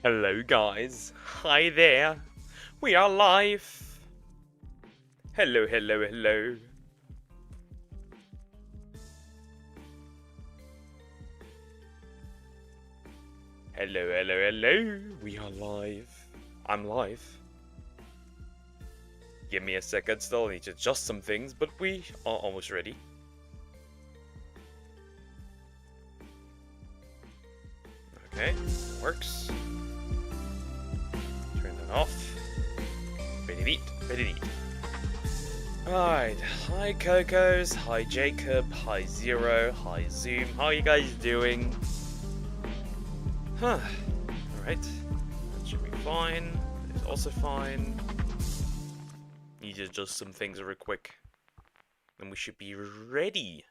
Hello guys, hi there, we are live. Hello, hello, hello. Hello, hello, hello, we are live. I'm live. Give me a second, still need to adjust some things, but we are almost ready. Okay, works. Turn that off. Ready to eat, ready to eat. Alright, hi Cocos, hi Jacob, hi Zero, hi Zoom, how are you guys doing? Huh, alright, that should be fine, it's also fine. Need to adjust some things real quick, and we should be ready.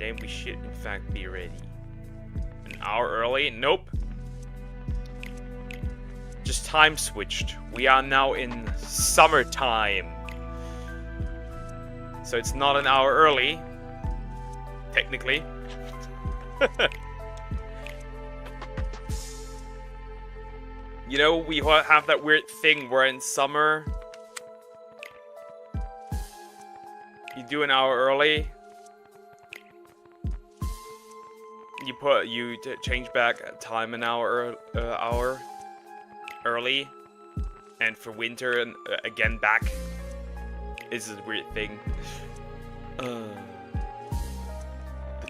Then we should in fact be ready. An hour early? Nope. Just time switched. We are now in summertime. So it's not an hour early. Technically. You know, we have that weird thing where in summer you do an hour early. You change back time an hour early, and for winter and again back. This is a weird thing. The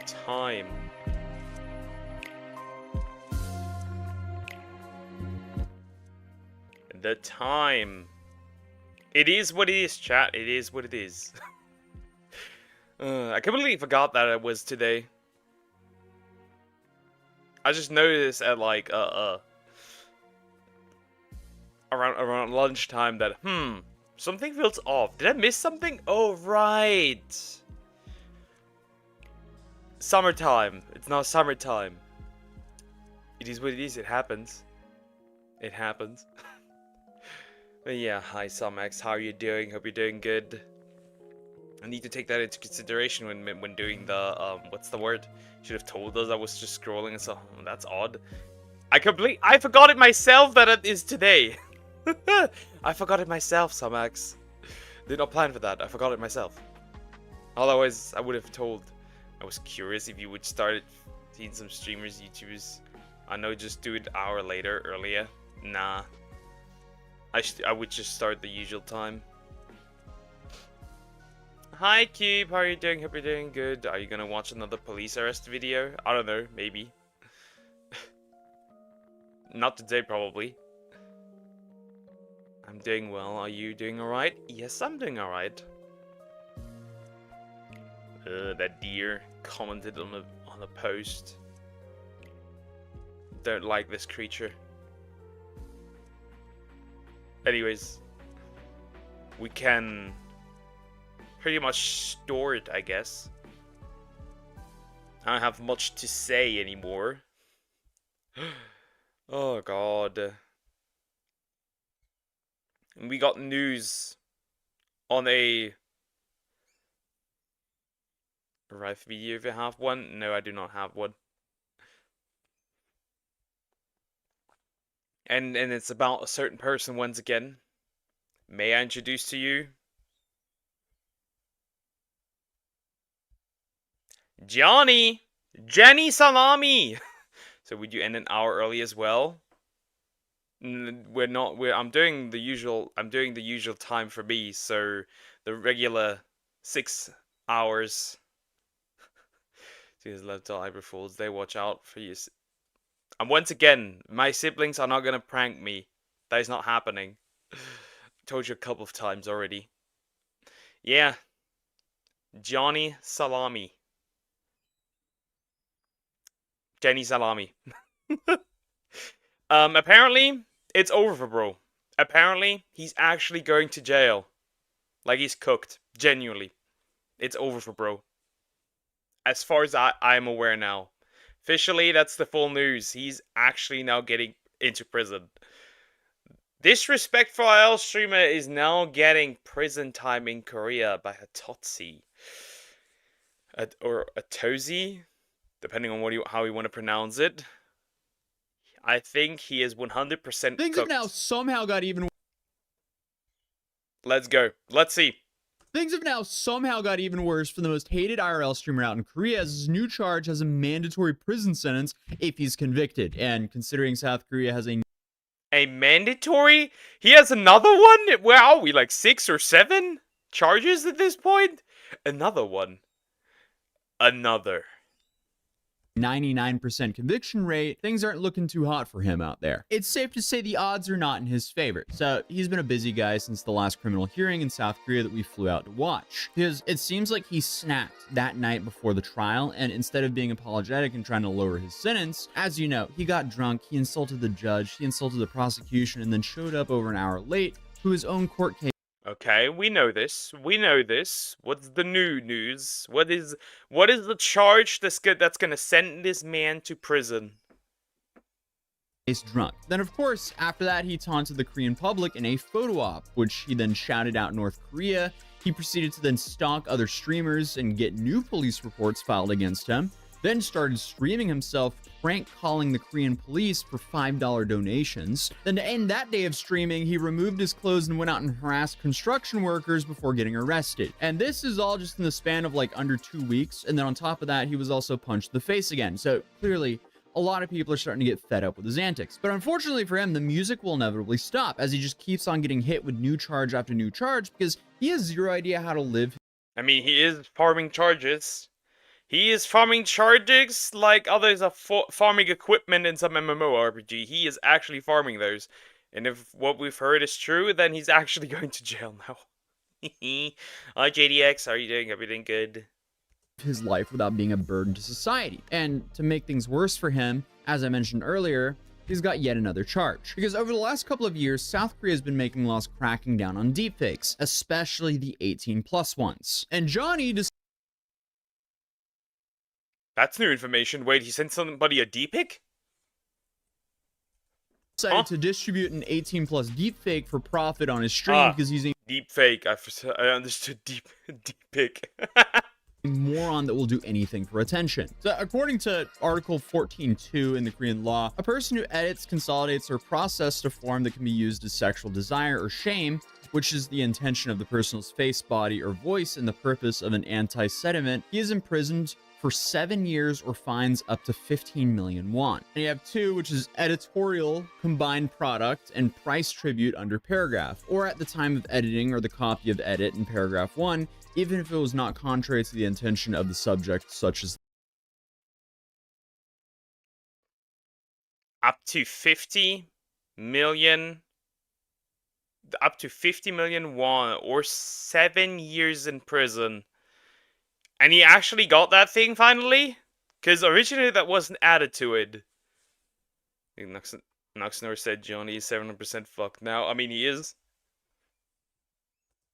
time. The time. It is what it is, chat. It is what it is. I completely forgot that it was today. I just noticed at like around lunchtime that something feels off. Did I miss something? Oh right. Summertime. It's not summertime. It is what it is. It happens. It happens. But yeah, hi Somax. How are you doing? Hope you're doing good. I need to take that into consideration when doing the what's the word? Should have told us I was just scrolling and so that's odd. I forgot it myself that it is today. I forgot it myself, Somax. Did not plan for that. I forgot it myself. Otherwise, I would have told. I was curious if you would start seeing some streamers, YouTubers. I know, just do it an hour later, earlier. Nah. I would just start the usual time. Hi Cube, how are you doing? Hope you're doing good. Are you gonna watch another police arrest video? I don't know, maybe. Not today, probably. I'm doing well. Are you doing alright? Yes, I'm doing alright. That deer commented on a post. Don't like this creature. Anyways, we can pretty much store it, I guess. I don't have much to say anymore. Oh god. We got news on a Rife video if you have one. No, I do not have one. And it's about a certain person once again. May I introduce to you? Jenny Salami! So would you end an hour early as well? We're not. I'm doing the usual. I'm doing the usual time for me. So the regular 6 hours. These left till April Fools. They watch out for you. And once again, my siblings are not gonna prank me. That is not happening. Told you a couple of times already. Yeah. Johnny Salami. Jenny Salami. Apparently, it's over for bro. Apparently, he's actually going to jail. Like, he's cooked. Genuinely. It's over for bro. As far as I'm aware now. Officially, that's the full news. He's actually now getting into prison. Disrespectful IL streamer is now getting prison time in Korea by Hatotsi. Or Atozi? depending on how you want to pronounce it. I think he is 100% Things have now somehow got even. Let's go. Let's see. Things have now somehow got even worse for the most hated IRL streamer out in Korea, as his new charge has a mandatory prison sentence if he's convicted. And considering South Korea has a mandatory? He has another one? Where are we? Like 6 or 7 charges at this point? Another one. Another. 99% conviction rate, things aren't looking too hot for him out there. It's safe to say the odds are not in his favor. So he's been a busy guy since the last criminal hearing in South Korea that we flew out to watch. Because it seems like he snapped that night before the trial, and instead of being apologetic and trying to lower his sentence, as you know, he got drunk, he insulted the judge, he insulted the prosecution, and then showed up over an hour late to his own court case. Okay, we know this. We know this. What's the new news? What is the charge that's gonna send this man to prison? He's drunk. Then, of course, after that, he taunted the Korean public in a photo op, which he then shouted out North Korea. He proceeded to then stalk other streamers and get new police reports filed against him. Then started streaming himself, prank calling the Korean police for $5 donations. Then to end that day of streaming, he removed his clothes and went out and harassed construction workers before getting arrested. And this is all just in the span of like under 2 weeks. And then on top of that, he was also punched in the face again. So clearly, a lot of people are starting to get fed up with his antics. But unfortunately for him, the music will inevitably stop as he just keeps on getting hit with new charge after new charge because he has zero idea how to live. I mean, he is farming charges. He is farming charges like others are farming equipment in some MMORPG. He is actually farming those. And if what we've heard is true, then he's actually going to jail now. Hi JDX, how are you doing? Everything good? His life without being a burden to society. And to make things worse for him, as I mentioned earlier, he's got yet another charge. Because over the last couple of years, South Korea has been making laws cracking down on deepfakes, especially the 18+ ones. And Johnny That's new information. Wait, he sent somebody a deepfake? decided to distribute an 18+ deepfake for profit on his stream because he's a deepfake. I understood deepfake. moron that will do anything for attention. So according to Article 14.2 in the Korean law, a person who edits, consolidates, or processes a form that can be used as sexual desire or shame, which is the intention of the person's face, body, or voice in the purpose of an anti-sentiment, he is imprisoned for 7 years or fines up to 15 million won. And you have 2, which is editorial, combined product, and price tribute under paragraph, or at the time of editing or the copy of edit in paragraph 1, even if it was not contrary to the intention of the subject, such as up to 50 million won, or 7 years in prison. And he actually got that thing finally? Because originally that wasn't added to it. Nuxnor said Johnny is 700% fucked now. I mean, he is.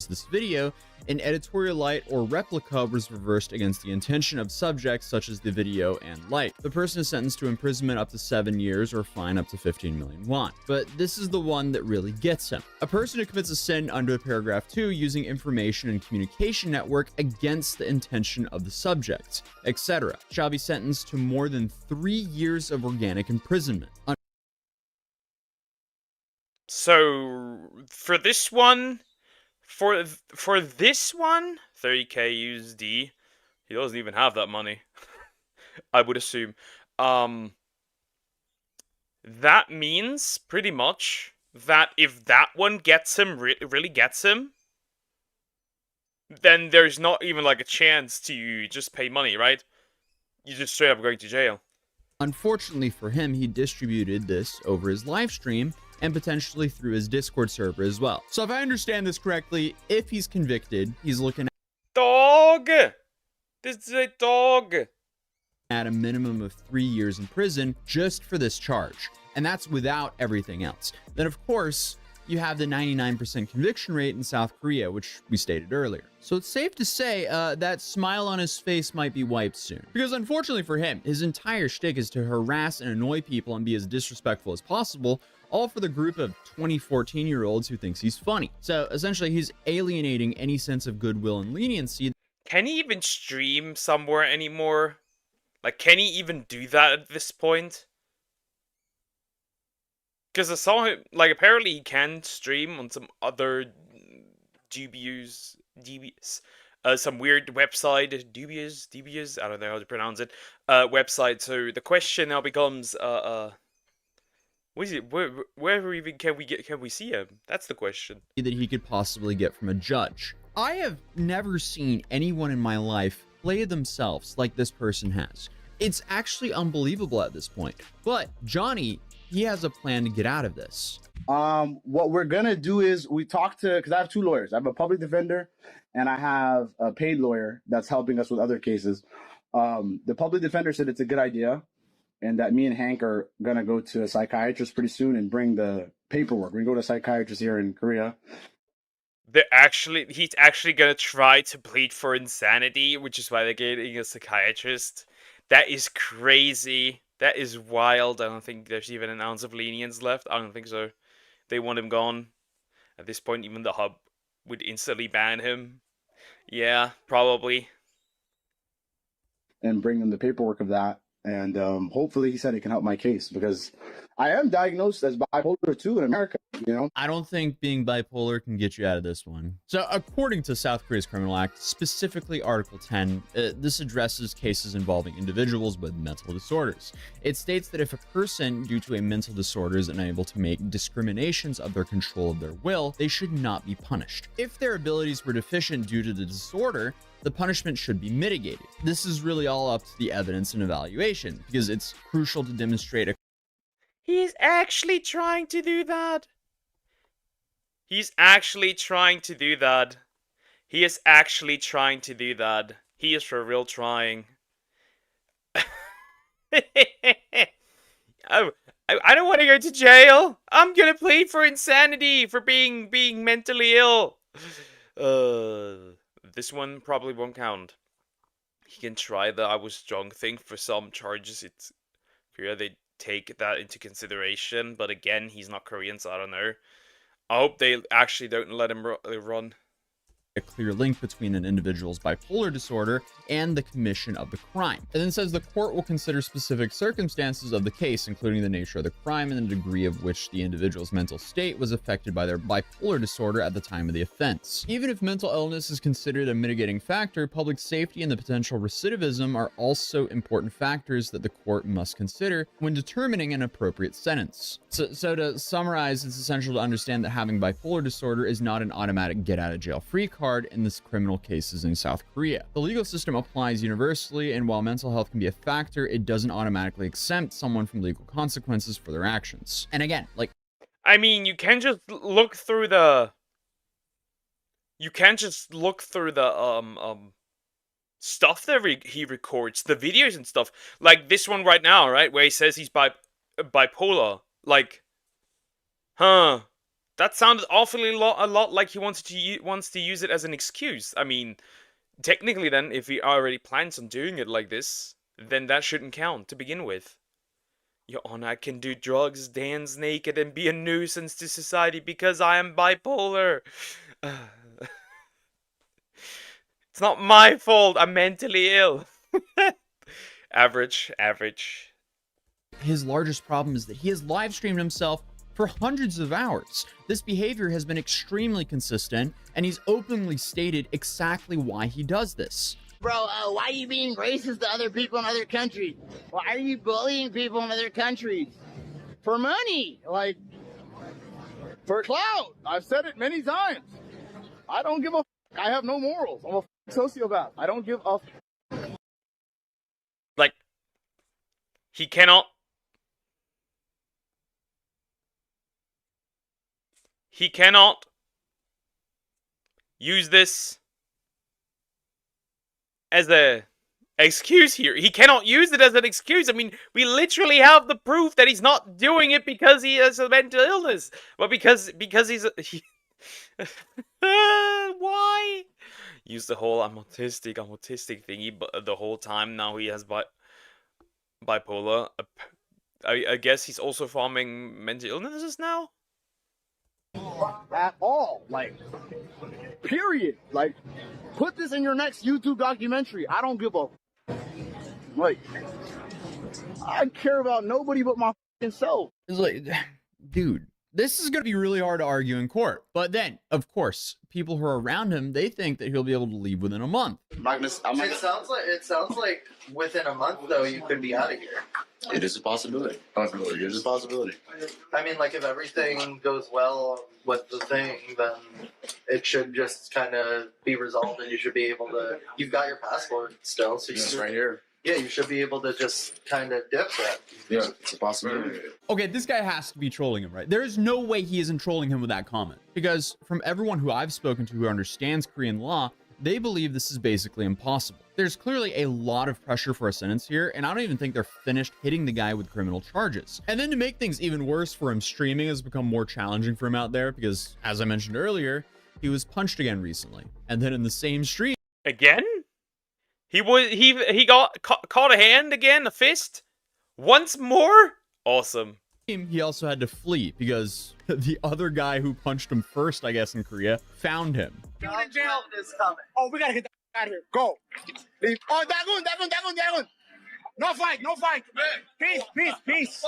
This video, an editorial light or replica was reversed against the intention of subjects such as the video and like. The person is sentenced to imprisonment up to 7 years or fine up to 15 million won. But this is the one that really gets him. A person who commits a sin under paragraph 2 using information and communication network against the intention of the subject, etc., shall be sentenced to more than 3 years of organic imprisonment. So, for this one, For this one, 30k USD, he doesn't even have that money, I would assume. That means, pretty much, that if that one gets him, really gets him, then there's not even like a chance to just pay money, right? You're just straight up going to jail. Unfortunately for him, he distributed this over his live stream and potentially through his Discord server as well. So if I understand this correctly, if he's convicted, he's looking at dog! This is a dog! At a minimum of 3 years in prison just for this charge. And that's without everything else. Then of course, you have the 99% conviction rate in South Korea, which we stated earlier. So it's safe to say that smile on his face might be wiped soon. Because unfortunately for him, his entire shtick is to harass and annoy people and be as disrespectful as possible, all for the group of 14-year-olds who thinks he's funny. So essentially, he's alienating any sense of goodwill and leniency. Can he even stream somewhere anymore? Like, can he even do that at this point? Because I saw him, like, apparently he can stream on some other dubious, some weird website, dubious, I don't know how to pronounce it, website. So the question now becomes, what is it? Where even can we see him? That's the question. That he could possibly get from a judge. I have never seen anyone in my life play themselves like this person has. It's actually unbelievable at this point. But Johnny, he has a plan to get out of this. What we're gonna do is we talk to, because I have two lawyers. I have a public defender and I have a paid lawyer that's helping us with other cases. The public defender said it's a good idea and that me and Hank are gonna go to a psychiatrist pretty soon and bring the paperwork. We go to a psychiatrist here in Korea. He's actually gonna try to plead for insanity, which is why they're getting a psychiatrist. That is crazy. That is wild. I don't think there's even an ounce of lenience left. I don't think so. They want him gone. At this point, even the hub would instantly ban him. Yeah, probably. And bring them the paperwork of that. And hopefully he said it can help my case because I am diagnosed as bipolar 2 in America, you know? I don't think being bipolar can get you out of this one. So according to South Korea's Criminal Act, specifically Article 10, this addresses cases involving individuals with mental disorders. It states that if a person due to a mental disorder is unable to make discriminations of their control of their will, they should not be punished. If their abilities were deficient due to the disorder, the punishment should be mitigated. This is really all up to the evidence and evaluation, because it's crucial to demonstrate a... He's actually trying to do that. He's actually trying to do that. He is actually trying to do that. He is for real trying. I don't want to go to jail. I'm gonna plead for insanity for being mentally ill. This one probably won't count. He can try the I was drunk thing for some charges. It's Korea, they take that into consideration, but again, he's not Korean, so I don't know. I hope they actually don't let him run. A clear link between an individual's bipolar disorder and the commission of the crime. And then says the court will consider specific circumstances of the case, including the nature of the crime and the degree of which the individual's mental state was affected by their bipolar disorder at the time of the offense. Even if mental illness is considered a mitigating factor, public safety and the potential recidivism are also important factors that the court must consider when determining an appropriate sentence. So to summarize, it's essential to understand that having bipolar disorder is not an automatic get-out-of-jail-free card in this criminal cases in South Korea. The legal system applies universally, and while mental health can be a factor, it doesn't automatically exempt someone from legal consequences for their actions. And again, like, I mean, you can't just look through the stuff that he records, the videos and stuff, like this one right now, right, where he says he's bipolar. Like, huh? That sounded awfully a lot like he wants to use it as an excuse. I mean, technically then, if he already plans on doing it like this, then that shouldn't count to begin with. Your Honor, I can do drugs, dance naked, and be a nuisance to society because I am bipolar. It's not my fault, I'm mentally ill. Average. his largest problem is that he has live streamed himself for hundreds of hours. This behavior has been extremely consistent, and he's openly stated exactly why he does this. Bro, why are you being racist to other people in other countries? Why are you bullying people in other countries? For money, like, for clout. I've said it many times. I don't give a f. I have no morals. I'm a sociopath. I don't give a f. Like, he cannot use this as a excuse here. He cannot use it as an excuse. I mean, we literally have the proof that he's not doing it because he has a mental illness, but because he's why? Use the whole I'm autistic thingy, but the whole time now he has bipolar. I guess he's also farming mental illnesses now. At all, like, period. Like, put this in your next YouTube documentary. I don't give a. Like, I care about nobody but my fucking self. It's like, dude, this is going to be really hard to argue in court. But then, of course, people who are around him, they think that he'll be able to leave within a month. It sounds like within a month though you could be out of here. It is a possibility. It is a possibility. I mean, like if everything goes well with the thing, then it should just kind of be resolved, and you should be able to. You've got your passport still, so you It's should, right here. yeah, you should be able to just kind of dip that. Yeah, it's a possibility. Okay, this guy has to be trolling him, right? There is no way he isn't trolling him with that comment. Because from everyone who I've spoken to who understands Korean law, they believe this is basically impossible. There's clearly a lot of pressure for a sentence here, and I don't even think they're finished hitting the guy with criminal charges. And then to make things even worse for him, streaming has become more challenging for him out there because, as I mentioned earlier, he was punched again recently. And then in the same stream, Again? He got caught a hand again, a fist? Once more? Awesome. he also had to flee because the other guy who punched him first, I guess, in Korea, found him. John is coming. Oh, we gotta get the out of here. Go. Leave. Oh, Dagon. No fight. Peace.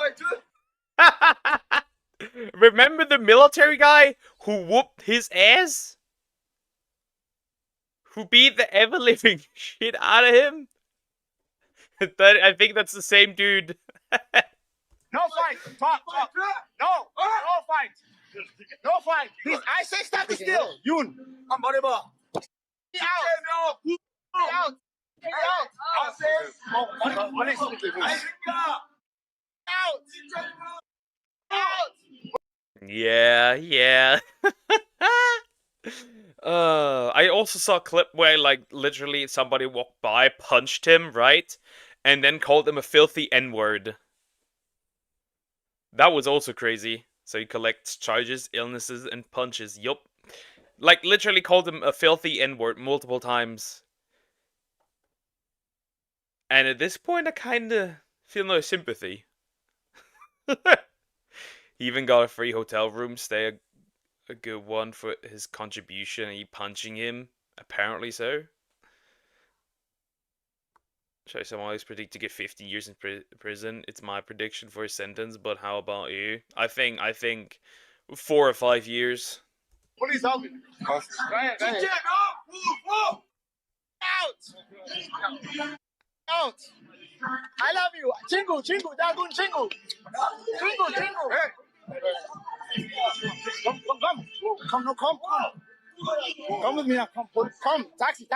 Remember the military guy who whooped his ass? Who beat the ever-living shit out of him? I think that's the same dude. No fight. Talk. No fight. No fight. Please, I say stop it still. Yoon. I'm body ball. Out. Yeah. I also saw a clip where, like, literally somebody walked by, punched him, right? And then called him a filthy N-word. That was also crazy. So he collects charges, illnesses, and punches. Yup. Like, literally called him a filthy N-word multiple times. And at this point, I kinda feel no sympathy. He even got a free hotel room stay, a good one for his contribution, and he punching him. Apparently so. Show someone who's predicted to get 50 years in prison. It's my prediction for his sentence, but how about you? I think 4 or 5 years. Police help me. Go ahead. Out. I love you. Chingu, Dagun, Chingu. Hey. Come. Come with me now. Come. Taxi.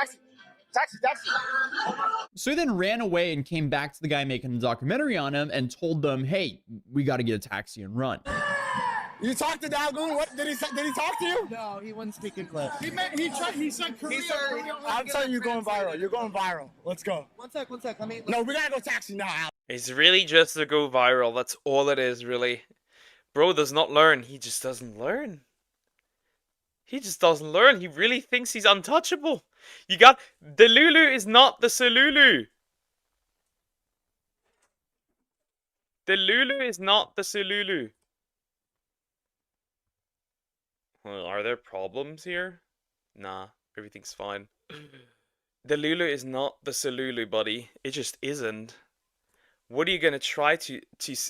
So he then ran away and came back to the guy making the documentary on him and told them, hey, we got to get a taxi and run. You talked to Dagun? What did he talk to you? No, he wouldn't speak English. He said Korea. I'm telling you, you're going viral. You're going viral. Let's go. One sec. Let me. No, we gotta go taxi now, Al. It's really just to go viral. That's all it is, really. Bro does not learn. He just doesn't learn. He really thinks he's untouchable. You got... The Lulu is not the Sululu. The Lulu is not the Sululu. Well, are there problems here? Nah, everything's fine. The Lulu is not the Sululu, buddy. It just isn't. What are you gonna try to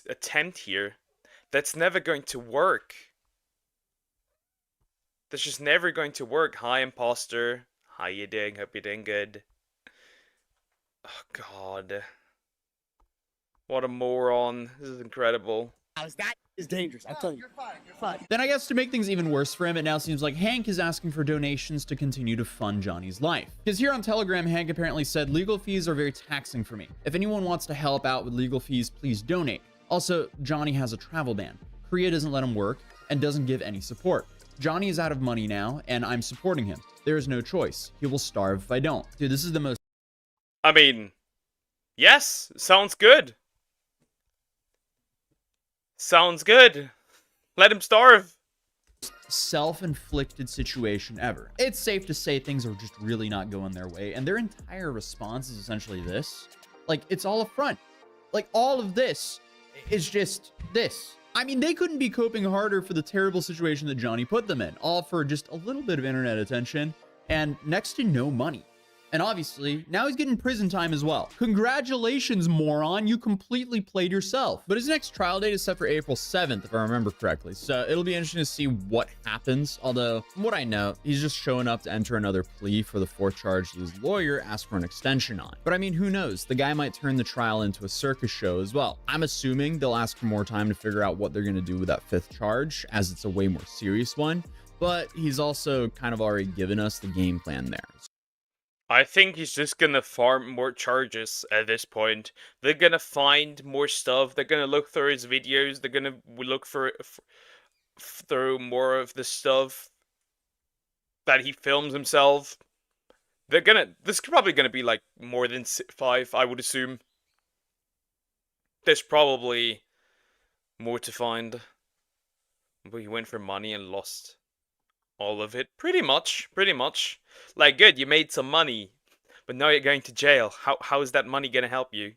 attempt here? That's never going to work. That's just never going to work. Hi, imposter. How you doing? Hope you're doing good. Oh, God. What a moron. This is incredible. That is dangerous. I'm telling you. You're fine. Then I guess to make things even worse for him, it now seems like Hank is asking for donations to continue to fund Johnny's life. Because here on Telegram, Hank apparently said, legal fees are very taxing for me. If anyone wants to help out with legal fees, please donate. Also, Johnny has a travel ban. Korea doesn't let him work and doesn't give any support. Johnny is out of money now, and I'm supporting him. There is no choice. He will starve if I don't. Dude, this is the most... I mean, yes, sounds good. Sounds good. Let him starve. self-inflicted situation ever. It's safe to say things are just really not going their way, and their entire response is essentially this. Like, it's all a front. Like, all of this is just this. I mean, they couldn't be coping harder for the terrible situation that Johnny put them in, all for just a little bit of internet attention and next to no money. And obviously, now he's getting prison time as well. Congratulations, moron, you completely played yourself. But his next trial date is set for April 7th, if I remember correctly. So it'll be interesting to see what happens. Although, from what I know, he's just showing up to enter another plea for the 4th charge that his lawyer asked for an extension on. But I mean, who knows? The guy might turn the trial into a circus show as well. I'm assuming they'll ask for more time to figure out what they're going to do with that 5th charge, as it's a way more serious one. But he's also kind of already given us the game plan there. I think he's just gonna farm more charges at this point. They're gonna find more stuff. They're gonna look through his videos. They're gonna look through more of the stuff that he films himself. They're gonna. This is probably gonna be like more than 5, I would assume. There's probably more to find. But he went for money and lost all of it. Pretty much. Like, good, you made some money, but now you're going to jail. How is that money gonna help you?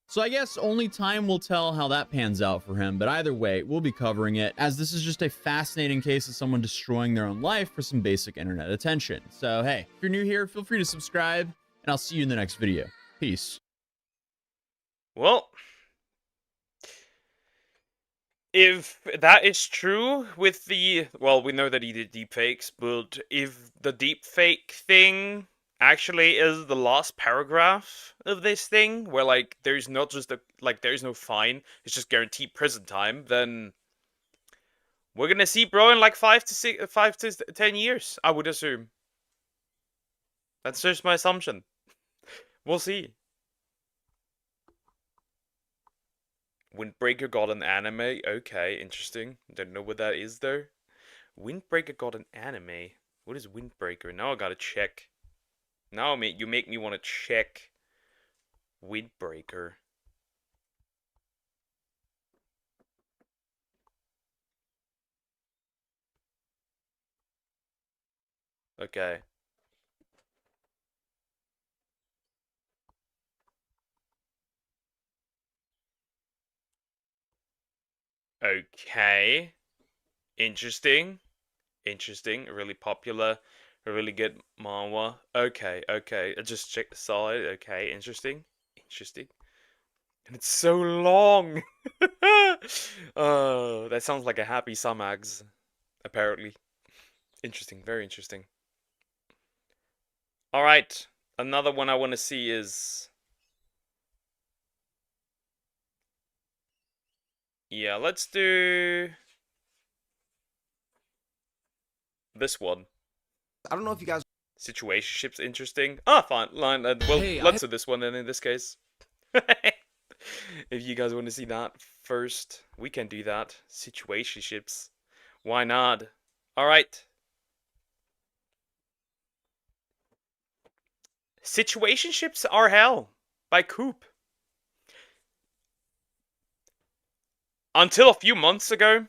So I guess only time will tell how that pans out for him, but either way, we'll be covering it, as this is just a fascinating case of someone destroying their own life for some basic internet attention. So hey, if you're new here, feel free to subscribe, and I'll see you in the next video. Peace. Well, if that is true with the... Well, we know that he did deepfakes, but if the deepfake thing actually is the last paragraph of this thing, where, like, there's not just a... Like, there's no fine, it's just guaranteed prison time, then we're gonna see bro in, like, 5 to 10 years, I would assume. That's just my assumption. We'll see. Windbreaker got an anime. Okay, interesting. Don't know what that is though. Windbreaker got an anime. What is Windbreaker? Now I gotta check. Now you make me want to check Windbreaker. Okay. Okay. Interesting. Really popular. A really good manhwa. Okay. I just checked the side. Okay, interesting. And it's so long! Oh, that sounds like a happy Samags. Apparently. Interesting, very interesting. Alright. Another one I want to see is... Yeah, let's do... this one. I don't know if you guys... Situationships interesting. Ah, fine. Well, Hey, let's do this one then in this case. If you guys want to see that first, we can do that. Situationships. Why not? Alright. Situationships are hell by Coop. Until a few months ago,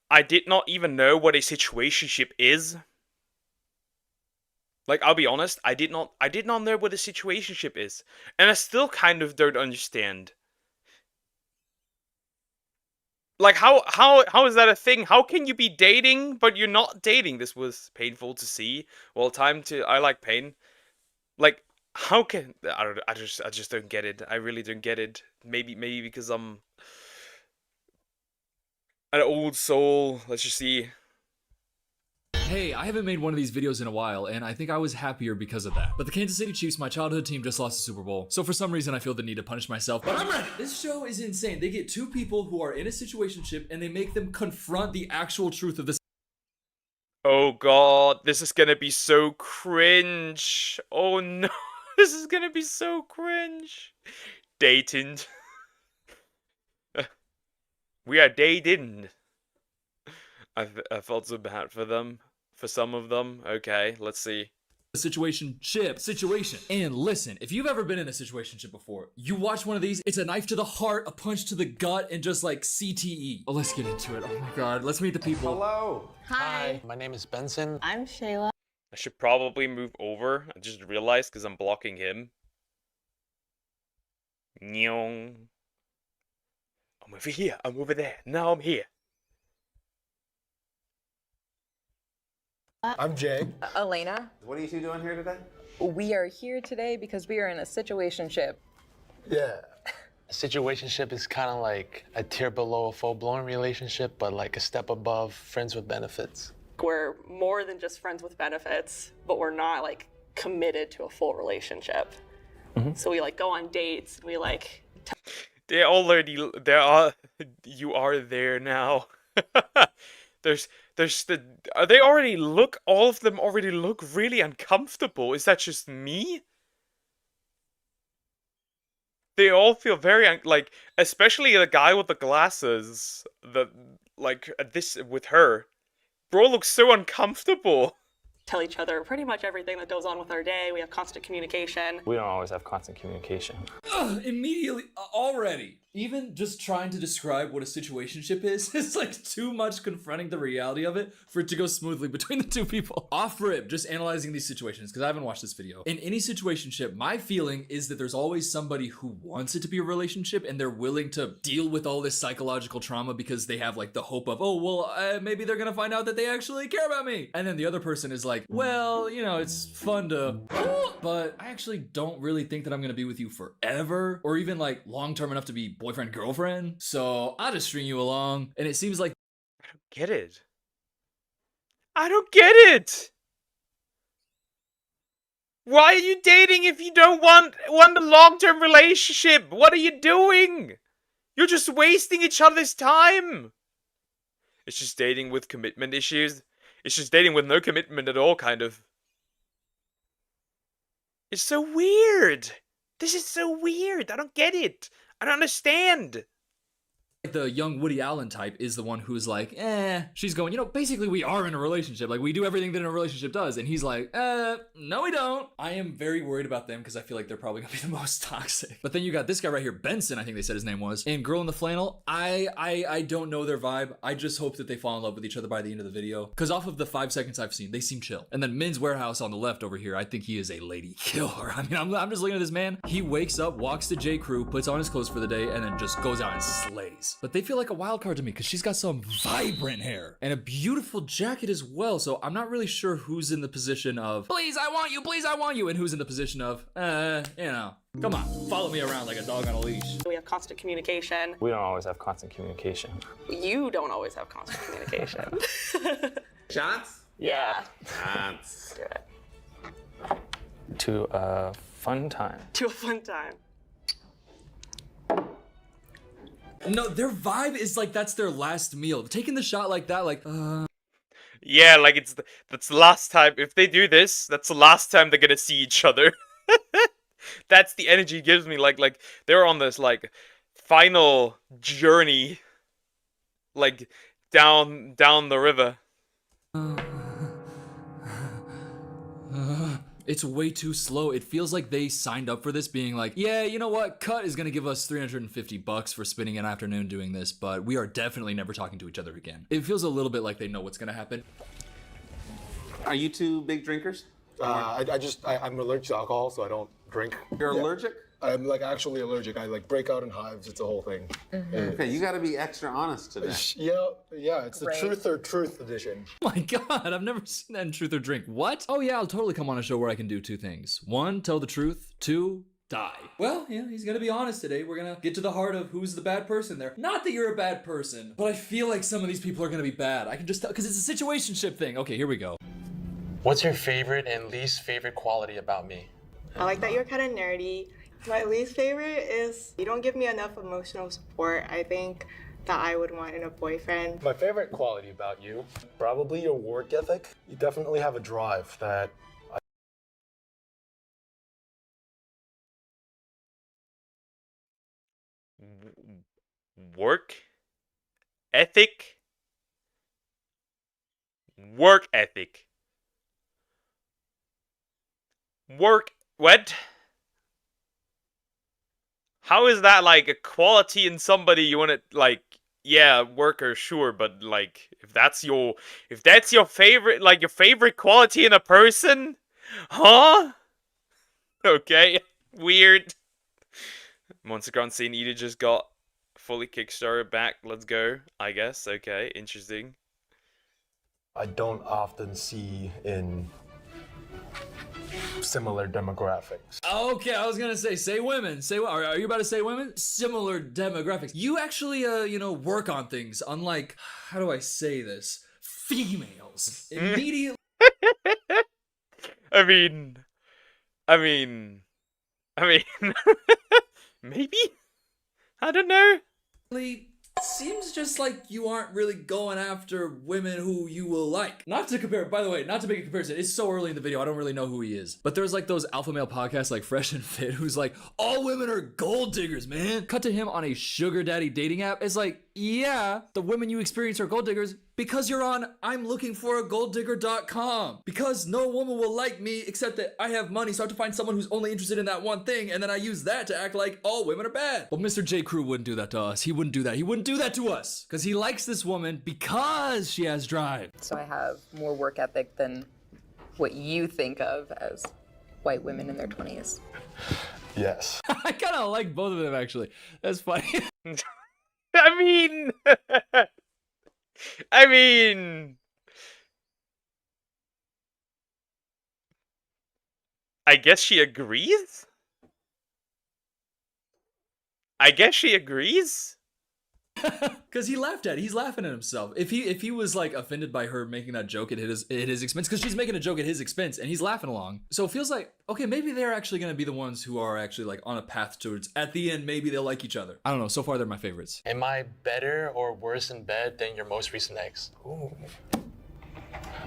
I did not even know what a situationship is. Like, I'll be honest, I did not know what a situationship is. And I still kind of don't understand. Like, how is that a thing? How can you be dating, but you're not dating? This was painful to see. Well, I like pain. Like, how can... I just don't get it. I really don't get it. Maybe because I'm an old soul. Let's just see. Hey, I haven't made one of these videos in a while, and I think I was happier because of that. But the Kansas City Chiefs, my childhood team, just lost the Super Bowl. So for some reason, I feel the need to punish myself, but I'm ready! This show is insane. They get two people who are in a situationship, and they make them confront the actual truth of this. Oh god, this is gonna be so cringe. Oh no, this is gonna be so cringe. Dating. We are dating. I felt so bad for them. For some of them. Okay, let's see. Situation. And listen, if you've ever been in a situationship before, you watch one of these, it's a knife to the heart, a punch to the gut, and just like CTE. Oh, let's get into it. Oh my god, let's meet the people. Hello. Hi. My name is Benson. I'm Shayla. I should probably move over. I just realized because I'm blocking him. Nyong. I'm over here. I'm over there. Now I'm here. I'm Jay. Elena. What are you two doing here today? We are here today because we are in a situationship. Yeah. A situationship is kind of like a tier below a full-blown relationship, but like a step above friends with benefits. We're more than just friends with benefits, but we're not like committed to a full relationship. So we like go on dates. We like. They already, there are, you are there now. there's they already look, all of them already look really uncomfortable. Is that just me? They all feel very, like, especially the guy with the glasses, this, with her. Bro looks so uncomfortable. Tell each other pretty much everything that goes on with our day. We have constant communication. We don't always have constant communication. Immediately, already. Even just trying to describe what a situationship is like too much confronting the reality of it for it to go smoothly between the two people. Off rip, just analyzing these situations, because I haven't watched this video. In any situationship, my feeling is that there's always somebody who wants it to be a relationship and they're willing to deal with all this psychological trauma because they have like the hope of, oh, well, maybe they're gonna find out that they actually care about me. And then the other person is like, well, you know, it's fun to, but I actually don't really think that I'm gonna be with you forever or even like long-term enough to be boyfriend, girlfriend. So I'll just string you along. And it seems like I don't get it. I don't get it. Why are you dating if you don't want a long-term relationship? What are you doing? You're just wasting each other's time. It's just dating with commitment issues. It's just dating with no commitment at all, kind of. It's so weird. This is so weird. I don't get it. I don't understand. the young Woody Allen type is the one who's like, she's going, you know, basically we are in a relationship. Like, we do everything that a relationship does. And he's like, no, we don't. I am very worried about them because I feel like they're probably gonna be the most toxic. But then you got this guy right here, Benson, I think they said his name was. And Girl in the Flannel, I don't know their vibe. I just hope that they fall in love with each other by the end of the video. Because off of the 5 seconds I've seen, they seem chill. And then Min's Warehouse on the left over here, I think he is a lady killer. I mean, I'm just looking at this man. He wakes up, walks to J. Crew, puts on his clothes for the day, and then just goes out and slays. But they feel like a wild card to me because she's got some vibrant hair and a beautiful jacket as well. So I'm not really sure who's in the position of, please, I want you, and who's in the position of, you know, come on, follow me around like a dog on a leash. We have constant communication. We don't always have constant communication. You don't always have constant communication. Shots? Yeah. Shots. Do it. To a fun time. To a fun time. No, their vibe is like that's their last meal. Taking the shot like that, like, yeah, like that's the last time. If they do this, that's the last time they're gonna see each other. That's the energy it gives me. Like they're on this like final journey, like down the river. It's way too slow. It feels like they signed up for this being like, yeah, you know what? Cut is gonna give us $350 for spending an afternoon doing this, but we are definitely never talking to each other again. It feels a little bit like they know what's gonna happen. Are you two big drinkers? I'm allergic to alcohol, so I don't drink. You're allergic? I'm like actually allergic. I like break out in hives. It's a whole thing. Okay, you got to be extra honest today. Yeah. It's the truth or truth edition. Oh my god, I've never seen that in Truth or Drink. What? Oh yeah, I'll totally come on a show where I can do 2 things. 1, tell the truth. 2, die. Well, yeah, he's gonna be honest today. We're gonna get to the heart of who's the bad person there. Not that you're a bad person, but I feel like some of these people are gonna be bad. I can just tell, because it's a situationship thing. Okay, here we go. What's your favorite and least favorite quality about me? I like that you're kind of nerdy. My least favorite is you don't give me enough emotional support. I think that I would want in a boyfriend. My favorite quality about you, probably your work ethic. You definitely have a drive that Work ethic. Work ethic. Work what? How is that like a quality in somebody you want to like? Yeah, worker, sure, but like if that's your favorite, like your favorite quality in a person, huh? Okay, weird. Monster Ground Scene Eater just got fully Kickstarter back. Let's go. I guess. Okay, interesting. I don't often see in similar demographics. Okay, I was gonna say women. Are you about to say women? Similar demographics. You actually, work on things. Unlike, how do I say this? Females immediately. I mean, maybe? I don't know. Seems just like you aren't really going after women who you will like. Not to compare, by the way, not to make a comparison. It's so early in the video, I don't really know who he is. But there's like those alpha male podcasts like Fresh and Fit who's like, all women are gold diggers, man. Cut to him on a sugar daddy dating app. It's like, yeah, the women you experience are gold diggers because you're on I'mLookingForAGoldDigger.com. Because no woman will like me except that I have money, so I have to find someone who's only interested in that one thing, and then I use that to act like all women are bad. Well, Mr. J. Crew wouldn't do that to us. He wouldn't do that. He wouldn't do that to us because he likes this woman because she has drive. So I have more work ethic than what you think of as white women in their 20s. Yes. I kind of like both of them, actually. That's funny. I mean, I guess she agrees? Because he laughed at it. He's laughing at himself. If he was like offended by her making that joke at his expense, because she's making a joke at his expense and he's laughing along. So it feels like, okay, maybe they're actually going to be the ones who are actually like on a path towards, at the end, maybe they'll like each other. I don't know. So far, they're my favorites. Am I better or worse in bed than your most recent ex? I'm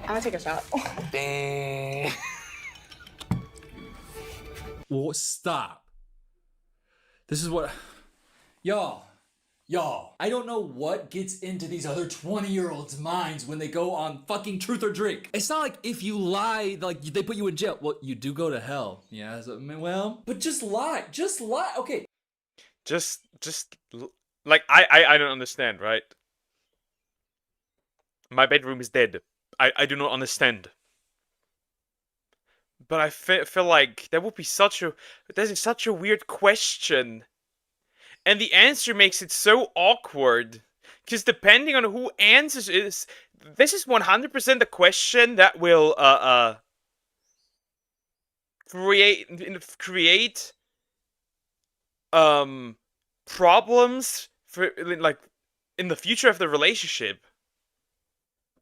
gonna take a shot. Dang. Well, stop. This is what, y'all, I don't know what gets into these other 20-year-olds' minds when they go on fucking Truth or Drink. It's not like if you lie, like they put you in jail. Well, you do go to hell. Yeah, so, well, but just lie. Okay. Like, I don't understand, right? My bedroom is dead. I do not understand. But I feel like that would be such a weird question. And the answer makes it so awkward. Because depending on who answers this is 100% the question that will create problems for like in the future of the relationship.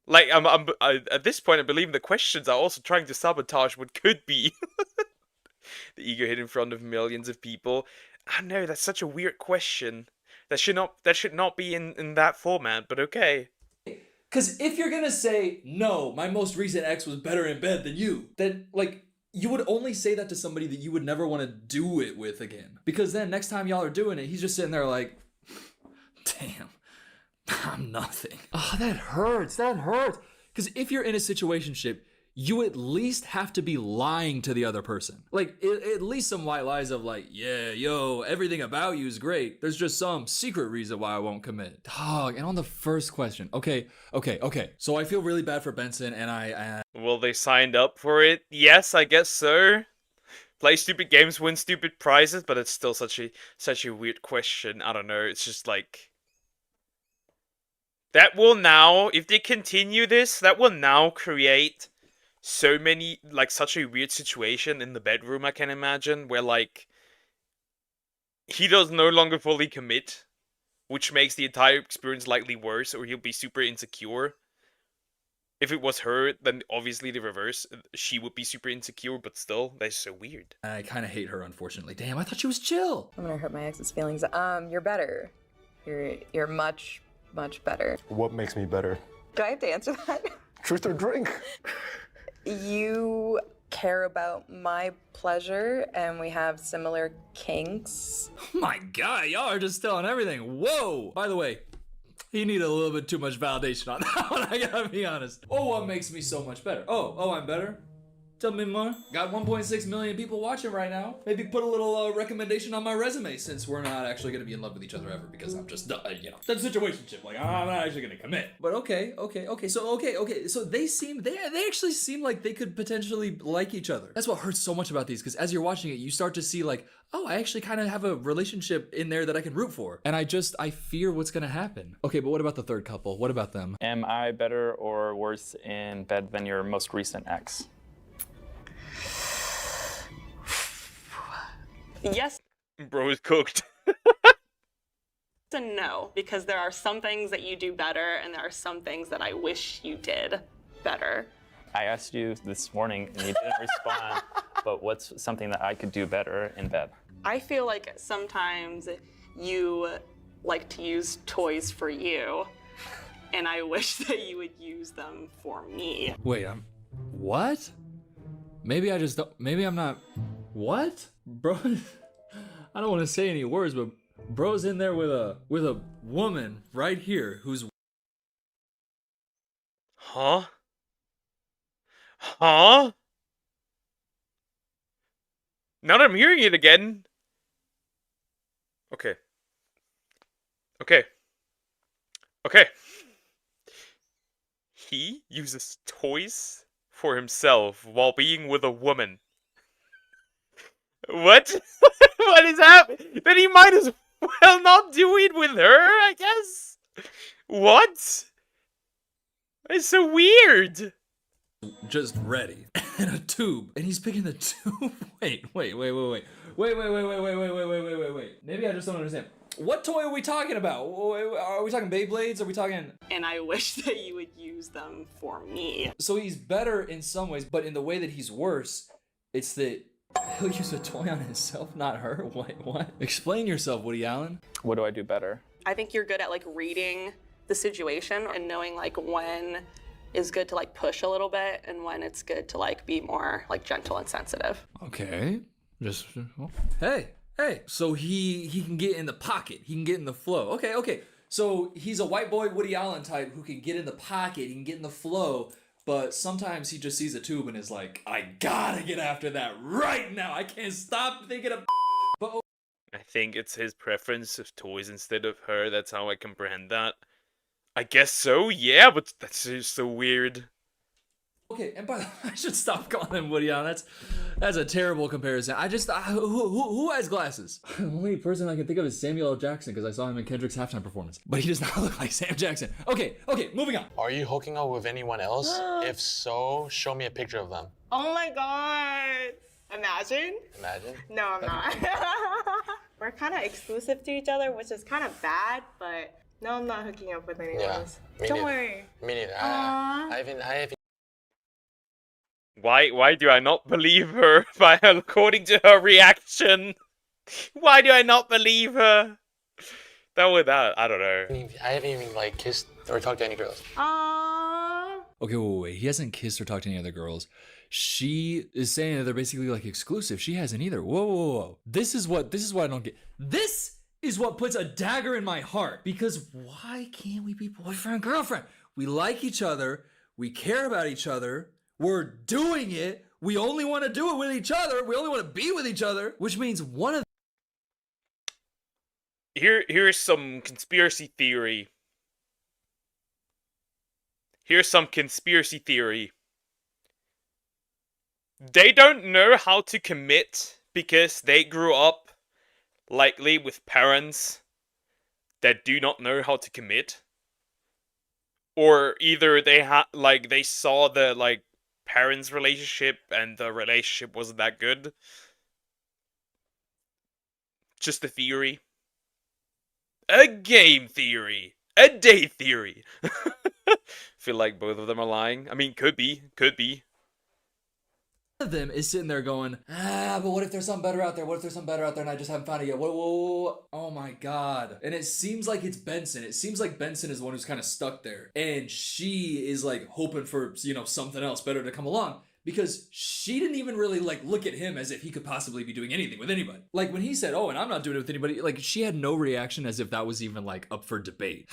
Like at this point I believe the questions are also trying to sabotage what could be the ego hit in front of millions of people. I know that's such a weird question. That should not be in that format, but okay. Because if you're gonna say, no, my most recent ex was better in bed than you, then, like, you would only say that to somebody that you would never want to do it with again. Because then next time y'all are doing it, he's just sitting there like, damn, I'm nothing. Oh, that hurts. Because if you're in a situationship, you at least have to be lying to the other person. Like, at least some white lies of like, yeah, yo, everything about you is great. There's just some secret reason why I won't commit. Dog, and on the first question, okay. So I feel really bad for Benson, and Well, they signed up for it. Yes, I guess so. Play stupid games, win stupid prizes, but it's still such a weird question. I don't know, it's just like... That will now, if they continue this, that will now create... so many, like, such a weird situation in the bedroom, I can imagine, where, like, he does no longer fully commit, which makes the entire experience likely worse, or he'll be super insecure. If it was her, then obviously the reverse, she would be super insecure, but still, that's so weird. I kind of hate her, unfortunately. Damn, I thought she was chill. I'm gonna hurt my ex's feelings. You're better. You're much, much better. What makes me better? Do I have to answer that? Truth or drink? You care about my pleasure and we have similar kinks. Oh my god, y'all are just telling everything. Whoa! By the way, he needed a little bit too much validation on that one, I gotta be honest. Oh, what makes me so much better? Oh, I'm better? Tell me more. Got 1.6 million people watching right now. Maybe put a little recommendation on my resume since we're not actually gonna be in love with each other ever because I'm just, that's a situationship. Like, I'm not actually gonna commit. But okay. So they actually seem like they could potentially like each other. That's what hurts so much about these, because as you're watching it, you start to see like, oh, I actually kind of have a relationship in there that I can root for. And I fear what's gonna happen. Okay, but what about the third couple? What about them? Am I better or worse in bed than your most recent ex? Yes Bro is cooked. and no, because there are some things that you do better and there are some things that I wish you did better. I asked you this morning and you didn't respond, but what's something that I could do better in bed? I feel like sometimes you like to use toys for you, and I wish that you would use them for me. Wait, what? Maybe I just don't, maybe I'm not, what? Bro, I don't want to say any words, but bro's in there with a woman right here who's... Huh? Huh? Now that I'm hearing it again. Okay. He uses toys for himself while being with a woman. What? What is happening? Then he might as well not do it with her, I guess? What? It's so weird. Just ready. And a tube. And he's picking the tube. Wait. Maybe I just don't understand. What toy are we talking about? Are we talking Beyblades? Are we talking... And I wish that you would use them for me. So he's better in some ways, but in the way that he's worse, it's that he'll use a toy on himself, not her. Wait, what? Explain yourself, Woody Allen. What do I do better? I think you're good at like reading the situation and knowing like when is good to like push a little bit and when it's good to like be more like gentle and sensitive. Okay. Just... Hey. So he can get in the pocket. He can get in the flow. Okay. So he's a white boy Woody Allen type who can get in the pocket. He can get in the flow. But sometimes he just sees a tube and is like, I gotta get after that right now. I can't stop thinking of... But I think it's his preference of toys instead of her. That's how I comprehend that. I guess so, yeah, but that's just so weird. okay, and by the way, I should stop calling him Woody Allen. That's a terrible comparison. Who has glasses? The only person I can think of is Samuel L. Jackson because I saw him in Kendrick's halftime performance. But he does not look like Sam Jackson. Okay, moving on. Are you hooking up with anyone else? If so, show me a picture of them. Oh my god. Imagine? No, I'm not. We're kind of exclusive to each other, which is kind of bad, but no, I'm not hooking up with anyone else. Don't worry. Me neither. I haven't. Why do I not believe her according to her reaction? Why do I not believe her? I don't know. I haven't even like kissed or talked to any girls. Okay, wait. He hasn't kissed or talked to any other girls. She is saying that they're basically like exclusive. She hasn't either. Whoa. This is what I don't get. This is what puts a dagger in my heart. Because why can't we be boyfriend, girlfriend? We like each other. We care about each other. We're doing it. We only want to do it with each other. We only want to be with each other. Which means one of... Here's some conspiracy theory. They don't know how to commit because they grew up likely with parents that do not know how to commit. Or either they saw the parents' relationship and the relationship wasn't that good. Just a theory. A game theory. A day theory. Feel like both of them are lying. I mean, could be. One of them is sitting there going, but what if there's something better out there? What if there's something better out there and I just haven't found it yet? Whoa. Oh my god. And it seems like it's Benson. It seems like Benson is the one who's kind of stuck there. And she is like hoping for, something else better to come along. Because she didn't even really look at him as if he could possibly be doing anything with anybody. When he said, and I'm not doing it with anybody, she had no reaction as if that was even up for debate.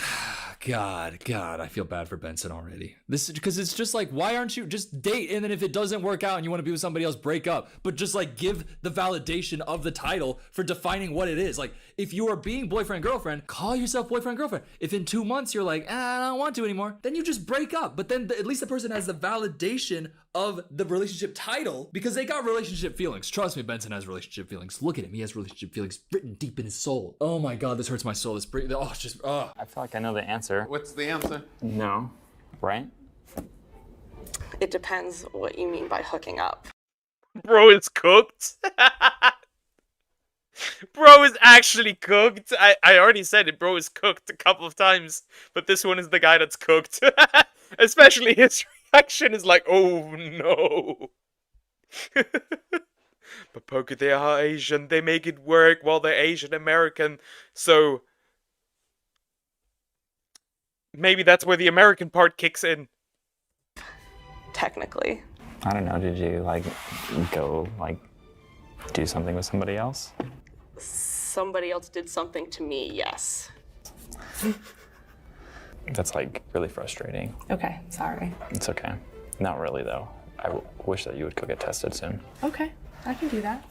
God, I feel bad for Benson already. This because it's just like, why aren't you just date, and then if it doesn't work out and you want to be with somebody else, break up. But just like give the validation of the title for defining what it is. Like if you are being boyfriend girlfriend, call yourself boyfriend girlfriend. If in 2 months you're like, I don't want to anymore, then you just break up. But then at least the person has the validation of the relationship title because they got relationship feelings. Trust me, Benson has relationship feelings. Look at him, he has relationship feelings written deep in his soul. Oh my God, this hurts my soul. I feel like I know the answer. What's the answer? No. Right? It depends what you mean by hooking up. Bro is cooked. Bro is actually cooked. I already said it. Bro is cooked a couple of times, but this one is the guy that's cooked. Especially his reaction is like, oh no. But Poker, they are Asian. They make it work while they're Asian American. So maybe that's where the American part kicks in. Technically. I don't know, did you like go like do something with somebody else? Somebody else did something to me, yes. That's like really frustrating. Okay, sorry. It's okay. Not really though. I wish that you would go get tested soon. Okay, I can do that.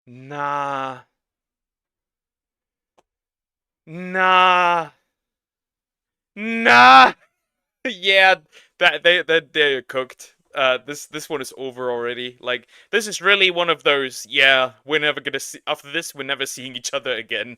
Nah. Nah. Nah. Yeah, they're cooked. This one is over already. Like, this is really one of those, yeah, we're never gonna see, after this, we're never seeing each other again.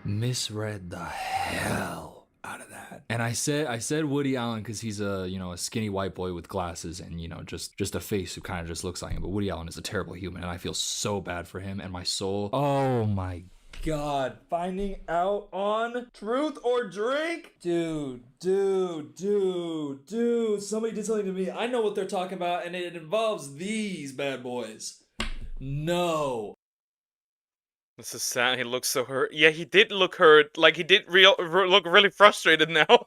Misread the hell out of that. And I said Woody Allen because he's a skinny white boy with glasses and just a face who kind of just looks like him. But Woody Allen is a terrible human, and I feel so bad for him and my soul. Oh my God, finding out on Truth or Drink? Dude, somebody did something to me. I know what they're talking about, and it involves these bad boys. No. This is sad. He looks so hurt. Yeah, he did look hurt. Like, he did look really frustrated now.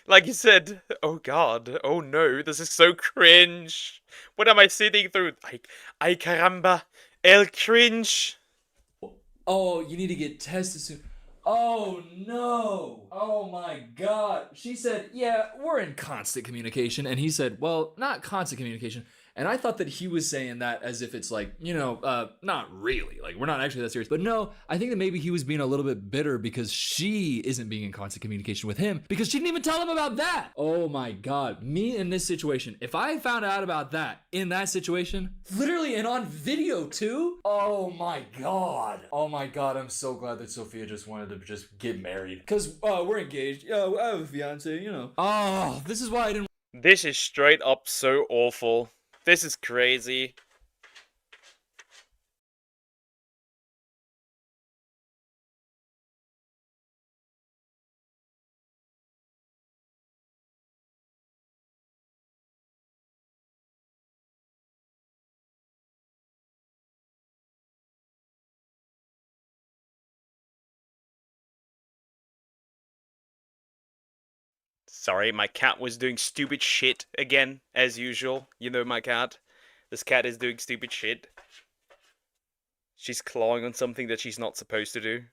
Like you said, oh God, oh no, this is so cringe. What am I sitting through? Like, ay caramba, el cringe. Oh, you need to get tested soon. Oh no. Oh my God. She said, yeah, we're in constant communication. And he said, well, not constant communication. And I thought that he was saying that as if it's like, not really. Like, we're not actually that serious. But no, I think that maybe he was being a little bit bitter because she isn't being in constant communication with him because she didn't even tell him about that. Oh my God. Me in this situation, if I found out about that in that situation, literally and on video too. Oh my God. Oh my God. I'm so glad that Sophia just wanted to just get married. Because we're engaged. Yeah, I have a fiance, Oh, this is why I didn't. This is straight up so awful. This is crazy. Sorry, my cat was doing stupid shit again, as usual. You know my cat. This cat is doing stupid shit. She's clawing on something that she's not supposed to do.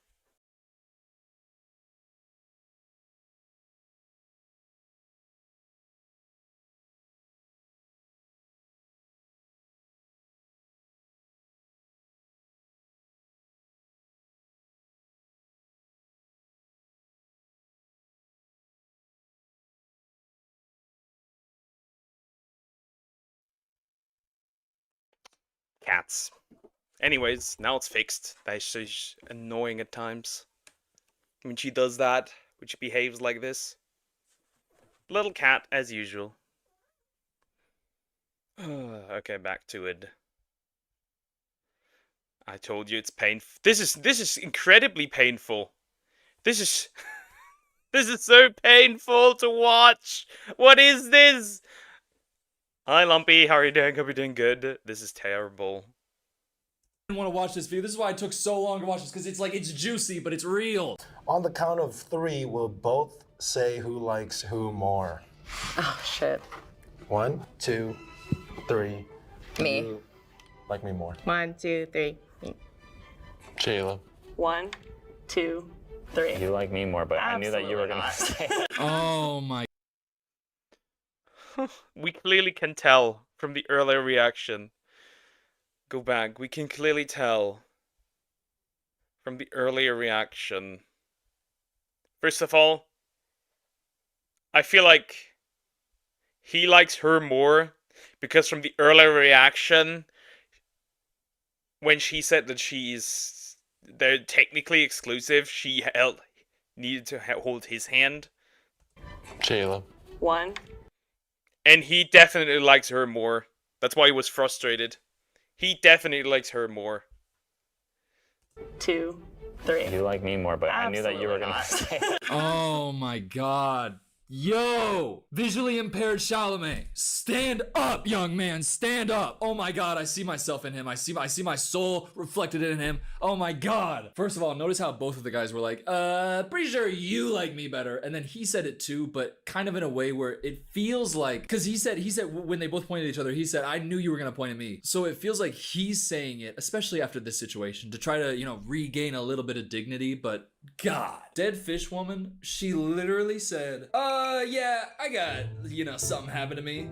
Cats. Anyways, now it's fixed. That's just annoying at times. When she does that, when she behaves like this. Little cat, as usual. Okay, back to it. I told you it's painful. This is incredibly painful. This is this is so painful to watch. What is this? Hi Lumpy, how are you doing? Hope you're doing good. This is terrible. I didn't want to watch this video. This is why it took so long to watch this, because it's juicy, but it's real. On the count of 3, we'll both say who likes who more. Oh shit. 1, 2, 3. Me. You like me more. 1, 2, 3. Me. Jayla. 1, 2, 3. You like me more, but I knew that you were gonna say. Oh my. We clearly can tell from the earlier reaction. Go back. We can clearly tell from the earlier reaction. First of all, I feel like he likes her more because from the earlier reaction, when she said that they're technically exclusive, she needed to hold his hand. Jayla. 1. And he definitely likes her more. That's why he was frustrated. He definitely likes her more. 2, 3. You like me more, but I knew that you were gonna say. Oh my god. Yo! Visually impaired Chalamet. Stand up, young man. Stand up. Oh my god, I see myself in him. I see my soul reflected in him. Oh my god. First of all, notice how both of the guys were like, pretty sure you like me better. And then he said it too, but kind of in a way where it feels like, because he said when they both pointed at each other, he said, I knew you were gonna point at me. So it feels like he's saying it, especially after this situation, to try to, regain a little bit of dignity, but God. Dead fish woman, she literally said, yeah, I got, something happened to me.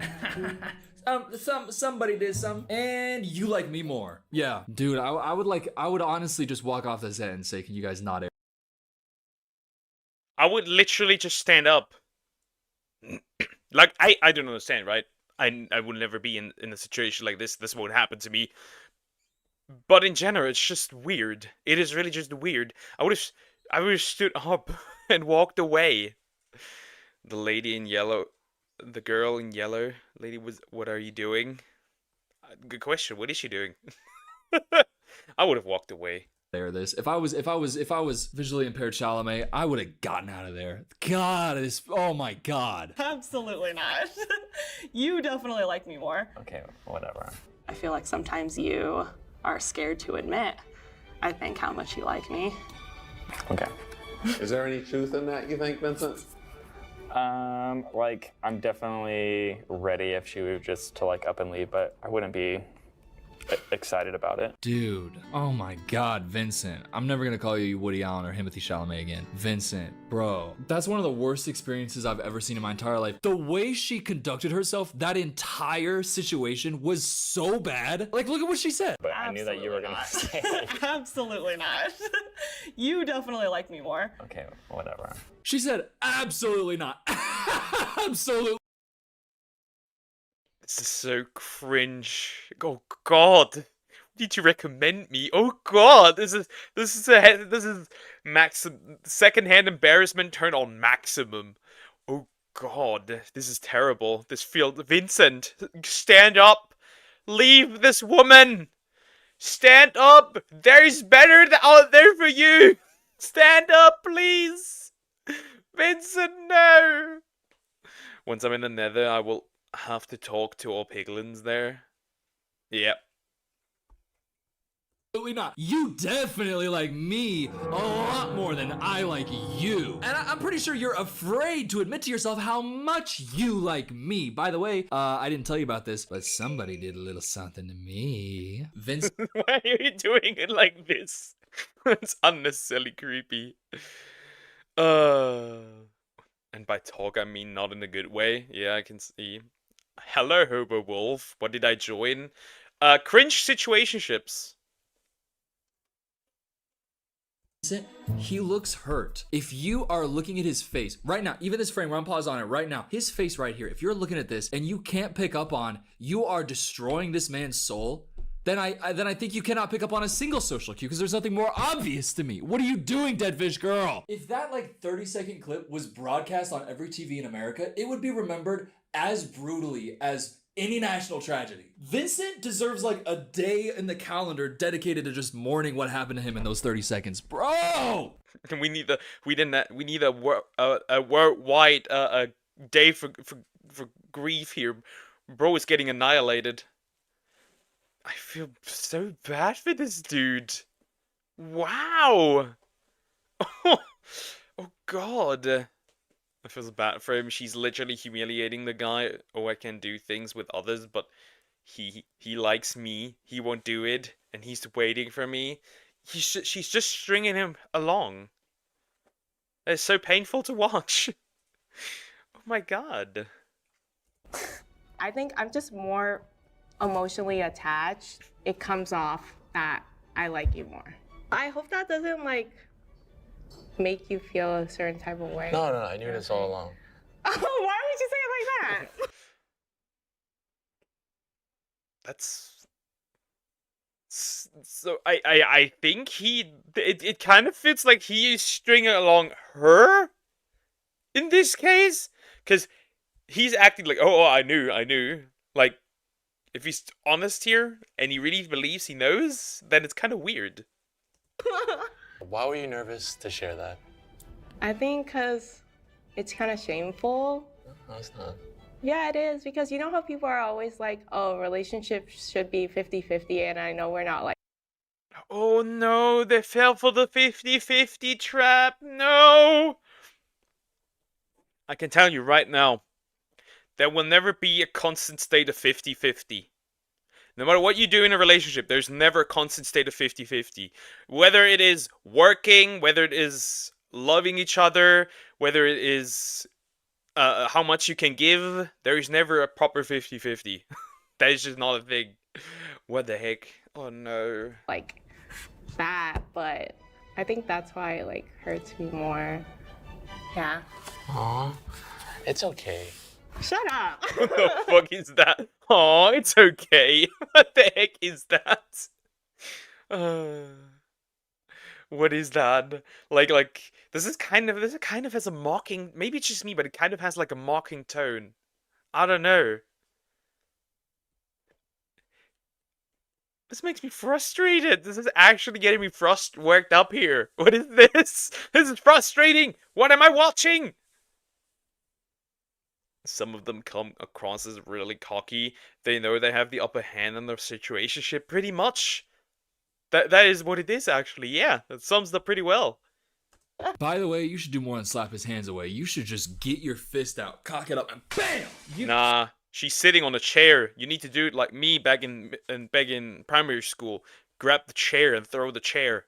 Somebody did something, and you like me more. Yeah, dude, I would honestly just walk off the set and say, can you guys not air? I would literally just stand up. Like, I don't understand, right? I would never be in a situation like this. This won't happen to me. But in general, it's just weird. It is really just weird. I would have stood up and walked away. The lady in yellow, the girl in yellow, lady was, what are you doing? Good question. What is she doing? I would have walked away. This. If I was visually impaired Chalamet, I would have gotten out of there. God, oh my god. Absolutely not. You definitely like me more. Okay, whatever. I feel like sometimes you are scared to admit, I think, how much you like me. Okay. Is there any truth in that, you think, Vincent? Like, I'm definitely ready if she were just to, up and leave, but I wouldn't be excited about it. Dude, oh my god, Vincent. I'm never gonna call you Woody Allen or Timothy Chalamet again. Vincent, bro. That's one of the worst experiences I've ever seen in my entire life. The way she conducted herself, that entire situation was so bad. Like, look at what she said. But I knew that you were gonna say it. Absolutely not. You definitely like me more. Okay, whatever. She said, absolutely not. Absolutely. This is so cringe. Oh god. Did you recommend me? Oh god, this is secondhand embarrassment turned on maximum. Oh god, this is terrible. This feels Vincent, stand up. Leave this woman. Stand up. There's better out there for you. Stand up, please. Vincent, no. Once I'm in the Nether, I will have to talk to all piglins there. Yep. Absolutely not. You definitely like me a lot more than I like you. And I'm pretty sure you're afraid to admit to yourself how much you like me. By the way, I didn't tell you about this, but somebody did a little something to me. Vince. Why are you doing it like this? It's unnecessarily creepy. And by talk, I mean not in a good way. Yeah, I can see. Hello, Hobo Wolf. What did I join? Cringe situationships. He looks hurt. If you are looking at his face right now, even this frame where I'm paused on it right now, his face right here, if you're looking at this and you can't pick up on you are destroying this man's soul, then I think you cannot pick up on a single social cue because there's nothing more obvious to me. What are you doing, dead fish girl? If that 30-second clip was broadcast on every TV in America, it would be remembered as brutally as any national tragedy. Vincent deserves a day in the calendar dedicated to just mourning what happened to him in those 30 seconds, bro. We need a worldwide day for grief here. Bro is getting annihilated. I feel so bad for this dude. Wow. Oh god. I feel bad for him. She's literally humiliating the guy. Oh, I can do things with others, but he likes me. He won't do it, and he's waiting for me. she's just stringing him along. It's so painful to watch. Oh my god. I think I'm just more emotionally attached. It comes off that I like you more. I hope that doesn't like make you feel a certain type of way. No, I knew this all along. Oh, why would you say it like that? That's so I think it kind of feels like he is stringing along her in this case, because he's acting like, oh, I knew. Like, if he's honest here and he really believes he knows, then it's kind of weird. Why were you nervous to share that? I think because it's kind of shameful. No, it's not. Yeah, it is, because you know how people are always like, oh, relationships should be 50-50, and I know we're not like. Oh no, they fell for the 50-50 trap. No! I can tell you right now, there will never be a constant state of 50-50. No matter what you do in a relationship, there's never a constant state of 50-50. Whether it is working, whether it is loving each other, whether it is how much you can give, there is never a proper 50-50. That is just not a thing. What the heck? Oh no. Like that, but I think that's why it like hurts me more. Yeah. Aw, it's okay. Shut up. What the fuck is that? Aw, it's okay. What the heck is that? What is that? Like this kind of has a mocking. Maybe it's just me, but it kind of has like a mocking tone. I don't know. This makes me frustrated. This is actually getting me worked up here. What is this? This is frustrating. What am I watching? Some of them come across as really cocky. They know they have the upper hand in their situationship pretty much. That is what it is, actually. Yeah, that sums it up pretty well. By the way, you should do more than slap his hands away. You should just get your fist out, cock it up, and BAM! Nah, she's sitting on a chair. You need to do it like me back in primary school. Grab the chair and throw the chair.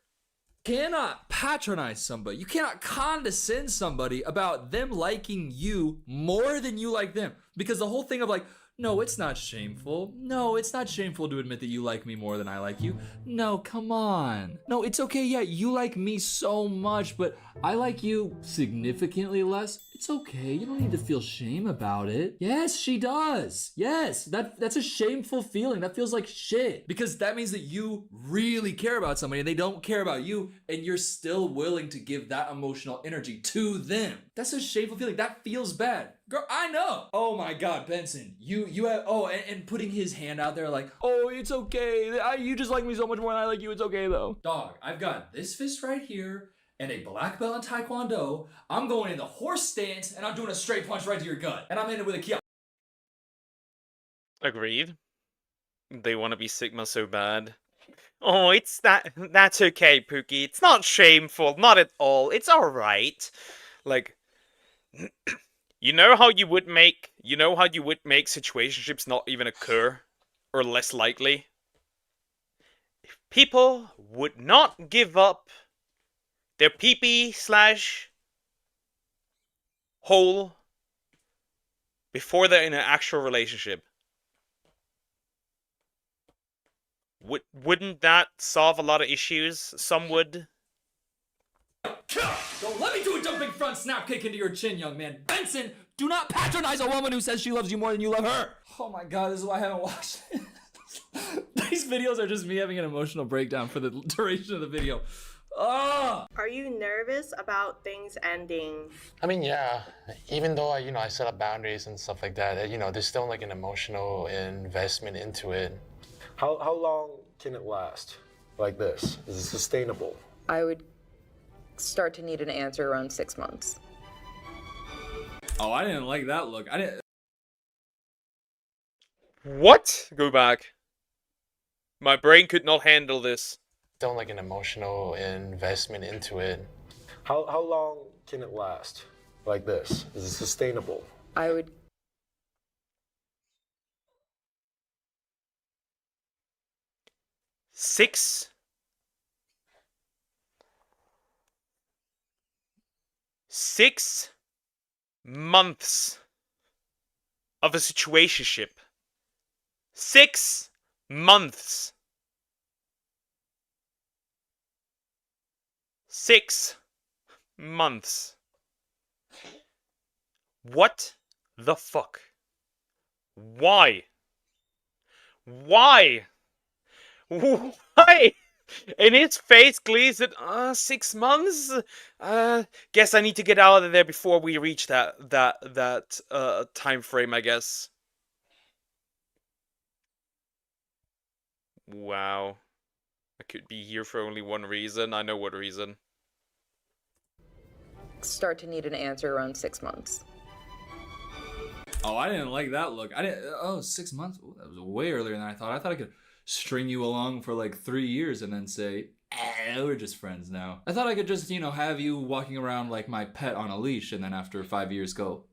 You cannot patronize somebody. You cannot condescend somebody about them liking you more than you like them. Because the whole thing of like, no, it's not shameful. No, it's not shameful to admit that you like me more than I like you. No, come on. No, it's okay. Yeah, you like me so much, but I like you significantly less. It's okay. You don't need to feel shame about it. Yes, she does. Yes, that's a shameful feeling. That feels like shit. Because that means that you really care about somebody and they don't care about you, and you're still willing to give that emotional energy to them. That's a shameful feeling. That feels bad. Girl, I know. Oh my God, Benson, you have, and putting his hand out there like, oh, it's okay. You just like me so much more than I like you. It's okay though. Dog, I've got this fist right here and a black belt in Taekwondo. I'm going in the horse stance and I'm doing a straight punch right to your gut. And I'm in it with a kick. Agreed. They want to be Sigma so bad. Oh, that's okay, Pookie. It's not shameful, not at all. It's alright. Like, you know how you would make situationships not even occur? Or less likely? If people would not give up their pee-pee / hole before they're in an actual relationship. Wouldn't that solve a lot of issues? Some would. Don't let me do a jumping front snap kick into your chin, young man. Benson, do not patronize a woman who says she loves you more than you love her. Oh my God, this is why I haven't watched it. These videos are just me having an emotional breakdown for the duration of the video. Oh! Are you nervous about things ending? I mean, yeah. Even though I set up boundaries and stuff like that, there's still like an emotional investment into it. How long can it last like this? Is it sustainable? I would start to need an answer around 6 months. Oh, I didn't like that look. I didn't. What? Go back. My brain could not handle this. Still like an emotional investment into it. How long can it last like this? Is it sustainable? I would. 6 months of a situationship. 6 months. 6 months. What the fuck? Why? Why? Why? And his face glazed at 6 months. Guess I need to get out of there before we reach that time frame, I guess. Wow. I could be here for only one reason. I know what reason. Start to need an answer around 6 months. Oh, I didn't like that look. I didn't. Oh, 6 months. Ooh, that was way earlier than I thought. I thought I could string you along for like 3 years and then say, we're just friends now. I thought I could just, you know, have you walking around like my pet on a leash, and then after 5 years go,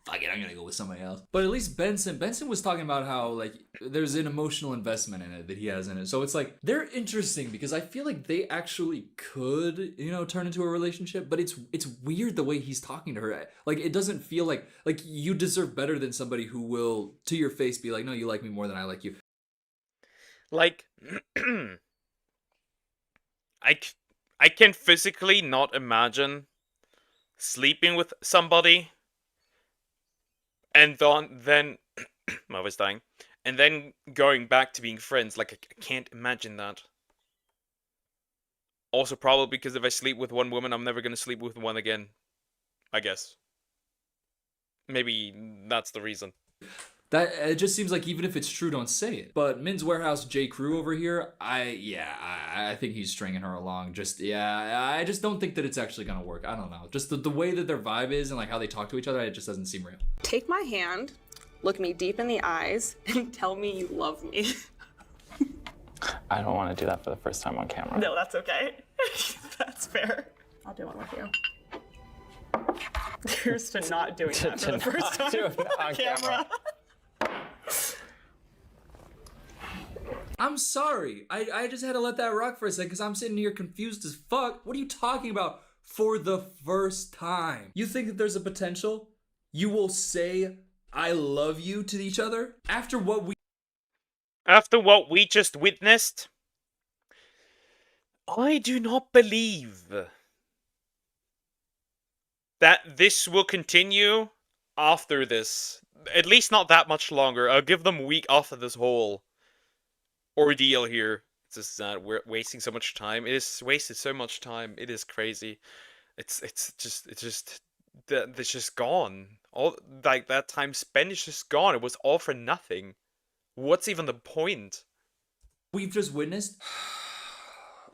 fuck it, I'm gonna go with somebody else. But at least Benson was talking about how like there's an emotional investment in it that he has in it. So it's like they're interesting because I feel like they actually could, you know, turn into a relationship. But it's weird the way he's talking to her. Like it doesn't feel like you deserve better than somebody who will to your face be like, no, you like me more than I like you. Like, I can physically not imagine sleeping with somebody and then I was dying, and then going back to being friends. Like, I can't imagine that. Also, probably because if I sleep with one woman, I'm never gonna sleep with one again. I guess. Maybe that's the reason. That it just seems like even if it's true, don't say it. But Min's Warehouse J. Crew over here, I think he's stringing her along. I just don't think that it's actually gonna work. I don't know. Just the way that their vibe is and like how they talk to each other, it just doesn't seem real. Take my hand, look me deep in the eyes, and tell me you love me. I don't want to do that for the first time on camera. No, that's okay. That's fair. I'll do one with you. Here's to not doing that for the first time on camera. I'm sorry. I just had to let that rock for a second because I'm sitting here confused as fuck. What are you talking about for the first time? You think that there's a potential? You will say I love you to each other? After what we just witnessed? I do not believe that this will continue after this. At least not that much longer. I'll give them a week after this whole ordeal here. It's just we're wasting so much time. It is wasted so much time. It is crazy. It's just gone. All like that time spent is just gone. It was all for nothing. What's even the point? we've just witnessed.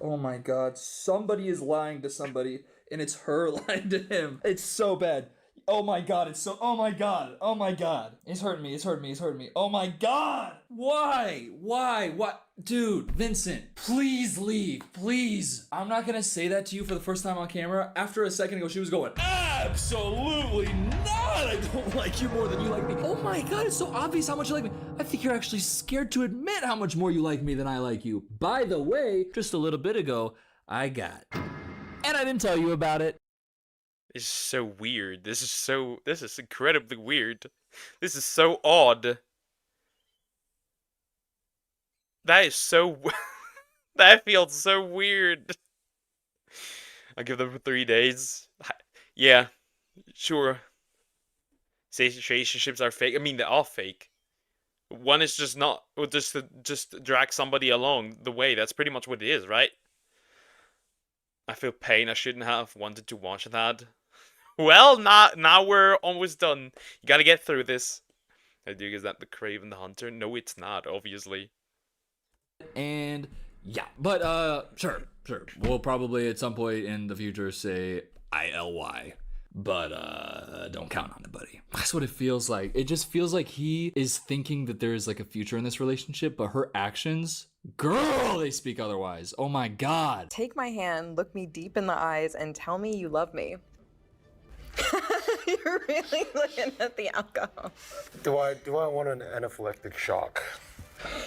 Oh my god, somebody is lying to somebody, and it's her lying to him. It's so bad. Oh my god, oh my god, oh my god. It's hurting me, it's hurting me, it's hurting me. Oh my god! Why? What? Dude, Vincent, please leave, please. I'm not gonna say that to you for the first time on camera. After a second ago, she was going, absolutely not! I don't like you more than you like me. Oh my god, it's so obvious how much you like me. I think you're actually scared to admit how much more you like me than I like you. By the way, just a little bit ago, I got. And I didn't tell you about it. This is so weird. This is incredibly weird. This is so odd. That is so... that feels so weird. I'll give them 3 days. Yeah, sure. Situationships are fake. I mean, they are fake. One is just not... just drag somebody along the way. That's pretty much what it is, right? I feel pain. I shouldn't have wanted to watch that. Well, now we're almost done. You gotta get through this. I do. Is that the Craven the Hunter? No, it's not, obviously. And yeah, but sure. We'll probably at some point in the future say ILY. But don't count on it, buddy. That's what it feels like. It just feels like he is thinking that there is like a future in this relationship, but her actions, girl, they speak otherwise. Oh my god. Take my hand, look me deep in the eyes, and tell me you love me. You're really looking at the alcohol. Do I want an anaphylactic shock?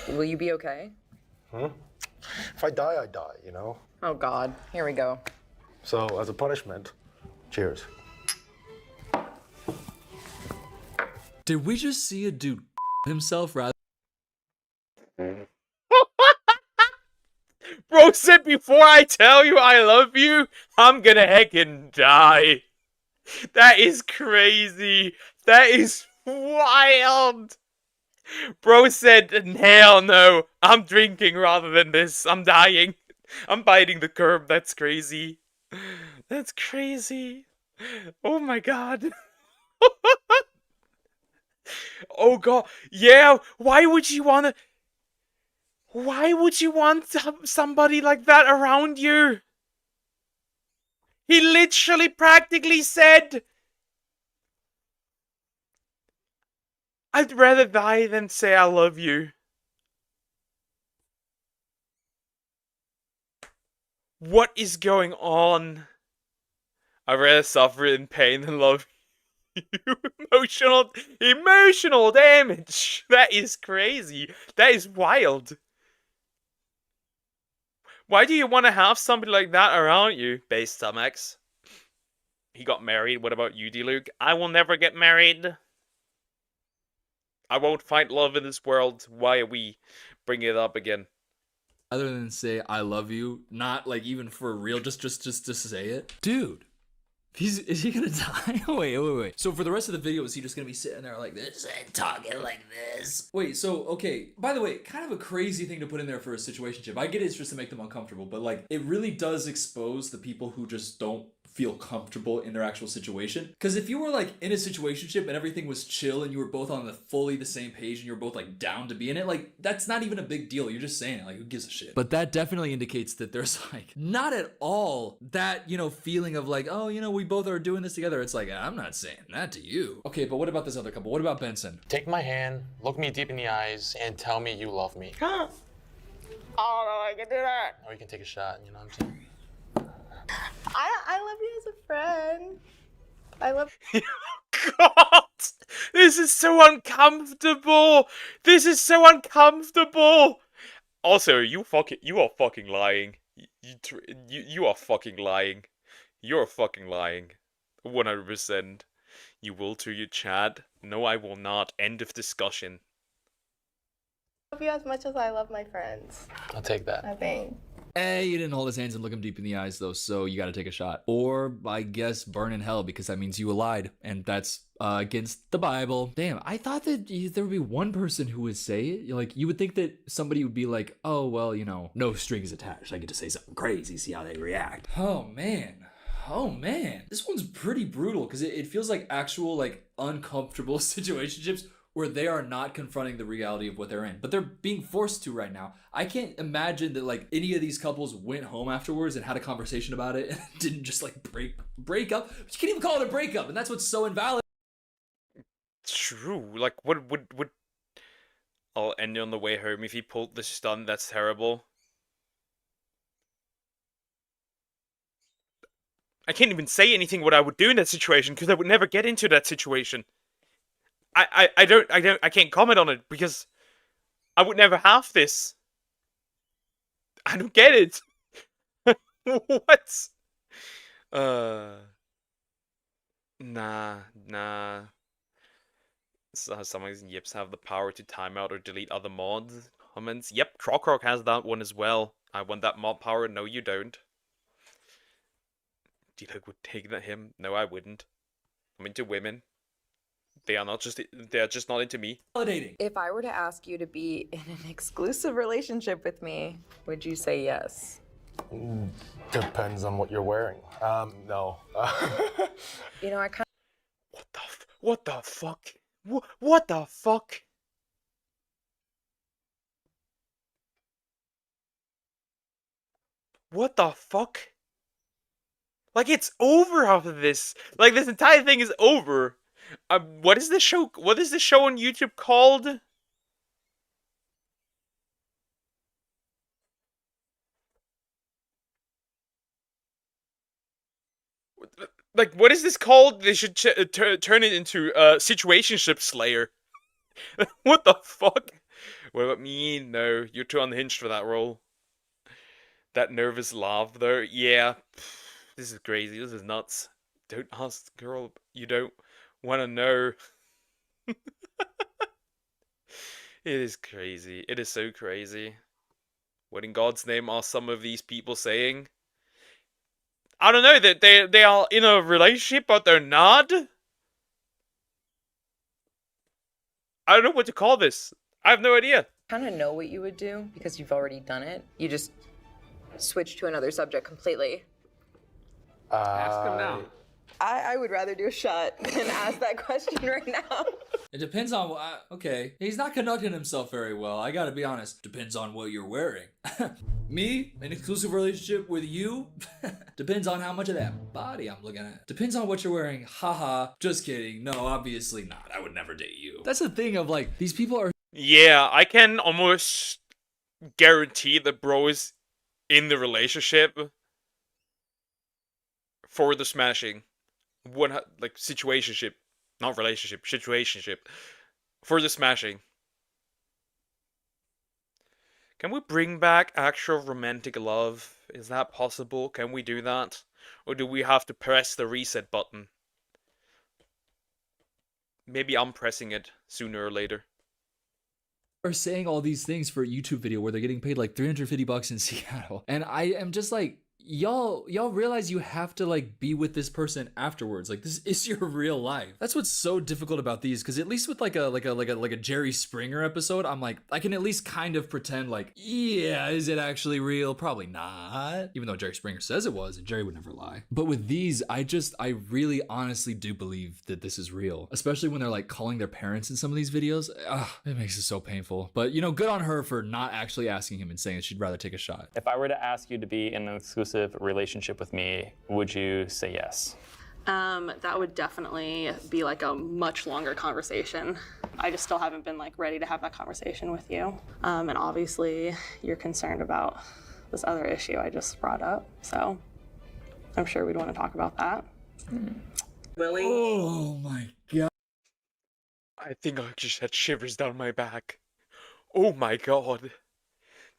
Will you be okay? If I die, I die, you know? Oh god, here we go. So, as a punishment, cheers. Did we just see a dude himself rather? Bro said, before I tell you I love you, I'm gonna heckin' die. That is crazy. That is wild. Bro said, hell no. I'm drinking rather than this. I'm dying. I'm biting the curb. That's crazy. That's crazy. Oh my god. Oh god. Yeah, why would you want somebody like that around you? He literally practically said, I'd rather die than say I love you. What is going on? I'd rather suffer in pain than love you. Emotional damage. That is crazy. That is wild. Why do you want to have somebody like that around you? Base stomachs. He got married. What about you, D-Luke? I will never get married. I won't find love in this world. Why are we bringing it up again? Other than say I love you, not like even for real, just to say it, dude. Is he gonna die? Wait. So for the rest of the video, is he just gonna be sitting there like this and talking like this? Wait, so okay. By the way, kind of a crazy thing to put in there for a situationship. I get it's just to make them uncomfortable, but like it really does expose the people who just don't feel comfortable in their actual situation. Because if you were like in a situationship and everything was chill and you were both on fully the same page and you were both like down to be in it, like that's not even a big deal. You're just saying it, like who gives a shit? But that definitely indicates that there's like not at all that, you know, feeling of like, oh, you know, we both are doing this together. It's like, I'm not saying that to you. Okay, but what about this other couple? What about Benson? Take my hand, look me deep in the eyes, and tell me you love me. Oh, no, I can do that. Or you can take a shot, you know what I'm saying? I love you as a friend. I love. God, this is so uncomfortable. This is so uncomfortable. Also, you are fucking lying. You are fucking lying. You're fucking lying. 100%. You will to your chat. No, I will not. End of discussion. I love you as much as I love my friends. I'll take that. I think. Hey, you didn't hold his hands and look him deep in the eyes though, so you gotta take a shot. Or, I guess, burn in hell, because that means you lied, and that's against the Bible. Damn, I thought that there would be one person who would say it. Like, you would think that somebody would be like, oh, well, you know, no strings attached. I get to say something crazy, see how they react. Oh, man. This one's pretty brutal, because it feels like actual, like, uncomfortable situationships where they are not confronting the reality of what they're in, but they're being forced to right now. I can't imagine that like any of these couples went home afterwards and had a conversation about it and didn't just like break up. But you can't even call it a breakup, and that's what's so invalid. True. Like, what would I'll end on the way home if he pulled the stunt? That's terrible. I can't even say anything what I would do in that situation because I would never get into that situation. I can't comment on it because I would never have this. I don't get it. What? Nah. So some of these yips have the power to time out or delete other mods. Comments. Yep, Croc has that one as well. I want that mod power. No, you don't. D-Lug would take that him. No, I wouldn't. I'm into women. They are just not into me. If I were to ask you to be in an exclusive relationship with me, would you say yes? Depends on what you're wearing. No. You know, I kind What the fuck? What the fuck? What the fuck? Like, it's over after this. Like, this entire thing is over. What is this show? What is this show on YouTube called? Like, what is this called? They should turn it into Situationship Slayer. What the fuck? What about me? No, you're too unhinged for that role. That nervous laugh, though. Yeah, this is crazy. This is nuts. Don't ask the girl you don't want to know. It is crazy. It is so crazy. What in God's name are some of these people saying? I don't know, that they are in a relationship, but they're not? I don't know what to call this. I have no idea. Kind of know what you would do because you've already done it. You just switch to another subject completely. Ask him now. I would rather do a shot than ask that question right now. It depends on okay. He's not conducting himself very well. I gotta be honest. Depends on what you're wearing. Me, an exclusive relationship with you, depends on how much of that body I'm looking at. Depends on what you're wearing. Haha. Just kidding. No, obviously not. I would never date you. That's the thing of like, these people are. Yeah, I can almost guarantee that bro is in the relationship for the smashing. Like situationship, not relationship, situationship for the smashing. Can we bring back actual romantic love? Is that possible? Can we do that? Or do we have to press the reset button? Maybe I'm pressing it sooner or later. Are saying all these things for a YouTube video where they're getting paid like $350 in Seattle. And I am just like, y'all realize you have to like be with this person afterwards. Like, this is your real life. That's what's so difficult about these, because at least with like a Jerry Springer episode, I'm like, I can at least kind of pretend like, yeah, is it actually real? Probably not. Even though Jerry Springer says it was, and Jerry would never lie. But with these, I really honestly do believe that this is real. Especially when they're like calling their parents in some of these videos. Ugh, it makes it so painful. But you know, good on her for not actually asking him and saying that she'd rather take a shot. If I were to ask you to be in an exclusive relationship with me, would you say yes? That would definitely be like a much longer conversation. I just still haven't been like ready to have that conversation with you. And obviously you're concerned about this other issue I just brought up. So I'm sure we'd want to talk about that. Willie? Oh my God. I think I just had shivers down my back. Oh my God.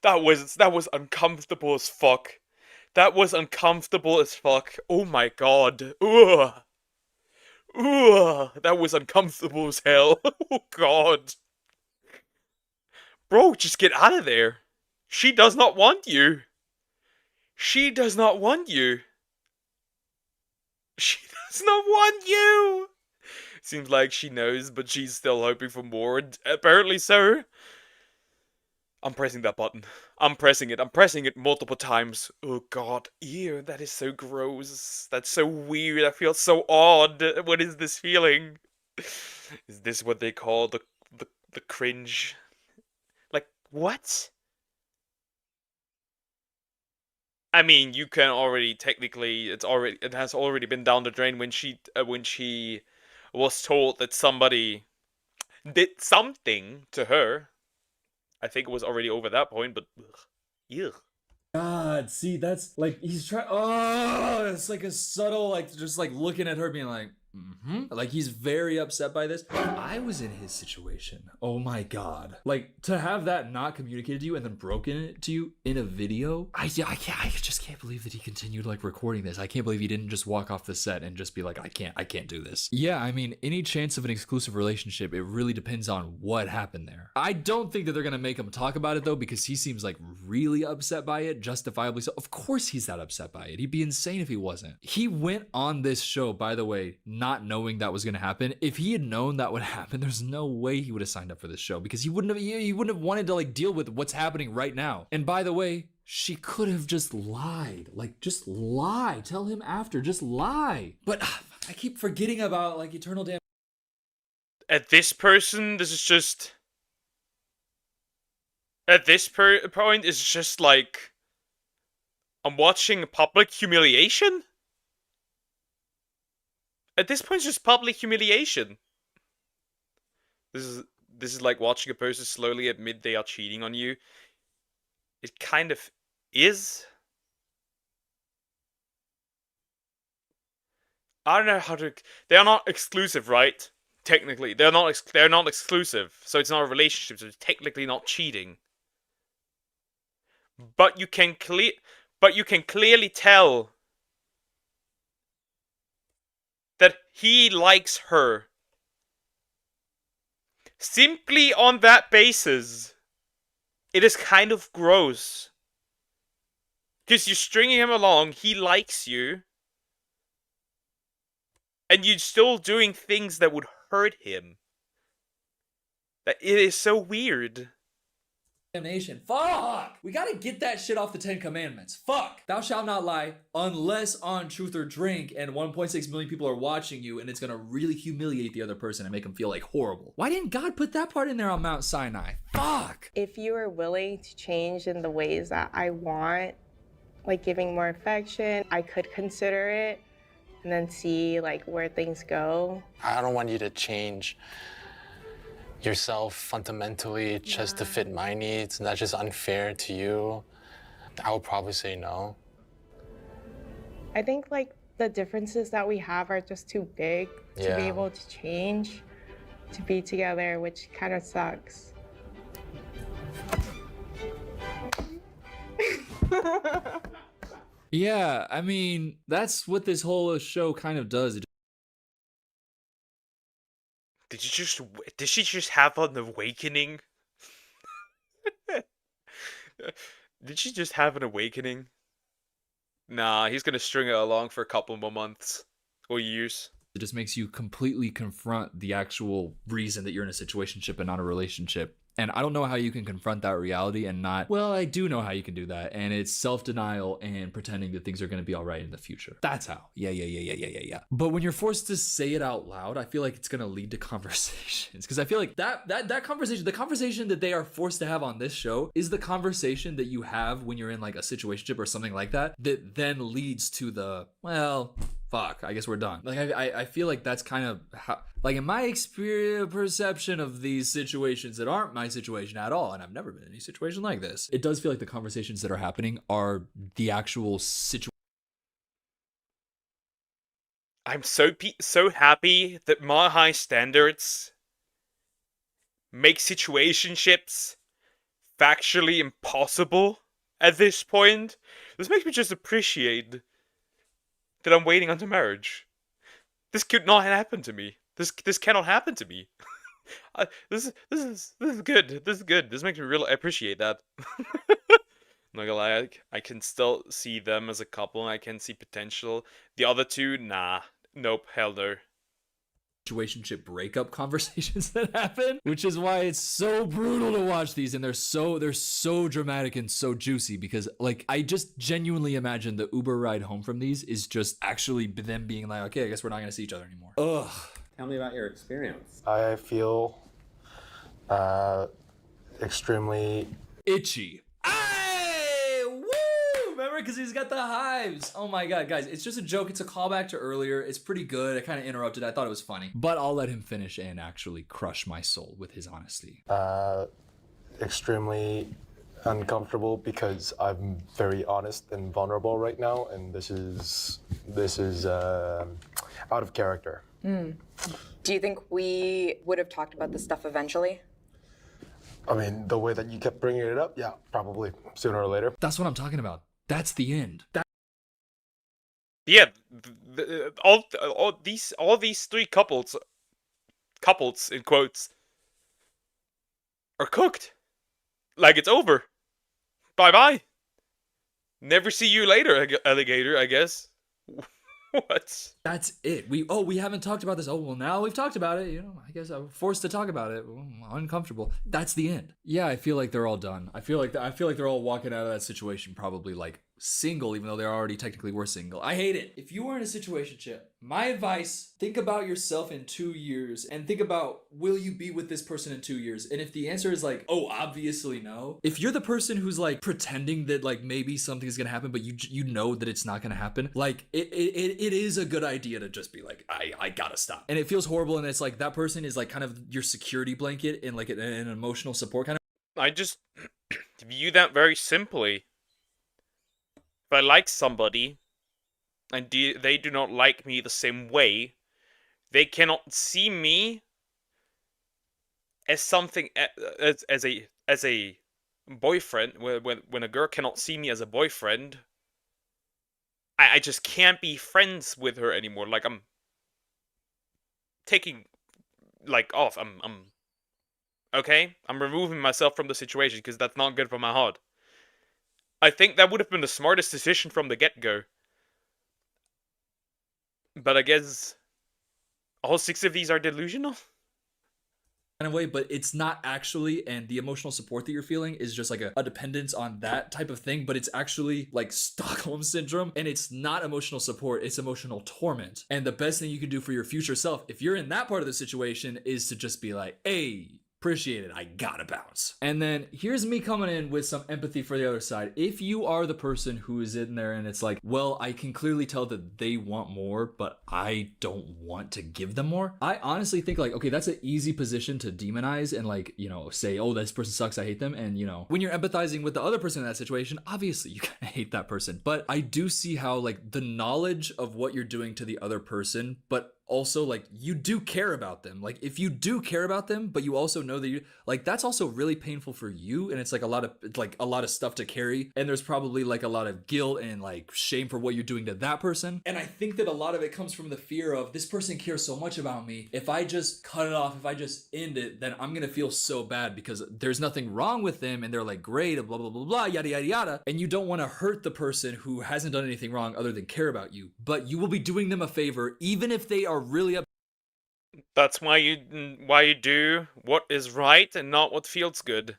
That was uncomfortable as fuck. That was uncomfortable as fuck. Oh my God. Ugh. Ugh. That was uncomfortable as hell. Oh God. Bro, just get out of there. She does not want you. She does not want you. She does not want you. Seems like she knows, but she's still hoping for more. Apparently so. I'm pressing that button. I'm pressing it. I'm pressing it multiple times. Oh God. Ew, that is so gross. That's so weird. I feel so odd. What is this feeling? Is this what they call the cringe? Like, what? I mean, you can already technically, it has already been down the drain when she was told that somebody did something to her. I think it was already over that point, but ugh. God, see, that's like, he's trying, oh, it's like a subtle, like, just like looking at her being like, like he's very upset by this. I was in his situation. Oh my God. Like, to have that not communicated to you and then broken it to you in a video, I just can't believe that he continued like recording this. I can't believe he didn't just walk off the set and just be like, I can't do this. Yeah, I mean, any chance of an exclusive relationship, it really depends on what happened there. I don't think that they're gonna make him talk about it though, because he seems like really upset by it, justifiably so. Of course he's that upset by it. He'd be insane if he wasn't. He went on this show, by the way, not knowing that was going to happen. If he had known that would happen, there's no way he would have signed up for this show, because he wouldn't have wanted to like deal with what's happening right now. And by the way, she could have just lied. Like, just lie. Tell him after. Just lie. But I keep forgetting about like eternal damn. At this person, this is just. At this point, it's just like. I'm watching public humiliation? At this point, it's just public humiliation. This is like watching a person slowly admit they are cheating on you. It kind of is. I don't know how to. They are not exclusive, right? Technically, they're not exclusive, so it's not a relationship. So it's technically not cheating. But you can clearly tell that he likes her. Simply on that basis, it is kind of gross. Because you're stringing him along, he likes you, and you're still doing things that would hurt him. That it is so weird. Damnation. Fuck! We gotta get that shit off the 10 Commandments. Fuck! Thou shalt not lie unless on truth or drink, and 1.6 million people are watching you, and it's gonna really humiliate the other person and make them feel like horrible. Why didn't God put that part in there on Mount Sinai? Fuck! If you are willing to change in the ways that I want, like giving more affection, I could consider it and then see like where things go. I don't want you to change yourself fundamentally just to fit my needs, and that's just unfair to you. I would probably say no. I think like the differences that we have are just too big to be able to change, to be together, which kind of sucks. Yeah, I mean, that's what this whole show kind of does. Did she just have an awakening? Did she just have an awakening? Nah, he's gonna string it along for a couple more months or years. It just makes you completely confront the actual reason that you're in a situationship and not a relationship. And I don't know how you can confront that reality and not, well, I do know how you can do that. And it's self-denial and pretending that things are going to be all right in the future. That's how. Yeah. But when you're forced to say it out loud, I feel like it's going to lead to conversations. Because I feel like that conversation, the conversation that they are forced to have on this show is the conversation that you have when you're in like a situationship or something like that, that then leads to the, well, fuck, I guess we're done. Like, I feel like that's kind of how, like, in my experience, perception of these situations that aren't my situation at all, and I've never been in any situation like this, it does feel like the conversations that are happening are the actual situation. I'm so happy that my high standards make situationships factually impossible at this point. This makes me just appreciate that I'm waiting until marriage. This could not happen to me. This cannot happen to me. This is good. This is good. This makes me really appreciate that. Not gonna lie, I can still see them as a couple. I can see potential. The other two, nah, nope, hell no. Situationship breakup conversations that happen, which is why it's so brutal to watch these, and they're so dramatic and so juicy, because like I just genuinely imagine the Uber ride home from these is just actually them being like, okay, I guess we're not gonna see each other anymore. Ugh. Tell me about your experience. I feel extremely itchy. Hey, woo! Remember, because he's got the hives. Oh my god, guys, it's just a joke. It's a callback to earlier. It's pretty good. I kind of interrupted. I thought it was funny, but I'll let him finish and actually crush my soul with his honesty. Extremely uncomfortable because I'm very honest and vulnerable right now, and this is out of character. Do you think we would have talked about this stuff eventually? I mean, the way that you kept bringing it up, yeah, probably sooner or later. That's what I'm talking about. That's the end. Yeah, all these three couples in quotes, are cooked. Like it's over. Bye bye. Never see you later, alligator. I guess. What? That's it. We haven't talked about this. Oh, well, now we've talked about it. You know, I guess I'm forced to talk about it. Uncomfortable. That's the end. Yeah, I feel like they're all done. I feel like they're all walking out of that situation probably like single, even though they already technically were single. I hate it. If you were in a situationship, my advice, think about yourself in 2 years and think about, will you be with this person in 2 years? And if the answer is like, oh, obviously no. If you're the person who's like pretending that like maybe something's gonna happen, but you know that it's not gonna happen, like it is a good idea to just be like, I gotta stop. And it feels horrible, and it's like that person is like kind of your security blanket and like an emotional support kind of. I just view that very simply. If I like somebody, and they do not like me the same way, they cannot see me as something as a boyfriend. When a girl cannot see me as a boyfriend, I just can't be friends with her anymore. Like I'm taking like off. I'm Okay? I'm removing myself from the situation because that's not good for my heart. I think that would have been the smartest decision from the get-go. But I guess all 6 of these are delusional? Kind of way, but it's not actually, and the emotional support that you're feeling is just like a dependence on that type of thing, but it's actually like Stockholm syndrome, and it's not emotional support, it's emotional torment. And the best thing you can do for your future self, if you're in that part of the situation, is to just be like, hey, appreciate it, I gotta bounce. And then here's me coming in with some empathy for the other side. If you are the person who is in there and it's like, well, I can clearly tell that they want more, but I don't want to give them more, I honestly think like, okay, that's an easy position to demonize and like, you know, say, oh, this person sucks, I hate them. And you know, when you're empathizing with the other person in that situation, obviously you kind of hate that person. But I do see how like the knowledge of what you're doing to the other person, but also like you do care about them. Like if you do care about them, but you also know that you like, that's also really painful for you, and it's like a lot of stuff to carry, and there's probably like a lot of guilt and like shame for what you're doing to that person. And I think that a lot of it comes from the fear of, this person cares so much about me, if I just cut it off, if I just end it, then I'm gonna feel so bad because there's nothing wrong with them and they're like great, blah blah blah blah, yada yada yada. And you don't want to hurt the person who hasn't done anything wrong other than care about you, but you will be doing them a favor even if they are really up. That's why you do what is right and not what feels good.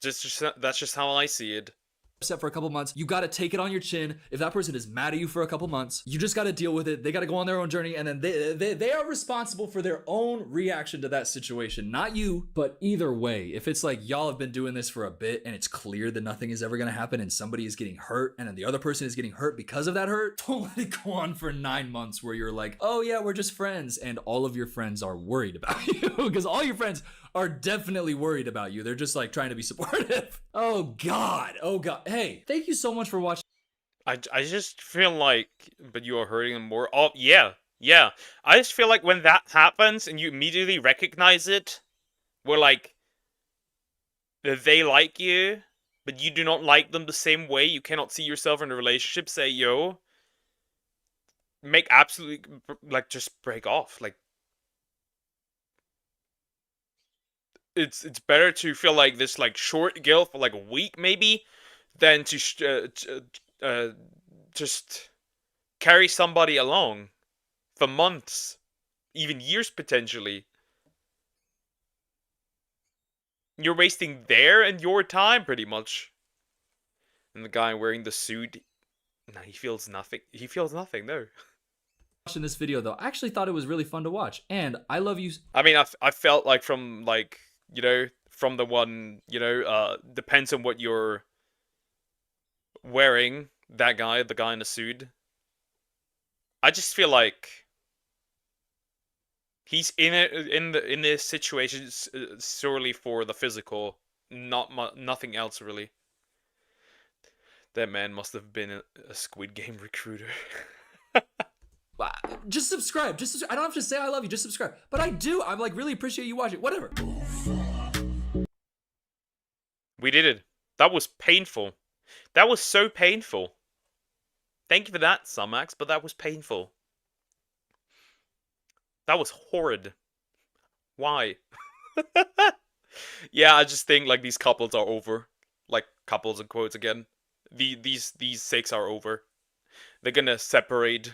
That's just how I see it. Upset for a couple months, you got to take it on your chin. If that person is mad at you for a couple months, you just got to deal with it. They got to go on their own journey, and then they are responsible for their own reaction to that situation, not you. But either way, if it's like y'all have been doing this for a bit and it's clear that nothing is ever going to happen and somebody is getting hurt and then the other person is getting hurt because of that hurt, don't let it go on for 9 months where you're like, oh yeah, we're just friends, and all of your friends are worried about you because all your friends are definitely worried about you. They're just like trying to be supportive. Oh God. Hey, thank you so much for watching. I just feel like, but you are hurting them more. Oh, yeah. I just feel like when that happens and you immediately recognize it, where like, they like you, but you do not like them the same way, you cannot see yourself in a relationship, say, yo, make absolutely, like, just break off. Like, it's better to feel like this like short guilt for like a week maybe than to just carry somebody along for months, even years potentially. You're wasting their and your time pretty much. And the guy wearing the suit, nah, he feels nothing. He feels nothing, no. Watching this video though, I actually thought it was really fun to watch, and I love you. I mean, I felt like from like, you know, from the one, you know, depends on what you're wearing, that guy, the guy in the suit. I just feel like he's in it in this situation solely for the physical, nothing else really. That man must have been a Squid Game recruiter. Just subscribe. I don't have to say I love you. Just subscribe. But I do. I'm like really appreciate you watching. Whatever. We did it. That was painful. That was so painful. Thank you for that, Sumax, but that was painful. That was horrid. Why? Yeah, I just think like these couples are over. Like couples in quotes again. These 6 are over. They're gonna separate.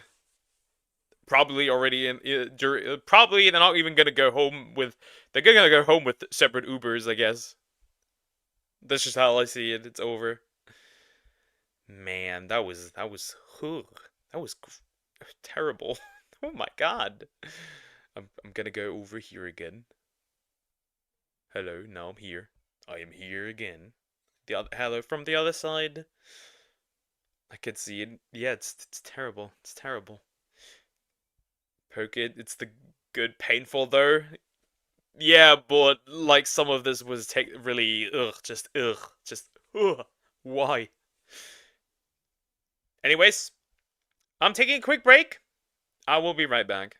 Probably already probably they're not even gonna go home with. They're gonna go home with separate Ubers, I guess. That's just how I see it. It's over. Man, that was terrible. Oh my god. I'm gonna go over here again. Hello, now I'm here. I am here again. Hello from the other side. I can see it. Yeah, it's terrible. It's terrible. Poke it. It's the good painful though. Yeah, but like some of this was really just why? Anyways, I'm taking a quick break. I will be right back.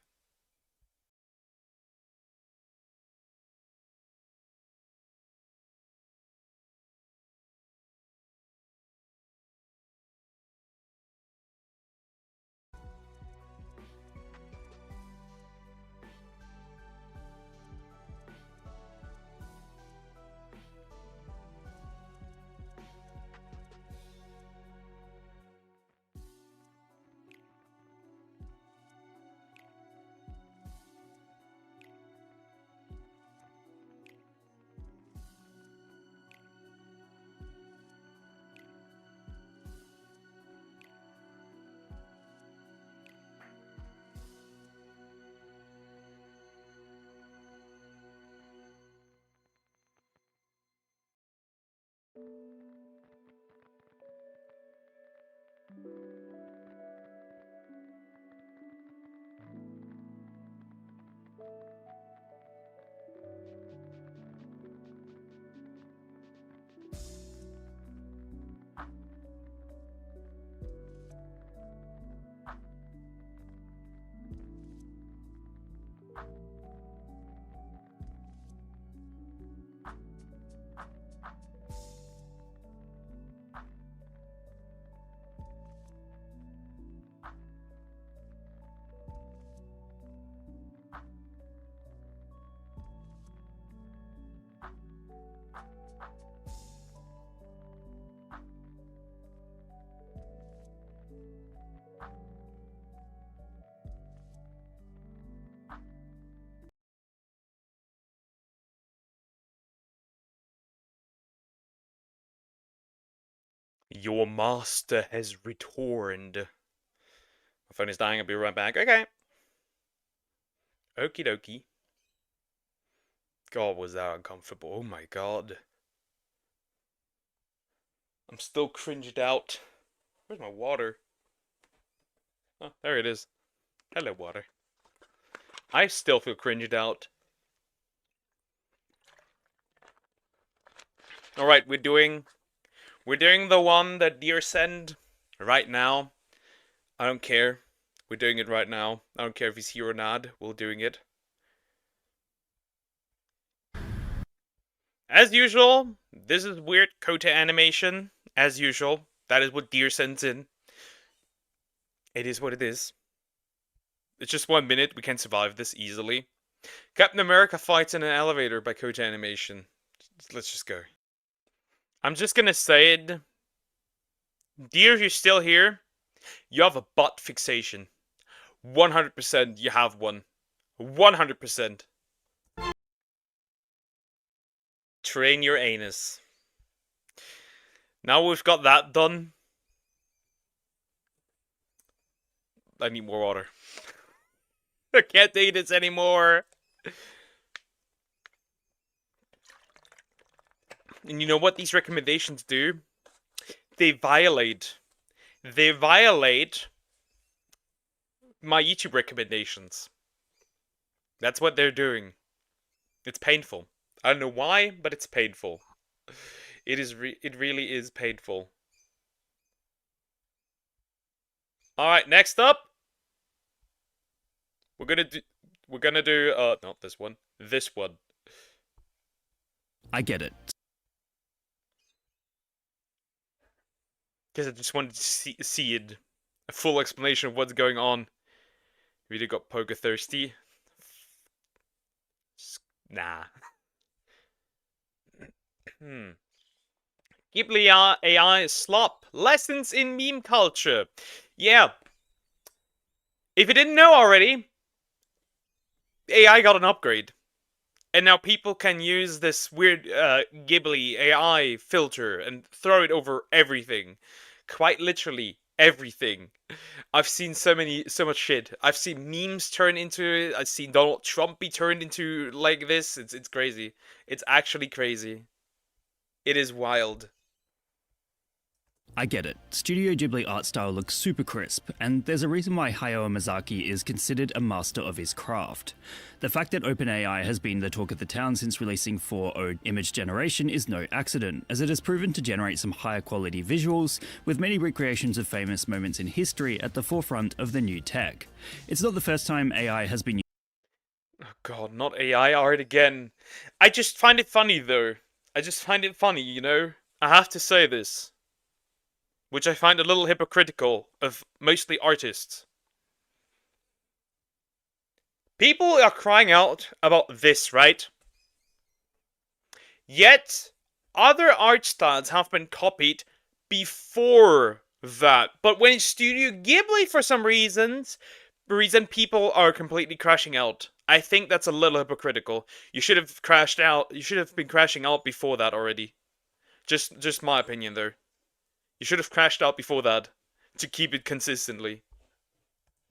Your master has returned. My phone is dying. I'll be right back. Okay. Okie dokie. God, was that uncomfortable. Oh my god. I'm still cringed out. Where's my water? Oh, there it is. Hello, water. I still feel cringed out. Alright, we're doing the one that Deer send right now. I don't care. We're doing it right now. I don't care if he's here or not. We're doing it. As usual, this is weird Kota animation. As usual, that is what Deer sends in. It is what it is. It's just 1 minute. We can survive this easily. Captain America fights in an elevator by Kota animation. Let's just go. I'm just gonna say it. Deer, you're still here. You have a butt fixation. 100% you have one. 100%. Train your anus. Now we've got that done. I need more water. I can't take this anymore. And you know what these recommendations do? They violate my YouTube recommendations. That's what they're doing. It's painful. I don't know why, but it's painful. It really is painful. Alright, next up. We're gonna do not this one. This one. I get it. Because I just wanted to see it. A full explanation of what's going on. Really got poker thirsty. Nah. Ghibli AI slop. Lessons in meme culture. Yeah. If you didn't know already, AI got an upgrade. And now people can use this weird Ghibli AI filter and throw it over everything. Quite literally everything. I've seen so much shit. I've seen memes turn into it. I've seen Donald Trump be turned into like this. It's crazy. It's actually crazy. It is wild. I get it. Studio Ghibli art style looks super crisp, and there's a reason why Hayao Miyazaki is considered a master of his craft. The fact that OpenAI has been the talk of the town since releasing 4.0 image generation is no accident, as it has proven to generate some higher quality visuals, with many recreations of famous moments in history at the forefront of the new tech. It's not the first time AI has been... Oh god, not AI art again. I just find it funny though. I just find it funny, you know? I have to say this. Which I find a little hypocritical of mostly artists. People are crying out about this, right? Yet, other art styles have been copied before that. But when it's Studio Ghibli, for some reason, people are completely crashing out. I think that's a little hypocritical. You should have crashed out. You should have been crashing out before that already. Just my opinion, though. You should have crashed out before that, to keep it consistently.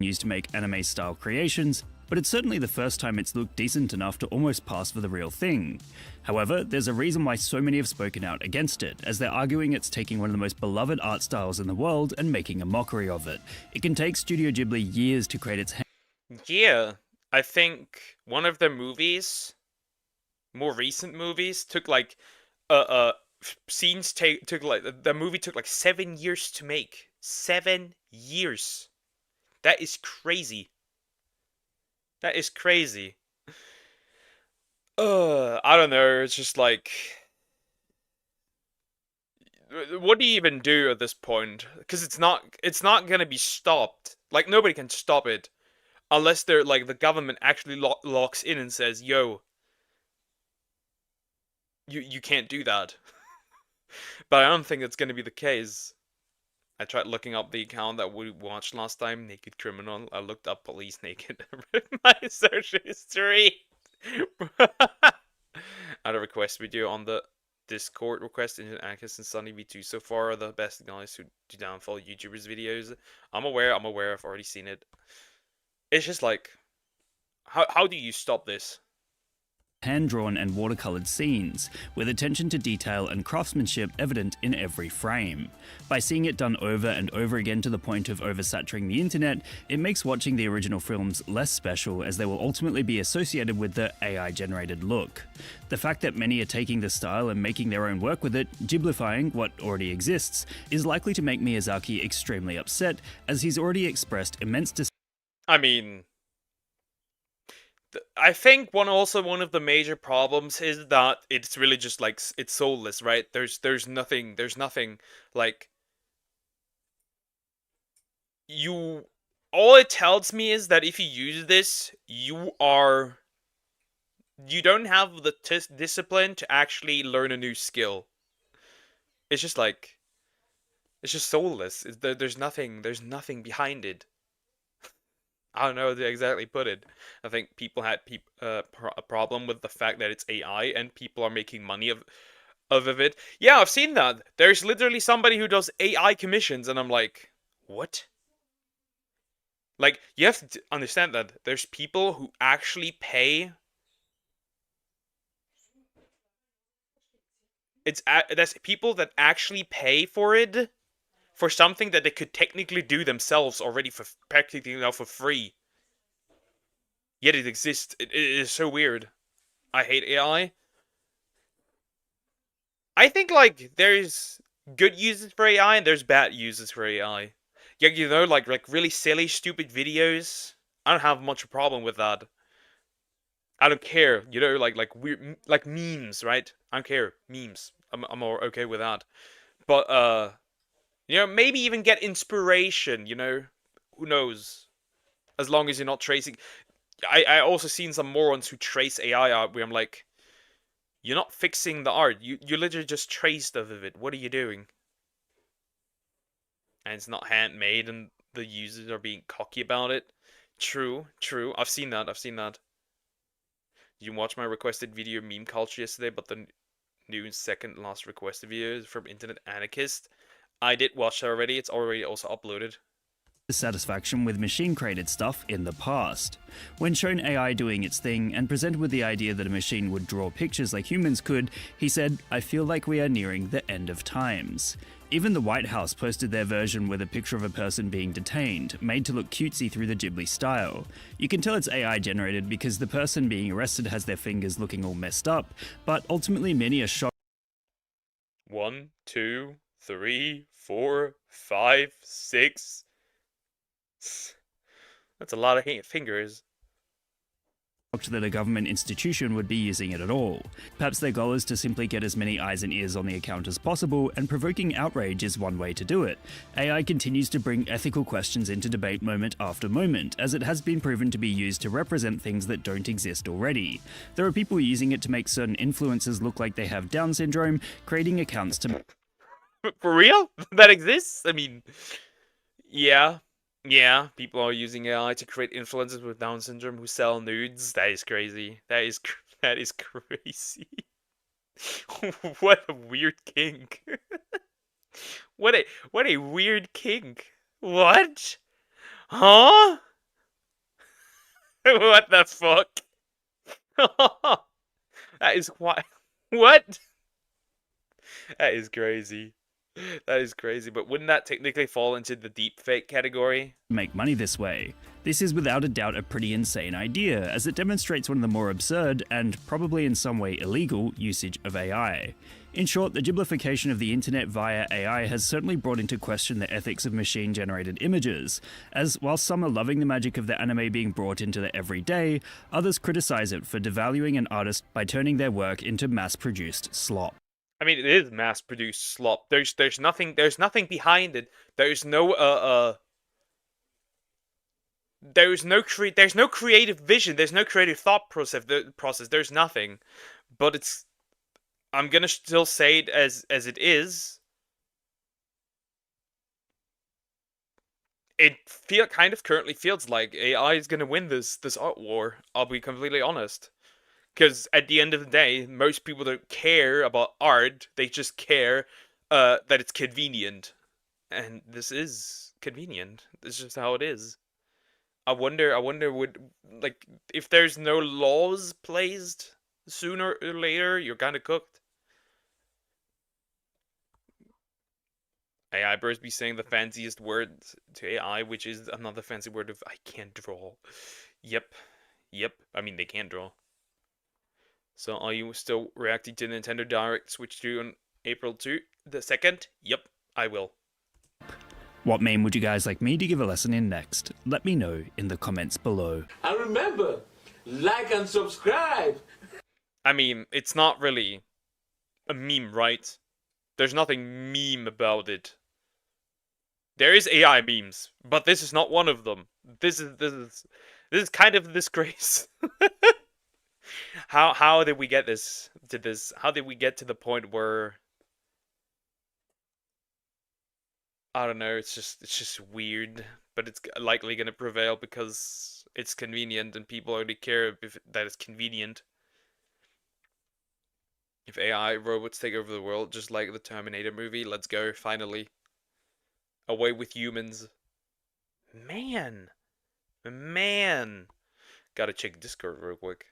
Used to make anime-style creations, but it's certainly the first time it's looked decent enough to almost pass for the real thing. However, there's a reason why so many have spoken out against it, as they're arguing it's taking one of the most beloved art styles in the world and making a mockery of it. It can take Studio Ghibli years to create its... Yeah, I think one of the movies, more recent movies, took like, scenes took like, the movie took like 7 years to make. 7 years. That is crazy. That is crazy. I don't know, it's just like... What do you even do at this point? Because it's not gonna be stopped. Like, nobody can stop it. Unless they're, like, the government actually locks in and says, yo, you can't do that. But I don't think that's gonna be the case. I tried looking up the account that we watched last time, Naked Criminal. I looked up police naked my search history. I had a request video on the Discord request into Anarchist and Sunny V2 so far are the best guys who do downfall YouTubers videos. I'm aware, I've already seen it. It's just like, how do you stop this? Hand-drawn and watercolored scenes, with attention to detail and craftsmanship evident in every frame. By seeing it done over and over again to the point of oversaturating the internet, it makes watching the original films less special, as they will ultimately be associated with the AI-generated look. The fact that many are taking the style and making their own work with it, giblifying what already exists, is likely to make Miyazaki extremely upset, as he's already expressed immense I mean, I think one of the major problems is that it's really just like, it's soulless, right? There's nothing like, all it tells me is that if you use this, you don't have the discipline to actually learn a new skill. It's just like, it's just soulless. There's nothing behind it. I don't know how to exactly put it. I think people had a problem with the fact that it's AI and people are making money of it. Yeah, I've seen that. There's literally somebody who does AI commissions, and I'm like, what? Like, you have to understand that there's people who actually pay. There's people that actually pay for it, for something that they could technically do themselves already for practically now for free. Yet it exists. It is so weird. I hate AI. I think, like, there's good uses for AI and there's bad uses for AI. Yeah, you know, like really silly, stupid videos. I don't have much problem with that. I don't care, you know, like weird, like memes, right? I don't care, memes. I'm more okay with that. But you know, maybe even get inspiration. You know, who knows? As long as you're not tracing. I also seen some morons who trace AI art where I'm like, you're not fixing the art. You literally just traced of it. What are you doing? And it's not handmade, and the users are being cocky about it. True. I've seen that. You watched my requested video meme culture yesterday, but the new second last requested video is from Internet Anarchist. I did watch that already. It's already also uploaded. Dissatisfaction with machine-created stuff in the past. When shown AI doing its thing and presented with the idea that a machine would draw pictures like humans could, he said, "I feel like we are nearing the end of times." Even the White House posted their version with a picture of a person being detained, made to look cutesy through the Ghibli style. You can tell it's AI generated because the person being arrested has their fingers looking all messed up, but ultimately many are shocked. 1, 2, 3, 4, 5, 6. That's a lot of fingers. That a government institution would be using it at all. Perhaps their goal is to simply get as many eyes and ears on the account as possible, and provoking outrage is one way to do it. AI continues to bring ethical questions into debate moment after moment, as it has been proven to be used to represent things that don't exist already. There are people using it to make certain influencers look like they have Down syndrome, creating accounts to... For real? That exists? I mean, yeah. Yeah, people are using AI to create influencers with Down syndrome who sell nudes. That is crazy. That is crazy. What a weird kink. What a weird kink. What? Huh? What the fuck? That is what? What? That is crazy. That is crazy, but wouldn't that technically fall into the deepfake category? Make money this way. This is without a doubt a pretty insane idea, as it demonstrates one of the more absurd, and probably in some way illegal, usage of AI. In short, the giblification of the internet via AI has certainly brought into question the ethics of machine-generated images, as while some are loving the magic of the anime being brought into the everyday, others criticize it for devaluing an artist by turning their work into mass-produced slop. I mean, it is mass-produced slop. There's nothing behind it. There's no there's no creative vision. There's no creative thought process. There's nothing. But it's, I'm gonna still say it as it is. It kind of currently feels like AI is gonna win this art war. I'll be completely honest. Because at the end of the day, most people don't care about art. They just care that it's convenient. And this is convenient. This is just how it is. I wonder would, like, if there's no laws placed, sooner or later, you're kind of cooked. AI bros be saying the fanciest word to AI, which is another fancy word of I can't draw. Yep. I mean, they can't draw. So are you still reacting to Nintendo Direct Switch 2 on April 2nd? Yep, I will. What meme would you guys like me to give a lesson in next? Let me know in the comments below. And remember, like and subscribe. I mean, it's not really a meme, right? There's nothing meme about it. There is AI memes, but this is not one of them. This is kind of a disgrace. How did we get this to this? How did we get to the point where I don't know, it's just weird, but it's likely going to prevail because it's convenient and people only care if that it's convenient. If AI robots take over the world, just like the Terminator movie, let's go, finally. Away with humans. Man. Gotta check Discord real quick.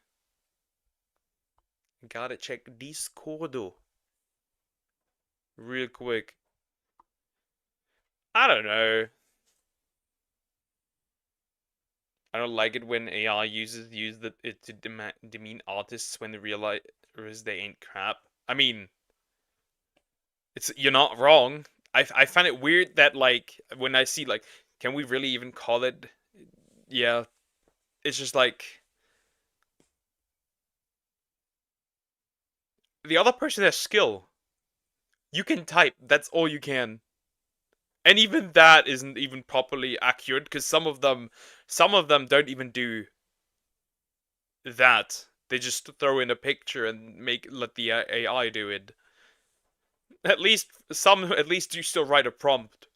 Gotta check Discord real quick. I don't know. I don't like it when AI use it to demean artists when they realize they ain't crap. I mean, you're not wrong. I find it weird that, like, when I see, like, can we really even call it? Yeah, it's just like the other person has skill. You can type. That's all you can. And even that isn't even properly accurate because some of them don't even do that. They just throw in a picture and let the AI do it. At least you still write a prompt.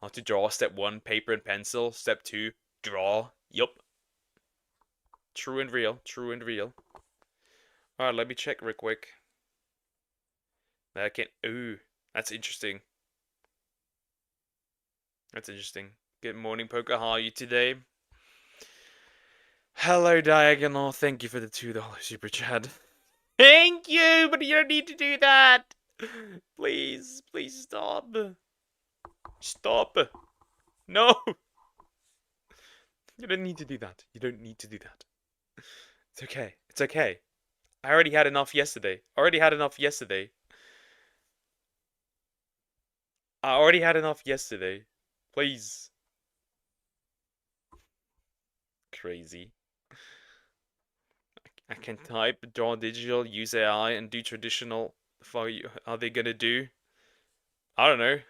How to draw. Step 1, paper and pencil. Step 2, draw. Yup. True and real. Alright, let me check real quick. Ooh, that's interesting. Good morning, Poker. How are you today? Hello, Diagonal. Thank you for the $2 super chat. Thank you, but you don't need to do that. Please stop. Stop. No. You don't need to do that. It's okay. I already had enough yesterday. Please. Crazy. I can type, draw digital, use AI, and do traditional. For you, are they gonna do? I don't know.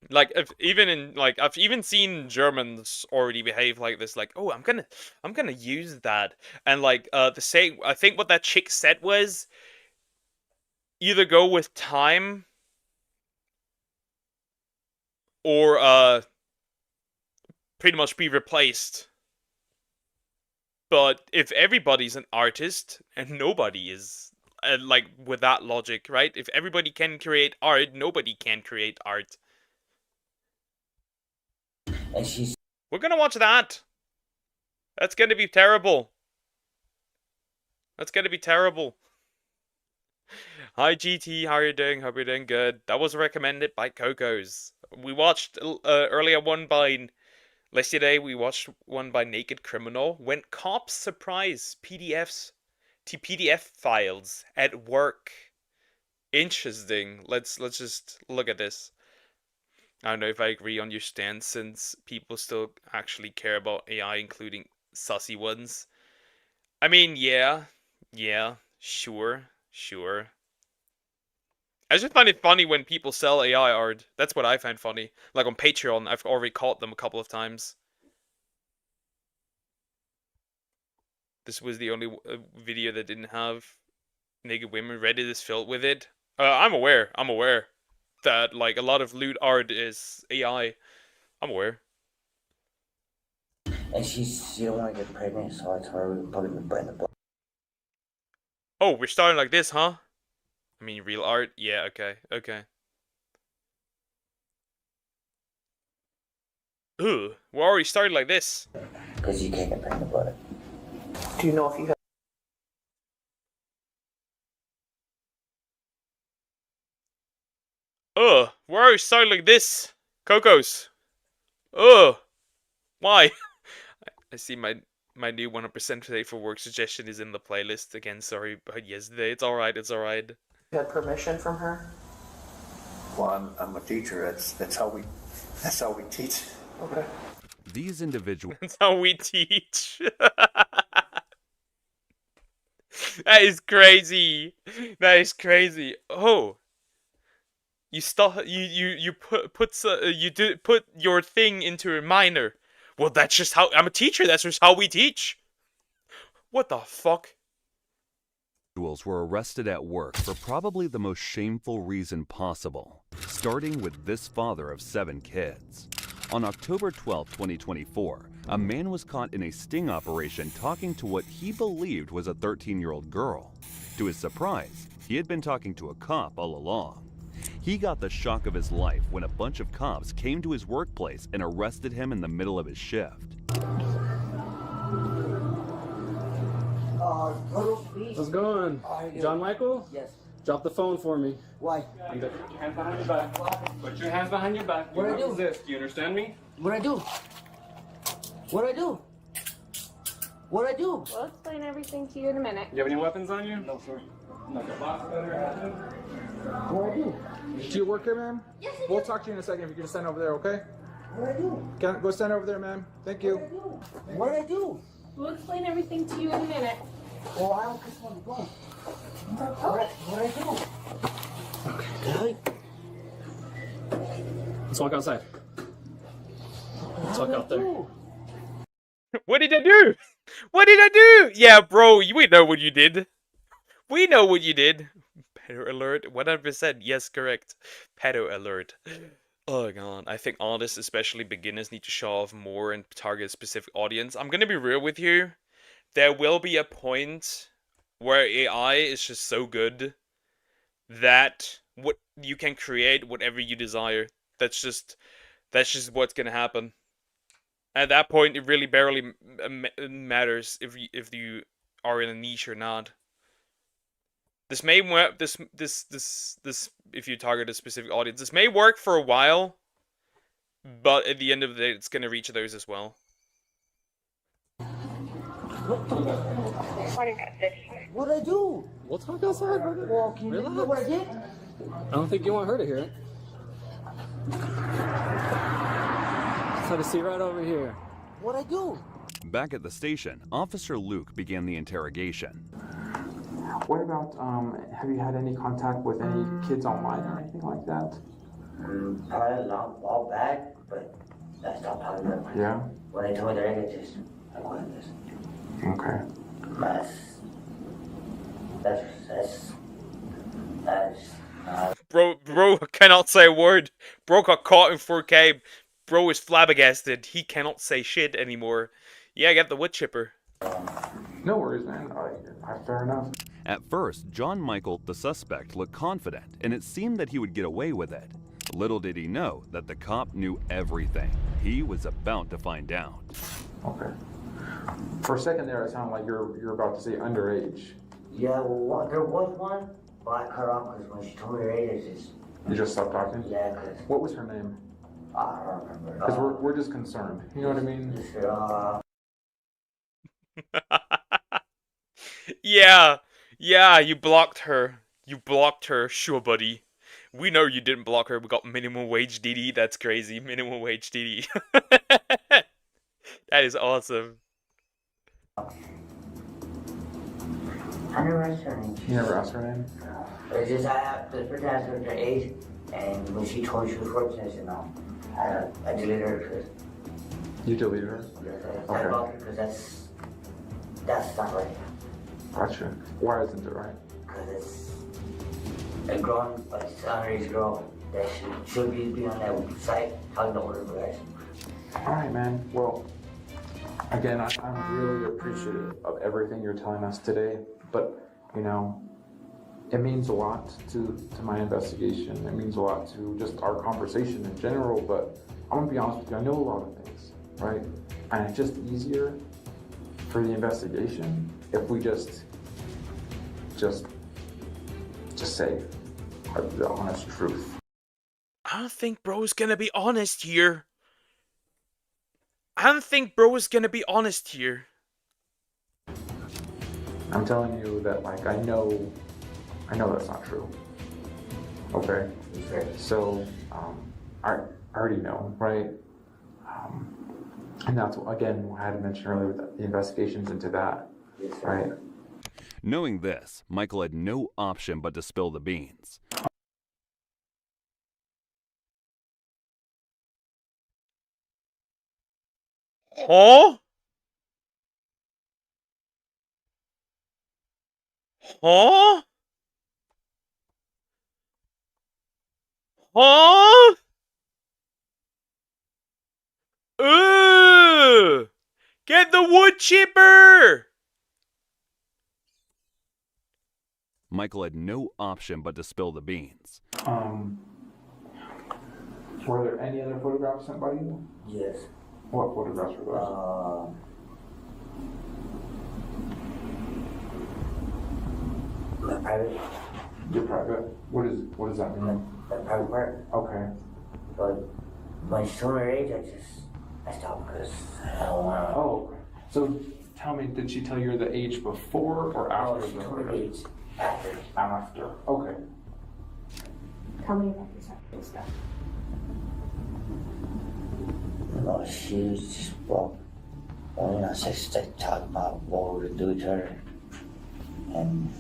Like, I've even seen Germans already behave like this. Like, oh, I'm gonna use that, and like, I think what that chick said was, either go with time, or pretty much be replaced. But if everybody's an artist and nobody is, like, with that logic, right? If everybody can create art, nobody can create art. We're gonna watch that. That's gonna be terrible. Hi GT, how are you doing? Hope you're doing good. That was recommended by Coco's. We watched earlier one by yesterday. We watched one by Naked Criminal. When cops surprise PDFs to PDF files at work. Interesting. Let's just look at this. I don't know if I agree on your stance, since people still actually care about AI, including sussy ones. I mean, yeah, sure. I just find it funny when people sell AI art. That's what I find funny. Like on Patreon, I've already caught them a couple of times. This was the only video that didn't have naked women. Reddit is filled with it. I'm aware that, like, a lot of lewd art is AI. I'm aware. And she don't want to get pregnant, so I told her we'd probably be putting the blood. Oh, we're starting like this, huh? I mean, real art? Yeah, okay, okay. Ugh, we're already starting like this. Because you can't get pregnant blood. Do you know if you have? Ugh, we're already starting like this. Cocos. Ugh. Why? I see my new 100% today for work suggestion is in the playlist. Again, sorry about yesterday. It's alright, it's alright. You had permission from her? Well, I'm a teacher. That's how we teach. Okay. These individuals. That's how we teach. That is crazy. That is crazy. Oh. You put your thing into a minor. Well, that's just how I'm a teacher. That's just how we teach. What the fuck? Were arrested at work for probably the most shameful reason possible, starting with this father of 7 kids. On October 12, 2024, a man was caught in a sting operation talking to what he believed was a 13-year-old girl. To his surprise, he had been talking to a cop all along. He got the shock of his life when a bunch of cops came to his workplace and arrested him in the middle of his shift. What's going on? John Michael? Yes. Drop the phone for me. Why? Put your hands behind your back. Put your hands behind your back. What do I do? Resist. Do you understand me? What I do? What I do? What I do? We'll explain everything to you in a minute. You have any weapons on you? No, sir. Nothing. What What I do? do you work here, ma'am? Yes, We'll talk to you in a second if you can just stand over there, okay? What I do? Go stand over there, ma'am. Thank you. What I do? We'll explain everything to you in a minute. Oh, I don't kiss on the phone. What I do? Okay. Let's walk outside. Let's walk out there. What did I do? What did I do? Yeah, bro, we know what you did. We know what you did. Pedo alert, 100%. Yes, correct. Pedo alert. Oh god, I think artists, especially beginners, need to show off more and target a specific audience. I'm gonna be real with you. There will be a point where AI is just so good that what you can create whatever you desire. That's just what's gonna happen. At that point, it really barely matters if you are in a niche or not. This may work. This if you target a specific audience, this may work for a while, but at the end of the day, it's gonna reach those as well. What I do? We'll talk outside, brother. Well, can you know what I did? I don't think you want her to hear it. Have a seat right over here. What I do? Back at the station, Officer Luke began the interrogation. What about, have you had any contact with any kids online or anything like that? Probably a while back, but I stopped talking to them. Yeah? When they told me they're gonna just, I quit this. Okay. Bro cannot say a word. Bro got caught in 4K. Bro is flabbergasted. He cannot say shit anymore. Yeah, get the wood chipper. No worries, man. Fair enough. At first, John Michael, the suspect, looked confident, and it seemed that he would get away with it. Little did he know that the cop knew everything. He was about to find out. Okay. For a second there, it sounded like you're about to say underage. Yeah, well, there was one, but I cut her off because when she told me her age, it's just... You just stopped talking? Yeah, because... What was her name? I don't remember. Because we're just concerned. You know what I mean? Yeah, you blocked her. You blocked her, sure, buddy. We know you didn't block her. We got minimum wage DD. That's crazy. Minimum wage DD. That is awesome. I never asked her name. You never asked her name? It's just the first time I asked her her age, and when she told me she was 14, I said no. I deleted her because... You deleted her? I blocked her because that's not right. Gotcha. Why isn't it right? Because it's a grown, underage girl that should be on that site talking to older guys. Alright, man. Well, Again, I'm really appreciative of everything you're telling us today, but, you know, it means a lot to my investigation. It means a lot to just our conversation in general, but I'm gonna be honest with you, I know a lot of things, right? And it's just easier for the investigation if we just say the honest truth. I don't think bro's gonna be honest here. I don't think bro is gonna be honest here. I'm telling you that, like, I know that's not true. Okay? So, I already know, right? And that's, again, what I had to mention earlier with the investigations into that, right? Knowing this, Michael had no option but to spill the beans. Huh? Huh? Huh? Ugh! Get the wood chipper! Michael had no option but to spill the beans. Were there any other photographs sent by you? Yes. What photographs were those? My private. Your private? What does that mean? The private part. Okay. But when she's showing her age, I stopped because I don't want to. Oh, so tell me, did she tell you the age before or after? She told me the age after. After. Okay. Tell me about this actual stuff. No, she was just, well, you know, just like talking about what we would do to each other. And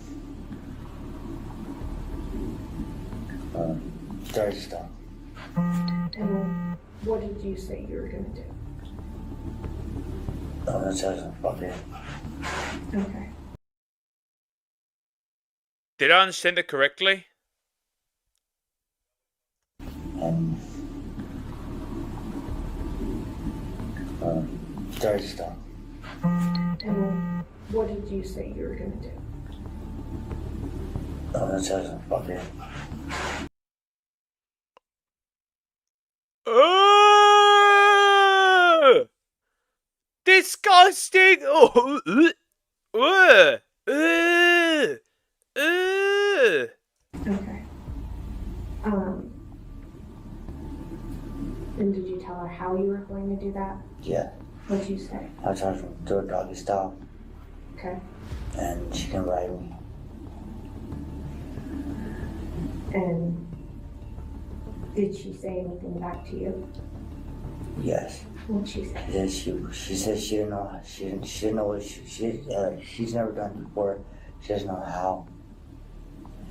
dirty stuff. And what did you say you were gonna do? No, that's just fuck it. Okay. Did I understand it correctly? And dirty stuff. And what did you say you were gonna do? No, that's just fuck it. Disgusting! Oh, Okay. And did you tell her how you were going to do that? Yeah. What'd you say? I tried to do a doggy style. Okay. And she can ride me. And did she say anything back to you? Yes. What'd she say? She said she didn't know. She didn't know what she's never done it before. She doesn't know how.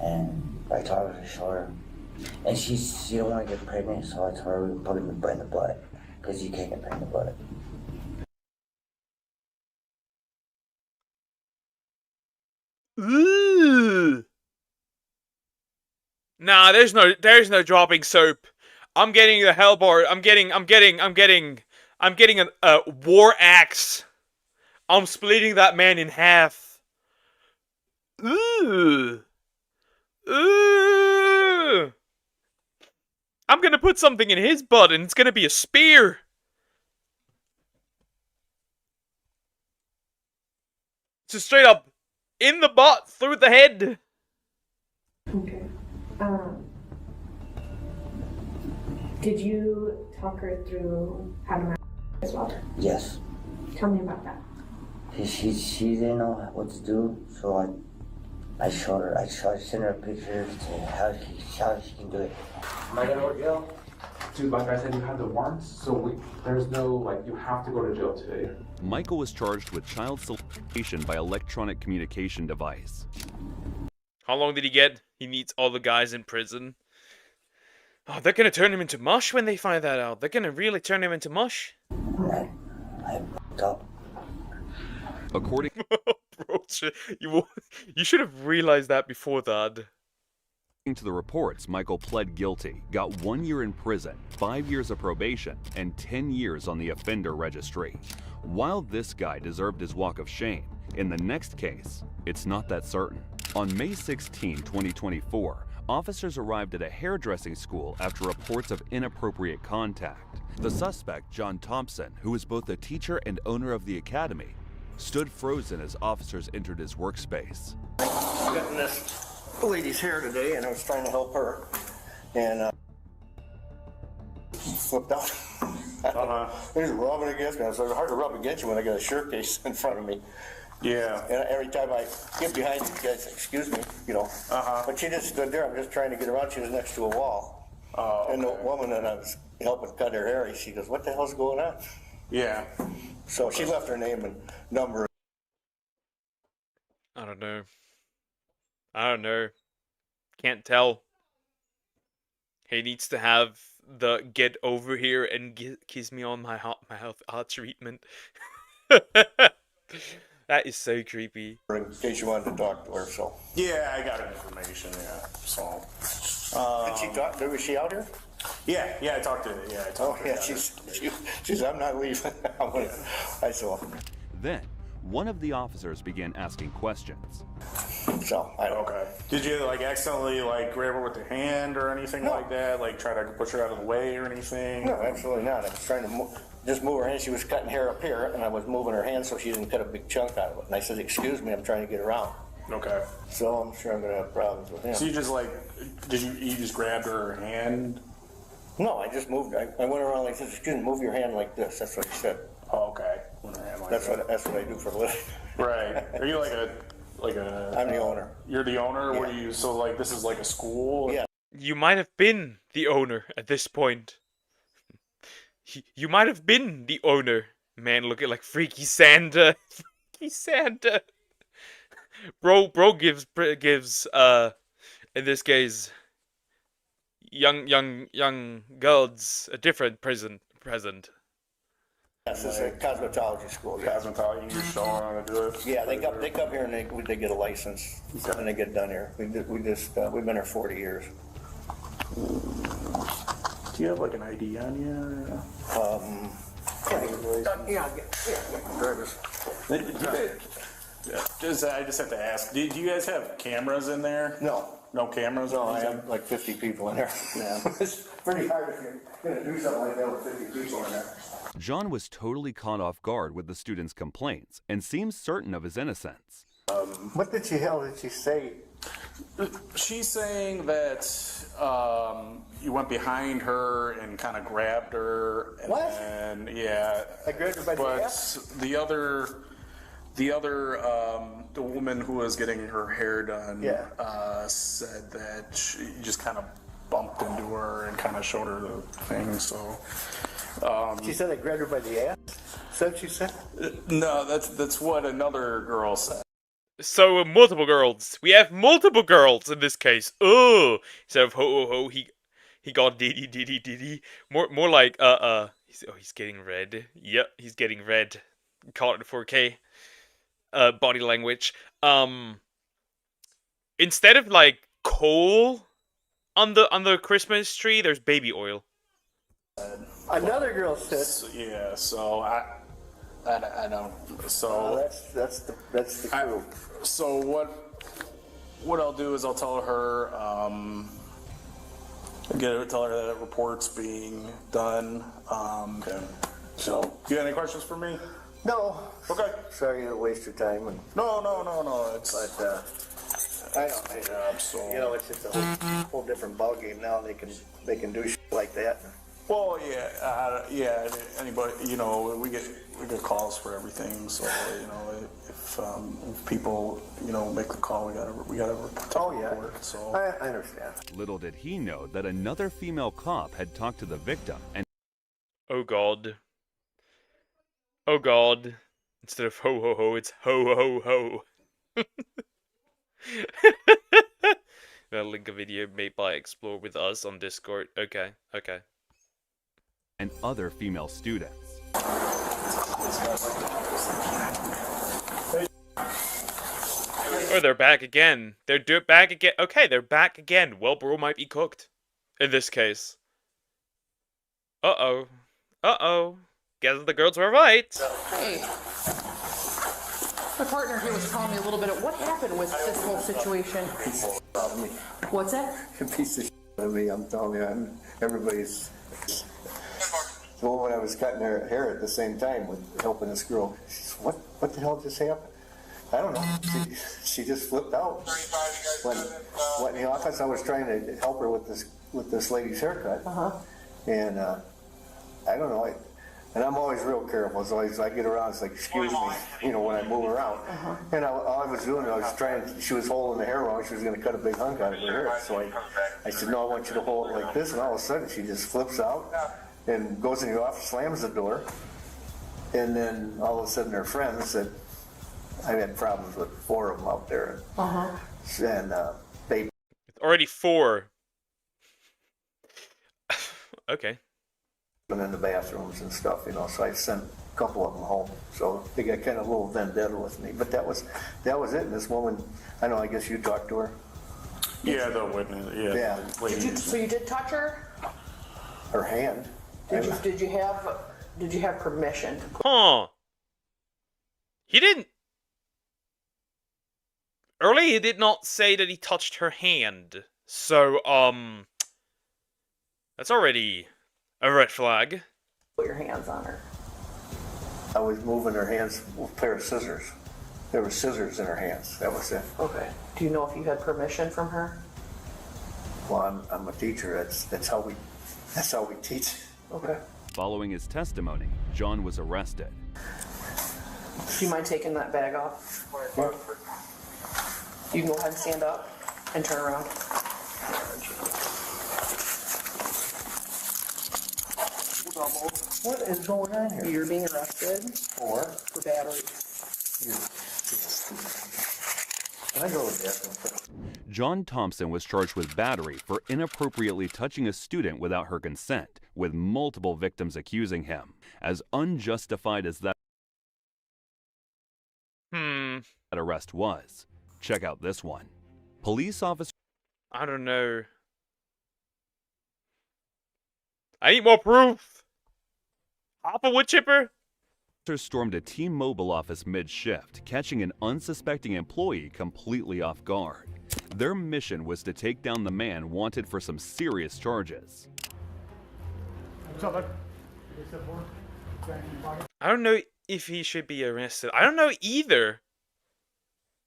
And I told her to show her. And she don't want to get pregnant, so I told her we can put him in the butt, because you can't get pregnant in the butt. Ooh. Nah, there's no dropping soap. I'm getting the hellboard. I'm getting a war axe. I'm splitting that man in half. Ooh. Ooh. I'm gonna put something in his butt and it's gonna be a spear. Just straight up in the butt, through the head. Okay. Did you talk her through how to manage as well? Yes. Tell me about that. She didn't know what to do, so I showed her. I sent her pictures to how she can do it. Am I gonna go to jail? Dude, like I said, you had the warrants, so there's no, like, you have to go to jail today. Michael was charged with child solicitation by electronic communication device. How long did he get? He needs all the guys in prison. Oh, they're gonna turn him into mush when they find that out. They're gonna really turn him into mush. I f***ed up. According Bro, you should have realized that before that. According to the reports, Michael pled guilty, got 1 year in prison, 5 years of probation, and 10 years on the offender registry. While this guy deserved his walk of shame, in the next case, it's not that certain. On May 16, 2024, officers arrived at a hairdressing school after reports of inappropriate contact. The suspect, John Thompson, who is both a teacher and owner of the academy, stood frozen as officers entered his workspace. I'm cutting this lady's hair today, and I was trying to help her, and flipped out. It was rubbing against me. It's hard to rub against you when I got a shirt case in front of me. Yeah. And every time I get behind you guys, excuse me, you know. But she just stood there. I'm just trying to get around. She was next to a wall. Okay. And the woman that I was helping cut her hair, she goes, "What the hell's going on?" Yeah. So she left her name and number. I don't know. I don't know. Can't tell. He needs to have the get over here and kiss me on my heart treatment. That is so creepy. In case you wanted to talk to her, so. Yeah, I got her information, yeah, so. Did she talk, was she out here? Yeah, I talked to her, yeah, I talked to her. Yeah, she's, I'm not leaving. I saw her. Then, one of the officers began asking questions. So, I don't. Okay. Did you, like, accidentally, like, grab her with the hand or anything like that? Like, try to push her out of the way or anything? No, absolutely not. I was trying to just move her hand. She was cutting hair up here, and I was moving her hand so she didn't cut a big chunk out of it. And I said, "Excuse me, I'm trying to get around." Okay. So I'm sure I'm going to have problems with him. So you just, like, you just grabbed her hand? No, I just moved. I went around like this. "Excuse me, move your hand like this." That's what he said. Oh, okay. That's what I do for a living. Right. Are you like a? I'm the owner. You're the owner? Yeah. What do you, so like this is like a school? Yeah. You might have been the owner at this point. You might have been the owner. Man looking like Freaky Santa. Freaky Santa. Bro gives in this case young girls a different present. Yes, it's a cosmetology school. Yeah. Cosmetology, you're showing how to do it? Yeah, they come here and they get a license and they get done here. We've been here 40 years. Do you have like an ID on you? I just have to ask. Do you guys have cameras in there? No. No cameras? No, I have like 50 people in there. Yeah. It's pretty hard if you're going to do something like that with 50 people in there. John was totally caught off guard with the students' complaints and seems certain of his innocence. What did she say? She's saying that you went behind her and kind of grabbed her. What? And yeah. I grabbed her by the ass? The woman who was getting her hair done said that she just kind of bumped into her and kind of showed her the thing, so. She said I grabbed her by the ass? Is that what she said? No, that's what another girl said. So multiple girls. We have multiple girls in this case. Oh, instead of ho ho ho, he got diddy. More like he's getting red. Yep, he's getting red. Caught it in 4K. Body language. Instead of like coal on the Christmas tree, there's baby oil. Another girl said. Yeah, so I don't. So that's the crew. So what I'll do is I'll tell her. Tell her that a report's being done. Okay. So, you got any questions for me? No. Okay. Sorry to waste your time. No. It's. But I don't. So. You know, it's just a whole different ballgame now. They can do shit like that. Well, yeah. Anybody, we get calls for everything. So, if people, make the call, we gotta report it. So I understand. Little did he know that another female cop had talked to the victim and. Oh God. Instead of ho ho ho, it's ho ho ho. I'll link a video made by Explore with us on Discord. Okay. And other female students. Oh, they're back again. They're back again. Okay, they're back again. Well, bro might be cooked. In this case. Uh-oh. Uh-oh. Guess the girls were right. Hey. My partner here was telling me a little bit of what happened with this whole situation. What's that? A piece of shit out of me, I'm telling you. Everybody's... The woman I was cutting her hair at the same time with helping this girl. She says, what the hell just happened? I don't know. She just flipped out. When in the office, I was trying to help her with this lady's haircut. And I don't know. And I'm always real careful. So I get around, it's like, excuse me, you know, when I move around. And all I was doing, I was trying, she was holding the hair wrong. She was going to cut a big hunk out of her hair. So I said, no, I want you to hold it like this. And all of a sudden, she just flips out and goes in the office, slams the door. And then all of a sudden, her friends said, I had problems with 4 of them out there. And they... Already 4. Okay. In the bathrooms and stuff, you know, so I sent a couple of them home. So they got kind of a little vendetta with me. But that was it. And this woman, I know, I guess you talked to her. Yeah, the witness. Yeah. So you did touch her? Her hand. Did you have permission? Huh. He didn't. Earlier, he did not say that he touched her hand. So, that's already a red flag. Put your hands on her. I was moving her hands with a pair of scissors. There were scissors in her hands. That was it. Okay. Do you know if you had permission from her? Well, I'm a teacher. That's how we teach. Okay. Following his testimony, John was arrested. Do you mind taking that bag off? Yeah. You can go ahead and stand up and turn around. What is going on here? You're being arrested For battery. Can I go to the bathroom? John Thompson was charged with battery for inappropriately touching a student without her consent, with multiple victims accusing him. As unjustified as that arrest was, check out this one. Police officer... I don't know. I need more proof. Apple wood chipper? Stormed a T-Mobile office mid-shift, catching an unsuspecting employee completely off guard. Their mission was to take down the man wanted for some serious charges. I don't know if he should be arrested. I don't know either.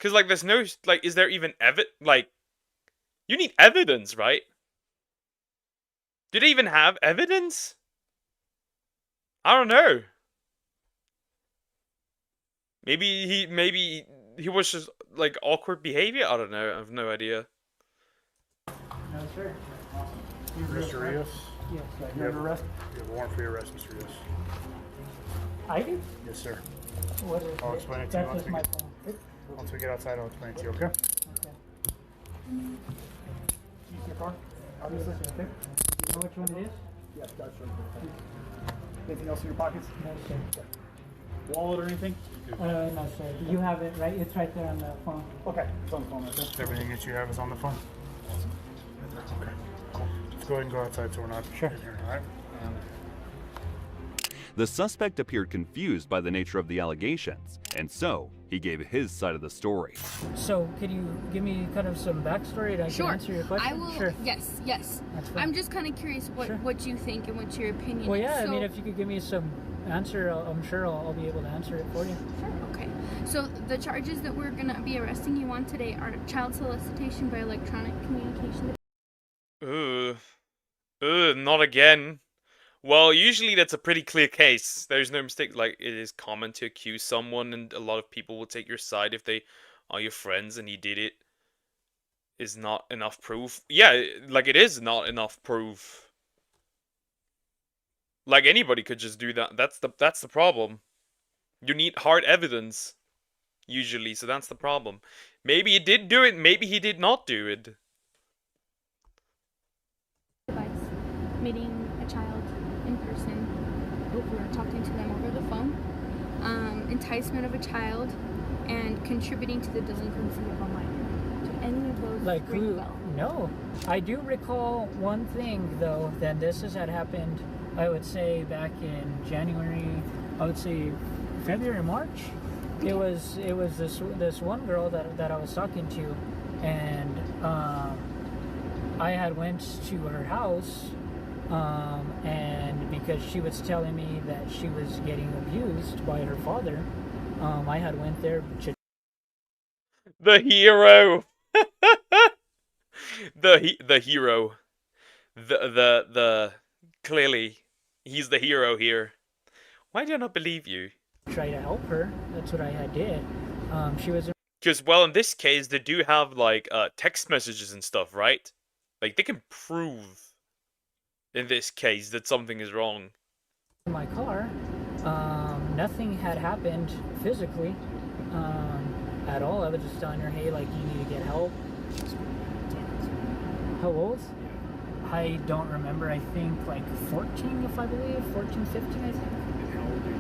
Cause like there's no like, is there even you need evidence, right? Do they even have evidence? I don't know. Maybe he was just like awkward behavior. I don't know. I have no idea. No, sir. Mr. Rios? Yes, you're under arrest. You have a warrant for your arrest, Mr. Rios. I do? Yes, sir. What is I'll explain it to you once we get outside. I'll explain it to you, okay? Okay. Use your car? Obviously. Okay. You know which one it is? Yes, that's right. Anything else in your pockets? No, sir. Wallet or anything? No, sir. You have it, right? It's right there on the phone. Okay, it's on the phone right there. Everything that you have is on the phone? Okay, cool. Let's go ahead and go outside so we're not in here, all right? The suspect appeared confused by the nature of the allegations, and so he gave his side of the story. So, could you give me kind of some backstory and I can answer your question? I will. Sure. Yes. I'm just kind of curious what you think and what your opinion well, is. yeah, So, I mean, if you could give me some answer, I'm sure I'll be able to answer it for you. Sure. Okay. So the charges that we're gonna be arresting you on today are child solicitation by electronic communication. Not again. Well, usually that's a pretty clear case. There's no mistake. Like, it is common to accuse someone, and a lot of people will take your side if they are your friends, and he did it. Is not enough proof. Yeah, like, it is not enough proof. Like, anybody could just do that. That's the problem. You need hard evidence, usually, so that's the problem. Maybe he did do it, maybe he did not do it. Device, meeting a child in person, or talking to them over the phone, enticement of a child, and contributing to the delinquency of a minor. Do any of those Like ring a who? bell? No. I do recall one thing though, that this had happened, I would say back in January, I would say February, March. It was this one girl that I was talking to, and I had went to her house, and because she was telling me that she was getting abused by her father, I had went there to... The hero. the hero. The clearly he's the hero here. Why do I not believe you? try to help her. That's what I had did. She was Because, well, in this case, they do have, like, text messages and stuff, right? Like, they can prove, in this case, that something is wrong. in my car. Nothing had happened physically at all. I was just telling her, hey, like, you need to get help. How old? I don't remember. I think, like, 14, if I believe. 14, 15, I think. And how old are you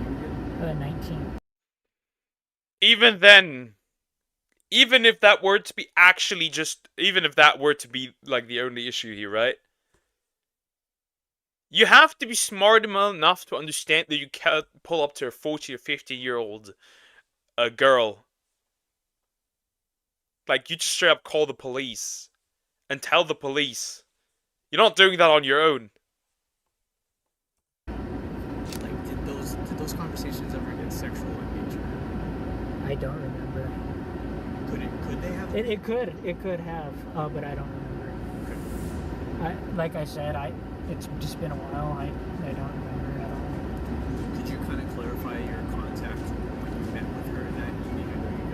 again? 19. Even then, even if that were to be actually just, even if that were to be, like, the only issue here, right? You have to be smart enough to understand that you can't pull up to a 40 or 50-year-old girl. Like, you just straight up call the police and tell the police. You're not doing that on your own. Like, did those conversations ever get sexual in nature? I don't remember. Could they have? It could have, but I don't remember. Okay. Like I said, it's just been a while. I don't remember at all. Could you kind of clarify your contact when you met with her? That you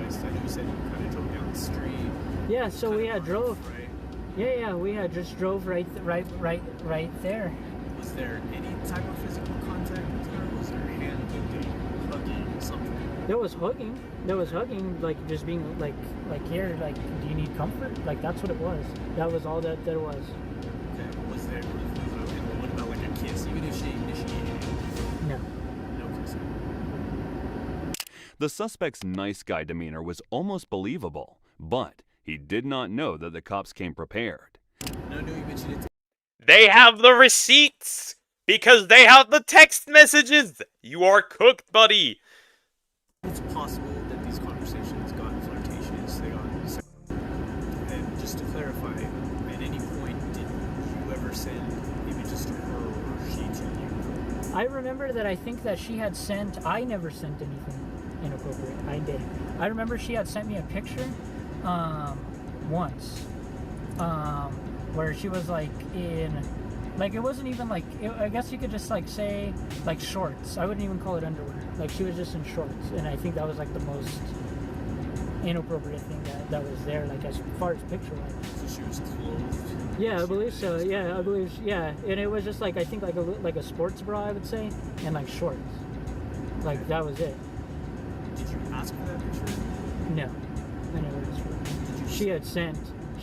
guys, I know you said you kind of drove down the street. Yeah, so we had drove. Right? Yeah, we had just drove right there. Was there any type of physical contact with her? Was there hand hugging, something? There was hugging, like just being like here, like, do you need comfort? Like, that's what it was. That was all that there was. Okay. Was there? What about like a kiss? Even if she initiated it? No. No kissing. The suspect's nice guy demeanor was almost believable, but he did not know that the cops came prepared. No, you mentioned it. They have the receipts! Because they have the text messages! You are cooked, buddy! It's possible that these conversations got flirtatious, they got... And just to clarify, at any point, did you ever send images to her or she to you? I remember that I think that she had sent... I never sent anything inappropriate. I didn't. I remember she had sent me a picture once where she was like in... Like, it wasn't even like... I guess you could just like say like shorts. I wouldn't even call it underwear. Like, she was just in shorts. And I think that was like the most inappropriate thing that was there, like as far as picture-wise. So she was clothed? Yeah, I believe so. Yeah, I believe, yeah. And it was just like, I think like a sports bra, I would say, and like shorts. Like, that was it. Did you ask for that picture? No, I never asked for it. She had sent,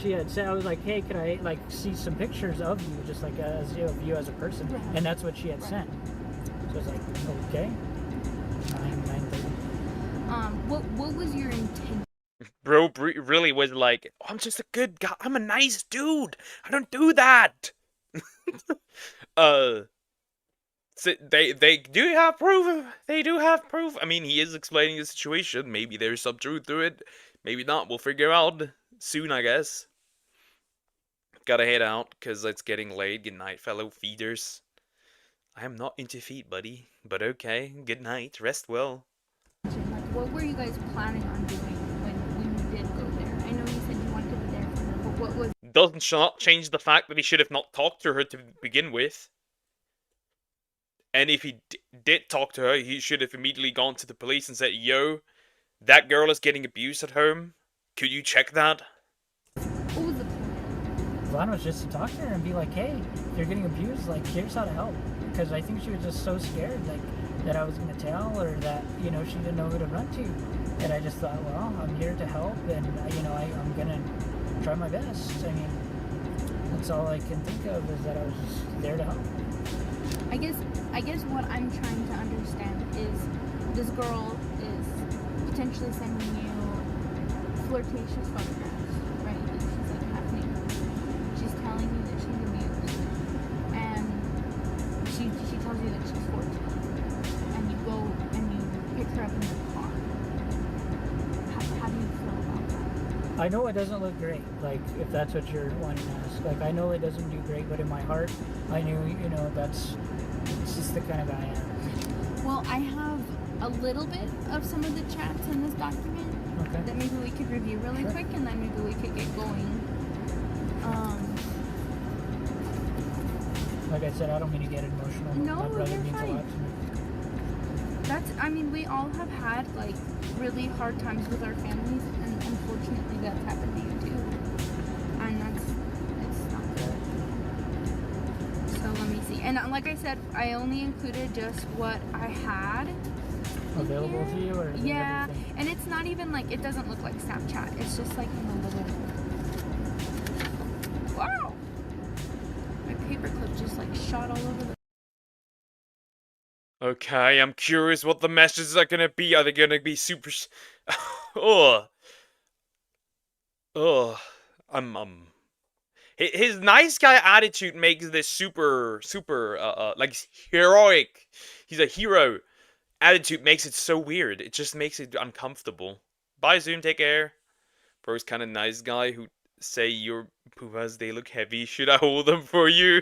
I was like, hey, could I like see some pictures of you, just like as of you as a person? And that's what she had sent. So I was like, okay. 9:30. What was your intention? Bro really was like, oh, I'm just a good guy. I'm a nice dude. I don't do that. So they do have proof. They do have proof. I mean, he is explaining the situation. Maybe there's some truth to it. Maybe not. We'll figure out soon, I guess. Gotta head out because it's getting late. Good night, fellow feeders. I am not into feet, buddy. But okay. Good night. Rest well. Like, what were you guys planning on doing when you did go there? I know you said you wanted to be there for her, but what was... Doesn't not change the fact that he should have not talked to her to begin with. And if he did talk to her, he should have immediately gone to the police and said, yo, that girl is getting abused at home. Could you check that? What was the plan? The plan was just to talk to her and be like, hey, if you're getting abused, like, here's how to help. Because I think she was just so scared, like, that I was going to tell, or that, you know, she didn't know who to run to. And I just thought, well, I'm here to help, and, you know, I'm going to try my best. I mean, that's all I can think of, is that I was just there to help. I guess what I'm trying to understand is this girl is potentially sending you flirtatious photographs, right? And she's like half naked. She's telling you that she's abused, and she tells you that she's 14, and you go and you pick her up in your car. How do you feel about that? I know it doesn't look great, like, if that's what you're wanting to ask. Like, I know it doesn't do great, but in my heart, I knew, you know, it's just the kind of guy I am. Well, I have a little bit of some of the chats in this document that maybe we could review really quick, and then maybe we could get going. Like I said, I don't mean to get emotional. No, my brother you're means fine. a lot to me. I mean, we all have had, like, really hard times with our families, and unfortunately that's happened to you too. And it's not good. So let me see. And like I said, I only included just what I had. Available to you, or yeah, everything? and it's not even like, it doesn't look like Snapchat. It's just like in a little. Wow! My paperclip just like shot all over the. Okay, I'm curious what the messages are gonna be. Are they gonna be super? Oh, oh, His nice guy attitude makes this super, like heroic. He's a hero. Attitude makes it so weird. It just makes it uncomfortable. Bye, Zoom. Take care. Bro's kind of nice guy who say your pumas, they look heavy. Should I hold them for you?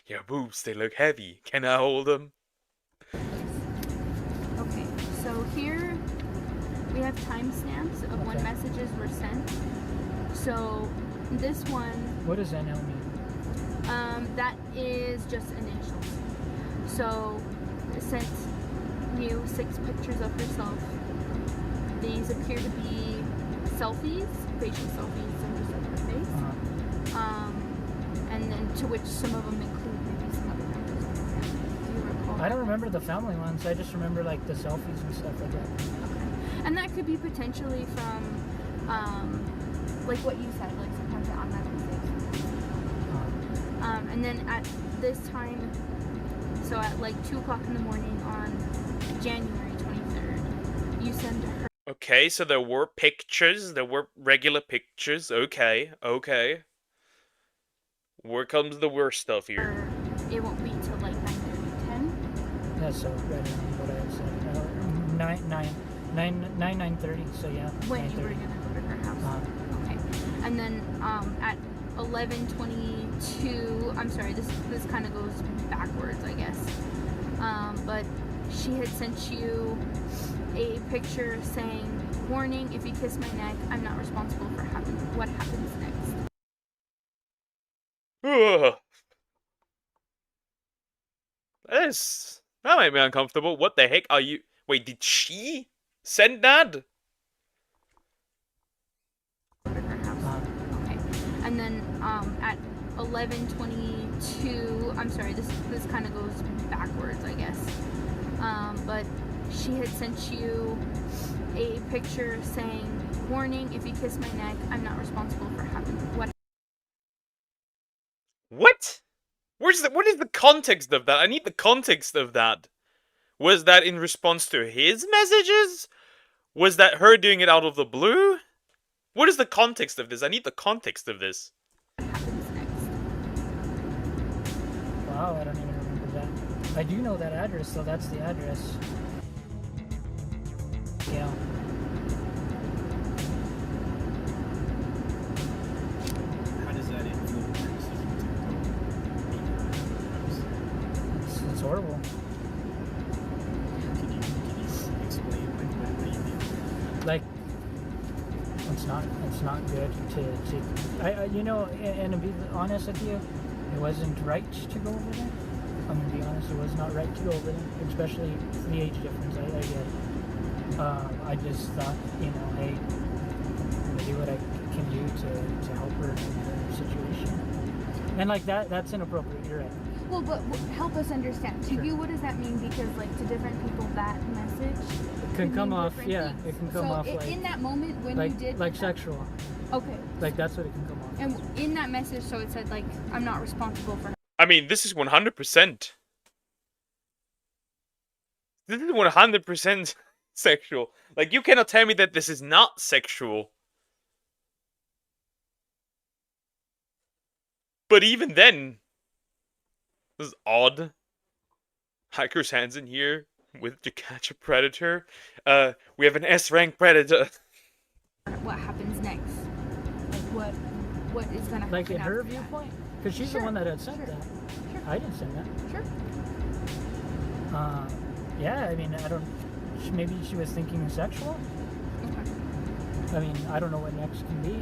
Your boobs, they look heavy. Can I hold them? Okay, so here we have timestamps of when messages were sent. So this one. What does NL mean? That is just initials. So it sent you 6 pictures of herself. These appear to be selfies, facial selfies, and just like her face. And then to which some of them include maybe some other members of her family. Do you recall? I don't remember the family ones. I just remember like the selfies and stuff like that. Okay. And that could be potentially from, like what you said, like sometimes I automatically say. And then at this time, so at like 2 o'clock in the morning on January 23rd, you send her. Okay, so there were pictures. There were regular pictures. Okay. Where comes the worst stuff here? It won't be till like 9:30, 10. Yeah, so right around what I had said. 9:30. So yeah. When you were gonna go to her house. Okay. And then at 11:22. I'm sorry. This kind of goes backwards, I guess. But she had sent you a picture saying, "Warning: if you kiss my neck, I'm not responsible for what happens next." Ugh. That made me uncomfortable. What the heck are you? Wait, did she send that? Okay. And then at 11:22. I'm sorry. This kind of goes backwards, I guess. But she had sent you a picture saying, "Warning: if you kiss my neck, I'm not responsible for what." What? What is the context of that? I need the context of that. Was that in response to his messages? Was that her doing it out of the blue? What is the context of this? I need the context of this. Wow, I don't even remember that. I do know that address, so that's the address. Yeah. How does that influence your decision to meet her at her house? It's horrible. Can you explain what you mean? Like, it's not good to you know, and to be honest with you, it wasn't right to go over there. I'm gonna be honest, it was not right to go over there, especially the age difference. I get it. I just thought, you know, hey, I'm gonna do what I can do to help her in her situation. And like that's inappropriate. You're right. Well, but help us understand. To you, what does that mean? Because like to different people, that message can come off. Yeah, it can come off like in that moment when like, you did like sexual. Okay. Like that's what it can come off. And in that message, so it said like, "I'm not responsible for." I mean, this is 100%. This is 100% sexual. Like, you cannot tell me that this is not sexual. But even then, this is odd. Hiker's hands in here with to catch a predator. We have an S-rank predator. What happens next? Like what is gonna happen? Like in her after that? viewpoint? Because she's the one that had sent that. Sure. I didn't send that. Sure. Yeah, I mean, I don't. Maybe she was thinking sexual. Okay. I mean, I don't know what next can be.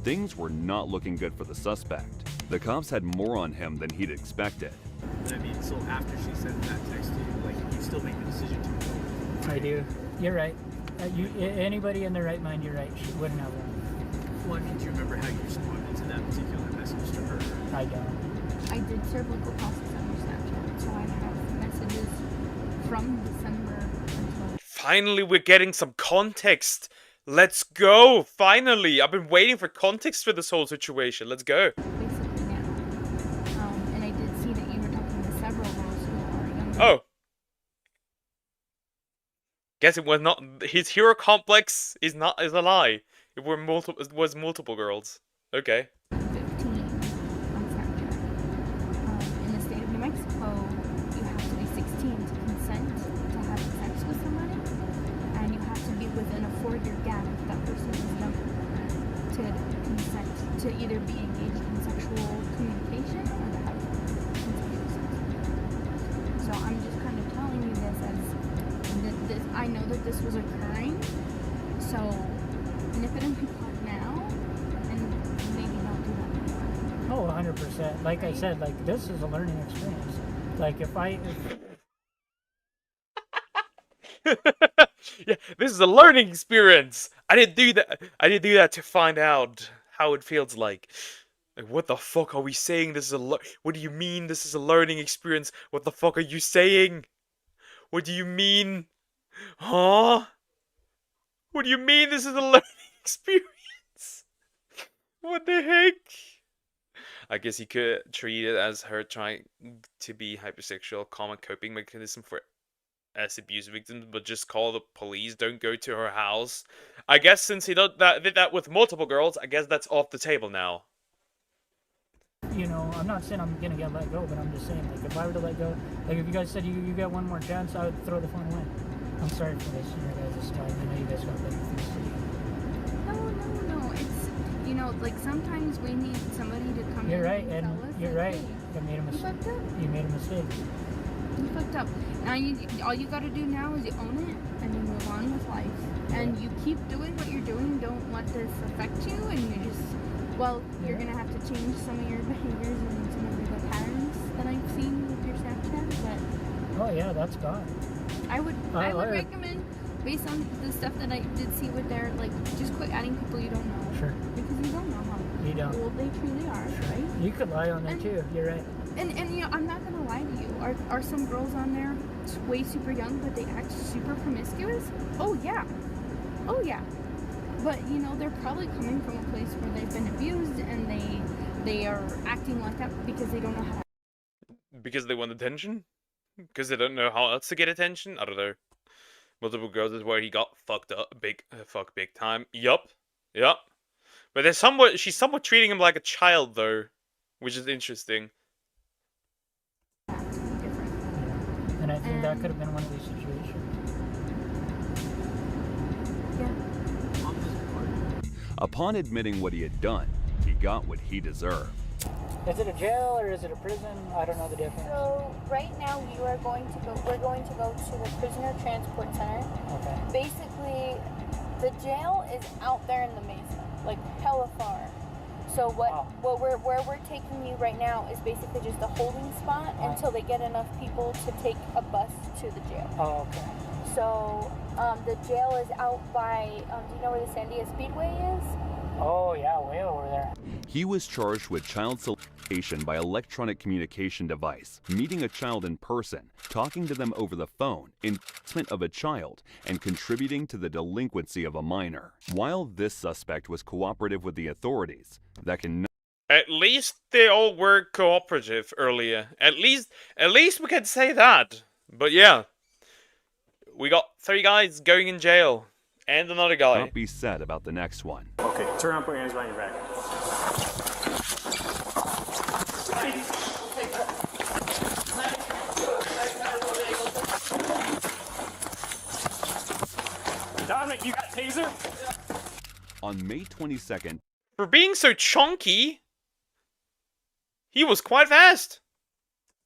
Things were not looking good for the suspect. The cops had more on him than he'd expected. I mean, so after she sent that text to you, like, you still make the decision to go. I do. You're right. Anybody in their right mind, you're right. She wouldn't have one. Well, I mean, do you remember how you responded to that particular message to her? I don't. I did serve local process on your Snapchat, so I have messages from December until. Finally, we're getting some context. Let's go. Finally, I've been waiting for context for this whole situation. Let's go. Basically now. And I did see that you were talking to several girls who are younger. Oh. Guess it was not his hero complex is a lie. It was multiple girls. Okay. 15 on Snapchat. In the state of New Mexico, you have to be 16 to consent to having sex with somebody, and you have to be within a 4-year gap if that person is younger to consent to either be engaged in sexual communication or to have consensual sex. So I'm just kind of telling you this as this. I know that this was occurring, so nip it in the bud now, and maybe not do that anymore. Oh, 100%. Like I said, like, this is a learning experience. Like, Yeah, this is a learning experience. I didn't do that. I didn't do that to find out how it feels like. Like, what the fuck are we saying? This is what do you mean this is a learning experience? What the fuck are you saying? What do you mean? Huh? What do you mean this is a learning experience? What the heck? I guess he could treat it as her trying to be hypersexual, common coping mechanism for as abuse victims, but just call the police, don't go to her house. I guess since he did that with multiple girls, I guess that's off the table now. you know, I'm not saying I'm gonna get let go, but I'm just saying, like, if I were to let go, like, if you guys said you get one more chance, I would throw the phone away. I'm sorry for this, your guys' time. I know you guys got better things to do. No. It's, you know, like, sometimes we need somebody to come You're in right, and tell us you're that, right. hey, You made a mistake. fucked up. You made a mistake. You fucked up. Now, all you gotta do now is you own it and you move on with life. And you keep doing what you're doing. Don't let this affect you. And you just, well, you're gonna have to change some of your behaviors and some of the patterns that I've seen with your Snapchat. But Oh yeah, that's gone. I would alright. recommend, based on the stuff that I did see with their, like, just quit adding people you don't know. Sure. Because you don't know how old they truly are, right? You could lie on there too. You're right. And you know, I'm not gonna lie to you. Are some girls on there way super young, but they act super promiscuous? Oh yeah. But you know, they're probably coming from a place where they've been abused, and they are acting like that because they don't know how. Because they want attention? Because they don't know how else to get attention? I don't know. Multiple girls is where he got fucked up, big time. Yup. But she's somewhat treating him like a child though, which is interesting. And I think that could have been one of these situations. Upon admitting what he had done, he got what he deserved. Is it a jail or is it a prison? I don't know the difference. So right now we're going to go to the prisoner transport center. Okay. Basically, the jail is out there in the mesa, like hella far. So where we're taking you right now is basically just a holding spot until they get enough people to take a bus to the jail. Oh, okay. So the jail is out by, do you know where the Sandia Speedway is? Oh yeah, way over there. He was charged with child solicitation by electronic communication device, meeting a child in person, talking to them over the phone, inducement of a child, and contributing to the delinquency of a minor. While this suspect was cooperative with the authorities, that can At least they all were cooperative earlier. At least we can say that. But yeah, we got 3 guys going in jail and another guy. Not be sad about the next one. Okay, turn around, put your hands behind your back. Dominic, you got taser? On May 22nd, For being so chunky, he was quite fast.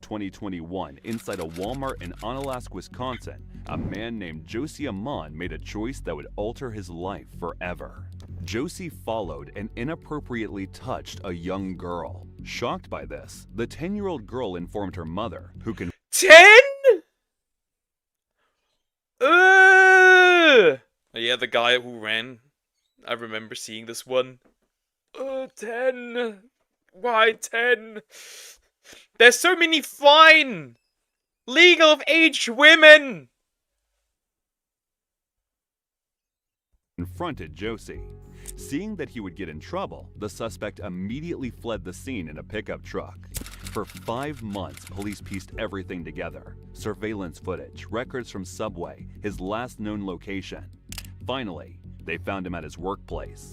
2021, inside a Walmart in Onalaska, Wisconsin, a man named Josie Amon made a choice that would alter his life forever. Josie followed and inappropriately touched a young girl. Shocked by this, the 10-year-old girl informed her mother, who can 10? Yeah, the guy who ran. I remember seeing this one. 10. Why 10? There's so many fine, legal of age women. confronted Josie. Seeing that he would get in trouble, the suspect immediately fled the scene in a pickup truck. For 5 months, police pieced everything together. Surveillance footage, records from Subway, his last known location. Finally, they found him at his workplace.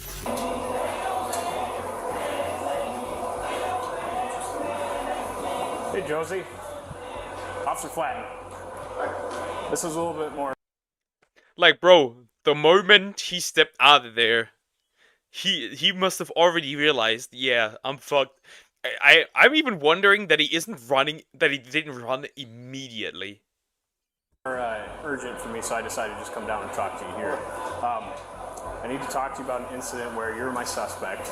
Hey, Josie. Officer Flatton. This is a little bit more... Like, bro, the moment he stepped out of there, he must have already realized, yeah, I'm fucked. I'm even wondering that he didn't run immediately. Urgent for me, so I decided to just come down and talk to you here. I need to talk to you about an incident where you're my suspect.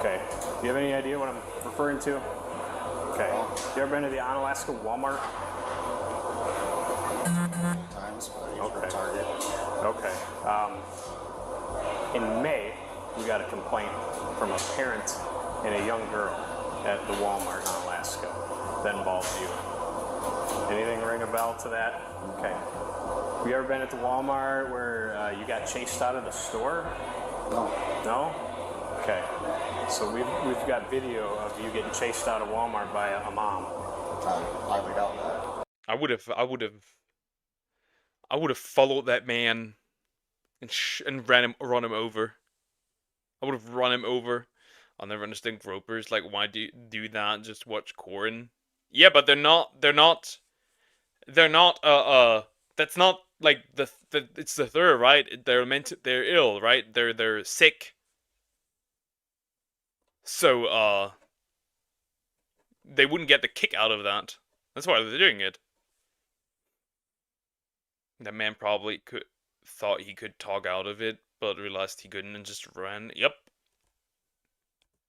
Okay. Do you have any idea what I'm referring to? Okay. You ever been to the Onalaska Walmart? Times, but okay. Target. Okay. In May, we got a complaint from a parent and a young girl at the Walmart in Alaska that involves you. Anything ring a bell to that? Okay. Have you ever been at the Walmart where you got chased out of the store? No. No? Okay. So we've got video of you getting chased out of Walmart by a mom. I highly doubt that. I would have followed that man and run him over. I would have run him over. I'll never understand gropers. Like, why do that? Just watch Corin. Yeah, but they're not. That's not like it's the third, right? They're ill, right? They're sick. So they wouldn't get the kick out of that. That's why they're doing it. That man probably thought he could talk out of it, but realized he couldn't and just ran. Yep.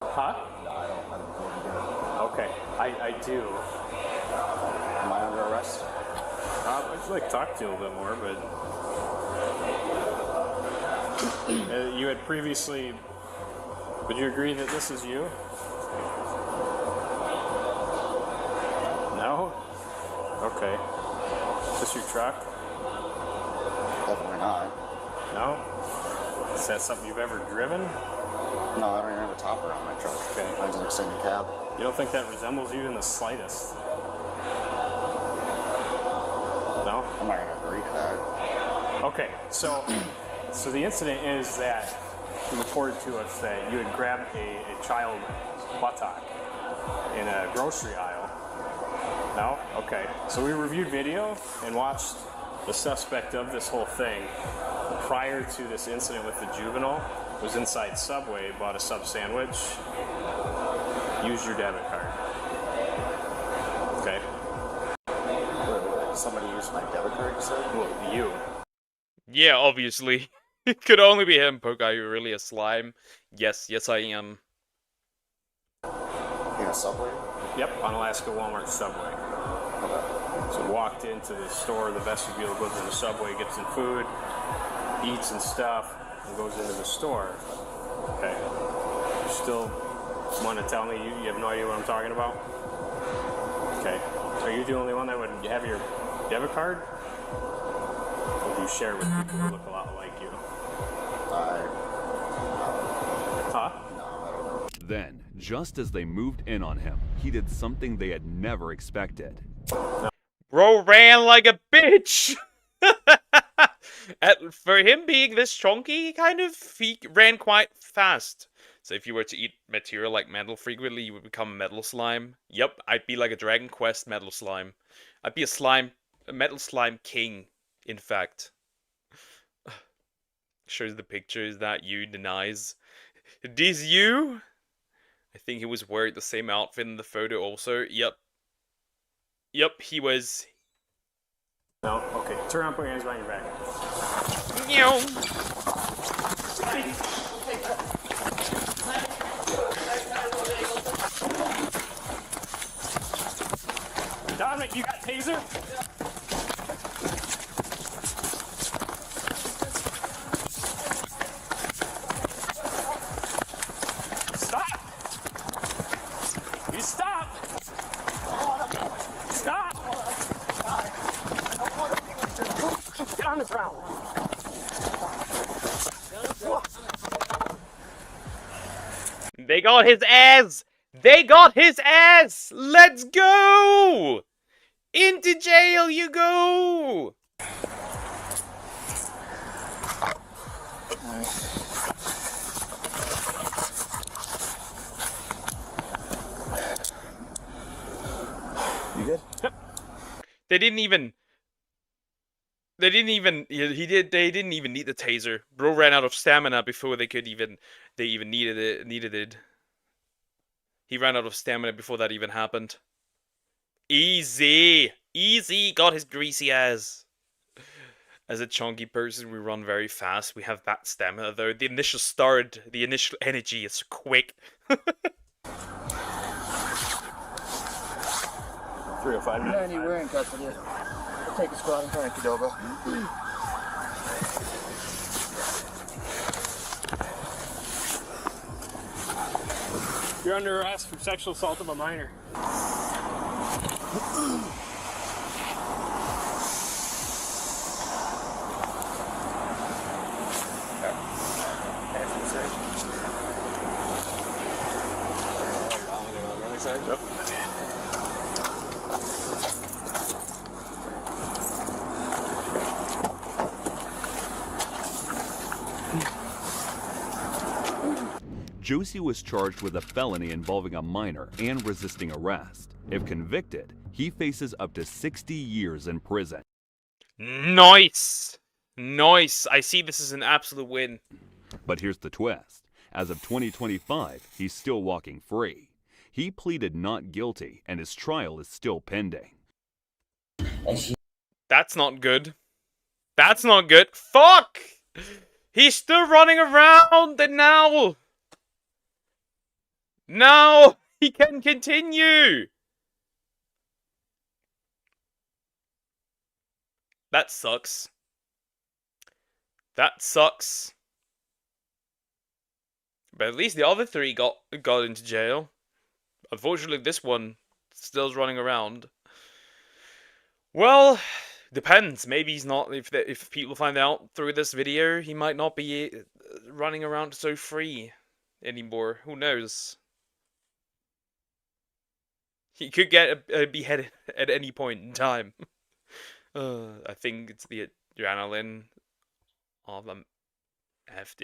Huh? No, I don't think you do. Okay, I do. Am I under arrest? I'd just like to talk to you a little bit more, but... you had previously... Would you agree that this is you? No? Okay. Is this your truck? Definitely not. No? Is that something you've ever driven? No, I don't even have a topper on my truck. Okay. Mine's an extended cab. You don't think that resembles you in the slightest? No? I'm not gonna agree to that. Okay, so the incident is that you reported to us that you had grabbed a child buttock in a grocery aisle. No? Okay. So we reviewed video and watched the suspect of this whole thing prior to this incident with the juvenile. Was inside Subway, bought a sub sandwich, used your debit card. Okay. Wait, somebody used my debit card, you said? Well, you. Yeah, obviously. It could only be him. Poke, are you really a slime? Yes, I am. In a Subway? Yep, Onalaska Walmart Subway. Okay. So walked into the store, the vestibule, goes into Subway, gets some food, eats and stuff, and goes into the store. Okay. You still want to tell me you have no idea what I'm talking about? Okay. So are you the only one that would have your debit card? Or do you share with people who look a lot like you? Huh? Then, Just as they moved in on him, he did something they had never expected. Bro ran like a bitch! For him being this chunky, he ran quite fast. So if you were to eat material like metal frequently, you would become a metal slime. Yep, I'd be like a Dragon Quest metal slime. I'd be a metal slime king, in fact. Shows the picture, is that you? Denies. This you? I think he was wearing the same outfit in the photo also. Yep. Yep, he was. No? Okay. Turn around, put your hands behind your back. Dominic, you got taser? Stop! You stop! Stop! Get on the ground. They got his ass! They got his ass! Let's go! Into jail you go! You good? They didn't even need the taser. Bro ran out of stamina before they even needed it. He ran out of stamina before that even happened. Easy! Easy! Got his greasy ass. As a chunky person, we run very fast. We have that stamina though. The initial energy is quick. 305. Randy, we're in custody. We'll take a squad in front of Qdoba. You're under arrest for sexual assault of a minor. Yep. Josie was charged with a felony involving a minor and resisting arrest. If convicted, he faces up to 60 years in prison. Nice! Nice! I see this as an absolute win. But here's the twist. As of 2025, he's still walking free. He pleaded not guilty, and his trial is still pending. That's not good. That's not good. Fuck! He's still running around, and now he can continue! That sucks. That sucks. But at least the other three got into jail. Unfortunately, this one still's running around. Well, depends. Maybe he's not. If people find out through this video, he might not be running around so free anymore. Who knows? He could get beheaded at any point in time. I think it's the adrenaline. Oh, I'm effed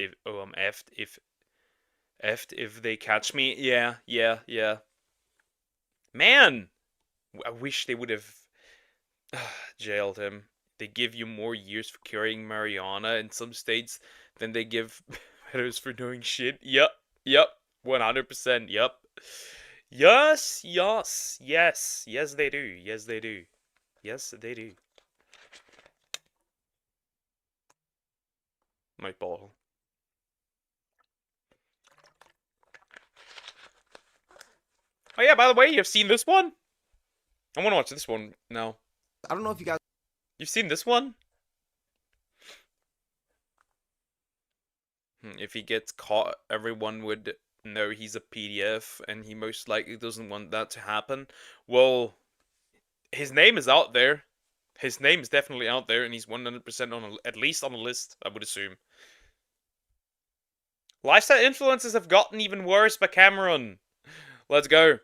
if they catch me. Yeah. Man, I wish they would have jailed him. They give you more years for carrying marijuana in some states than they give pedos for doing shit. Yep. 100%. Yep. Yes, they do. Yes, they do. My ball. Oh yeah, by the way, you've seen this one? I want to watch this one now. I don't know if you guys... You've seen this one? If he gets caught, everyone would know he's a PDF, and he most likely doesn't want that to happen. Well, his name is out there. His name is definitely out there, and he's 100% at least on the list, I would assume. Lifestyle influencers have gotten even worse by Cameron. Let's go.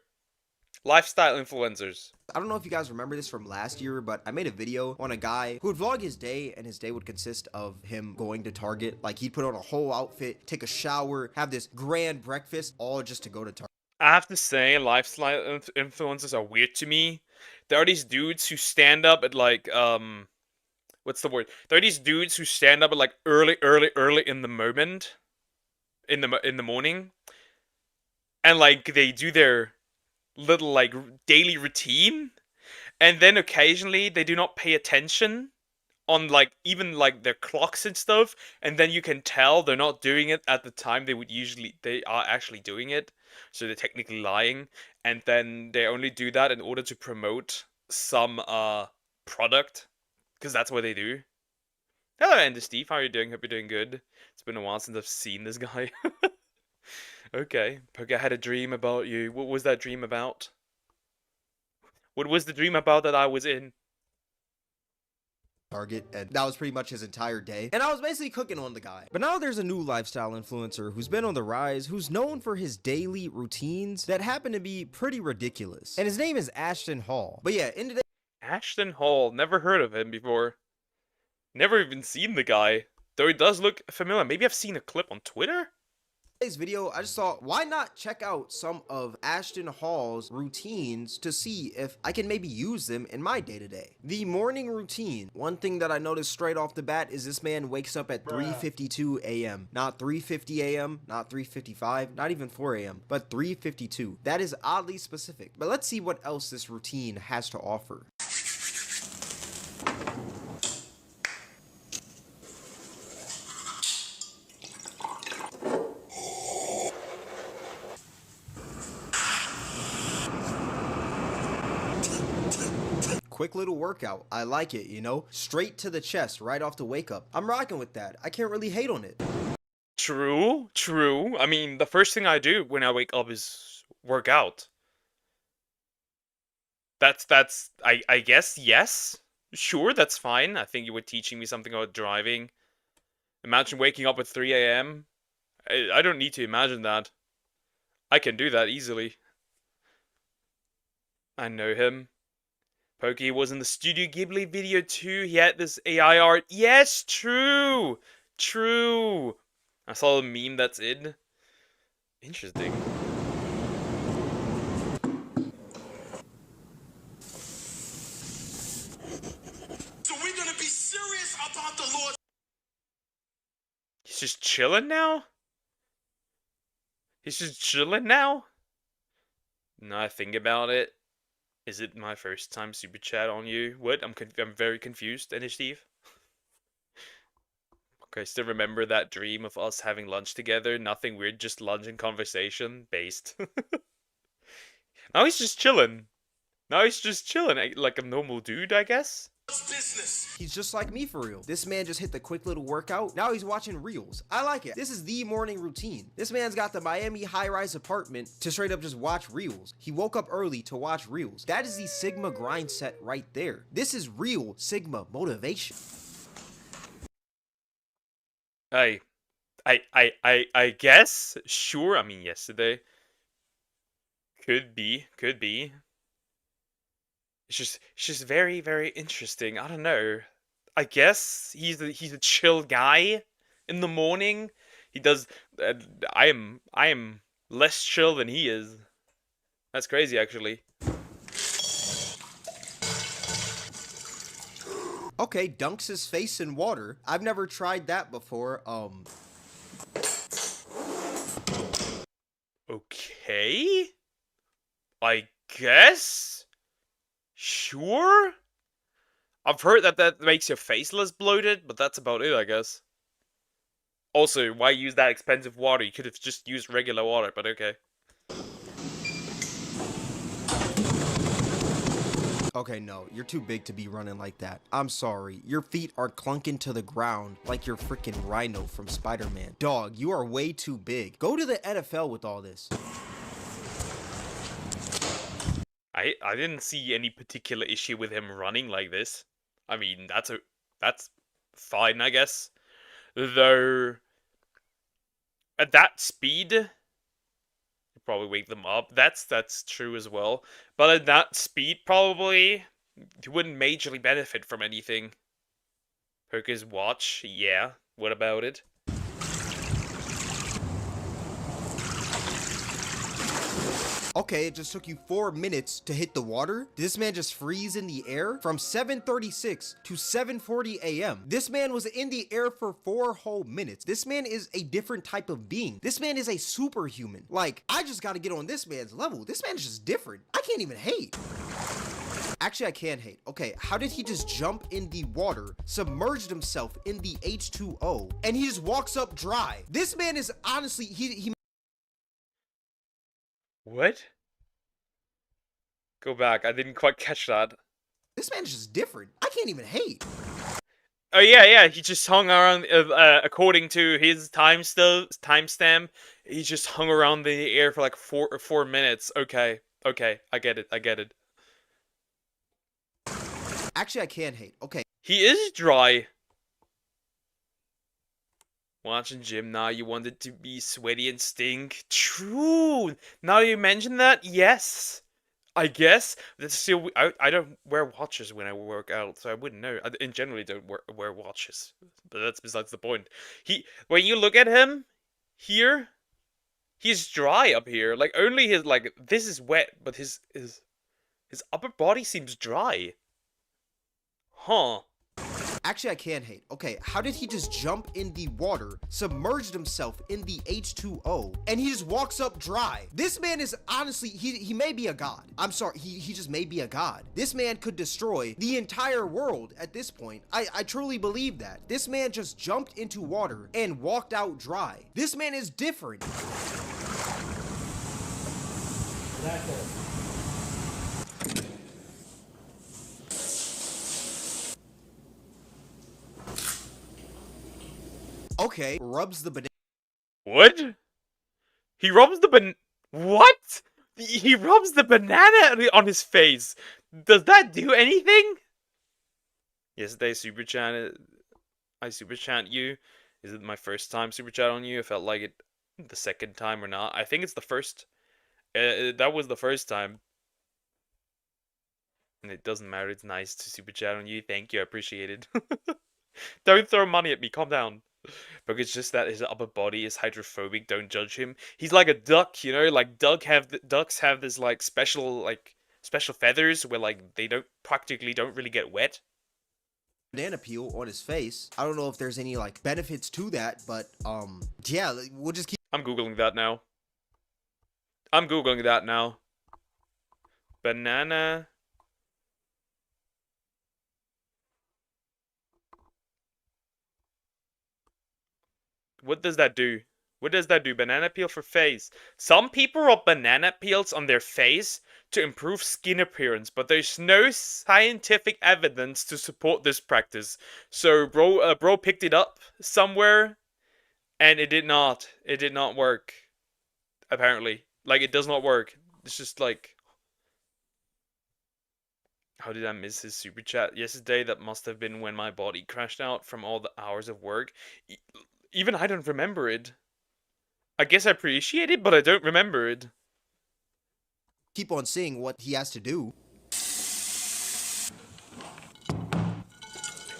Lifestyle influencers. I don't know if you guys remember this from last year, but I made a video on a guy who would vlog his day, and his day would consist of him going to Target. Like, he'd put on a whole outfit, take a shower, have this grand breakfast, all just to go to Target. I have to say, lifestyle influencers are weird to me. There are these dudes who stand up at like, what's the word? There are these dudes who stand up at like early in the moment, in the morning, and like they do their little like daily routine, and then occasionally they do not pay attention on like even like their clocks and stuff, and then you can tell they're not doing it at the time they are actually doing it, so they're technically lying, and then they only do that in order to promote some product, because that's what they do. Hello, Andy Steve, how are you doing? Hope you're doing good. It's been a while since I've seen this guy. Okay, Poke, I had a dream about you. What was that dream about? What was the dream about that I was in? Target, and that was pretty much his entire day, and I was basically cooking on the guy. But now there's a new lifestyle influencer who's been on the rise, who's known for his daily routines that happen to be pretty ridiculous, and his name is Ashton Hall. But yeah, in today, Ashton Hall, never heard of him before. Never even seen the guy, though he does look familiar. Maybe I've seen a clip on Twitter? today's video, I just thought, why not check out some of Ashton Hall's routines to see if I can maybe use them in my day-to-day. The morning routine. One thing that I noticed straight off the bat is this man wakes up at 3:52 a.m. Not 3:50 a.m., not 3:55, not even 4 a.m., but 3:52. That is oddly specific. But let's see what else this routine has to offer. Quick little workout. I like it, you know? Straight to the chest, right off the wake up. I'm rocking with that. I can't really hate on it. True, true. I mean, the first thing I do when I wake up is work out. I guess, yes. Sure, that's fine. I think you were teaching me something about driving. Imagine waking up at 3 a.m. I don't need to imagine that. I can do that easily. I know him. Pokey was in the Studio Ghibli video too. He had this AI art. Yes, true! True! I saw a meme that's in. Interesting. So we're gonna be serious about the Lord. He's just chilling now? He's just chilling now? Now I think about it. Is it my first time super chat on you? What? I'm very confused, Steve. Okay, still remember that dream of us having lunch together? Nothing weird, just lunch and conversation based. Now he's just chilling. Now he's just chilling, like a normal dude, I guess. He's just like me for real. This man just hit the quick little workout. Now he's watching reels. I like it. This is the morning routine. This man's got the Miami high-rise apartment to straight up just watch reels. He woke up early to watch reels. That is the Sigma grind set right there. This is real Sigma motivation. I guess, sure. I mean, yesterday could be. It's just very, very interesting. I don't know. I guess he's a chill guy in the morning. He does. I am less chill than he is. That's crazy, actually. Okay, dunks his face in water. I've never tried that before. Okay. I guess. Sure. I've heard that makes your face less bloated, but that's about it, I guess. Also, why use that expensive water? You could have just used regular water, but okay. Okay, no, you're too big to be running like that. I'm sorry. Your feet are clunking to the ground like you're freaking Rhino from Spider-Man. Dog, you are way too big. Go to the NFL with all this. I didn't see any particular issue with him running like this. I mean, that's fine, I guess. Though, at that speed, you're probably wake them up. That's true as well. But at that speed, probably you wouldn't majorly benefit from anything. Poke his watch, yeah. What about it? Okay, it just took you 4 minutes to hit the water. Did this man just freeze in the air from 7:36 to 7:40 a.m.? This man was in the air for 4 whole minutes. This man is a different type of being. This man is a superhuman. Like, I just gotta get on this man's level. This man is just different. I can't even hate. Actually, I can hate. Okay, how did he just jump in the water, submerged himself in the H2O, and he just walks up dry? This man is honestly, he What? Go back. I didn't quite catch that. This man's just different. I can't even hate. Oh yeah. He just hung around. According to his timestamp, he just hung around the air for like 4 minutes. Okay. I get it. Actually, I can hate. Okay. He is dry. Watching gym now, you want it to be sweaty and stink. True. Now you mention that, yes. I guess that's still. I don't wear watches when I work out, so I wouldn't know. I in generally don't wear watches, but that's besides the point. When you look at him here, he's dry up here. Like only his this is wet, but his upper body seems dry. Huh. Actually, I can hate. Okay, how did he just jump in the water, submerged himself in the H2O, and he just walks up dry? This man is honestly, he may be a god. I'm sorry, he just may be a god. This man could destroy the entire world at this point. I truly believe that. This man just jumped into water and walked out dry. This man is different. Okay, rubs the banana. What? He rubs the What? He rubs the banana on his face. Does that do anything? Yesterday, I super chat you. Is it my first time super chat on you? I felt like it the second time or not. I think it's the first. That was the first time. And it doesn't matter. It's nice to super chat on you. Thank you. I appreciate it. Don't throw money at me. Calm down. But it's just that his upper body is hydrophobic. Don't judge him. He's like a duck, you know. Like ducks have this like special feathers where like they practically don't really get wet. Banana peel on his face. I don't know if there's any like benefits to that, but yeah, we'll just keep. I'm googling that now. Banana. What does that do? Banana peel for face. Some people rub banana peels on their face to improve skin appearance, but there's no scientific evidence to support this practice. So bro picked it up somewhere, and it did not work. Apparently, like it does not work. It's just like, how did I miss his super chat yesterday? That must have been when my body crashed out from all the hours of work. Even I don't remember it. I guess I appreciate it, but I don't remember it. Keep on seeing what he has to do.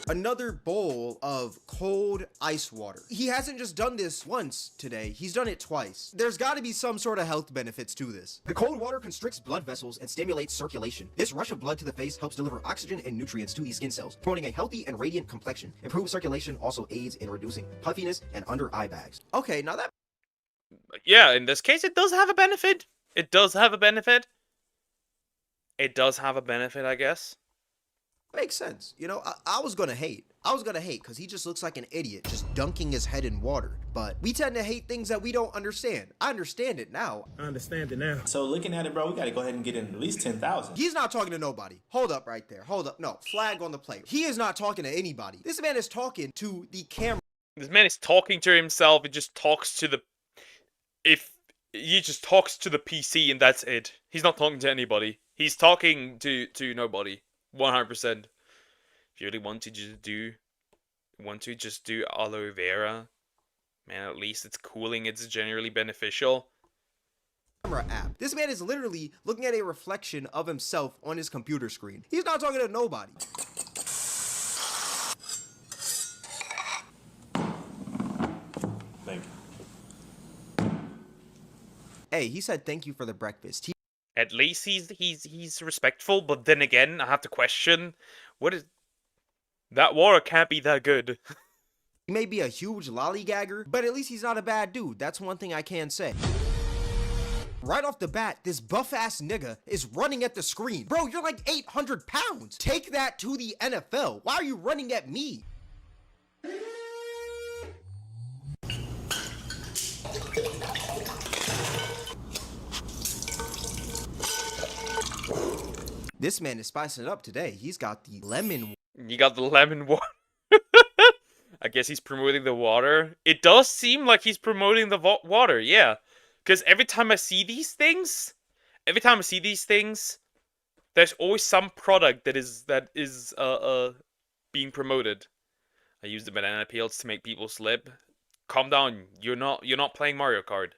Another bowl of cold ice water. He hasn't just done this once today, he's done it twice. There's gotta be some sort of health benefits to this. The cold water constricts blood vessels and stimulates circulation. This rush of blood to the face helps deliver oxygen and nutrients to the skin cells, promoting a healthy and radiant complexion. Improved circulation also aids in reducing puffiness and under eye bags. Okay, now that... Yeah, in this case, it does have a benefit. It does have a benefit, I guess. Makes sense. You know, I was gonna hate. Because he just looks like an idiot, just dunking his head in water. But we tend to hate things that we don't understand. I understand it now. So looking at it, bro, we gotta go ahead and get in at least 10,000. He's not talking to nobody. Hold up right there. Hold up. No, flag on the play. He is not talking to anybody. This man is talking to the camera. This man is talking to himself. He just talks to the... He just talks to the PC and that's it. He's not talking to anybody. He's talking to nobody. 100%. If you really want to just do aloe vera, man, at least it's cooling, it's generally beneficial. camera app. This man is literally looking at a reflection of himself on his computer screen. He's not talking to nobody. Thank you. Hey, he said thank you for the breakfast. At least he's respectful, but then again, I have to question, what is... That water can't be that good. He may be a huge lollygagger, but at least he's not a bad dude. That's one thing I can say. Right off the bat, this buff-ass nigga is running at the screen. Bro, you're like 800 pounds. Take that to the NFL. Why are you running at me? This man is spicing it up today. He's got the lemon. You got the lemon water. I guess he's promoting the water. It does seem like he's promoting the water, yeah. Because every time I see these things, there's always some product that is being promoted. I use the banana peels to make people slip. Calm down. You're not playing Mario Kart.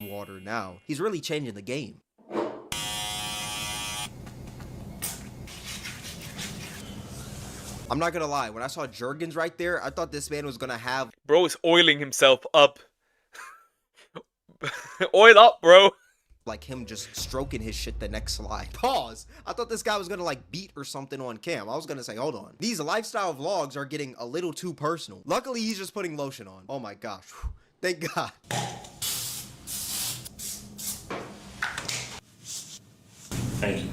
Water now. He's really changing the game. I'm not gonna lie, when I saw Jurgens right there, I thought this man was gonna have... Bro is oiling himself up. Oil up, bro. Like him just stroking his shit the next slide. Pause. I thought this guy was gonna like beat or something on cam. I was gonna say, hold on. These lifestyle vlogs are getting a little too personal. Luckily, he's just putting lotion on. Oh my gosh. Thank God. Thank you.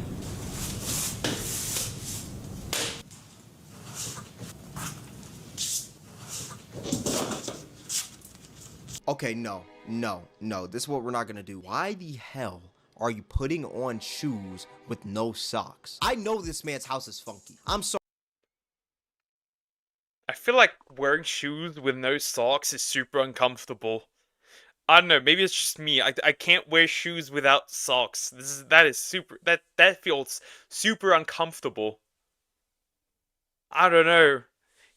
Okay, no. This is what we're not gonna do. Why the hell are you putting on shoes with no socks? I know this man's house is funky. I'm sorry. I feel like wearing shoes with no socks is super uncomfortable. I don't know, maybe it's just me. I can't wear shoes without socks. That feels super uncomfortable. I don't know.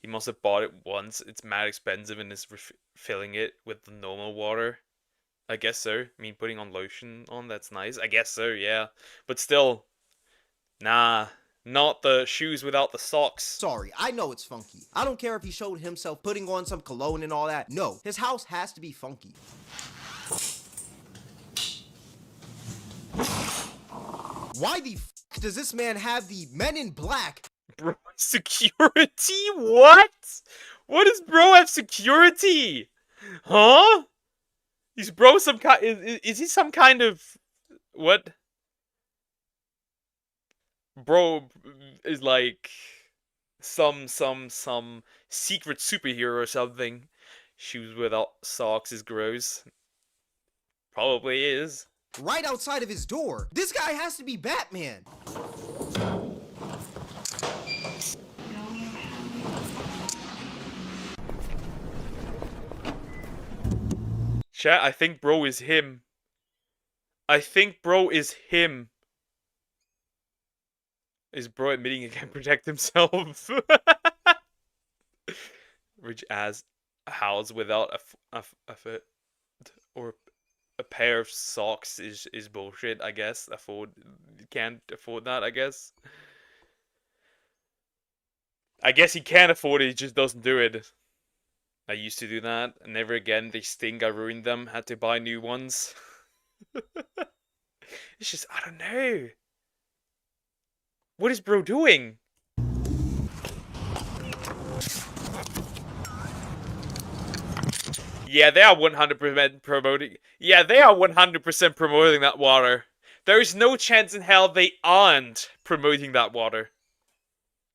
He must have bought it once. It's mad expensive and is refilling it with the normal water. I guess so. I mean, putting on lotion on, that's nice. I guess so, yeah. But still, nah. Not the shoes without the socks. Sorry, I know it's funky. I don't care if he showed himself putting on some cologne and all that. No, his house has to be funky. Why the f does this man have the Men in Black? Bro, security? What? What does bro have security? Huh? Is bro some kind? Is he some kind of what? Bro is like some secret superhero or something. Shoes without socks is gross. Probably is. Right outside of his door. This guy has to be Batman. Chat, I think bro is him. I think bro is him. Is bro admitting he can protect himself? Rich ass house without a foot or a pair of socks is bullshit. I guess can't afford that. I guess he can afford it. He just doesn't do it. I used to do that. Never again. They stink. I ruined them. Had to buy new ones. It's just, I don't know. What is bro doing? Yeah, they are 100% promoting. Yeah, they are 100% promoting that water. There is no chance in hell they aren't promoting that water.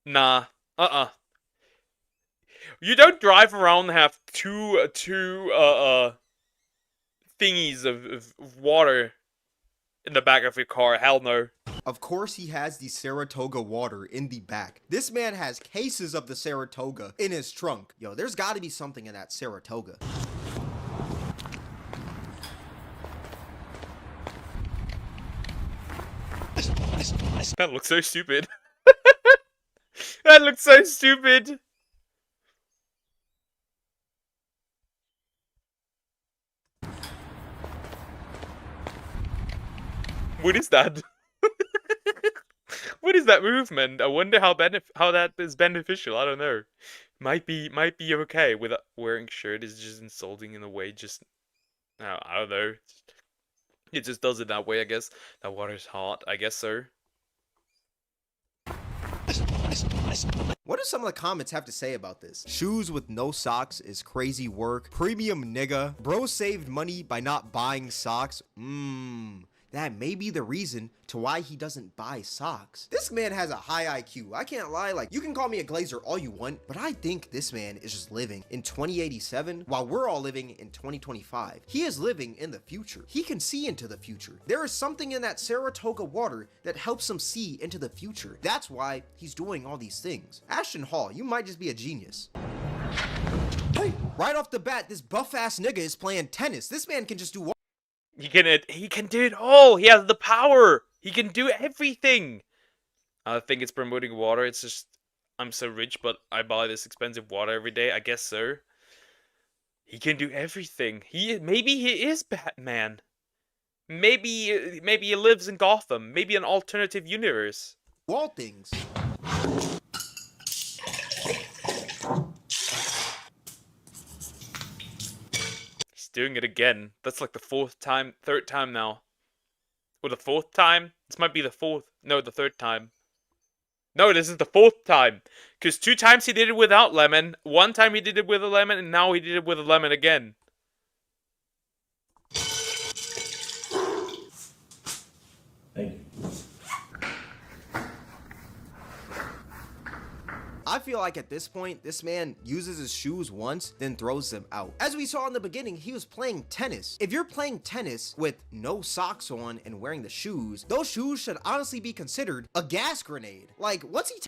Nah. You don't drive around and have two thingies of water in the back of your car. Hell no. Of course he has the Saratoga water in the back. This man has cases of the Saratoga in his trunk. Yo, there's gotta be something in that Saratoga. That looks so stupid. That looks so stupid. What is that? What is that movement? I wonder how that is beneficial. I don't know. Might be okay with wearing shirt is just insulting in a way. Just I don't know. It just does it that way, I guess. That water's hot, I guess so. What do some of the comments have to say about this? Shoes with no socks is crazy work. Premium nigga. Bro saved money by not buying socks. That may be the reason to why he doesn't buy socks. This man has a high IQ. I can't lie, like, you can call me a glazer all you want, but I think this man is just living in 2087 while we're all living in 2025. He is living in the future. He can see into the future. There is something in that Saratoga water that helps him see into the future. That's why he's doing all these things. Ashton Hall, you might just be a genius. Hey, right off the bat, this buff-ass nigga is playing tennis. This man can just do He can do it all. He has the power. He can do everything. I think it's promoting water. It's just I'm so rich, but I buy this expensive water every day. I guess so. He can do everything. Maybe he is Batman. Maybe he lives in Gotham. Maybe an alternative universe. All things. Doing it again. That's like the third time now. Or the fourth time? This might be the fourth. No, the third time. No, this is the fourth time. Because 2 times he did it without lemon. 1 time he did it with a lemon, and now he did it with a lemon again. Thank you. I feel like at this point, this man uses his shoes once, then throws them out. As we saw in the beginning, he was playing tennis. If you're playing tennis with no socks on and wearing the shoes, those shoes should honestly be considered a gas grenade. Like, what's he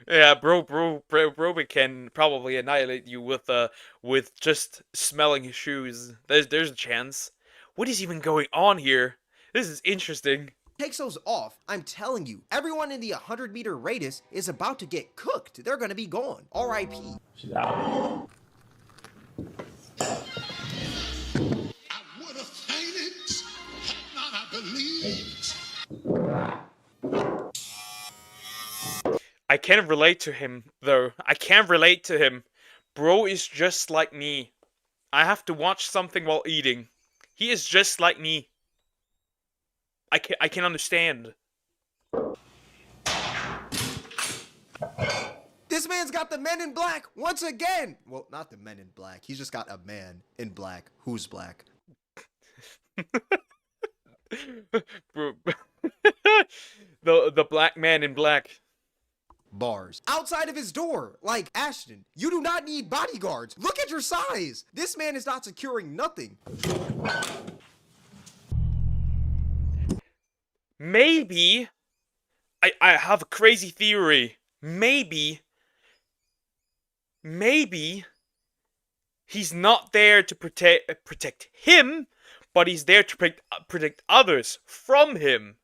Yeah, bro can probably annihilate you with just smelling his shoes. There's a chance. What is even going on here? This is interesting. Takes those off, I'm telling you, everyone in the 100-meter radius is about to get cooked. They're gonna be gone. R.I.P. She's out. I can't relate to him, though. I can't relate to him. Bro is just like me. I have to watch something while eating. He is just like me. I can understand. This man's got the Men in Black once again. Well, not the Men in Black. He's just got a man in black. Who's black? Bro, the black man in black. Bars. Outside of his door. Like, Ashton, you do not need bodyguards. Look at your size. This man is not securing nothing. Maybe, I have a crazy theory. Maybe he's not there to protect him, but he's there to protect others from him.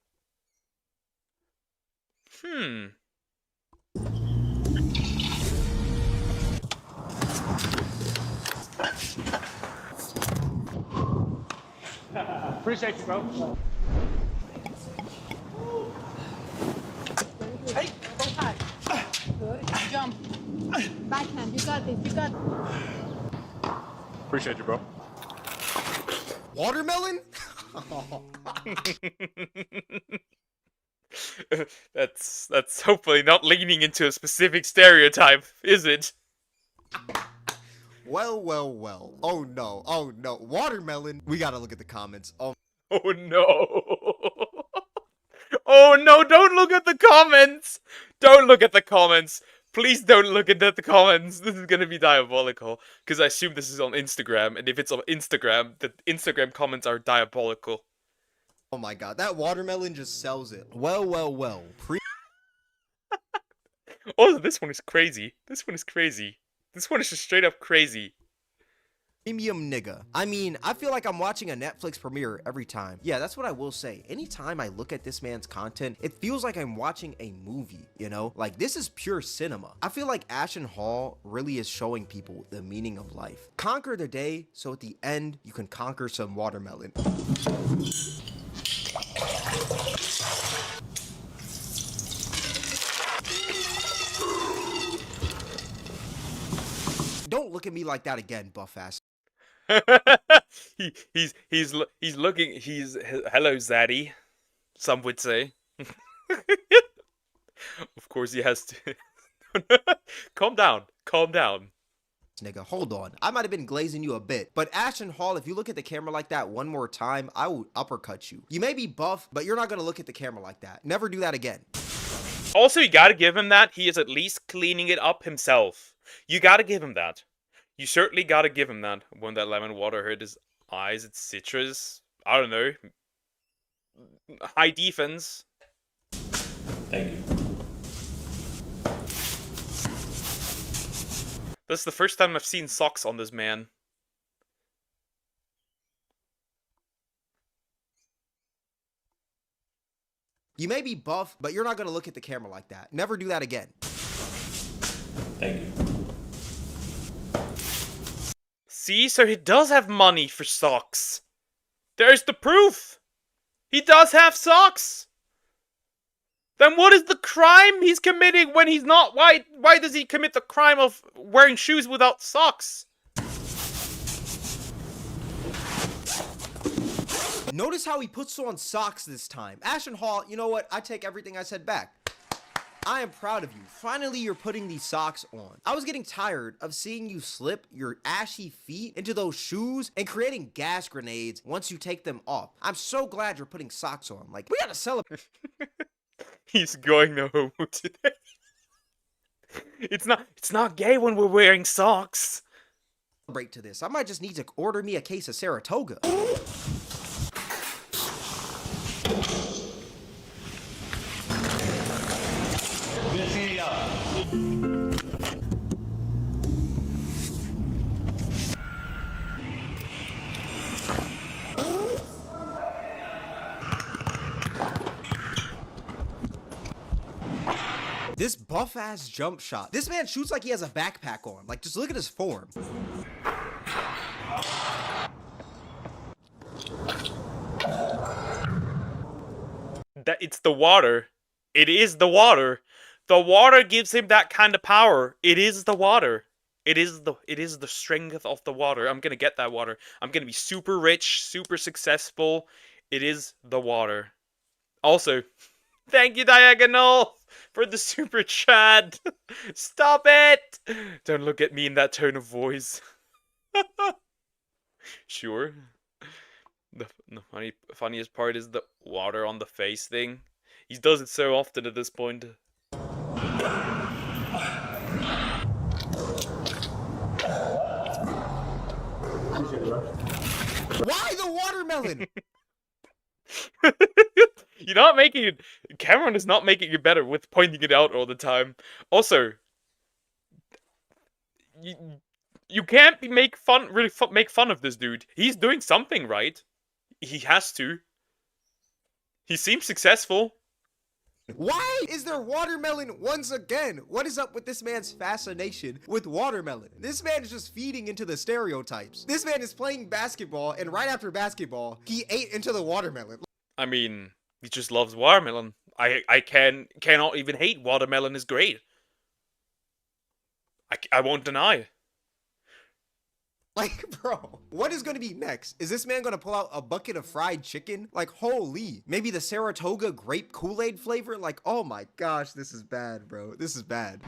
Appreciate you, bro. Hey, go high. Good. Jump. Backhand. You got this. You got this. Appreciate you, bro. Watermelon? That's hopefully not leaning into a specific stereotype, is it? Well. Oh no. Watermelon. We gotta look at the comments. Oh no. Oh no, don't look at the comments! Don't look at the comments! Please don't look at the comments. This is gonna be diabolical. Because I assume this is on Instagram, and if it's on Instagram, the Instagram comments are diabolical. Oh my god, that watermelon just sells it. Well. Oh, this one is crazy. This one is crazy. This one is just straight up crazy. Premium nigga. I mean, I feel like I'm watching a Netflix premiere every time. Yeah, that's what I will say. Anytime I look at this man's content, it feels like I'm watching a movie, you know? Like, this is pure cinema. I feel like Ashton Hall really is showing people the meaning of life. Conquer the day, so at the end, you can conquer some watermelon. Don't look at me like that again, buff ass. He's looking. Hello, Zaddy. Some would say. Of course, he has to. Calm down. Calm down. Nigga, hold on. I might have been glazing you a bit, but Ashton Hall, if you look at the camera like that one more time, I will uppercut you. You may be buff, but you're not gonna look at the camera like that. Never do that again. Also, you gotta give him that. He is at least cleaning it up himself. You gotta give him that. You certainly gotta give him that. When that lemon water hurt his eyes, it's citrus. I don't know. High defense. Thank you. That's the first time I've seen socks on this man. You may be buff, but you're not gonna look at the camera like that. Never do that again. Thank you. See, so he does have money for socks. There's the proof. He does have socks. Then what is the crime he's committing when he's not? Why does he commit the crime of wearing shoes without socks? Notice how he puts on socks this time. Ashton Hall, you know what? I take everything I said back. I am proud of you. Finally, you're putting these socks on. I was getting tired of seeing you slip your ashy feet into those shoes and creating gas grenades once you take them off. I'm so glad you're putting socks on. Like, we gotta celebrate. He's going no homo today. It's not gay when we're wearing socks. Break to this. I might just need to order me a case of Saratoga. This buff ass jump shot. This man shoots like he has a backpack on. Like, just look at his form. That it's the water. It is the water. The water gives him that kind of power. It is the water. It is the strength of the water. I'm gonna get that water. I'm gonna be super rich, super successful. It is the water. Also, thank you, Diagonal, for the super chat. Stop it! Don't look at me in that tone of voice. Sure. The funniest part is the water on the face thing. He does it so often at this point. Why the watermelon? You're not making it. Cameron is not making it better with pointing it out all the time. Also, you can't make fun of this dude. He's doing something right. He has to. He seems successful. Why is there watermelon once again? What is up with this man's fascination with watermelon? This man is just feeding into the stereotypes. This man is playing basketball, and right after basketball, he ate into the watermelon. I mean, he just loves watermelon. I cannot even hate watermelon is great. I won't deny. Like, bro, what is going to be next? Is this man going to pull out a bucket of fried chicken? Like, holy. Maybe the Saratoga grape Kool-Aid flavor? Like, oh my gosh, this is bad, bro. This is bad.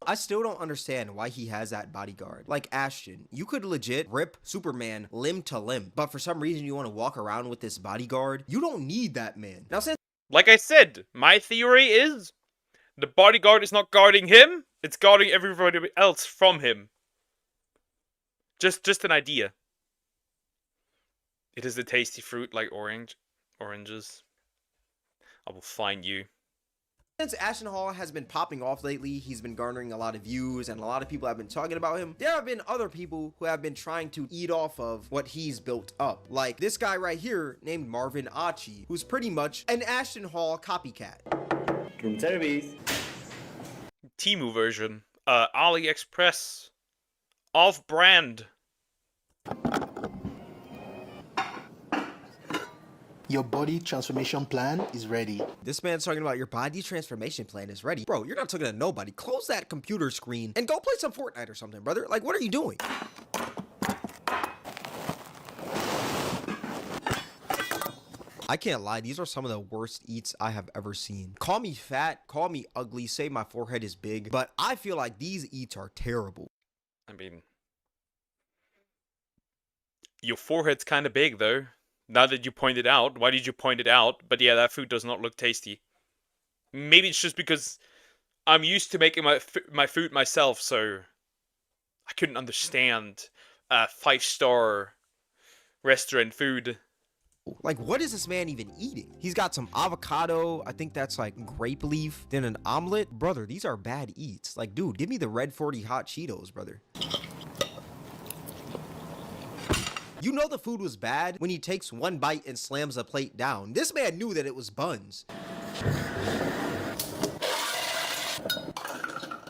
I still don't understand why he has that bodyguard. Like, Ashton, you could legit rip Superman limb to limb, but for some reason you want to walk around with this bodyguard? You don't need that man. Now, since like I said, my theory is the bodyguard is not guarding him, it's guarding everybody else from him. Just an idea. It is the tasty fruit like oranges. I will find you. Since Ashton Hall has been popping off lately, he's been garnering a lot of views and a lot of people have been talking about him. There have been other people who have been trying to eat off of what he's built up. Like this guy right here named Marvin Achi, who's pretty much an Ashton Hall copycat. Temu version. AliExpress. Off-brand. Your body transformation plan is ready. This man's talking about your body transformation plan is ready. Bro, you're not talking to nobody. Close that computer screen and go play some Fortnite or something, brother. Like, what are you doing? I can't lie, these are some of the worst eats I have ever seen. Call me fat, call me ugly, say my forehead is big, but I feel like these eats are terrible. I mean, your forehead's kind of big, though. Now that you point it out, why did you point it out? But yeah, that food does not look tasty. Maybe it's just because I'm used to making my food myself, so I couldn't understand 5-star restaurant food. Like, what is this man even eating? He's got some avocado. I think that's like grape leaf. Then an omelet. Brother, these are bad eats. Like, dude, give me the Red 40 hot Cheetos, brother. You know the food was bad when he takes one bite and slams a plate down. This man knew that it was buns.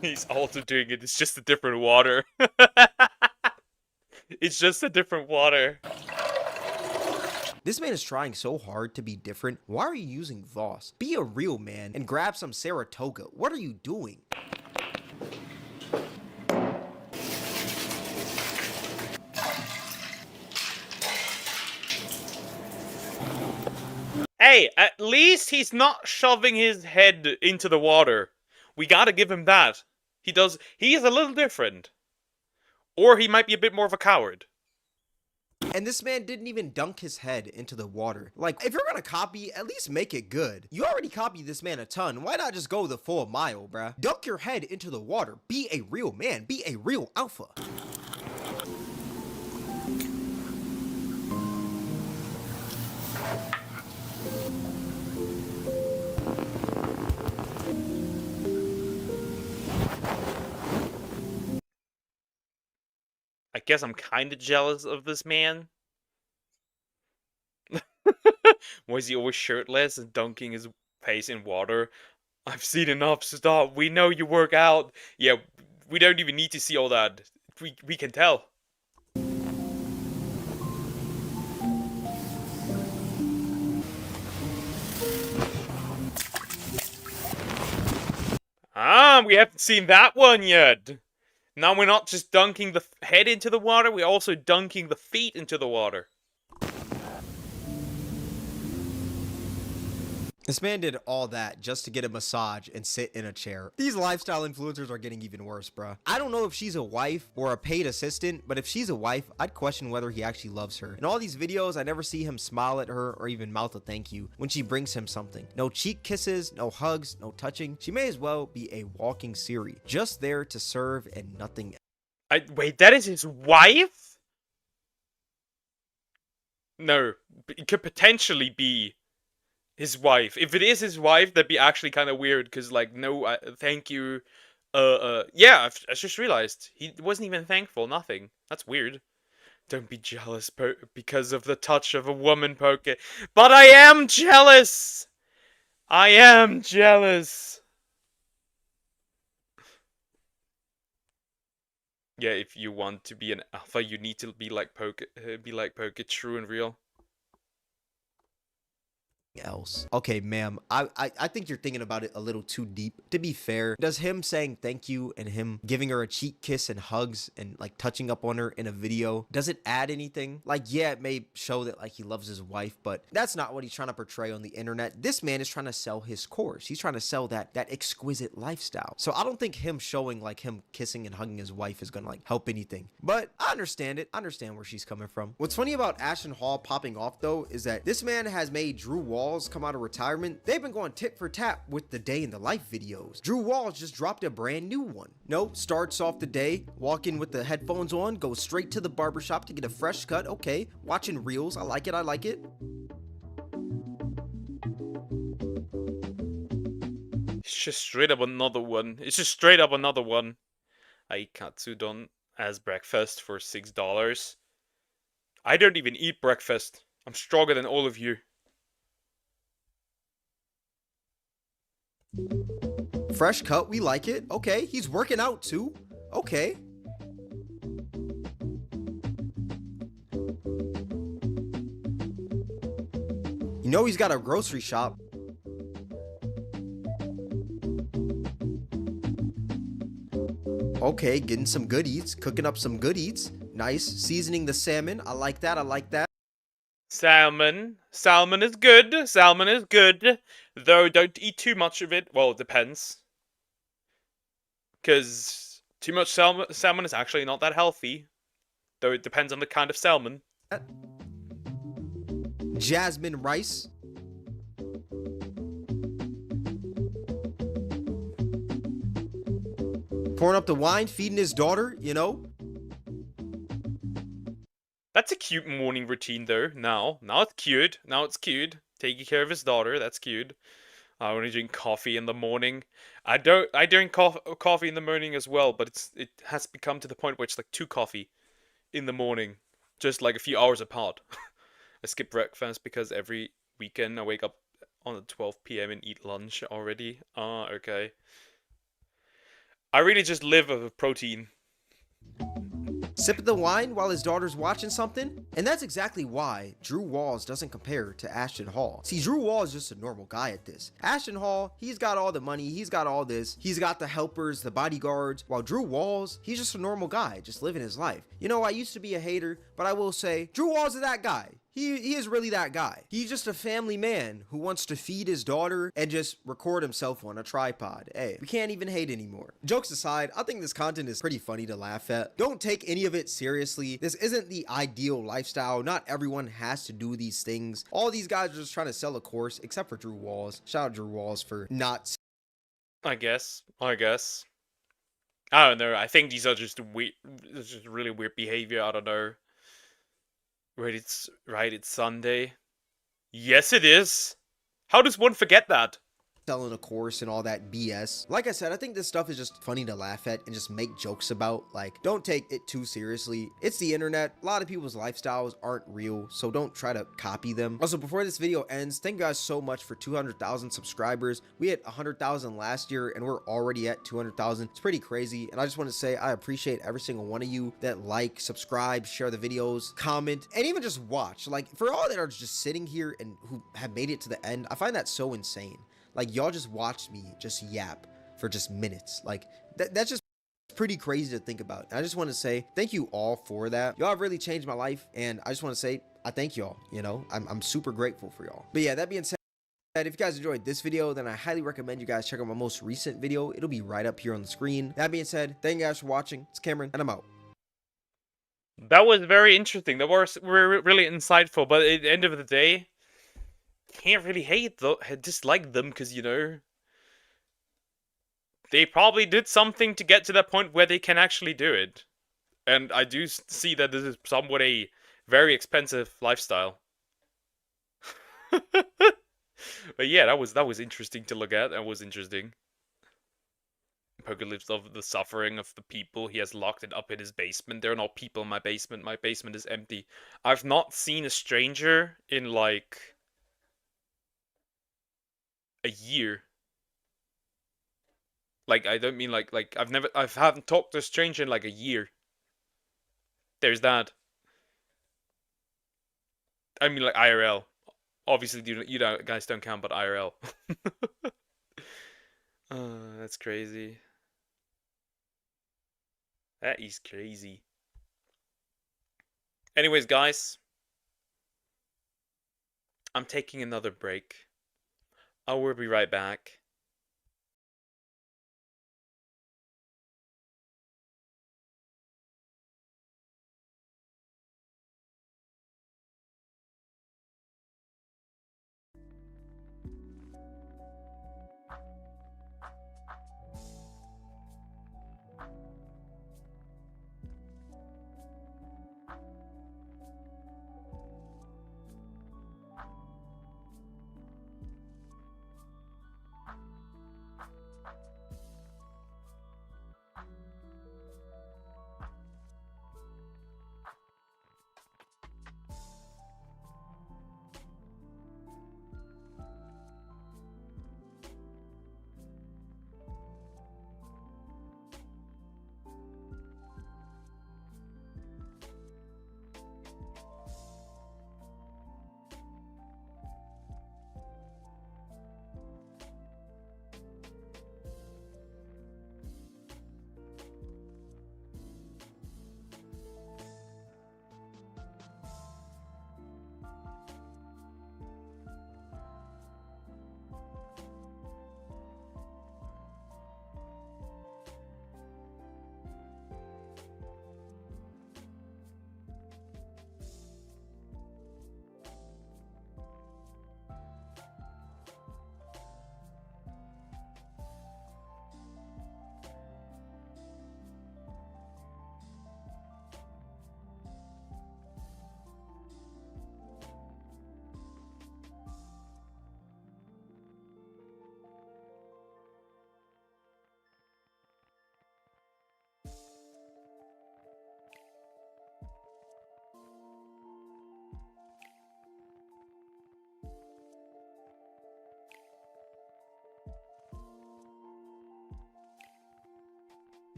He's also doing it. It's just a different water. It's just a different water. This man is trying so hard to be different. Why are you using Voss? Be a real man and grab some Saratoga. What are you doing? Hey, at least he's not shoving his head into the water. We gotta give him that. He is a little different. Or he might be a bit more of a coward. And this man didn't even dunk his head into the water. Like, if you're gonna copy, at least make it good. You already copied this man a ton. Why not just go the full mile, bruh? Dunk your head into the water. Be a real man. Be a real alpha. I guess I'm kind of jealous of this man. Was he always shirtless and dunking his face in water? I've seen enough, stop. We know you work out. Yeah, we don't even need to see all that. We can tell. We haven't seen that one yet. Now we're not just dunking the head into the water, we're also dunking the feet into the water. This man did all that just to get a massage and sit in a chair. These lifestyle influencers are getting even worse, bruh. I don't know if she's a wife or a paid assistant, but if she's a wife, I'd question whether he actually loves her. In all these videos, I never see him smile at her or even mouth a thank you when she brings him something. No cheek kisses, no hugs, no touching. She may as well be a walking Siri, just there to serve and nothing else. Wait, that is his wife? No, it could potentially be his wife. If it is his wife, that'd be actually kind of weird, because, like, no, thank you. Yeah, I just realized. He wasn't even thankful, nothing. That's weird. Don't be jealous because of the touch of a woman, Poke. But I am jealous! I am jealous! Yeah, if you want to be an alpha, you need to be like Poke, true and real. Else. Okay, ma'am, I think you're thinking about it a little too deep. To be fair, does him saying thank you and him giving her a cheek kiss and hugs and like touching up on her in a video, does it add anything? Like, yeah, it may show that like he loves his wife, but that's not what he's trying to portray on the internet. This man is trying to sell his course. He's trying to sell that exquisite lifestyle. So I don't think him showing like him kissing and hugging his wife is gonna like help anything. But I understand it. I understand where she's coming from. What's funny about Ashton Hall popping off though is that this man has made Drew Wall come out of retirement. They've been going tit for tat with the day in the life videos. Drew Walls just dropped a brand new one. Nope, starts off the day, walking with the headphones on, goes straight to the barbershop to get a fresh cut. Okay, watching reels. I like it. I like it. just straight up another one. It's just straight up another one. I eat katsudon as breakfast for $6. I don't even eat breakfast. I'm stronger than all of you. Fresh cut, we like it. Okay, he's working out too. Okay. You know he's got a grocery shop. Okay, getting some good eats, cooking up some good eats. Nice, seasoning the salmon. I like that, I like that. Salmon. Salmon is good. Salmon is good. Though don't eat too much of it. Well, it depends. Because too much salmon is actually not that healthy. Though it depends on the kind of salmon. Jasmine rice. Pouring up the wine, feeding his daughter, you know. That's a cute morning routine though. Now it's cute. Now it's cute. Taking care of his daughter. That's cute. I want to drink coffee in the morning. I drink coffee in the morning as well, but it has become to the point where it's like 2 coffee in the morning, just like a few hours apart. I skip breakfast because every weekend I wake up on 12 p.m. and eat lunch already. Okay. I really just live off of protein. Sipping the wine while his daughter's watching something? And that's exactly why Drew Walls doesn't compare to Ashton Hall. See, Drew Walls is just a normal guy at this. Ashton Hall, he's got all the money, he's got all this, he's got the helpers, the bodyguards, while Drew Walls, he's just a normal guy, just living his life. You know, I used to be a hater, but I will say, Drew Walls is that guy. He is really that guy. He's just a family man who wants to feed his daughter and just record himself on a tripod. Hey, we can't even hate anymore. Jokes aside, I think this content is pretty funny to laugh at. Don't take any of it seriously. This isn't the ideal lifestyle. Not everyone has to do these things. All these guys are just trying to sell a course, except for Drew Walls. Shout out Drew Walls for not... I guess. I don't know. I think these are just weird, just really weird behavior. I don't know. Right, it's Sunday. Yes, it is. How does one forget that? Selling a course and all that BS. Like I said, I think this stuff is just funny to laugh at and just make jokes about. Like, don't take it too seriously. It's the internet. A lot of people's lifestyles aren't real, so don't try to copy them. Also, before this video ends, thank you guys so much for 200,000 subscribers. We hit 100,000 last year and we're already at 200,000. It's pretty crazy. And I just want to say I appreciate every single one of you that like, subscribe, share the videos, comment, and even just watch. Like, for all that are just sitting here and who have made it to the end, I find that so insane. Like, y'all just watched me just yap for just minutes. Like, that's just pretty crazy to think about. And I just want to say thank you all for that. Y'all have really changed my life. And I just want to say I thank y'all. You know, I'm super grateful for y'all. But yeah, that being said, if you guys enjoyed this video, then I highly recommend you guys check out my most recent video. It'll be right up here on the screen. That being said, thank you guys for watching. It's Cameron, and I'm out. That was very interesting. That was really insightful. But at the end of the day, can't really dislike them because, you know, they probably did something to get to that point where they can actually do it. And I do see that this is somewhat a very expensive lifestyle. But yeah, that was interesting to look at. That was interesting. Poker lives of the suffering of the people. He has locked it up in his basement. There are no people in my basement. My basement is empty. I've not seen a stranger in like a year. Like, I don't mean like I haven't talked to a stranger in like a year. There's that. I mean, like, IRL. Obviously, you guys don't count, but IRL. That's crazy. That is crazy. Anyways, guys, I'm taking another break. I will be right back.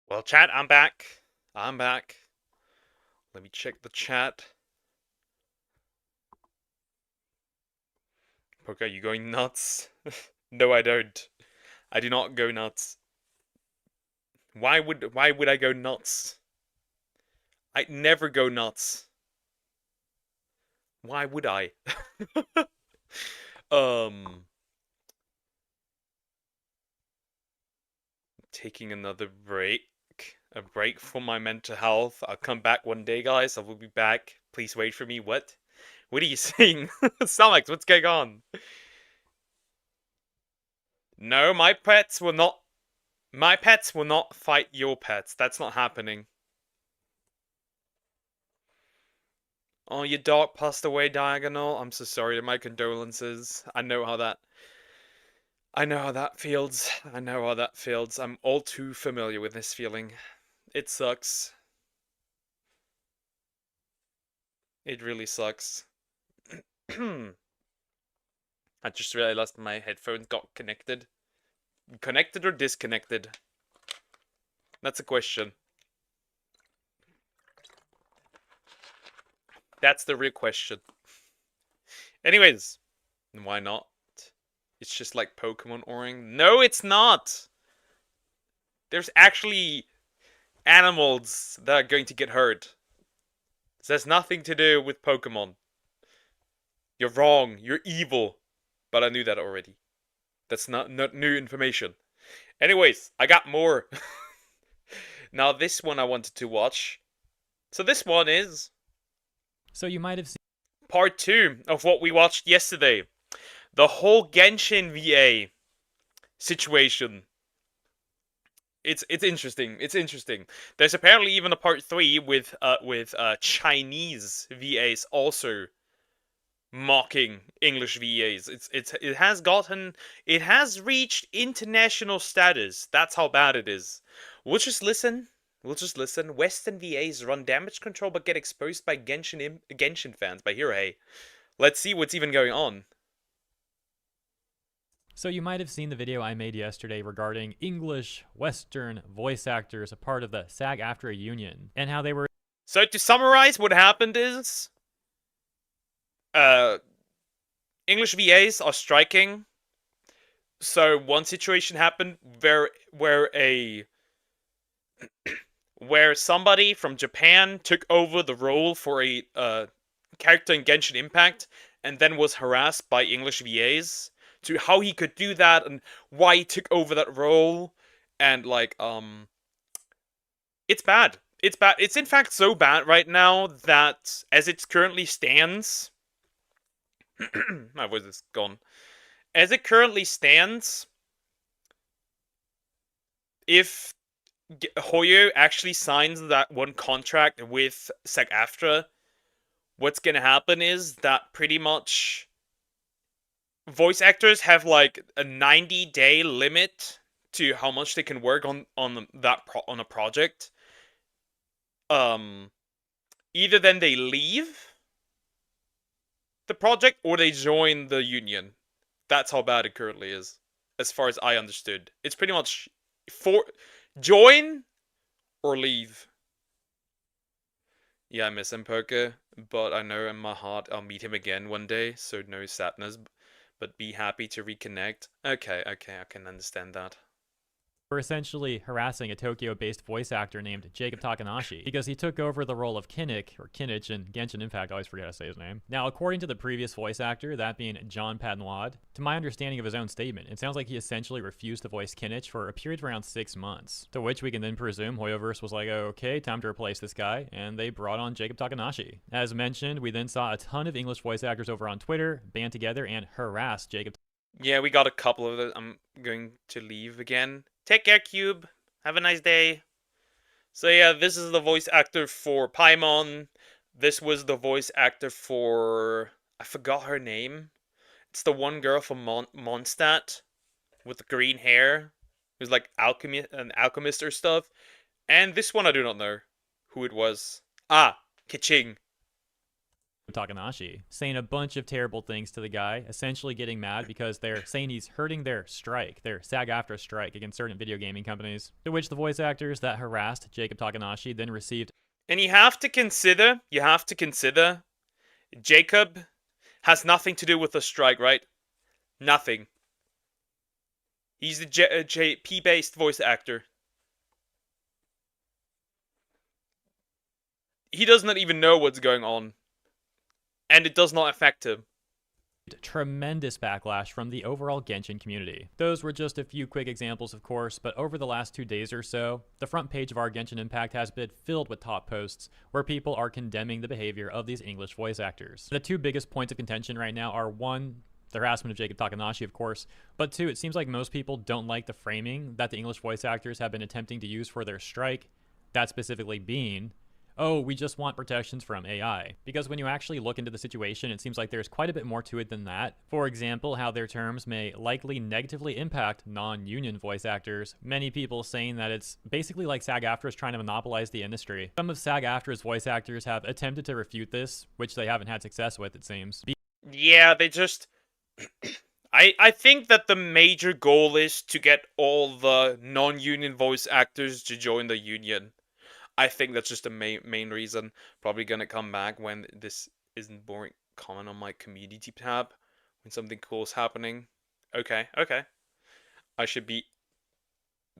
Well, chat, I'm back. I'm back. Let me check the chat. Poke, are you going nuts? No, I don't. I do not go nuts. Why would I go nuts? I never go nuts. Why would I? Taking another break. A break for my mental health. I'll come back one day, guys. I will be back. Please wait for me. What? What are you saying? Stomachs, what's going on? No, my pets will not fight your pets. That's not happening. Oh, your dog passed away, Diagonal. I'm so sorry. My condolences. I know how that feels. I know how that feels. I'm all too familiar with this feeling. It sucks. It really sucks. I just realized my headphones got connected. Connected or disconnected? That's a question. That's the real question. Anyways, why not? It's just like Pokemon Oring. No, it's not! There's actually animals that are going to get hurt. This has nothing to do with Pokemon. You're wrong. You're evil. But I knew that already. That's not new information. Anyways, I got more. Now this one I wanted to watch. So this one is... So you might have seen... Part 2 of what we watched yesterday. The whole Genshin VA situation. It's interesting. It's interesting. There's apparently even a part 3 with Chinese VAs also mocking English VAs. It has reached international status. That's how bad it is. We'll just listen. Western VAs run damage control but get exposed by Genshin fans by Hirohei. Let's see what's even going on. So you might have seen the video I made yesterday regarding English Western voice actors, a part of the SAG-AFTRA union, and how they were... So to summarize, what happened is... English VAs are striking. So one situation happened where somebody from Japan took over the role for a character in Genshin Impact and then was harassed by English VAs to how he could do that and why he took over that role, and like it's bad. It's bad. It's in fact so bad right now that as it currently stands my voice is gone. As it currently stands, if Hoyo actually signs that one contract with SAG-AFTRA, what's gonna happen is that pretty much voice actors have like a 90-day limit to how much they can work on a project. Either then they leave the project or they join the union. That's how bad it currently is, as far as I understood. It's pretty much for join or leave. Yeah, I miss him, Poker, but I know in my heart I'll meet him again one day, so no sadness, but be happy to reconnect. Okay, I can understand that. For essentially harassing a Tokyo-based voice actor named Jacob Takanashi because he took over the role of Kinnick in Genshin Impact. I always forget how to say his name. Now, according to the previous voice actor, that being John Padnoid, to my understanding of his own statement, it sounds like he essentially refused to voice Kinnick for a period of around 6 months, to which we can then presume Hoyoverse was like, okay, time to replace this guy, and they brought on Jacob Takanashi. As mentioned, we then saw a ton of English voice actors over on Twitter band together and harass Jacob. Yeah, we got a couple of them. I'm going to leave again. Take care, Cube. Have a nice day. So yeah, this is the voice actor for Paimon. This was the voice actor for... I forgot her name. It's the one girl from Mondstadt with the green hair. Who's like an alchemist or stuff. And this one I do not know who it was. Ah, Kiching. Takanashi, saying a bunch of terrible things to the guy, essentially getting mad because they're saying he's hurting their SAG-AFTRA strike against certain video gaming companies, to which the voice actors that harassed Jacob Takanashi then received. And you have to consider, Jacob has nothing to do with the strike, right? Nothing. He's the JP-based voice actor. He does not even know what's going on. And it does not affect him. Tremendous backlash from the overall Genshin community. Those were just a few quick examples, of course, but over the last 2 days or so, the front page of our Genshin Impact has been filled with top posts where people are condemning the behavior of these English voice actors. The 2 biggest points of contention right now are 1, the harassment of Jacob Takanashi, of course, but 2, it seems like most people don't like the framing that the English voice actors have been attempting to use for their strike, that specifically being, oh, we just want protections from AI. Because when you actually look into the situation, it seems like there's quite a bit more to it than that. For example, how their terms may likely negatively impact non-union voice actors. Many people saying that it's basically like SAG-AFTRA is trying to monopolize the industry. Some of SAG-AFTRA's voice actors have attempted to refute this, which they haven't had success with, it seems. Yeah, they just... I think that the major goal is to get all the non-union voice actors to join the union. I think that's just the main reason. Probably gonna come back when this isn't boring. Comment on my community tab when something cool is happening. Okay. I should be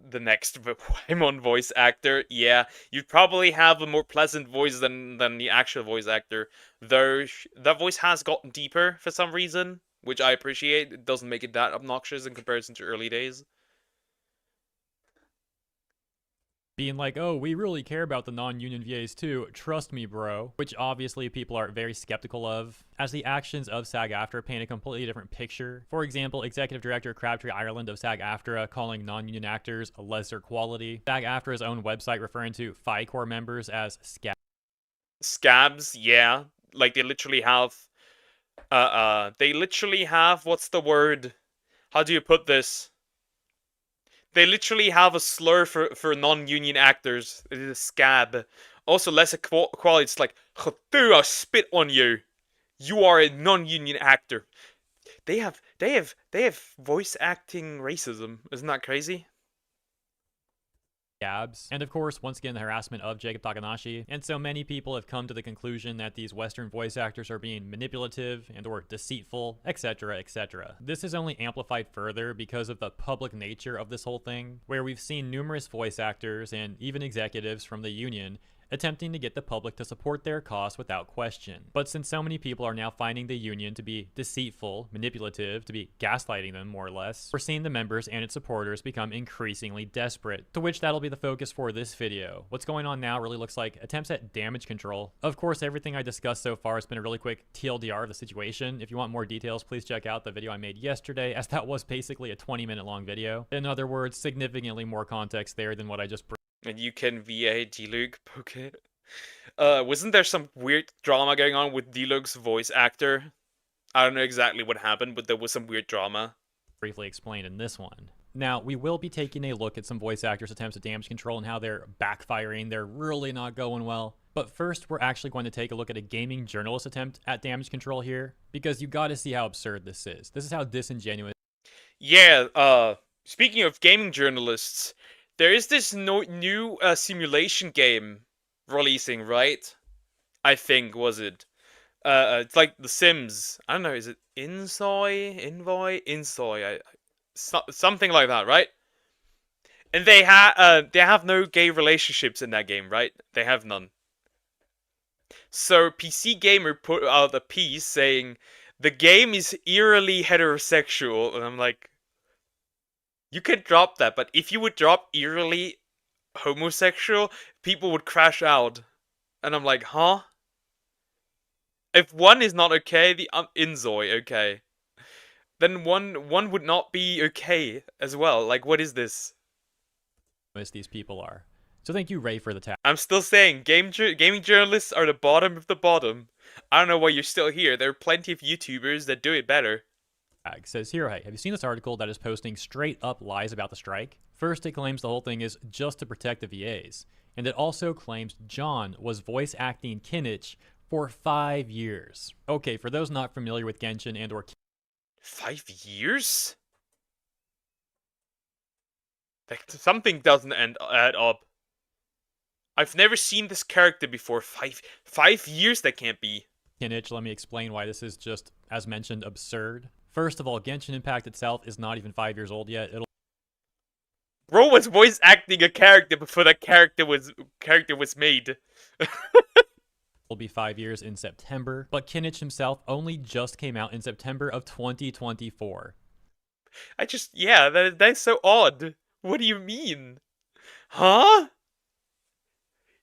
the next Paimon voice actor. Yeah, you'd probably have a more pleasant voice than the actual voice actor. Though that voice has gotten deeper for some reason, which I appreciate. It doesn't make it that obnoxious in comparison to early days. Being like, oh, we really care about the non-union VAs too, trust me, bro. Which obviously people are very skeptical of, as the actions of SAG-AFTRA paint a completely different picture. For example, Executive Director Crabtree Ireland of SAG-AFTRA calling non-union actors a lesser quality. SAG-AFTRA's own website referring to FI-Corps members as scabs. Scabs, yeah. Like they literally have, what's the word? How do you put this? They literally have a slur for non-union actors. It is a scab. Also, lesser quality. It's like, I spit on you. You are a non-union actor. They have voice acting racism. Isn't that crazy? And of course, once again, the harassment of Jacob Takanashi. And so many people have come to the conclusion that these Western voice actors are being manipulative and or deceitful, etc., etc. This is only amplified further because of the public nature of this whole thing, where we've seen numerous voice actors and even executives from the union attempting to get the public to support their cause without question. But since so many people are now finding the union to be deceitful, manipulative, to be gaslighting them more or less, we're seeing the members and its supporters become increasingly desperate, to which that'll be the focus for this video. What's going on now really looks like attempts at damage control. Of course, everything I discussed so far has been a really quick TLDR of the situation. If you want more details, please check out the video I made yesterday, as that was basically a 20-minute long video. In other words, significantly more context there than what I just And you can VA D-Luke, okay. Wasn't there some weird drama going on with D-Luke's voice actor? I don't know exactly what happened, but there was some weird drama. Briefly explained in this one. Now, we will be taking a look at some voice actors' attempts at damage control and how they're backfiring. They're really not going well. But first, we're actually going to take a look at a gaming journalist attempt at damage control here, because you gotta see how absurd this is. This is how disingenuous. Yeah, speaking of gaming journalists, there is this new simulation game releasing, right? I think, was it? It's like The Sims. I don't know, is it Insoy? Something like that, right? And they have no gay relationships in that game, right? They have none. So PC Gamer put out a piece saying the game is eerily heterosexual, and I'm like, you could drop that, but if you would drop eerily homosexual, people would crash out. And I'm like, huh? If one is not okay, the Inzoy okay, then one would not be okay as well. Like, what is this? These people are. So thank you, Ray, for the tag. I'm still saying, gaming journalists are the bottom of the bottom. I don't know why you're still here. There are plenty of YouTubers that do it better. Says, Hero, hey, have you seen this article that is posting straight up lies about the strike? First, it claims the whole thing is just to protect the VAs. And it also claims John was voice acting Kinich for 5 years. Okay, for those not familiar with Genshin and or 5 years? Something doesn't add up. I've never seen this character before. Five years, that can't be. Kinich, let me explain why this is just, as mentioned, absurd. First of all, Genshin Impact itself is not even 5 years old yet. Bro was voice acting a character before that character was made. Will be 5 years in September, but Kinich himself only just came out in September of 2024. Yeah, that's so odd. What do you mean? Huh?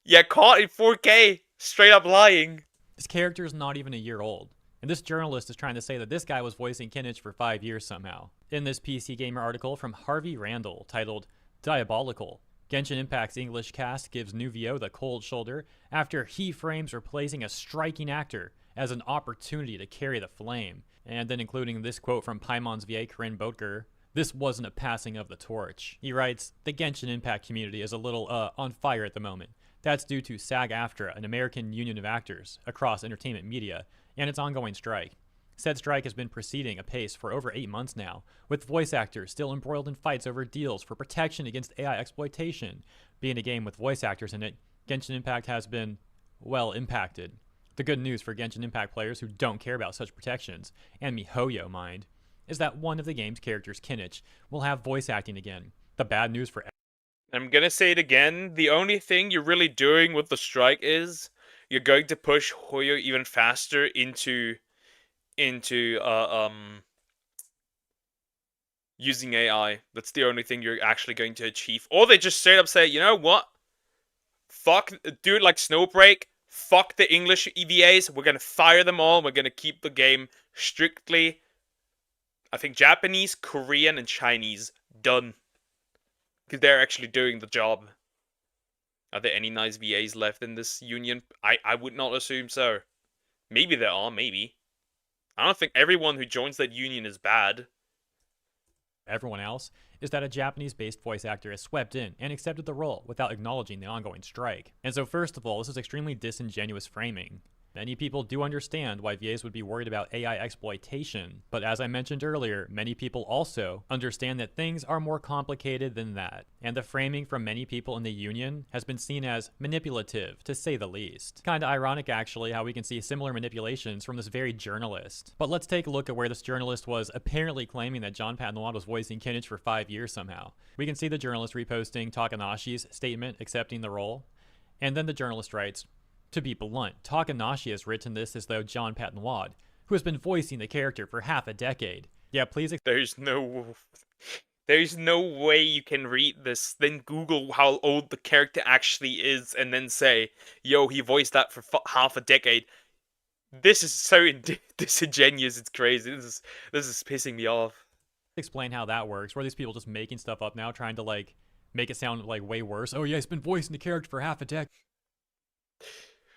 Yeah, caught in 4K. Straight up lying. This character is not even a year old. And this journalist is trying to say that this guy was voicing Kinich for 5 years somehow. In this PC Gamer article from Harvey Randall, titled Diabolical, Genshin Impact's English cast gives new VO the cold shoulder after he frames replacing a striking actor as an opportunity to carry the flame. And then including this quote from Paimon's VA Corinne Boetker, this wasn't a passing of the torch. He writes, the Genshin Impact community is a little, on fire at the moment. That's due to SAG-AFTRA, an American union of actors across entertainment media, and its ongoing strike. Said strike has been proceeding apace for over 8 months now, with voice actors still embroiled in fights over deals for protection against AI exploitation. Being a game with voice actors in it, Genshin Impact has been, well, impacted. The good news for Genshin Impact players who don't care about such protections, and MiHoYo mind, is that one of the game's characters, Kinich, will have voice acting again. The bad news for I'm gonna say it again, the only thing you're really doing with the strike is you're going to push Hoyo even faster into using AI. That's the only thing you're actually going to achieve. Or they just straight up say, you know what? Fuck, do it like Snowbreak. Fuck the English EVAs. We're gonna fire them all. We're gonna keep the game strictly, I think, Japanese, Korean, and Chinese. Done. Because they're actually doing the job. Are there any nice VAs left in this union? I would not assume so. Maybe there are, maybe. I don't think everyone who joins that union is bad. Everyone else is that a Japanese-based voice actor has swept in and accepted the role without acknowledging the ongoing strike. And so first of all, this is extremely disingenuous framing. Many people do understand why VAs would be worried about AI exploitation, but as I mentioned earlier, many people also understand that things are more complicated than that, and the framing from many people in the union has been seen as manipulative, to say the least. Kinda ironic actually how we can see similar manipulations from this very journalist. But let's take a look at where this journalist was apparently claiming that John Patton-Wad was voicing Kinich for 5 years somehow. We can see the journalist reposting Takanashi's statement accepting the role, and then the journalist writes, to be blunt, Takanashi has written this as though John Patton-Wad, who has been voicing the character for half a decade. Yeah, please. There's no way you can read this, then Google how old the character actually is, and then say, yo, he voiced that for half a decade. This is so disingenuous, it's crazy. This is pissing me off. Explain how that works. Were these people just making stuff up now, trying to, like, make it sound, like, way worse? Oh yeah, he's been voicing the character for half a decade.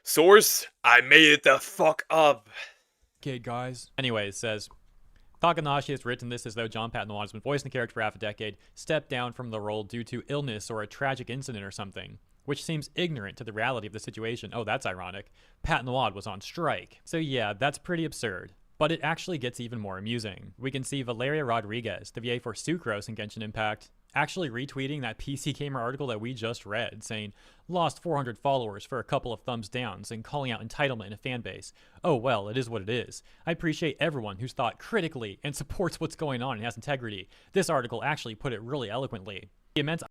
Source, I made it the fuck up. Okay, guys. Anyways, says, Takanashi has written this as though John Patton has been voicing the character for half a decade, stepped down from the role due to illness or a tragic incident or something, which seems ignorant to the reality of the situation. Oh, that's ironic. Pat Nawad was on strike. So yeah, that's pretty absurd. But it actually gets even more amusing. We can see Valeria Rodriguez, the VA for Sucrose in Genshin Impact, actually retweeting that PC Gamer article that we just read, saying, lost 400 followers for a couple of thumbs downs and calling out entitlement in a fan base. Oh well, it is what it is. I appreciate everyone who's thought critically and supports what's going on and has integrity. This article actually put it really eloquently. The immense...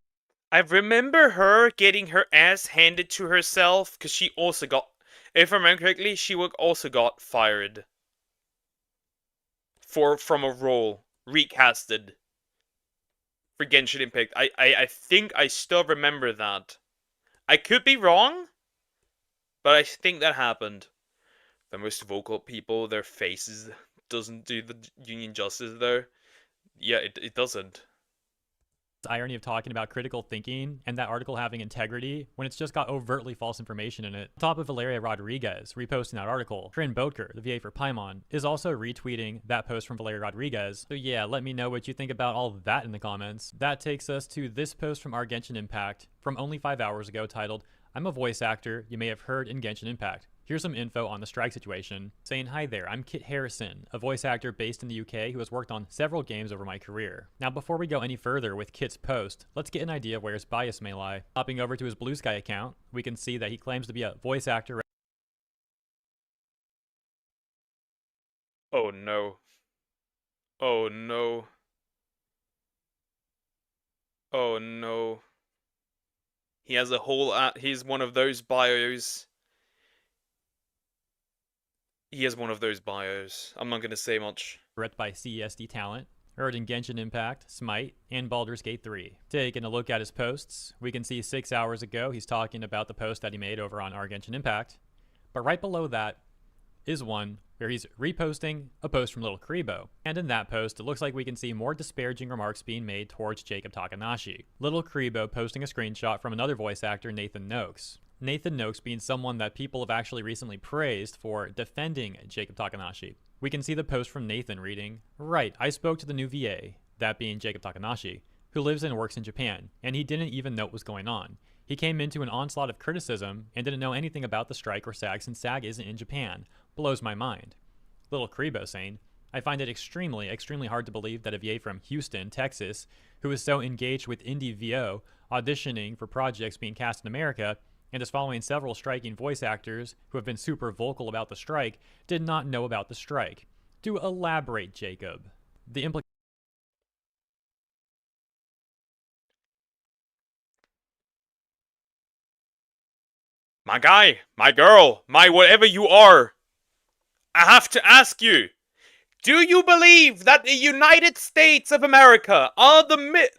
I remember her getting her ass handed to herself, because she also got, if I remember correctly, she also got fired. From a role. Recasted. For Genshin Impact. I think I still remember that. I could be wrong, but I think that happened. The most vocal people, their faces doesn't do the union justice, though. Yeah, it doesn't. Irony of talking about critical thinking and that article having integrity when it's just got overtly false information in it. On top of Valeria Rodriguez reposting that article, Trin Boatker, the VA for Paimon, is also retweeting that post from Valeria Rodriguez. So yeah, let me know what you think about all of that in the comments. That takes us to this post from our Genshin Impact from only 5 hours ago titled, I'm a voice actor you may have heard in Genshin Impact. Here's some info on the strike situation, saying, hi there, I'm Kit Harrison, a voice actor based in the UK who has worked on several games over my career. Now before we go any further with Kit's post, let's get an idea of where his bias may lie. Hopping over to his Blue Sky account, we can see that he claims to be a voice actor. Oh no. Oh no. Oh no. He has a whole, he's one of those bios. He has one of those bios. I'm not going to say much. Rep by CESD talent, heard in Genshin Impact, Smite, and Baldur's Gate 3. Taking a look at his posts, we can see 6 hours ago he's talking about the post that he made over on our Genshin Impact. But right below that is one where he's reposting a post from Little Karibo. And in that post, it looks like we can see more disparaging remarks being made towards Jacob Takanashi. Little Karibo posting a screenshot from another voice actor, Nathan Noakes. Nathan Noakes being someone that people have actually recently praised for defending Jacob Takanashi. We can see the post from Nathan reading, right, I spoke to the new VA, that being Jacob Takanashi, who lives and works in Japan, and he didn't even know what was going on. He came into an onslaught of criticism and didn't know anything about the strike or SAG since SAG isn't in Japan. Blows my mind. Little Karibo saying, I find it extremely hard to believe that a VA from Houston, Texas, who is so engaged with indie VO, auditioning for projects being cast in America, and is following several striking voice actors who have been super vocal about the strike, did not know about the strike. To elaborate, Jacob, the implication. My guy, my girl, my whatever you are, I have to ask you, do you believe that the United States of America are the middle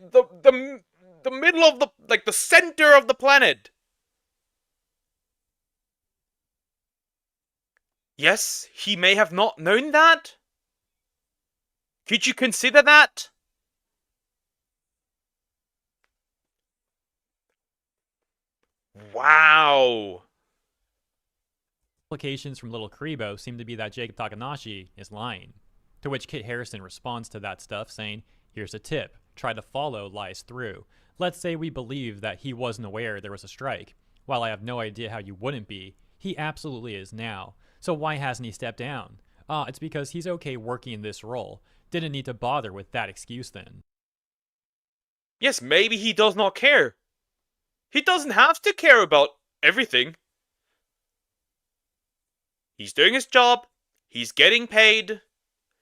of the center of the planet? Yes, he may have not known that. Could you consider that? Wow. Implications from Little Karibo seem to be that Jacob Takanashi is lying. To which Kit Harrison responds to that stuff saying, here's a tip, try to follow lies through. Let's say we believe that he wasn't aware there was a strike. While I have no idea how you wouldn't be, he absolutely is now. So why hasn't he stepped down? It's because he's okay working in this role. Didn't need to bother with that excuse then. Yes, maybe he does not care. He doesn't have to care about everything. He's doing his job. He's getting paid.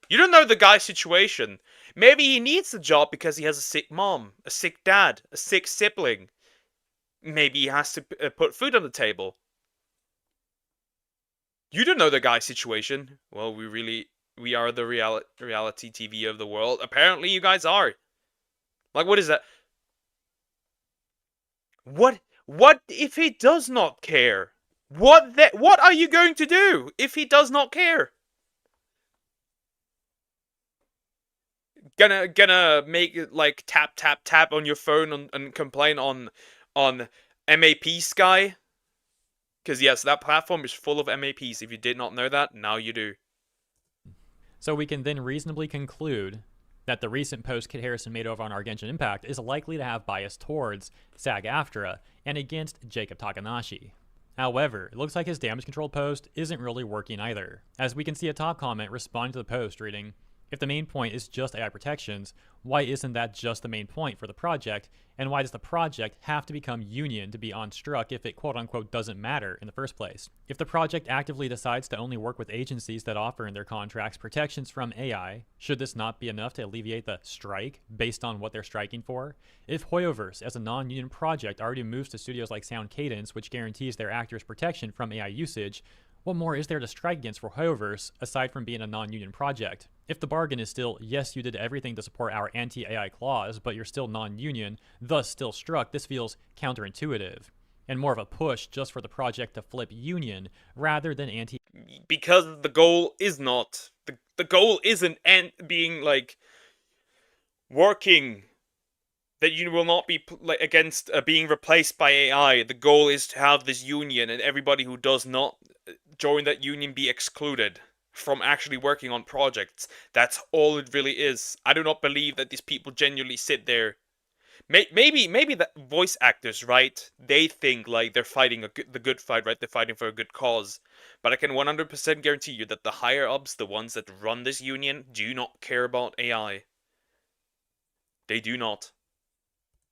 You don't know the guy's situation. Maybe he needs the job because he has a sick mom, a sick dad, a sick sibling. Maybe he has to put food on the table. You don't know the guy's situation. Well, we are the reality TV of the world. Apparently you guys are. Like, what is that? What if he does not care? What are you going to do if he does not care? Gonna make it like tap tap tap on your phone and complain on MAP Sky? Because yes, that platform is full of MAPs. If you did not know that, now you do. So we can then reasonably conclude that the recent post Kit Harrison made over on our Genshin Impact is likely to have bias towards SAG-AFTRA and against Jacob Takanashi. However, it looks like his damage control post isn't really working either, as we can see a top comment responding to the post reading, "If the main point is just AI protections, why isn't that just the main point for the project, and why does the project have to become union to be unstruck if it quote-unquote doesn't matter in the first place? If the project actively decides to only work with agencies that offer in their contracts protections from AI, should this not be enough to alleviate the strike based on what they're striking for? If Hoyoverse as a non-union project already moves to studios like Sound Cadence, which guarantees their actors protection from AI usage, what more is there to strike against for Hoyoverse aside from being a non-union project? If the bargain is still, yes, you did everything to support our anti-AI clause, but you're still non-union, thus still struck, this feels counterintuitive, and more of a push just for the project to flip union rather than anti. Because the goal is not. The goal isn't being like working. That you will not be like against being replaced by AI. The goal is to have this union, and everybody who does not join that union be excluded from actually working on projects. That's all it really is. I do not believe that these people genuinely sit there. Maybe the voice actors, right? They think like they're fighting the good fight, right? They're fighting for a good cause. But I can 100% guarantee you that the higher ups, the ones that run this union, do not care about AI. They do not.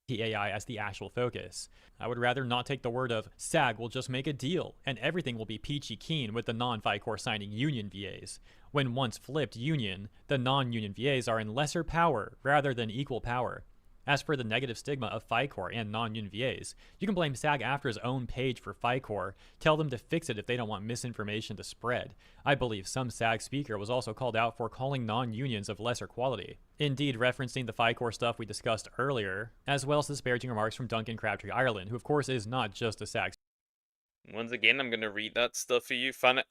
AI as the actual focus. I would rather not take the word of SAG will just make a deal and everything will be peachy keen with the non-FICOR signing union VAs. When once flipped union, the non-union VAs are in lesser power rather than equal power. As for the negative stigma of FICOR and non-union VAs, you can blame SAG-AFTRA's own page for FICOR, tell them to fix it if they don't want misinformation to spread. I believe some SAG speaker was also called out for calling non-unions of lesser quality. Indeed, referencing the FICOR stuff we discussed earlier, as well as disparaging remarks from Duncan Crabtree Ireland, who of course is not just a SAG. Once again, I'm gonna read that stuff for you, fun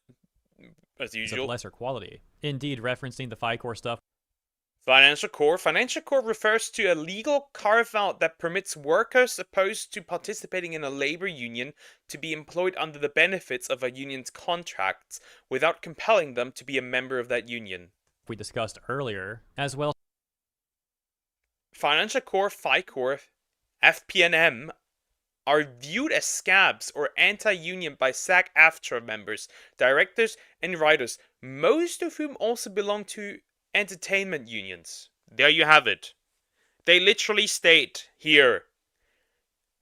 as usual. Of lesser quality. Indeed, referencing the FICOR stuff. Financial core. Financial core refers to a legal carve-out that permits workers opposed to participating in a labor union to be employed under the benefits of a union's contracts without compelling them to be a member of that union. We discussed earlier, as well. Financial core, FICOR, FPNM are viewed as scabs or anti-union by SAG-AFTRA members, directors, and writers, most of whom also belong to entertainment unions. There you have it. They literally state here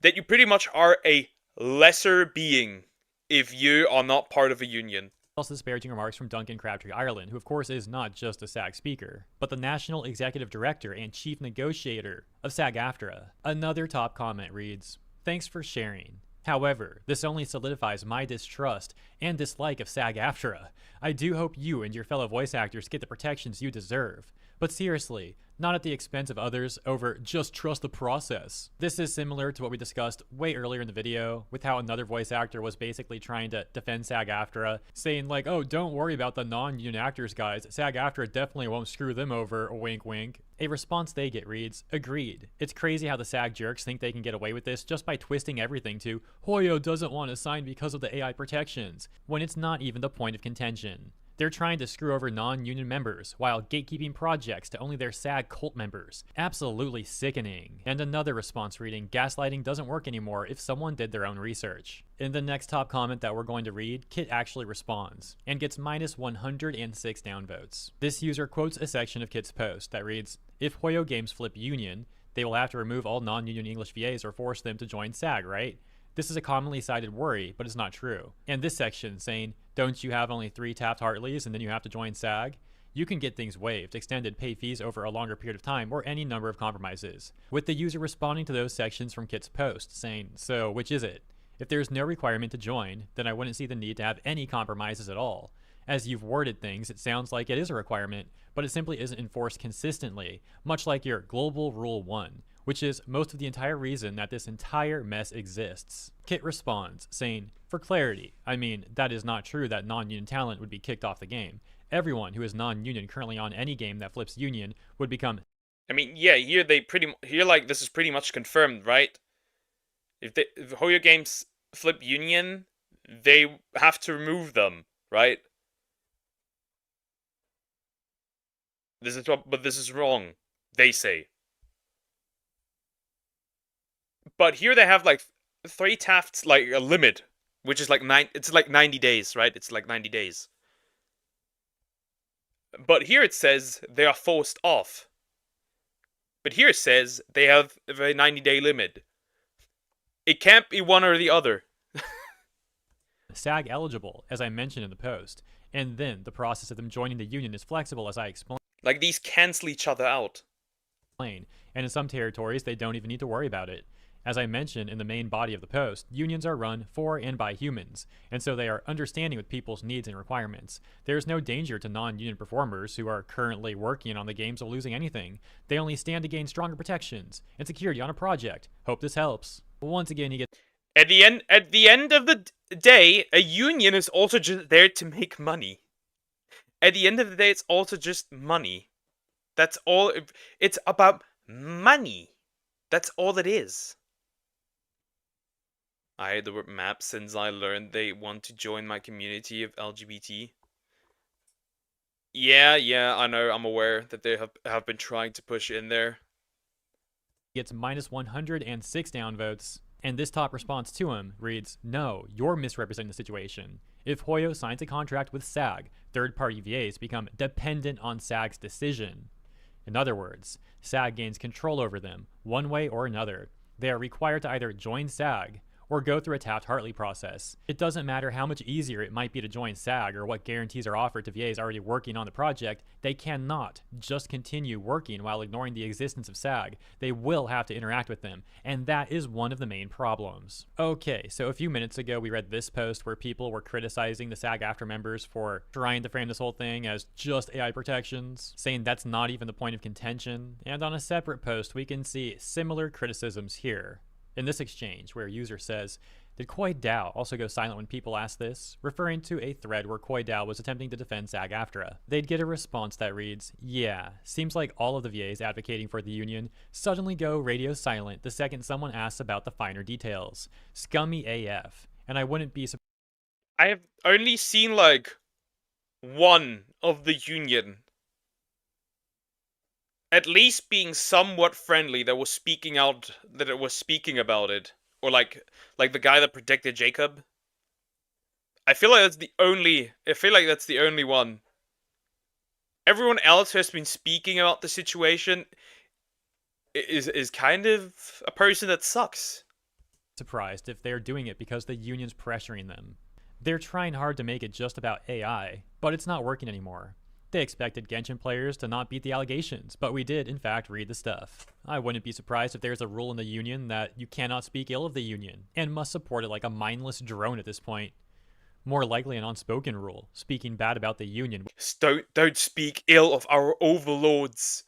that you pretty much are a lesser being if you are not part of a union. Also disparaging remarks from Duncan Crabtree Ireland, who of course is not just a SAG speaker, but the National Executive Director and Chief Negotiator of SAG-AFTRA. Another top comment reads, "Thanks for sharing. However, this only solidifies my distrust and dislike of SAG-AFTRA. I do hope you and your fellow voice actors get the protections you deserve. But seriously, not at the expense of others over just trust the process." This is similar to what we discussed way earlier in the video with how another voice actor was basically trying to defend SAG-AFTRA, saying like, "Oh, don't worry about the non-union actors guys, SAG-AFTRA definitely won't screw them over, wink wink." A response they get reads, "Agreed. It's crazy how the SAG jerks think they can get away with this just by twisting everything to Hoyo doesn't want to sign because of the AI protections, when it's not even the point of contention. They're trying to screw over non-union members while gatekeeping projects to only their SAG cult members. Absolutely sickening." And another response reading, "Gaslighting doesn't work anymore if someone did their own research." In the next top comment that we're going to read, Kit actually responds and gets minus 106 downvotes. This user quotes a section of Kit's post that reads, "If Hoyo Games flip union, they will have to remove all non-union English VAs or force them to join SAG, right? This is a commonly cited worry, but it's not true." And this section saying, "Don't you have only 3 tapped Hartleys and then you have to join SAG? You can get things waived, extended pay fees over a longer period of time, or any number of compromises." With the user responding to those sections from Kit's post, saying, "So, which is it? If there's no requirement to join, then I wouldn't see the need to have any compromises at all. As you've worded things, it sounds like it is a requirement, but it simply isn't enforced consistently, much like your Global Rule 1, which is most of the entire reason that this entire mess exists." Kit responds, saying, "For clarity, I mean, that is not true that non-union talent would be kicked off the game. Everyone who is non-union currently on any game that flips union would become..." I mean, yeah, here like this is pretty much confirmed, right? If Hoyo Games flip union, they have to remove them, right? But this is wrong, they say. But here they have like 3 tafts, like a limit, which is like it's like 90 days, right? It's like 90 days. But here it says they are forced off. But here it says they have a 90-day limit. It can't be one or the other. SAG eligible, as I mentioned in the post, and then the process of them joining the union is flexible, as I explained. Like, these cancel each other out. And in some territories, they don't even need to worry about it. As I mentioned in the main body of the post, unions are run for and by humans, and so they are understanding with people's needs and requirements. There's no danger to non-union performers who are currently working on the games of losing anything. They only stand to gain stronger protections and security on a project. Hope this helps. Once again, he gets... At the end of the day, a union is also just there to make money. At the end of the day, it's also just money. That's all. It's about money. That's all it is. I hate the word map since I learned they want to join my community of LGBT. Yeah, I know, I'm aware that they have been trying to push in there. Gets minus 106 downvotes, and this top response to him reads, "No, you're misrepresenting the situation. If Hoyo signs a contract with SAG, third-party VAs become dependent on SAG's decision. In other words, SAG gains control over them, one way or another. They are required to either join SAG or go through a Taft-Hartley process. It doesn't matter how much easier it might be to join SAG or what guarantees are offered to VAs already working on the project. They cannot just continue working while ignoring the existence of SAG. They will have to interact with them, and that is one of the main problems." Okay, so a few minutes ago we read this post where people were criticizing the SAG-AFTRA members for trying to frame this whole thing as just AI protections, saying that's not even the point of contention, and on a separate post we can see similar criticisms here. In this exchange, where a user says, "Did Koi Dao also go silent when people asked this?" referring to a thread where Koi Dao was attempting to defend SAG-AFTRA. They'd get a response that reads, "Yeah, seems like all of the VAs advocating for the union suddenly go radio silent the second someone asks about the finer details. Scummy AF, and I wouldn't be surprised." I have only seen, like, one of the union at least being somewhat friendly that was speaking out, that it was speaking about it. Or like the guy that predicted Jacob. I feel like that's the only one. Everyone else who has been speaking about the situation is kind of a person that sucks. Surprised if they're doing it because the union's pressuring them. They're trying hard to make it just about AI, but it's not working anymore. They expected Genshin players to not beat the allegations, but we did, in fact, read the stuff. I wouldn't be surprised if there's a rule in the union that you cannot speak ill of the union, and must support it like a mindless drone at this point. More likely an unspoken rule, speaking bad about the union. Don't speak ill of our overlords.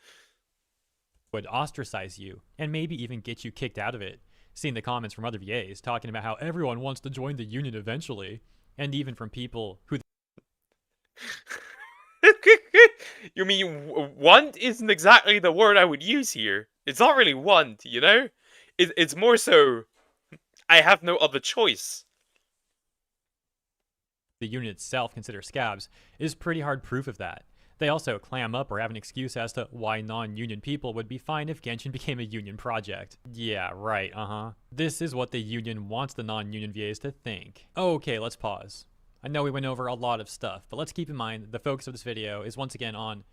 Would ostracize you, and maybe even get you kicked out of it. Seeing the comments from other VAs talking about how everyone wants to join the union eventually, and even from people who... You mean, want isn't exactly the word I would use here. It's not really want, you know? It's more so, I have no other choice. The union itself considers scabs is pretty hard proof of that. They also clam up or have an excuse as to why non-union people would be fine if Genshin became a union project. Yeah, right, This is what the union wants the non-union VAs to think. Okay, let's pause. I know we went over a lot of stuff, but let's keep in mind the focus of this video is once again on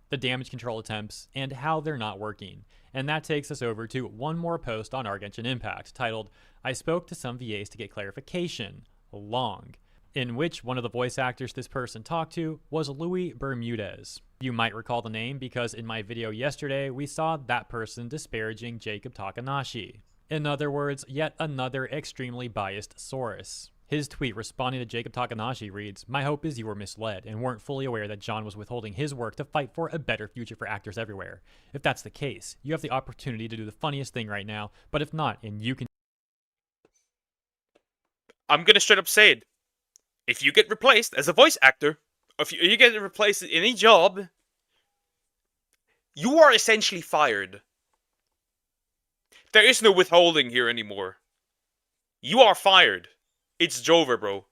the damage control attempts and how they're not working. And that takes us over to one more post on our Genshin Impact titled, "I spoke to some VAs to get clarification," long, in which one of the voice actors this person talked to was Louis Bermudez. You might recall the name because in my video yesterday, we saw that person disparaging Jacob Takanashi. In other words, yet another extremely biased source. His tweet responding to Jacob Takanashi reads, "My hope is you were misled and weren't fully aware that John was withholding his work to fight for a better future for actors everywhere. If that's the case, you have the opportunity to do the funniest thing right now, but if not, and you can..." I'm gonna straight up say it. If you get replaced as a voice actor, or if you get replaced in any job, you are essentially fired. There is no withholding here anymore. You are fired. It's Jover, bro.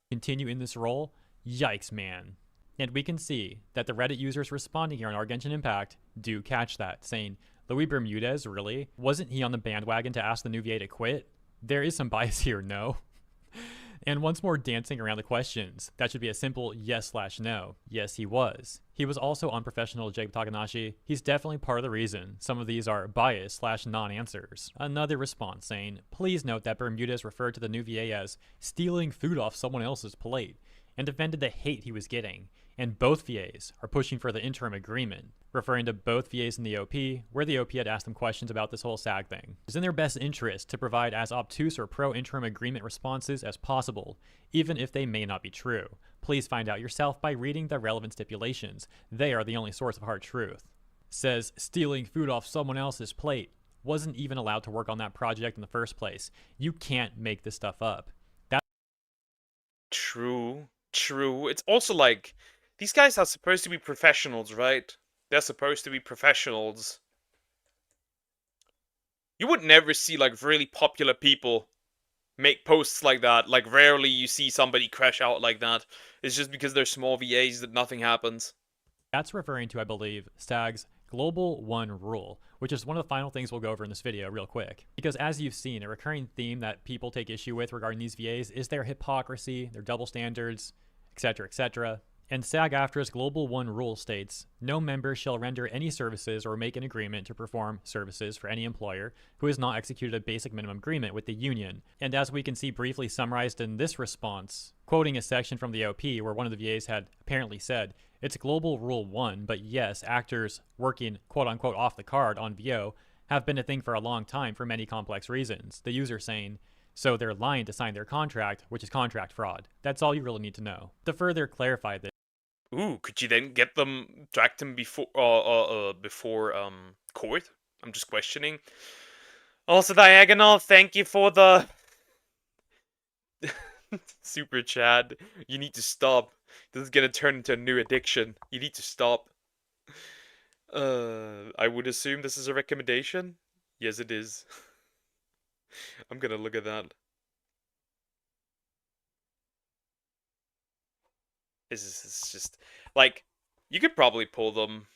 Continue in this role? Yikes, man. And we can see that the Reddit users responding here on our Genshin Impact do catch that, saying, Louis Bermudez, really? Wasn't he on the bandwagon to ask the new VA to quit? There is some bias here, no? And once more dancing around the questions, that should be a simple yes/no. Yes, he was. He was also unprofessional, Jacob Takanashi. He's definitely part of the reason some of these are bias/non-answers. Another response saying, please note that Bermudez referred to the new VA as stealing food off someone else's plate and defended the hate he was getting. And both VAs are pushing for the interim agreement, referring to both VAs in the OP, where the OP had asked them questions about this whole SAG thing. It's in their best interest to provide as obtuse or pro-interim agreement responses as possible, even if they may not be true. Please find out yourself by reading the relevant stipulations. They are the only source of hard truth. Says stealing food off someone else's plate. Wasn't even allowed to work on that project in the first place. You can't make this stuff up. True. It's also like, these guys are supposed to be professionals, right? They're supposed to be professionals. You would never see, like, really popular people make posts like that. Like, rarely you see somebody crash out like that. It's just because they're small VAs that nothing happens. That's referring to, I believe, SAG's Global One Rule, which is one of the final things we'll go over in this video real quick. Because as you've seen, a recurring theme that people take issue with regarding these VAs is their hypocrisy, their double standards, etc., etc. And SAG-AFTRA's Global One Rule states, no member shall render any services or make an agreement to perform services for any employer who has not executed a basic minimum agreement with the union. And as we can see briefly summarized in this response, quoting a section from the OP where one of the VAs had apparently said, it's Global Rule 1, but yes, actors working quote-unquote off the card on VO have been a thing for a long time for many complex reasons. The user saying, so they're lying to sign their contract, which is contract fraud. That's all you really need to know. To further clarify this, ooh, could you then get them, drag them before court? I'm just questioning. Also, Diagonal, thank you for the super chat. You need to stop. This is gonna turn into a new addiction. You need to stop. I would assume this is a recommendation. Yes, it is. I'm gonna look at that. This is just like, you could probably pull them.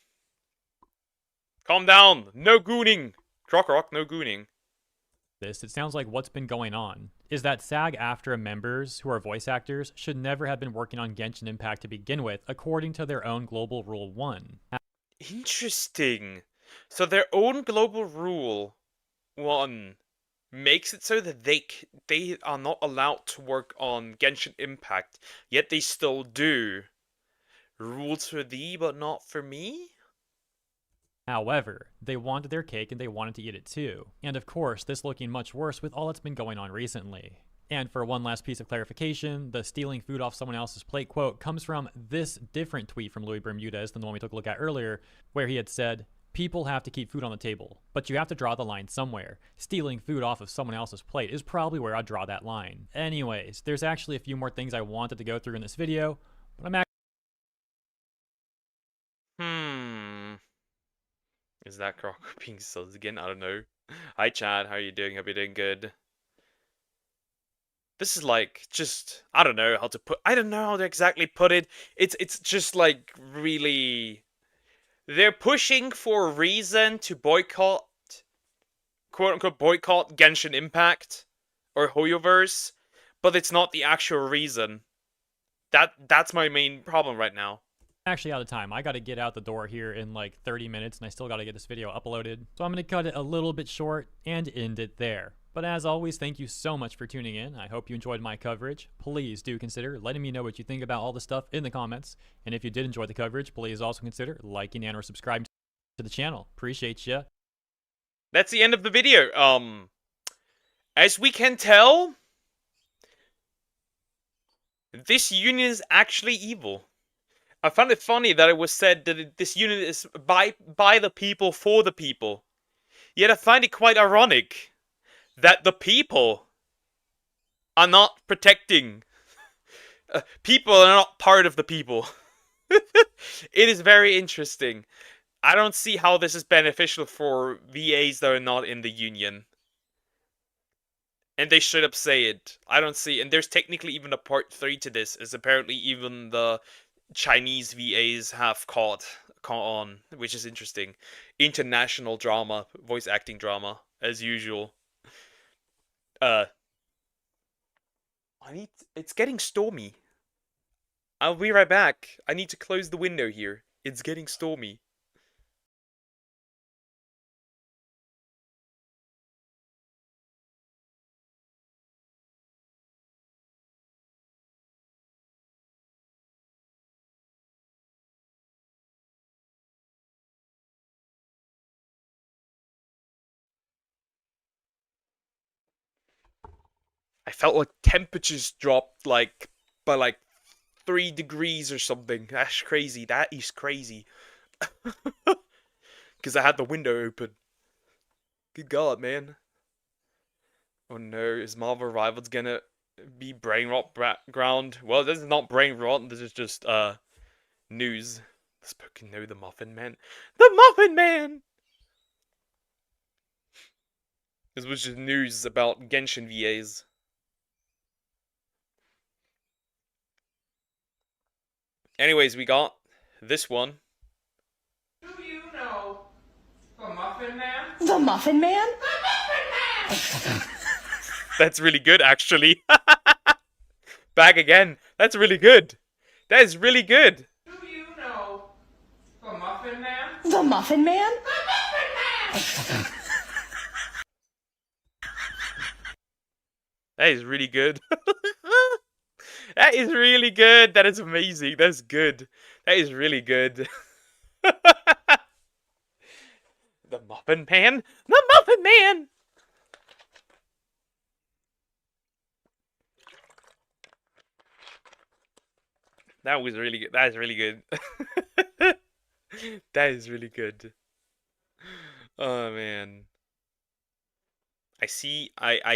Calm down. No gooning. Croc, no gooning. It sounds like what's been going on is that SAG-AFTRA members who are voice actors should never have been working on Genshin Impact to begin with, according to their own Global Rule 1. Interesting. So their own Global Rule 1 makes it so that they are not allowed to work on Genshin Impact, yet they still do. Rules for thee, but not for me? However, they wanted their cake and they wanted to eat it too. And of course, this looking much worse with all that's been going on recently. And for one last piece of clarification, the stealing food off someone else's plate quote comes from this different tweet from Louis Bermudez than the one we took a look at earlier, where he had said, people have to keep food on the table, but you have to draw the line somewhere. Stealing food off of someone else's plate is probably where I'd draw that line. Anyways, there's actually a few more things I wanted to go through in this video, but I'm actually... Is that Croc being sus again? I don't know. Hi Chad, how are you doing? Hope you're doing good. This is like, just, I don't know how to exactly put it. It's just like really, they're pushing for a reason to boycott, quote unquote boycott Genshin Impact or Hoyoverse, but it's not the actual reason. That's my main problem right now. Actually out of time. I gotta get out the door here in like 30 minutes and I still gotta get this video uploaded. So I'm gonna cut it a little bit short and end it there. But as always, thank you so much for tuning in. I hope you enjoyed my coverage. Please do consider letting me know what you think about all the stuff in the comments. And if you did enjoy the coverage, please also consider liking and or subscribing to the channel. Appreciate ya. That's the end of the video. As we can tell, this union is actually evil. I found it funny that it was said that this unit is by the people, for the people. Yet I find it quite ironic that the people are not protecting. People are not part of the people. It is very interesting. I don't see how this is beneficial for VAs that are not in the union. And they straight up say it. I don't see, and there's technically even a part 3 to this, is apparently even the Chinese VAs have caught on, which is interesting. International drama, voice acting drama, as usual. It's getting stormy. I'll be right back. I need to close the window here. It's getting stormy. I felt like temperatures dropped like by like 3 degrees or something. That's crazy. That is crazy. Because I had the window open. Good God, man. Oh no, is Marvel Rivals gonna be brain rot background? Well, this is not brain rot. This is just news. Spoken no, the Muffin Man. The Muffin Man. This was just news about Genshin VAs. Anyways, we got this one. Do you know the Muffin Man? The Muffin Man? That's really good, actually. Back again. That's really good. That is really good. Do you know the Muffin Man? The Muffin Man? That is really good. That is really good. That is amazing. That's good. That is really good. The Muffin Man? The Muffin Man! That was really good. That is really good. That is really good. Oh man. I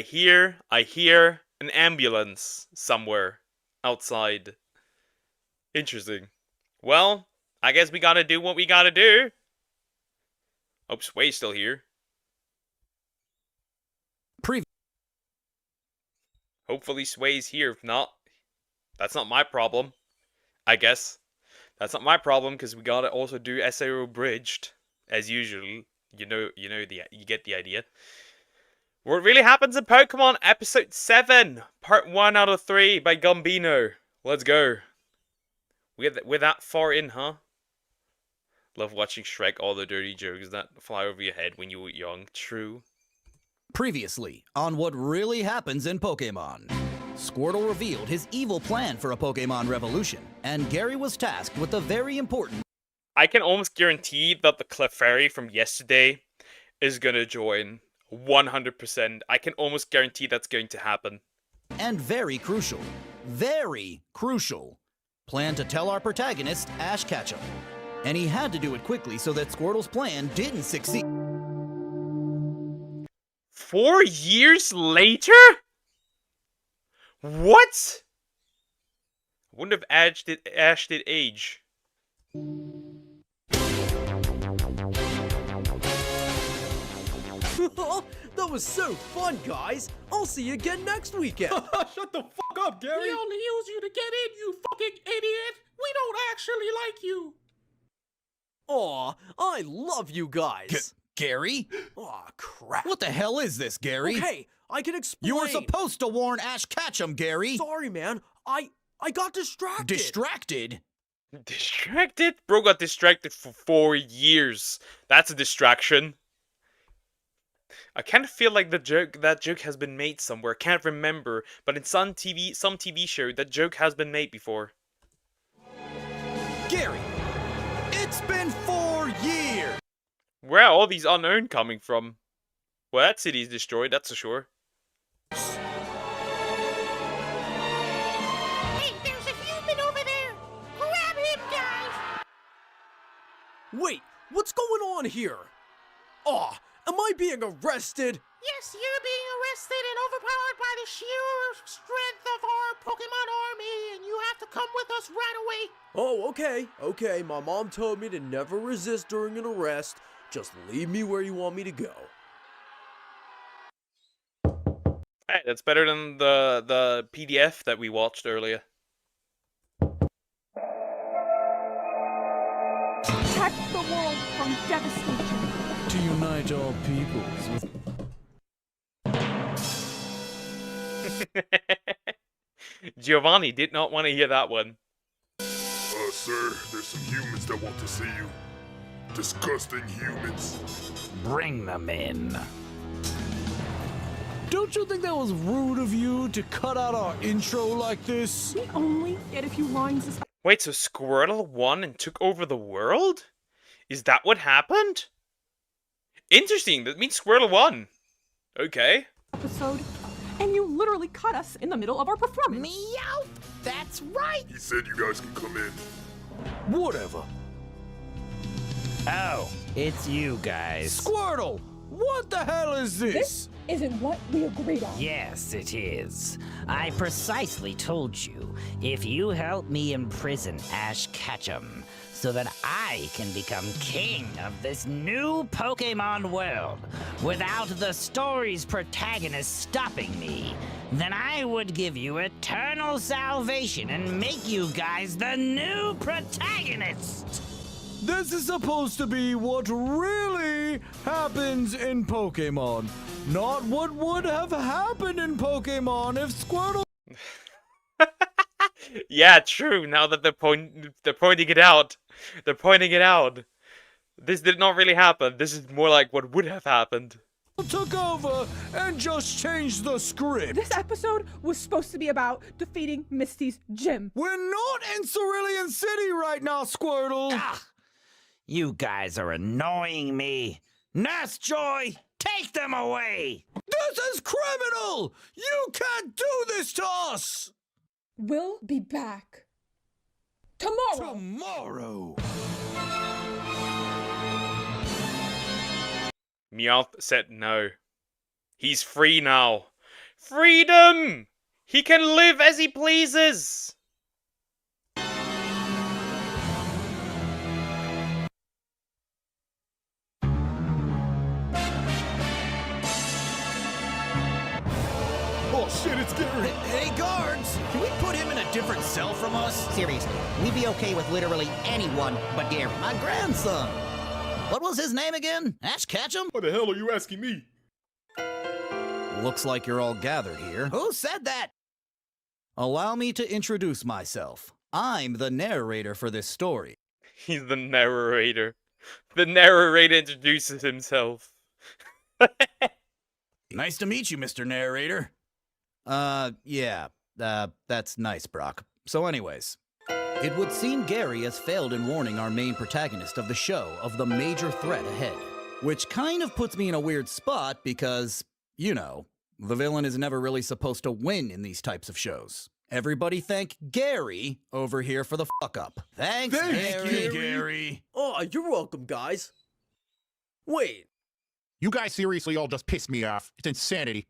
hear an ambulance somewhere outside. Interesting. Well, I guess we gotta do what we gotta do. Hope Sway's still here. Hopefully Sway's here. If not, that's not my problem. I guess. That's not my problem, because we gotta also do SAO Bridged, as usual. You get the idea. What really happens in Pokemon Episode 7, Part 1 out of 3 by Gambino. Let's go. We're that far in, huh? Love watching Shrek, all the dirty jokes that fly over your head when you were young. True. Previously, on what really happens in Pokemon. Squirtle revealed his evil plan for a Pokemon revolution, and Gary was tasked with the very important... I can almost guarantee that the Clefairy from yesterday is gonna join. 100%. I can almost guarantee that's going to happen. And very crucial plan to tell our protagonist, Ash Ketchum. And he had to do it quickly so that Squirtle's plan didn't succeed. 4 years later? What? I wouldn't have Ash did age. That was so fun, guys. I'll see you again next weekend. Shut the fuck up, Gary. We only use you to get in, you fucking idiot. We don't actually like you. Aw, I love you guys. Gary? Aw, crap. What the hell is this, Gary? Okay, I can explain. You were supposed to warn Ash Ketchum, Gary. Sorry, man. I got distracted. Distracted? Distracted? Bro got distracted for 4 years. That's a distraction. I kind of feel like that joke has been made somewhere. Can't remember, but in some TV show, that joke has been made before. Gary, it's been 4 years. Where are all these unknown coming from? Well, that city's destroyed, that's for sure. Hey, there's a human over there. Grab him, guys. Wait, what's going on here? Aw, am I being arrested? Yes, you're being arrested and overpowered by the sheer strength of our Pokemon army, and you have to come with us right away. Oh, okay. My mom told me to never resist during an arrest. Just leave me where you want me to go. Hey, that's better than the PDF that we watched earlier. protect the world from devastation. To unite all peoples with... Giovanni did not want to hear that one. Sir, there's some humans that want to see you. Disgusting humans. Bring them in. Don't you think that was rude of you to cut out our intro like this? We only get a few lines this Wait, so Squirtle won and took over the world? Is that what happened? Interesting, that means Squirtle won. Okay. episode, and you literally cut us in the middle of our performance. Meow! That's right! He said you guys can come in. Whatever. Oh, it's you guys. Squirtle! What the hell is this? This isn't what we agreed on. Yes, it is. I precisely told you, if you help me imprison Ash Ketchum, so that I can become king of this new Pokemon world, without the story's protagonist stopping me, then I would give you eternal salvation and make you guys the new protagonists! This is supposed to be what really happens in Pokemon, not what would have happened in Pokemon if Squirtle... Yeah, true. Now that they're pointing it out. They're pointing it out. This did not really happen. This is more like what would have happened. Took over and just changed the script. This episode was supposed to be about defeating Misty's gym. We're not in Cerulean City right now, Squirtle. Ah, you guys are annoying me. Nurse Joy, take them away. This is criminal. You can't do this to us. We'll be back tomorrow. Tomorrow. Meowth said no. He's free now. Freedom! He can live as he pleases! Oh shit, it's Gary. Hey, guards! Can we put him in a different cell from us? Seriously, we'd be okay with literally anyone but Gary. My grandson. What was his name again? Ash Ketchum? What the hell are you asking me? Looks like you're all gathered here. Who said that? Allow me to introduce myself. I'm the narrator for this story. He's the narrator. The narrator introduces himself. Nice to meet you, Mr. Narrator. That's nice, Brock. So anyways, it would seem Gary has failed in warning our main protagonist of the show of the major threat ahead. Which kind of puts me in a weird spot because, you know, the villain is never really supposed to win in these types of shows. Everybody thank Gary over here for the fuck up. Thanks, Gary. Oh, you're welcome, guys. Wait. You guys seriously all just pissed me off. It's insanity.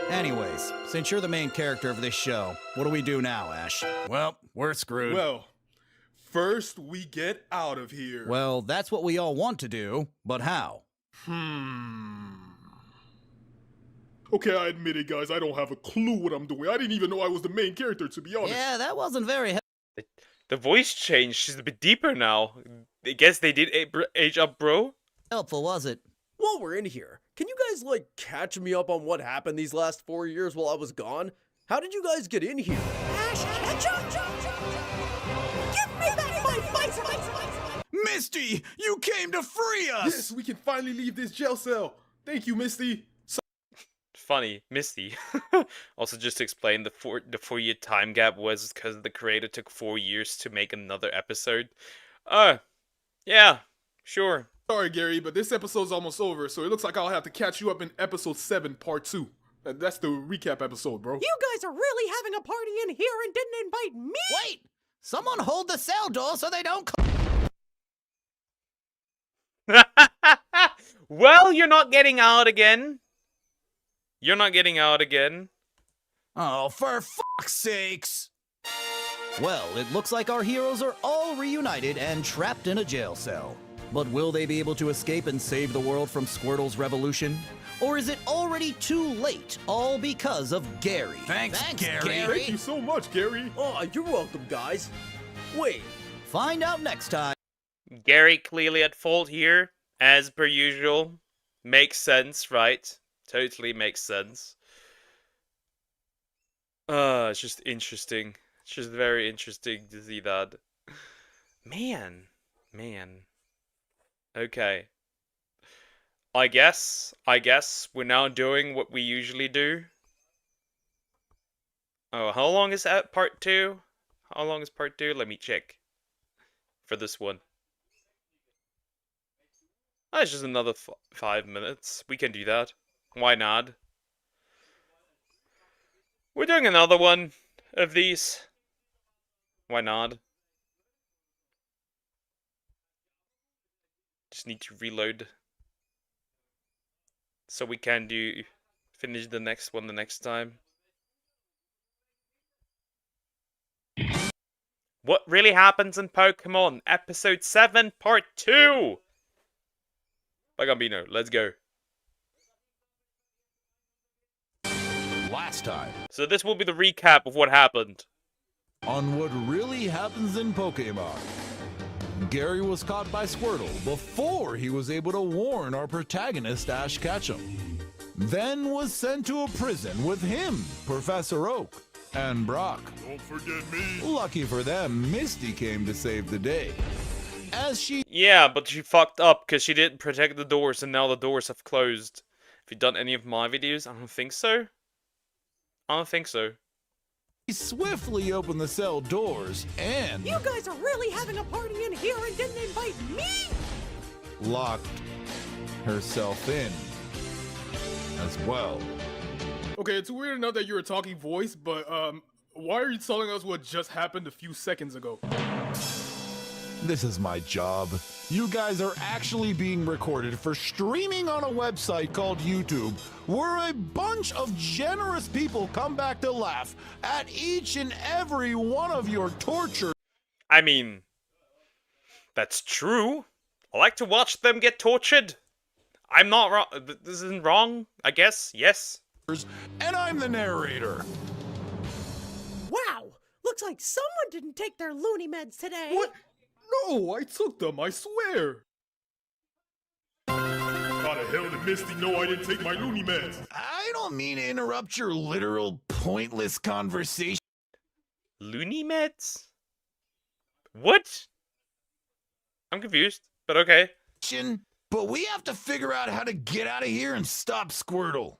Anyways, since you're the main character of this show, what do we do now, Ash? Well, we're screwed. Well, first we get out of here. Well, that's what we all want to do, but how? Okay, I admit it, guys. I don't have a clue what I'm doing. I didn't even know I was the main character, to be honest. Yeah, that wasn't very... The voice changed. She's a bit deeper now. I guess they did age up, bro. Helpful, was it? While we're in here, can you guys, like, catch me up on what happened these last 4 years while I was gone? How did you guys get in here? Ash Ketchum! Give me back my fight! Misty, you came to free us! Yes, we can finally leave this jail cell. Thank you, Misty. Funny, Misty. Also, just to explain, the 4-year time gap was because the creator took 4 years to make another episode. Yeah, sure. Sorry, Gary, but this episode's almost over, so it looks like I'll have to catch you up in episode 7, part 2. That's the recap episode, bro. You guys are really having a party in here and didn't invite me? Wait! Someone hold the cell door so they don't... Well, you're not getting out again. You're not getting out again. Oh, for fuck's sakes! Well, it looks like our heroes are all reunited and trapped in a jail cell. But will they be able to escape and save the world from Squirtle's revolution? Or is it already too late, all because of Gary? Thanks, Gary. Thank you so much, Gary. Oh, you're welcome, guys. Wait. Find out next time. Gary clearly at fault here, as per usual. Makes sense, right? Totally makes sense. It's just interesting. It's just very interesting to see that. Man. Okay. I guess we're now doing what we usually do. Oh, how long is that part 2? How long is part 2? Let me check. For this one. Oh, it's just another 5 minutes. We can do that. Why not? We're doing another one of these. Why not? Just need to reload. So we can finish the next one the next time. What really happens in Pokemon? Episode 7, Part 2! By Gambino, let's go. Last time. So this will be the recap of what happened. On what really happens in Pokemon. Gary was caught by Squirtle before he was able to warn our protagonist Ash Ketchum. Then was sent to a prison with him, Professor Oak, and Brock. Don't forget me. Lucky for them, Misty came to save the day. As she... Yeah, but she fucked up because she didn't protect the doors and now the doors have closed. Have you done any of my videos? I don't think so. He swiftly opened the cell doors and... You guys are really having a party in here and didn't invite me? Locked herself in as well. Okay, it's weird enough that you're a talking voice, but why are you telling us what just happened a few seconds ago? This is my job. You guys are actually being recorded for streaming on a website called YouTube, where a bunch of generous people come back to laugh at each and every one of your torture. I mean, that's true. I like to watch them get tortured. I'm not wrong. This isn't wrong, I guess. Yes. And I'm the narrator. Wow, looks like someone didn't take their loony meds today. What? No, I took them, I swear. How the hell did Misty know I didn't take my loony meds? I don't mean to interrupt your literal pointless conversation. Loony meds? What? I'm confused, but okay. But we have to figure out how to get out of here and stop Squirtle.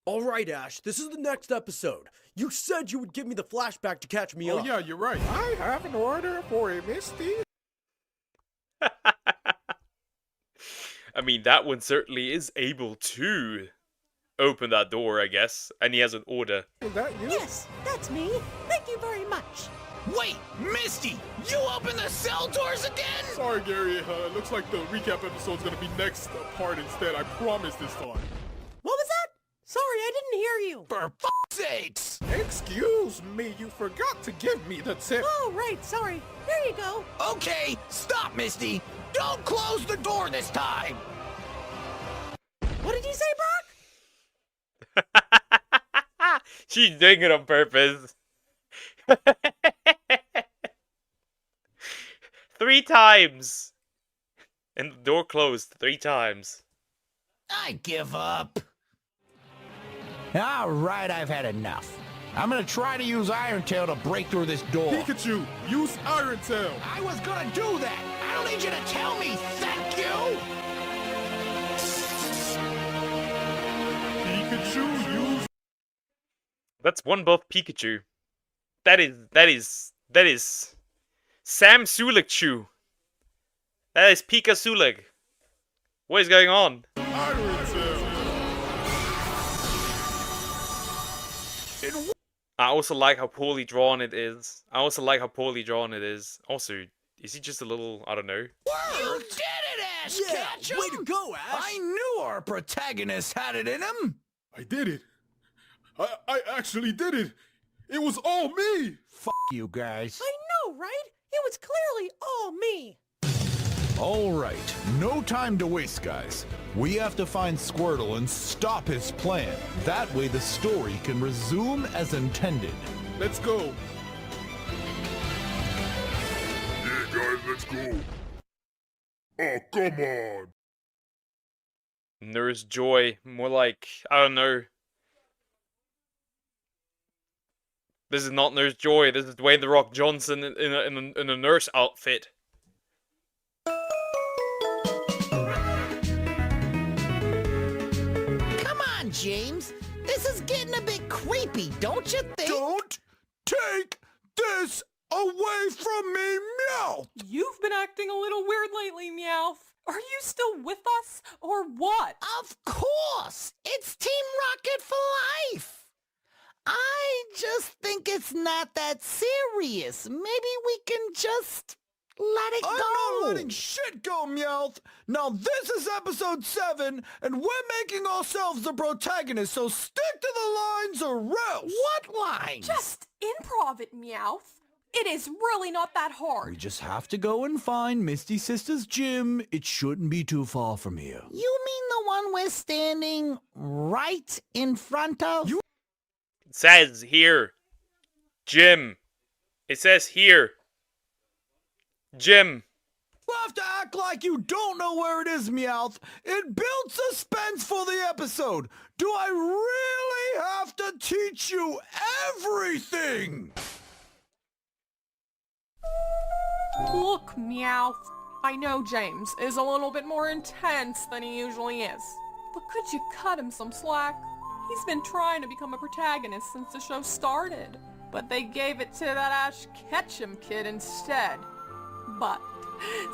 All right, Ash, this is the next episode. You said you would give me the flashback to catch me up. Oh yeah, you're right. I have an order for a Misty. I mean, that one certainly is able to open that door, I guess. And he has an order. Is that you? Yes, that's me. Thank you very much. Wait, Misty! You opened the cell doors again? Sorry, Gary. Looks like the recap episode's gonna be next part instead. I promise this time. What was that? Sorry, I didn't hear you. For f***'s sakes! Excuse me, you forgot to give me the tip. Oh, right, sorry. There you go. Okay, stop, Misty! Don't close the door this time! What did you say, Brock? She's doing it on purpose. 3 times! And the door closed 3 times. I give up. All right, I've had enough. I'm gonna try to use Iron Tail to break through this door. Pikachu, use Iron Tail. I was gonna do that. I don't need you to tell me, thank you. Pikachu, use. That's one buff Pikachu. That is Sam Sulik-Chu. That is Pika Sulik. What is going on? Iron Tail. I also like how poorly drawn it is. Also, is he just a little, I don't know? You did it, Ash Ketchum! Way to go, Ash! I knew our protagonist had it in him! I did it. I actually did it. It was all me. F*** you guys. I know, right? It was clearly all me. All right, no time to waste, guys. We have to find Squirtle and stop his plan. That way the story can resume as intended. Let's go. Yeah, guys, let's go. Oh, come on. Nurse Joy. More like, I don't know. This is not Nurse Joy. This is Dwayne The Rock Johnson in a nurse outfit. Come on, James. This is getting a bit creepy, don't you think? Don't take this away from me, Meow! You've been acting a little weird lately, Meowth. Are you still with us, or what? Of course! It's Team Rocket for life! I just think it's not that serious. Maybe we can just let it go. I'm not letting shit go, Meowth! Now this is episode 7, and we're making ourselves the protagonist, so stick to the lines or else! What lines? Just improv it, Meowth. It is really not that hard. We just have to go and find Misty Sister's gym. It shouldn't be too far from here. You mean the one we're standing right in front of? It says here. Gym. It says here. Gym. You have to act like you don't know where it is, Meowth. It builds suspense for the episode. Do I really have to teach you everything? Look, Meowth. I know James is a little bit more intense than he usually is. But could you cut him some slack? He's been trying to become a protagonist since the show started. But they gave it to that Ash Ketchum kid instead. But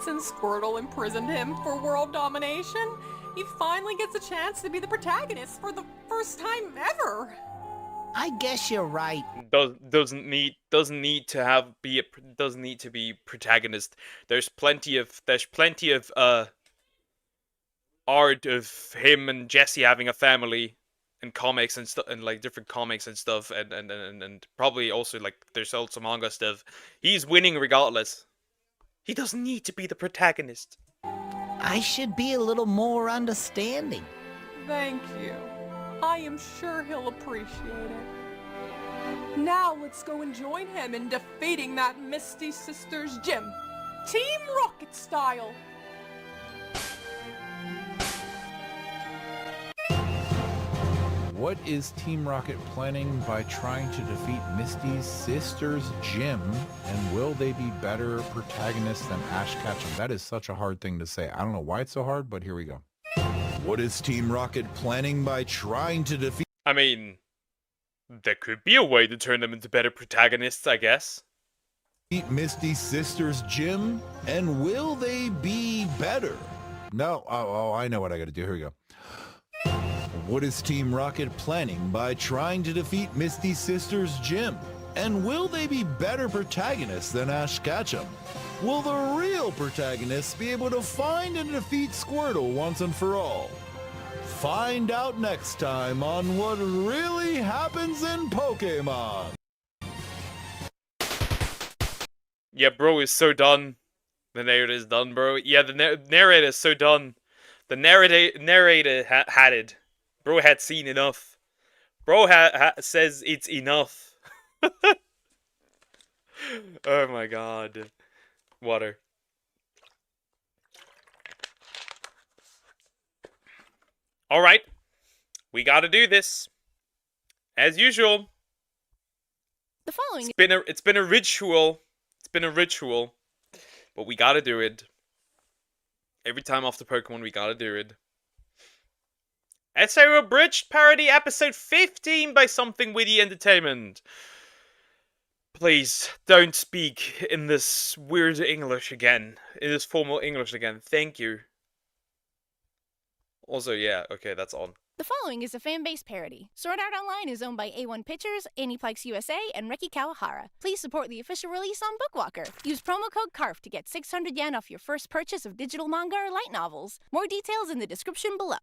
since Squirtle imprisoned him for world domination, he finally gets a chance to be the protagonist for the first time ever. I guess you're right. Doesn't need to be protagonist. There's plenty of art of him and Jesse having a family and comics and stuff, and like different comics and stuff, and probably also like there's also manga stuff. He's winning regardless. He doesn't need to be the protagonist. I should be a little more understanding. Thank you. I am sure he'll appreciate it. Now let's go and join him in defeating that Misty Sisters gym. Team Rocket style. What is Team Rocket planning by trying to defeat Misty's sister's gym? And will they be better protagonists than Ash Ketchum? That is such a hard thing to say. I don't know why it's so hard, but here we go. What is Team Rocket planning by trying to defeat... I mean, there could be a way to turn them into better protagonists, I guess. Misty's sister's gym? And will they be better? No. Oh, I know what I gotta do. Here we go. What is Team Rocket planning by trying to defeat Misty's sister's gym? And will they be better protagonists than Ash Ketchum? Will the real protagonists be able to find and defeat Squirtle once and for all? Find out next time on What Really Happens in Pokemon. Yeah, bro is so done. The narrator is done, bro. Yeah, the narrator is so done. The narrator had it. Bro had seen enough. Bro says it's enough. Oh my god. Water. Alright. We gotta do this. As usual. The following It's been a ritual. It's been a ritual. But we gotta do it. Every time after Pokemon, we gotta do it. SAO Abridged Parody Episode 15 by Something Witty Entertainment. Please, don't speak in this weird English again. In this formal English again. Thank you. Also, yeah, okay, that's on. The following is a fan-based parody. Sword Art Online is owned by A1 Pictures, Aniplex USA, and Reki Kawahara. Please support the official release on Bookwalker. Use promo code CARF to get 600 yen off your first purchase of digital manga or light novels. More details in the description below.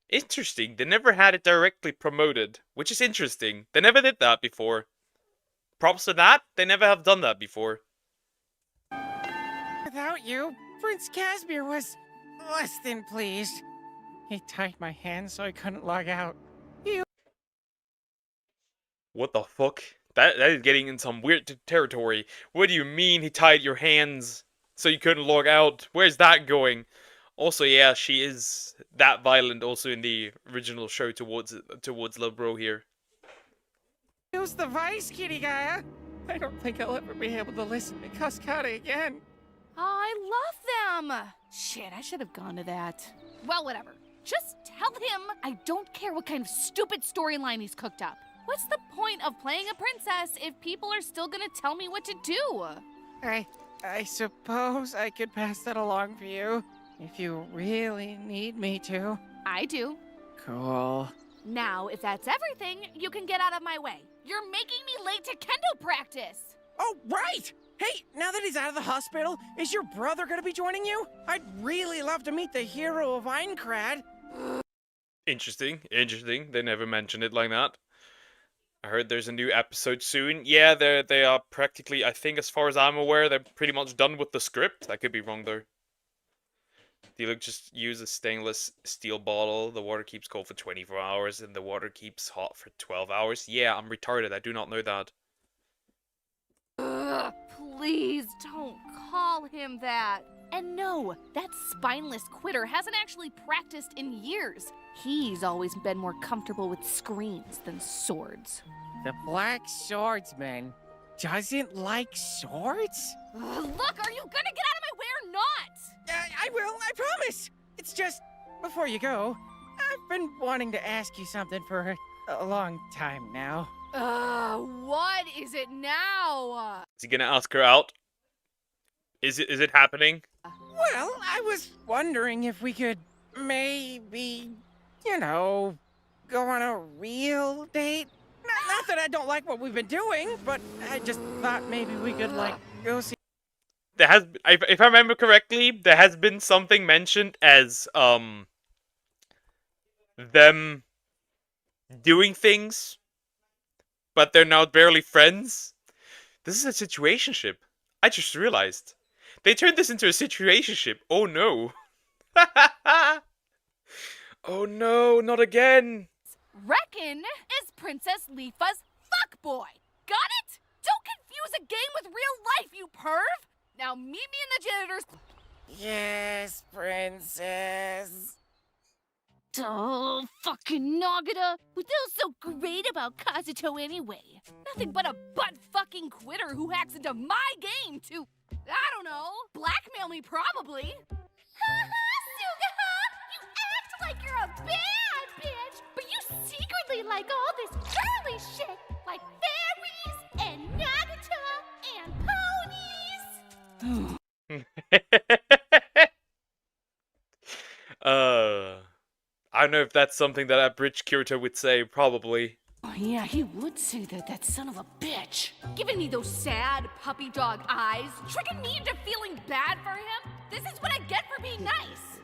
Interesting, they never had it directly promoted, which is interesting. They never did that before. Props to that, they never have done that before. Without you, Prince Casimir was less than pleased. He tied my hands so I couldn't log out. What the fuck? That is getting in some weird territory. What do you mean he tied your hands so you couldn't log out? Where's that going? Also, yeah, she is that violent also in the original show towards little bro here. Use the vice, kitty Gaia. I don't think I'll ever be able to listen to Cascade again. Oh, I love them. Shit, I should have gone to that. Well, whatever. Just tell him I don't care what kind of stupid storyline he's cooked up. What's the point of playing a princess if people are still gonna tell me what to do? I suppose I could pass that along for you, if you really need me to. I do. Cool. Now, if that's everything, you can get out of my way. You're making me late to kendo practice. Oh, right! Hey, now that he's out of the hospital, is your brother gonna be joining you? I'd really love to meet the hero of Aincrad. Interesting. They never mentioned it like that. I heard there's a new episode soon. Yeah, they are practically, I think as far as I'm aware, they're pretty much done with the script. I could be wrong though. Do you just use a stainless steel bottle, the water keeps cold for 24 hours, and the water keeps hot for 12 hours? Yeah, I'm retarded, I do not know that. Ugh, please don't call him that. And no, that spineless quitter hasn't actually practiced in years. He's always been more comfortable with screens than swords. The Black Swordsman doesn't like swords? Ugh, look, are you gonna get out of my way or not? I will, I promise. It's just, before you go, I've been wanting to ask you something for a long time now. What is it now? Is he gonna ask her out? Is it happening? Well, I was wondering if we could maybe, you know, go on a real date. Not that I don't like what we've been doing, but I just thought maybe we could, like, go see. There has, if I remember correctly, there has been something mentioned as, them doing things, but they're now barely friends. This is a situationship. I just realized. They turned this into a situationship. Oh no. Oh no, not again. Reckon is Princess Leafa's fuckboy. Got it? Don't confuse a game with real life, you perv. Now meet me in the janitor's... Yes, princess. Oh, fucking Nagata. What's so great about Kazuto anyway? Nothing but a butt-fucking quitter who hacks into my game to, I don't know, blackmail me probably. Haha, Sugaha! You act like you're a bad bitch, but you secretly like all this girly shit, like fairies and Nagata and ponies. I don't know if that's something that Bridge Kirito would say, probably. Oh yeah, he would say that, that son of a bitch. Giving me those sad puppy dog eyes, tricking me into feeling bad for him. This is what I get for being nice.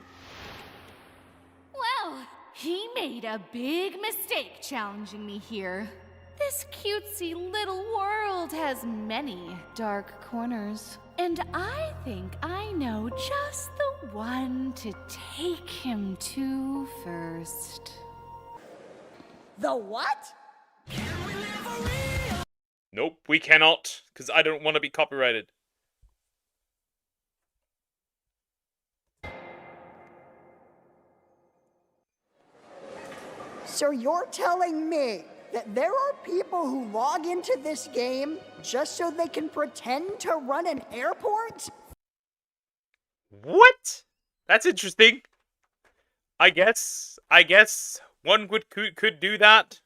Well, he made a big mistake challenging me here. This cutesy little world has many dark corners. And I think I know just the one to take him to first. The what? Nope, we cannot, because I don't want to be copyrighted. So you're telling me that there are people who log into this game just so they can pretend to run an airport? What? That's interesting. I guess one could do that.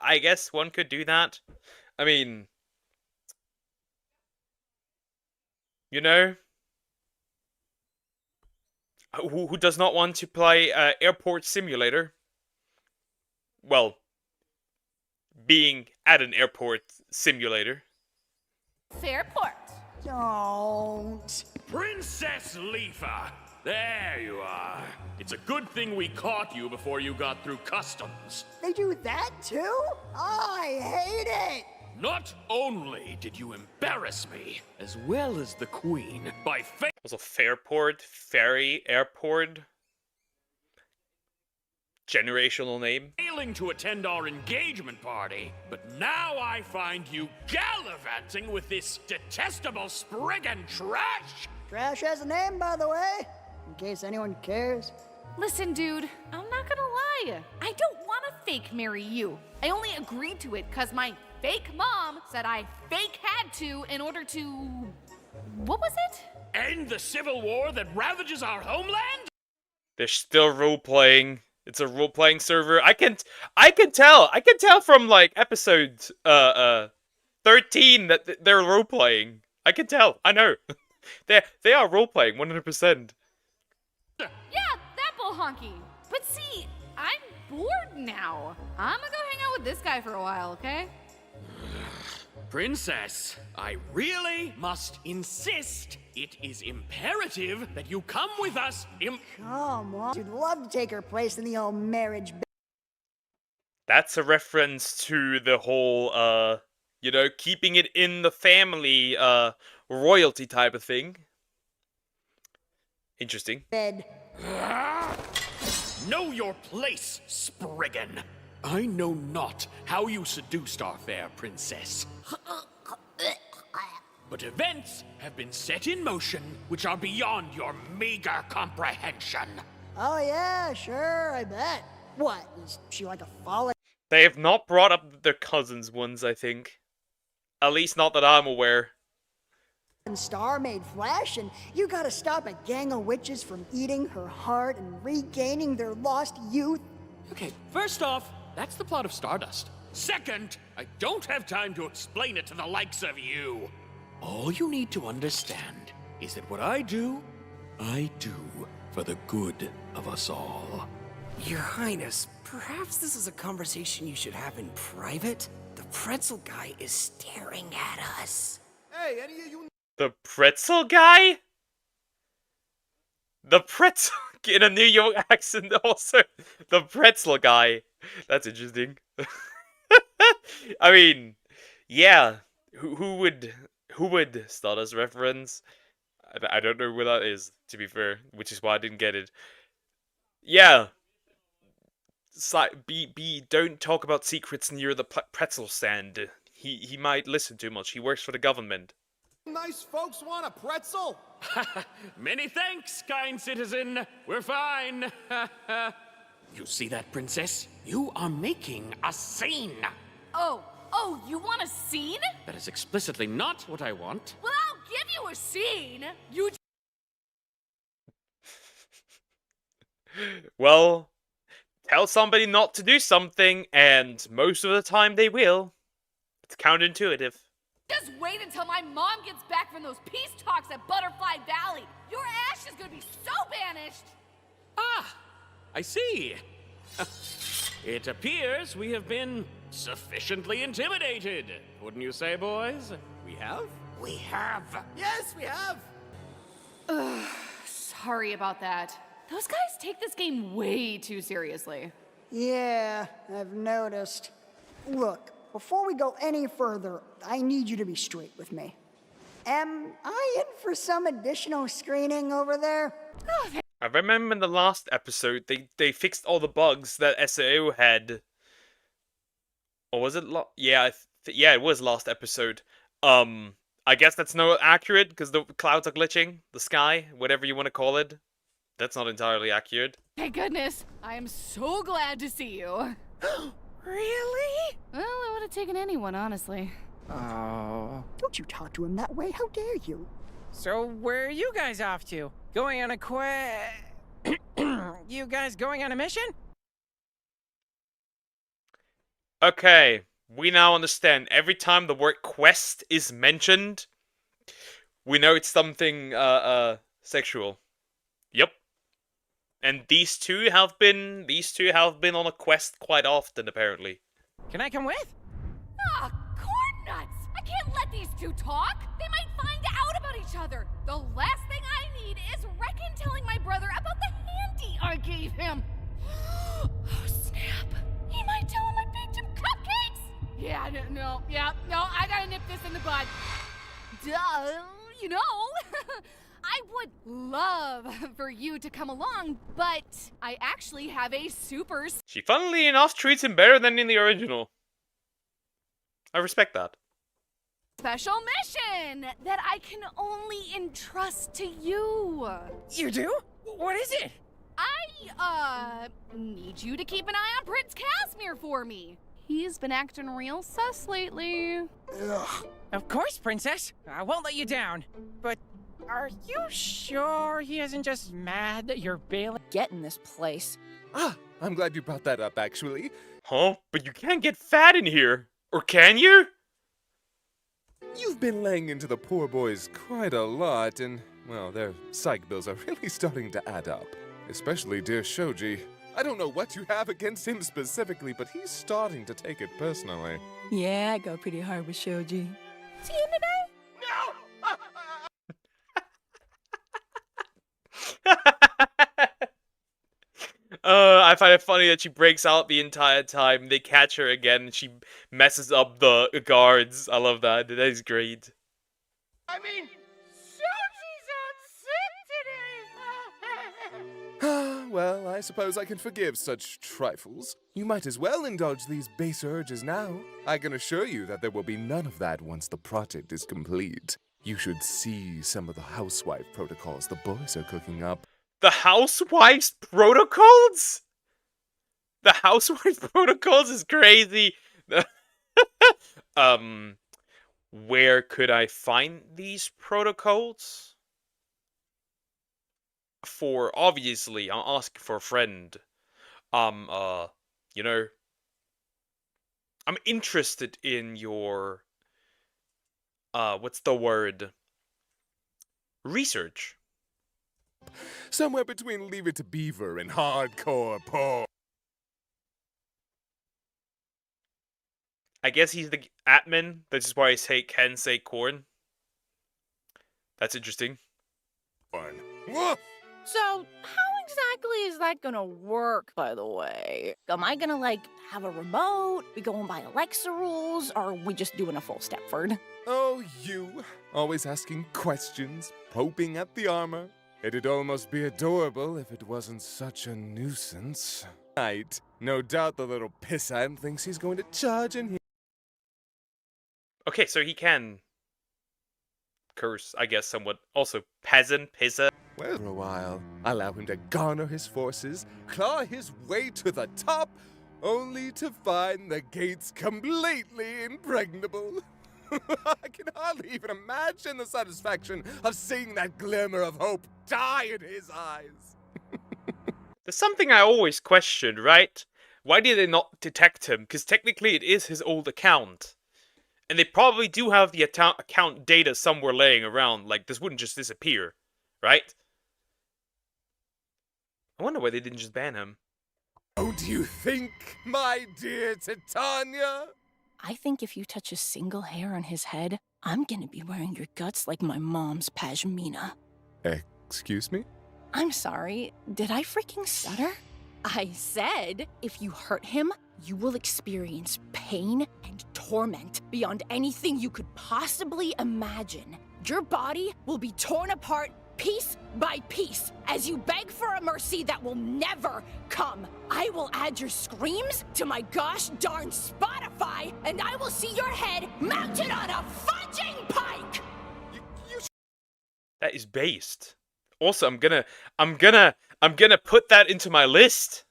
I guess one could do that. I mean, you know, who does not want to play airport simulator? Well, being at an airport simulator. Fairport. Don't. Princess Leafa, there you are. It's a good thing we caught you before you got through customs. They do that too? I hate it! Not only did you embarrass me, as well as the queen, by Also, Fairport, ferry, airport. generational name. Failing to attend our engagement party, but now I find you gallivanting with this detestable Spriggan trash! Trash has a name, by the way, in case anyone cares. Listen, dude, I'm not gonna lie. I don't want to fake marry you. I only agreed to it because my fake mom said I fake had to in order to... What was it? End the civil war that ravages our homeland? They're still role-playing. It's a role-playing server. I can tell from like episode 13 that they're role-playing. I can tell. I know. they are role-playing 100%. Yeah, that bull honky. But see, I'm bored now. I'm gonna go hang out with this guy for a while, okay? Princess, I really must insist. It is imperative that you come with us. Come on. You'd love to take her place in the old marriage. That's a reference to the whole, you know, keeping it in the family, royalty type of thing. Interesting. Bed. Know your place, Spriggan. I know not how you seduced our fair princess. But events have been set in motion which are beyond your meager comprehension. Oh yeah, sure, I bet. What, is she like a fallen... They have not brought up their cousins ones, I think. At least not that I'm aware. Star made flesh, and you gotta stop a gang of witches from eating her heart and regaining their lost youth? Okay, first off, that's the plot of Stardust. Second, I don't have time to explain it to the likes of you. All you need to understand is that what I do for the good of us all. Your Highness, perhaps this is a conversation you should have in private? The pretzel guy is staring at us. Hey, any of you... The pretzel guy? The pretzel... In a New York accent also. The pretzel guy. That's interesting. I mean, yeah. Who would start as reference? I don't know where that is, to be fair. Which is why I didn't get it. Yeah. Don't talk about secrets near the pretzel stand. He might listen too much. He works for the government. Nice folks want a pretzel? Many thanks, kind citizen. We're fine. You see that, princess? You are making a scene. Oh, you want a scene? That is explicitly not what I want. Well, I'll give you a scene. You... Well, tell somebody not to do something, and most of the time they will. It's counterintuitive. Just wait until my mom gets back from those peace talks at Butterfly Valley. Your ash is gonna be so banished. Ah, I see. It appears we have been sufficiently intimidated. Wouldn't you say, boys? We have? We have. Yes, we have. Sorry about that. Those guys take this game way too seriously. Yeah, I've noticed. Look, before we go any further, I need you to be straight with me. Am I in for some additional screening over there? I remember in the last episode, they fixed all the bugs that SAO had. Or was it yeah, yeah, it was last episode. I guess that's not accurate, because the clouds are glitching. The sky, whatever you want to call it. That's not entirely accurate. Thank goodness. I am so glad to see you. Really? Well, it would have taken anyone, honestly. Oh. Don't you talk to him that way, how dare you? So, where are you guys off to? Going on a You guys going on a mission? Okay, we now understand. Every time the word quest is mentioned, we know it's something, sexual. Yep. And these two have been on a quest quite often, apparently. Can I come with? Ah, corn nuts! I can't let these two talk! They might find out about each other! The last thing I need is Reckon telling my brother about the handy I gave him! Oh, snap! He might tell him I baked him cupcakes! Yeah, no, I gotta nip this in the bud. Duh, you know, I would love for you to come along, but I actually have a super She funnily enough treats him better than in the original. I respect that. special mission that I can only entrust to you. You do? What is it? I need you to keep an eye on Prince Casimir for me. He's been acting real sus lately. Ugh. Of course, Princess. I won't let you down. But are you sure he isn't just mad that you're bailing? Get in this place. Ah, I'm glad you brought that up, actually. Huh? But you can't get fat in here. Or can you? You've been laying into the poor boys quite a lot, and, well, their psych bills are really starting to add up. Especially dear Shoji. I don't know what you have against him specifically, but he's starting to take it personally. Yeah, I go pretty hard with Shoji. See you today? I find it funny that she breaks out the entire time. They catch her again and she messes up the guards. I love that. That is great. I mean, Shoji's out sick today. Ah, well, I suppose I can forgive such trifles. You might as well indulge these base urges now. I can assure you that there will be none of that once the project is complete. You should see some of the housewife protocols the boys are cooking up. The Housewives Protocols? The Housewives Protocols is crazy. Where could I find these protocols? For, obviously, I'm asking for a friend. You know, I'm interested in your, what's the word? Research. Somewhere between Leave It to Beaver and hardcore porn. I guess he's the admin. This is why I can say corn. That's interesting. So, how exactly is that gonna work, by the way? Am I gonna, like, have a remote? We going by Alexa rules? Or are we just doing a full Stepford? Oh, you. Always asking questions, probing at the armor. It'd almost be adorable if it wasn't such a nuisance. Right. No doubt the little pissant thinks he's going to charge in here. Okay, so he can curse, I guess, somewhat. Also, peasant, pissa. Well, for a while, allow him to garner his forces, claw his way to the top, only to find the gates completely impregnable. I can hardly even imagine the satisfaction of seeing that glimmer of hope die in his eyes. There's something I always questioned, right? Why did they not detect him? Because technically it is his old account. And they probably do have the account data somewhere laying around. Like, this wouldn't just disappear, right? I wonder why they didn't just ban him. Don't you think, my dear Titania? I think if you touch a single hair on his head, I'm gonna be wearing your guts like my mom's pashmina. Excuse me? I'm sorry, did I freaking stutter? I said, if you hurt him, you will experience pain and torment beyond anything you could possibly imagine. Your body will be torn apart piece by piece as you beg for a mercy that will never come. I will add your screams to my gosh darn Spotify, and I will see your head mounted on a fudging pike! That is based. Also, I'm gonna put that into my list.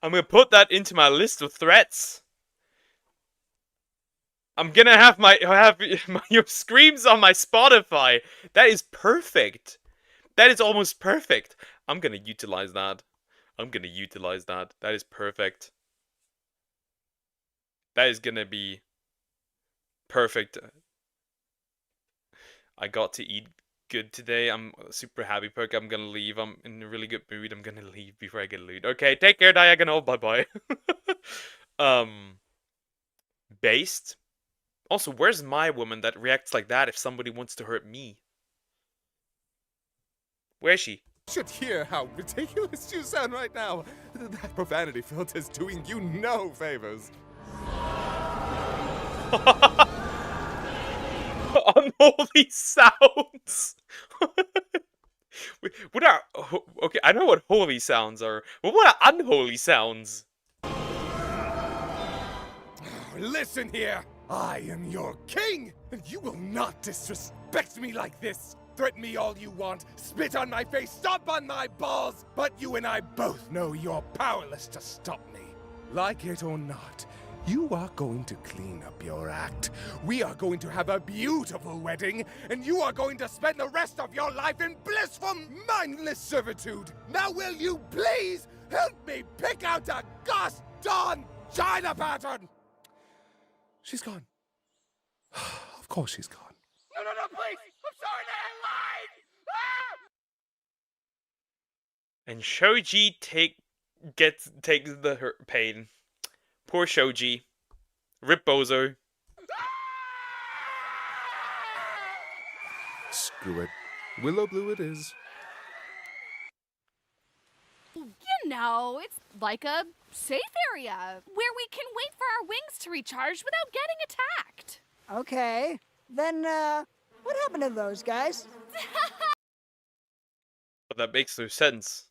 I'm gonna put that into my list of threats. I'm gonna have your screams on my Spotify. That is perfect. That is almost perfect. I'm gonna utilize that. That is perfect. That is gonna be perfect. I got to eat good today. I'm super happy, Perk. I'm gonna leave. I'm in a really good mood. I'm gonna leave before I get lewd. Okay, take care, Diagonal. Bye-bye. Based? Also, where's my woman that reacts like that if somebody wants to hurt me? Where is she? You should hear how ridiculous you sound right now. That profanity filter's doing you no favors. Unholy sounds. What are okay? I know what holy sounds are, but what are unholy sounds? Listen here! I am your king, and you will not disrespect me like this! Threaten me all you want, spit on my face, stomp on my balls, but you and I both know you're powerless to stop me. Like it or not, you are going to clean up your act. We are going to have a beautiful wedding, and you are going to spend the rest of your life in blissful, mindless servitude. Now will you please help me pick out a gosh darn China pattern? She's gone. Of course she's gone. No, please! I'm sorry that I lied! Ah! And Shoji takes the pain. Poor Shoji. Rip Bozo. Screw it. Willow Blue it is. You know, it's like a safe area where we can wait for our wings to recharge without getting attacked. Okay. Then, what happened to those guys? But that makes no sense.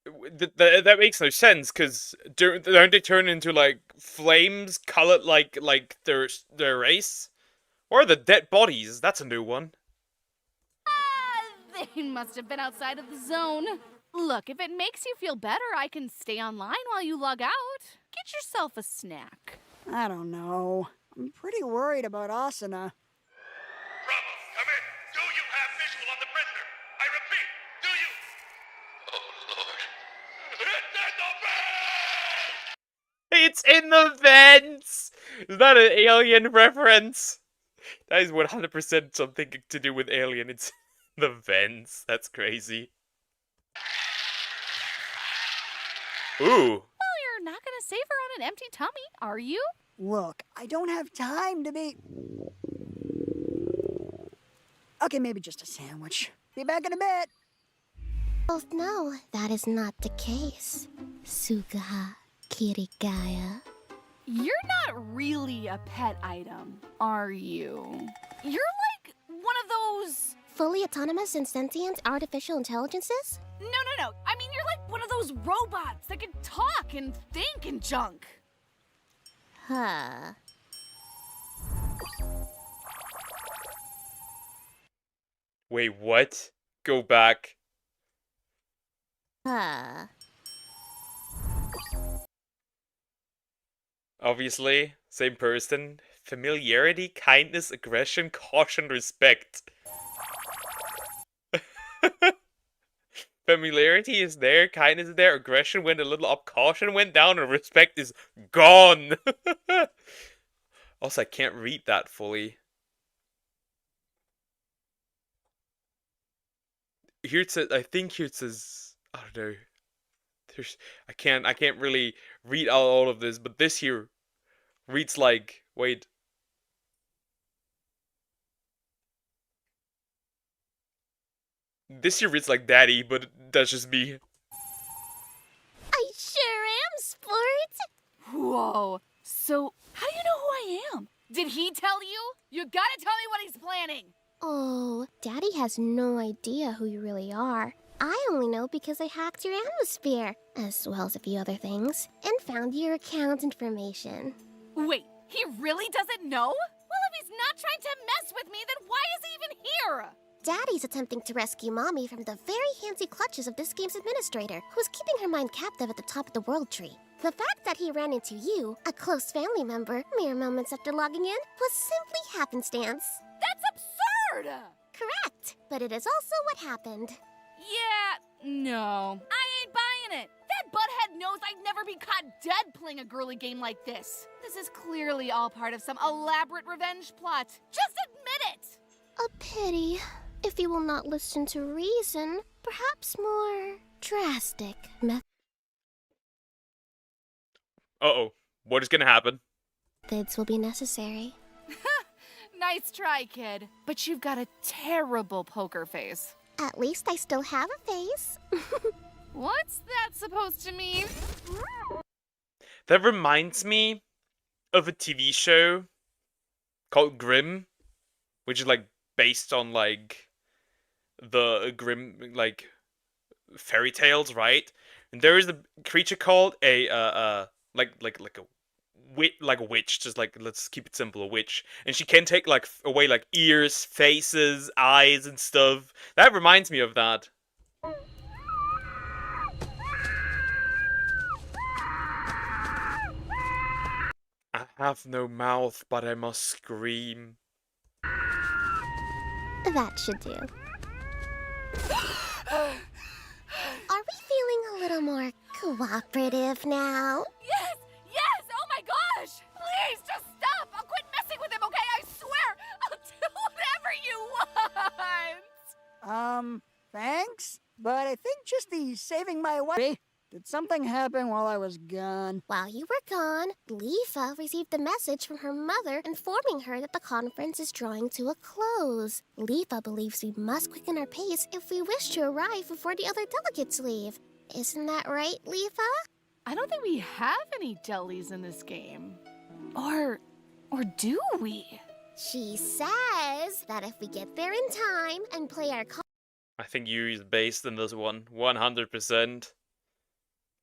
That makes no sense, because don't they turn into, like, flames colored like their race? Or the dead bodies? That's a new one. They must have been outside of the zone. Look, if it makes you feel better, I can stay online while you log out. Get yourself a snack. I don't know. I'm pretty worried about Asuna. It's in the vents! Is that an Alien reference? That is 100% something to do with Alien. It's the vents. That's crazy. Ooh. Well, you're not gonna save her on an empty tummy, are you? Look, I don't have time to be... Okay, maybe just a sandwich. Be back in a bit. Both know that is not the case. Sugaha Kirigaya. You're not really a pet item, are you? You're like one of those... Fully autonomous and sentient artificial intelligences? No. I mean, you're like one of those robots that can talk and think and junk. Huh. Wait, what? Go back. Huh. Obviously, same person. Familiarity, kindness, aggression, caution, respect. Familiarity is there, kindness is there, aggression went a little up, caution went down, and respect is gone. Also, I can't read that fully. Here it says, I think here it says, I don't know. I can't really read out all of this, but this here reads like, wait. This here reads like daddy, but that's just me. I sure am, Sport! Whoa. So, how do you know who I am? Did he tell you? You gotta tell me what he's planning. Oh, Daddy has no idea who you really are. I only know because I hacked your atmosphere, as well as a few other things, and found your account information. Wait, he really doesn't know? Well, if he's not trying to mess with me, then why is he even here? Daddy's attempting to rescue Mommy from the very handsy clutches of this game's administrator, who's keeping her mind captive at the top of the world tree. The fact that he ran into you, a close family member, mere moments after logging in, was simply happenstance. That's absurd! Correct, but it is also what happened. Yeah, no. I ain't buying it. That butthead knows I'd never be caught dead playing a girly game like this. This is clearly all part of some elaborate revenge plot. Just admit it! A pity. If you will not listen to reason, perhaps more drastic Uh-oh. What is gonna happen? methods will be necessary. Nice try, kid. But you've got a terrible poker face. At least I still have a face. What's that supposed to mean? That reminds me of a TV show called Grimm, which is like based on like the grim, like, fairy tales, right? And there is a creature called a like a witch, just like, let's keep it simple, a witch, and she can take like away like ears, faces, eyes, and stuff. That reminds me of that. I have no mouth, but I must scream. That should do. Are we feeling a little more cooperative now? Yes! Yes! Oh my gosh! Please, just stop! I'll quit messing with him, okay? I swear! I'll do whatever you want! Thanks, but I think just the saving my wife. Did something happen while I was gone? While you were gone, Leafa received a message from her mother informing her that the conference is drawing to a close. Leafa believes we must quicken our pace if we wish to arrive before the other delegates leave. Isn't that right, Leafa? I don't think we have any delis in this game. Or do we? She says that if we get there in time and play our I think Yuri's based in this one, 100%.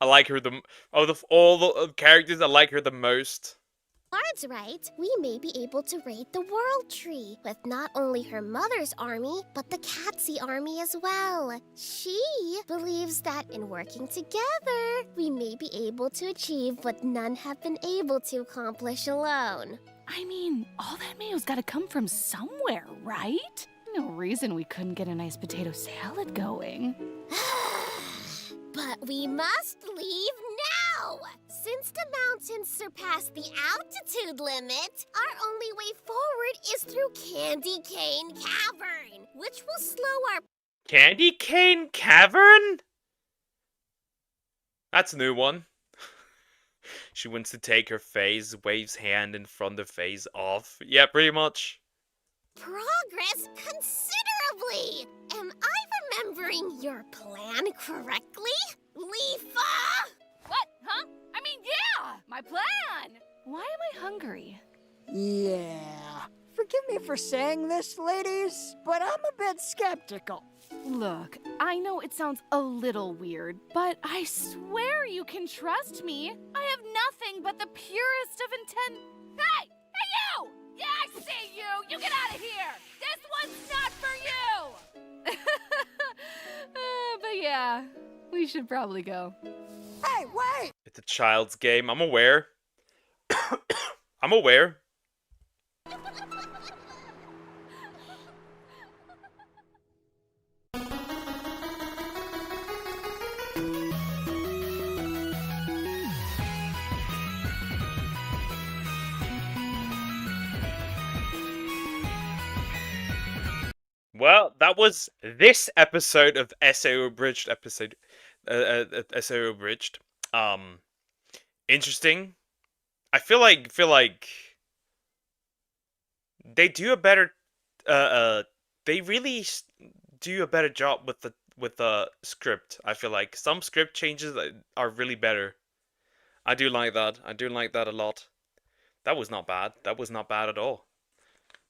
I like her out of all the characters, I like her the most. cards right, we may be able to raid the World Tree with not only her mother's army, but the Catsy army as well. She believes that in working together, we may be able to achieve what none have been able to accomplish alone. I mean, all that mayo's gotta come from somewhere, right? No reason we couldn't get a nice potato salad going. But we must leave now! Since the mountains surpass the altitude limit, our only way forward is through Candy Cane Cavern, which will slow our... Candy Cane Cavern? That's a new one. She wants to take her phase, waves hand in front of phase off. Yeah, pretty much. Progress considerably! Am I remembering your plan correctly, Leafa? What? Huh? I mean, yeah! My plan! Why am I hungry? Yeah. Forgive me for saying this, ladies, but I'm a bit skeptical. Look, I know it sounds a little weird, but I swear you can trust me. I have nothing but the purest of intent. Hey! Hey, you! Yeah, I see you! You get out of here! This one's not for you! But yeah, we should probably go. Hey, wait! It's a child's game, I'm aware. I'm aware. Well, that was this episode of SAO Abridged SAO Abridged. Interesting. I feel like they do a better they really do a better job with the script. I feel like some script changes are really better. I do like that. I do like that a lot. That was not bad. That was not bad at all.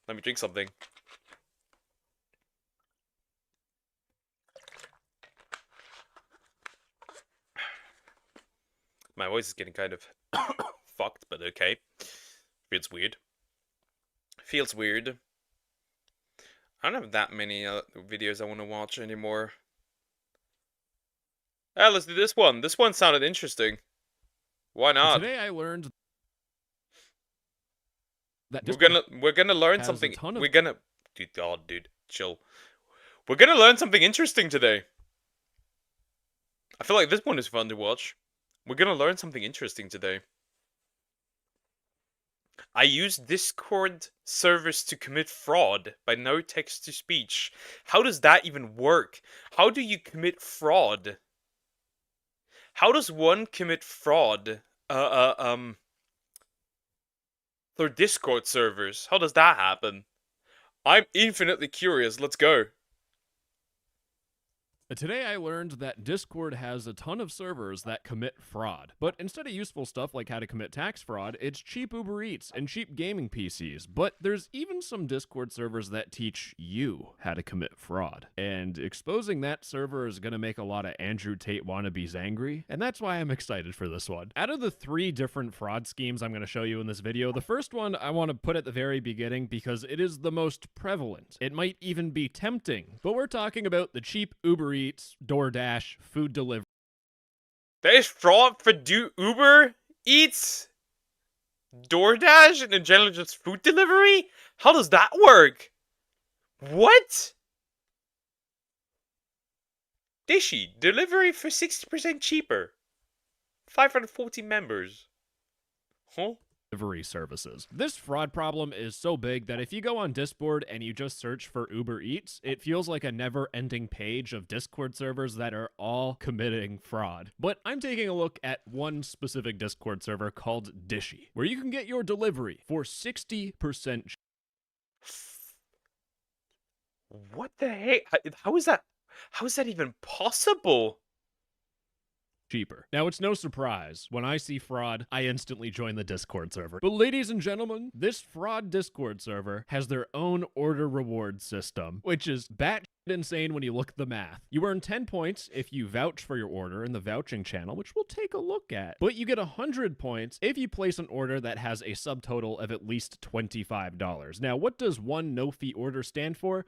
Let me drink something. My voice is getting kind of fucked, but okay. Feels weird. Feels weird. I don't have that many videos I want to watch anymore. Let's do this one. This one sounded interesting. Why not? Today I learned that we're gonna learn something. We're gonna, dude, chill. We're gonna learn something interesting today. I feel like this one is fun to watch. We're gonna learn something interesting today. I used Discord servers to commit fraud by no text to speech. How does that even work? How do you commit fraud? How does one commit fraud? Through Discord servers. How does that happen? I'm infinitely curious. Let's go. Today I learned that Discord has a ton of servers that commit fraud. But instead of useful stuff like how to commit tax fraud, it's cheap Uber Eats and cheap gaming PCs. But there's even some Discord servers that teach you how to commit fraud. And exposing that server is gonna make a lot of Andrew Tate wannabes angry, and that's why I'm excited for this one. Out of the 3 different fraud schemes I'm gonna show you in this video, the first one I want to put at the very beginning because it is the most prevalent. It might even be tempting, but we're talking about the cheap Uber Eats, DoorDash, food delivery. There's fraud for Uber Eats, DoorDash, and in general just food delivery? How does that work? What? Dishy, delivery for 60% cheaper. 540 members. Huh? Delivery services. This fraud problem is so big that if you go on Discord and you just search for Uber Eats, it feels like a never-ending page of Discord servers that are all committing fraud. But I'm taking a look at one specific Discord server called Dishy, where you can get your delivery for 60%. What the heck? How is that even possible? Cheaper. Now, it's no surprise. When I see fraud, I instantly join the Discord server. But ladies and gentlemen, this fraud Discord server has their own order reward system, which is batshit insane when you look at the math. You earn 10 points if you vouch for your order in the vouching channel, which we'll take a look at. But you get 100 points if you place an order that has a subtotal of at least $25. Now, what does one no-fee order stand for?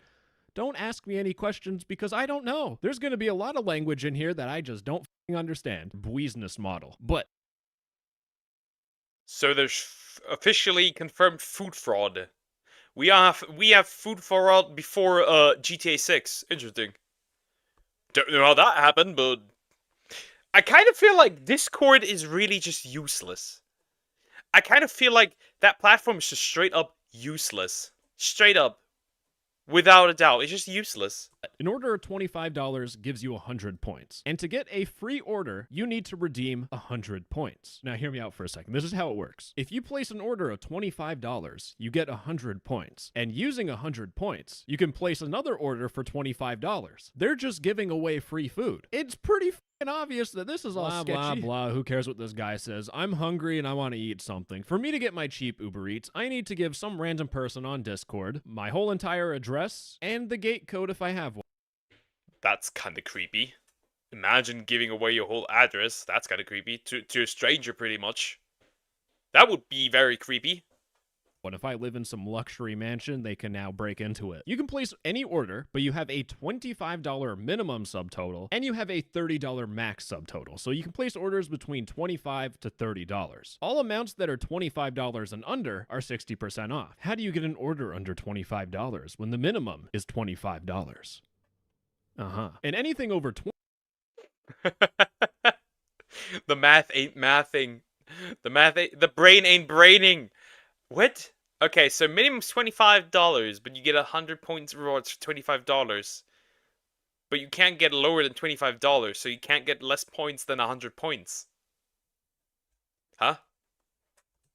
Don't ask me any questions because I don't know. There's going to be a lot of language in here that I just don't understand. Business model. But so there's officially confirmed food fraud. We have food fraud before GTA 6. Interesting. Don't know how that happened, but I kind of feel like Discord is really just useless. I kind of feel like that platform is just straight up useless. Straight up. Without a doubt, it's just useless. An order of $25 gives you 100 points. And to get a free order, you need to redeem 100 points. Now, hear me out for a second. This is how it works. If you place an order of $25, you get 100 points. And using 100 points, you can place another order for $25. They're just giving away free food. It's pretty obvious that this is all sketchy. Blah, blah. Who cares what this guy says? I'm hungry and I want to eat something. For me to get my cheap Uber Eats, I need to give some random person on Discord my whole entire address and the gate code if I have one. That's kind of creepy. Imagine giving away your whole address. That's kind of creepy. To a stranger, pretty much. That would be very creepy. But if I live in some luxury mansion, they can now break into it. You can place any order, but you have a $25 minimum subtotal, and you have a $30 max subtotal. So you can place orders between $25 to $30. All amounts that are $25 and under are 60% off. How do you get an order under $25 when the minimum is $25? And anything over The math ain't mathing. The brain ain't braining. What? Okay, so minimum's $25, but you get 100 points rewards for $25. But you can't get lower than $25, so you can't get less points than 100 points. Huh?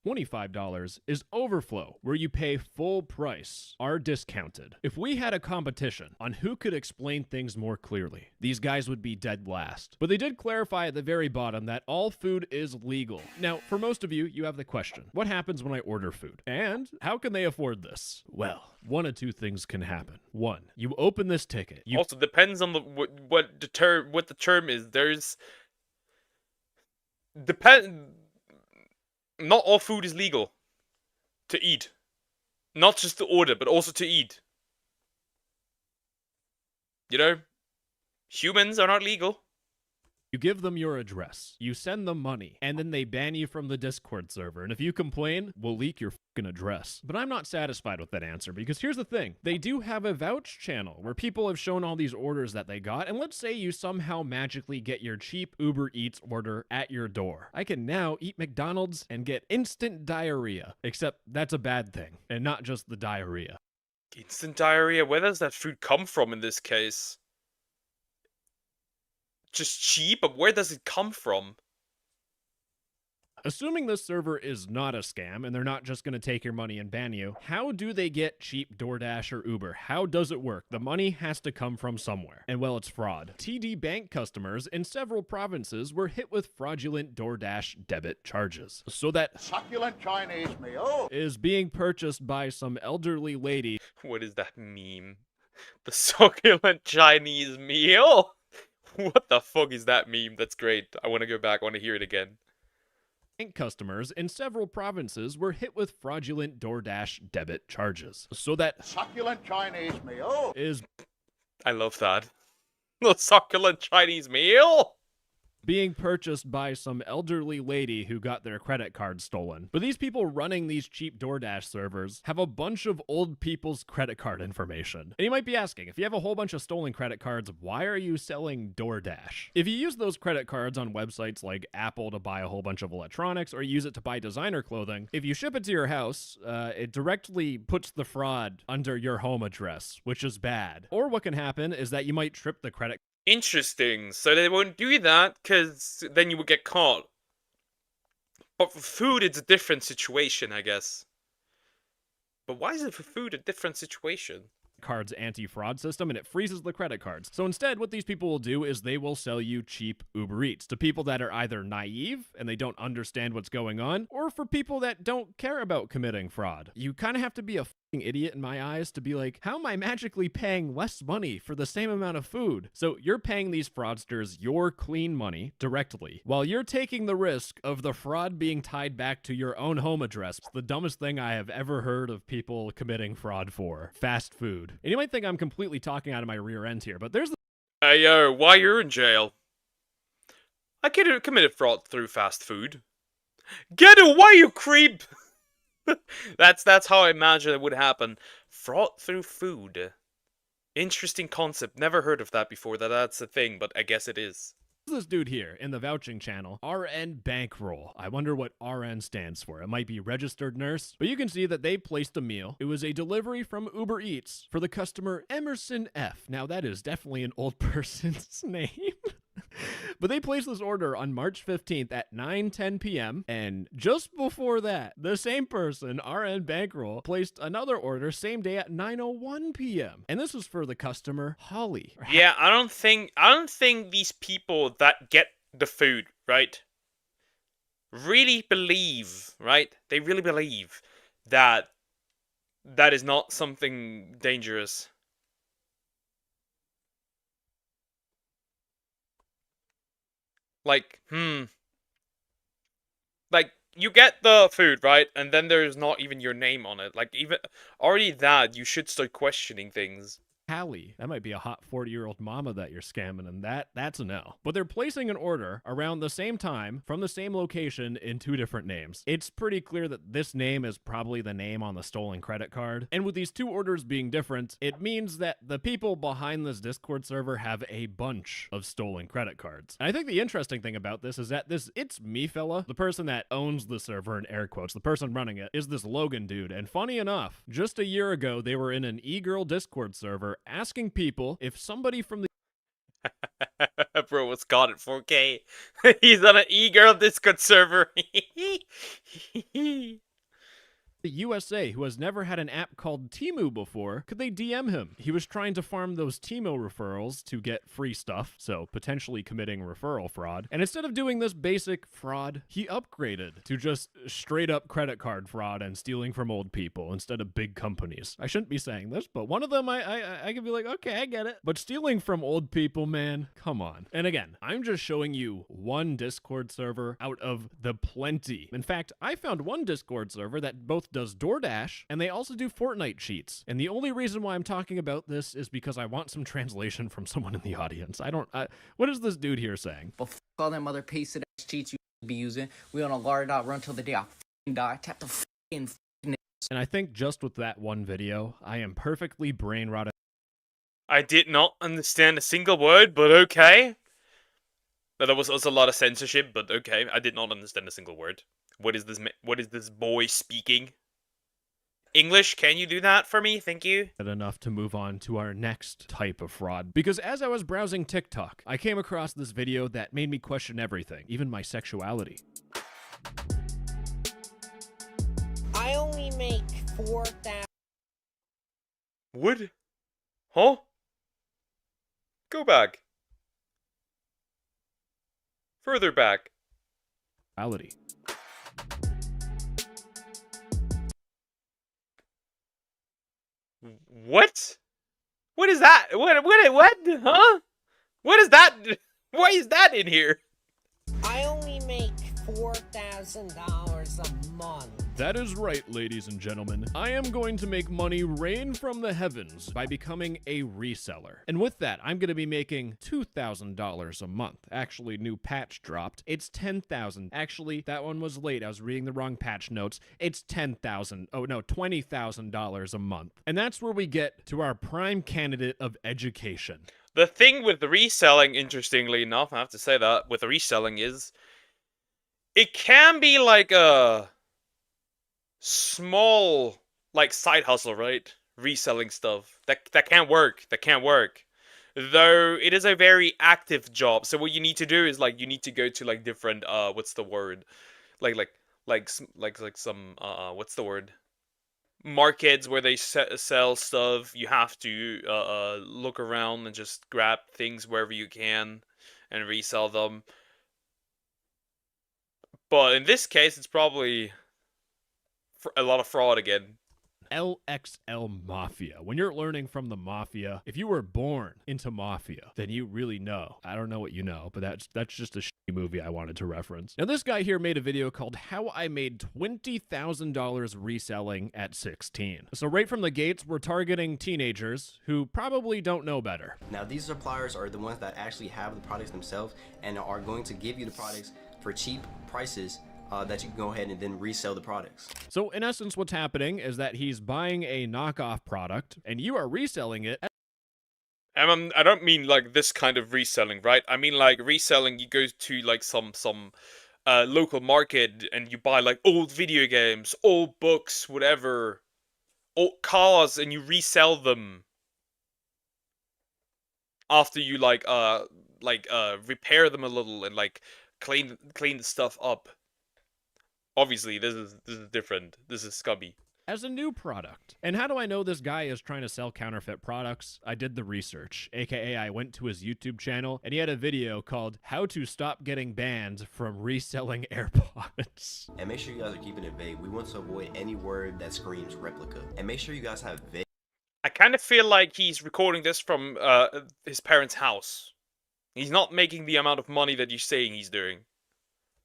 $25 is overflow, where you pay full price, are discounted. If we had a competition on who could explain things more clearly, these guys would be dead last. But they did clarify at the very bottom that all food is legal. Now, for most of you, you have the question, what happens when I order food? And how can they afford this? Well, one of two things can happen. One, you open this ticket. Also depends on what the term is. There's not all food is legal to eat. Not just to order, but also to eat. You know? Humans are not legal. You give them your address, you send them money, and then they ban you from the Discord server. And if you complain, we'll leak your fucking address. But I'm not satisfied with that answer, because here's the thing. They do have a vouch channel where people have shown all these orders that they got, and let's say you somehow magically get your cheap Uber Eats order at your door. I can now eat McDonald's and get instant diarrhea. Except that's a bad thing, and not just the diarrhea. Instant diarrhea? Where does that food come from in this case? Just cheap, but where does it come from? Assuming this server is not a scam and they're not just going to take your money and ban you, how do they get cheap DoorDash or Uber? How does it work? The money has to come from somewhere. And well, it's fraud. TD Bank customers in several provinces were hit with fraudulent DoorDash debit charges. So that Succulent Chinese meal. is being purchased by some elderly lady. What is that meme? The succulent Chinese meal? What the fuck is that meme? That's great. I want to go back. I want to hear it again. Bank customers in several provinces were hit with fraudulent DoorDash debit charges. So that Succulent Chinese meal. is I love that. The succulent Chinese meal? being purchased by some elderly lady who got their credit card stolen. But these people running these cheap DoorDash servers have a bunch of old people's credit card information. And you might be asking, if you have a whole bunch of stolen credit cards, why are you selling DoorDash? If you use those credit cards on websites like Apple to buy a whole bunch of electronics or use it to buy designer clothing, if you ship it to your house, it directly puts the fraud under your home address, which is bad. Or what can happen is that you might trip the credit. Interesting. So they won't do that, because then you would get caught. But for food, it's a different situation, I guess. But why is it for food a different situation? Card's anti-fraud system, and it freezes the credit cards. So instead, what these people will do is they will sell you cheap Uber Eats to people that are either naive and they don't understand what's going on, or for people that don't care about committing fraud. You kind of have to be a fucking idiot in my eyes to be like, how am I magically paying less money for the same amount of food? So you're paying these fraudsters your clean money directly, while you're taking the risk of the fraud being tied back to your own home address. It's the dumbest thing I have ever heard of people committing fraud for. Fast food. And you might think I'm completely talking out of my rear end here, but there's the— Hey yo, why you're in jail? I could have committed fraud through fast food. Get away, you creep! That's how I imagine it would happen. Fraud through food. Interesting concept. Never heard of that before. That's a thing, but I guess it is. this dude here in the vouching channel, RN Bankroll. I wonder what RN stands for. It might be registered nurse, but you can see that they placed a meal. It was a delivery from Uber Eats for the customer Emerson F. Now that is definitely an old person's name. But they placed this order on March 15th at 9:10 p.m. And just before that, the same person, RN Bankroll, placed another order same day at 9:01 p.m. And this was for the customer Holly. Yeah, I don't think these people that get the food, right, really believe, right? They really believe that that is not something dangerous. Like, like, you get the food, right? And then there's not even your name on it. Like, even already that, you should start questioning things. Hallie. That might be a hot 40-year-old mama that you're scamming, and that's a no. But they're placing an order around the same time from the same location in two different names. It's pretty clear that this name is probably the name on the stolen credit card. And with these two orders being different, it means that the people behind this Discord server have a bunch of stolen credit cards. And I think the interesting thing about this is that it's me fella, the person that owns the server in air quotes, the person running it, is this Logan dude. And funny enough, just a year ago, they were in an e-girl Discord server asking people if somebody from the Bro was caught at 4K. He's on an e-girl Discord server. the USA who has never had an app called Temu before, could they DM him? He was trying to farm those Temu referrals to get free stuff, so potentially committing referral fraud. And instead of doing this basic fraud, he upgraded to just straight up credit card fraud and stealing from old people instead of big companies. I shouldn't be saying this, but one of them I could be like, okay, I get it. But stealing from old people, man, come on. And again, I'm just showing you one Discord server out of the plenty. In fact, I found one Discord server that both does DoorDash, and they also do Fortnite cheats. And the only reason why I'm talking about this is because I want some translation from someone in the audience. What is this dude here saying? But all them other pasted ass cheats you be using. We on a guard out run till the day I die. Tap the f***ing. And I think just with that one video, I am perfectly brain rotted. I did not understand a single word, but okay. There was also a lot of censorship, but okay. I did not understand a single word. What is this boy speaking? English, can you do that for me? Thank you. Enough to move on to our next type of fraud. Because as I was browsing TikTok, I came across this video that made me question everything, even my sexuality. I only make 4,000. Wood? Huh? Go back. Further back. Reality. What? What is that? What? Huh? What is that? Why is that in here? I only make $4,000 a month. That is right, ladies and gentlemen. I am going to make money rain from the heavens by becoming a reseller. And with that, I'm going to be making $2,000 a month. Actually, new patch dropped. It's $10,000. Actually, that one was late. I was reading the wrong patch notes. It's $10,000. Oh, no, $20,000 a month. And that's where we get to our prime candidate of education. The thing with the reselling, interestingly enough, I have to say that, with the reselling is, it can be like a small, like, side hustle, right? Reselling stuff. That can work. That can work. Though, it is a very active job. So what you need to do is, like, you need to go to, like, different, what's the word? Like some, what's the word? Markets where they sell stuff. You have to look around and just grab things wherever you can and resell them. But in this case, it's probably a lot of fraud again. LXL Mafia. When you're learning from the Mafia, if you were born into Mafia, then you really know. I don't know what you know, but that's just a shitty movie I wanted to reference. Now, this guy here made a video called How I Made $20,000 Reselling at 16. So right from the gates, we're targeting teenagers who probably don't know better. Now, these suppliers are the ones that actually have the products themselves and are going to give you the products for cheap prices that you can go ahead and then resell the products. So in essence, what's happening is that he's buying a knockoff product and you are reselling it. I don't mean like this kind of reselling, right? I mean like reselling, you go to like some local market and you buy like old video games, old books, whatever, old cars, and you resell them after you repair them a little and like clean the stuff up. Obviously, this is different. This is scummy. As a new product. And how do I know this guy is trying to sell counterfeit products? I did the research, aka I went to his YouTube channel and he had a video called How to Stop Getting Banned from Reselling AirPods. And make sure you guys are keeping it vague. We want to avoid any word that screams replica. And make sure you guys have vague. I kind of feel like he's recording this from his parents' house. He's not making the amount of money that you're saying he's doing.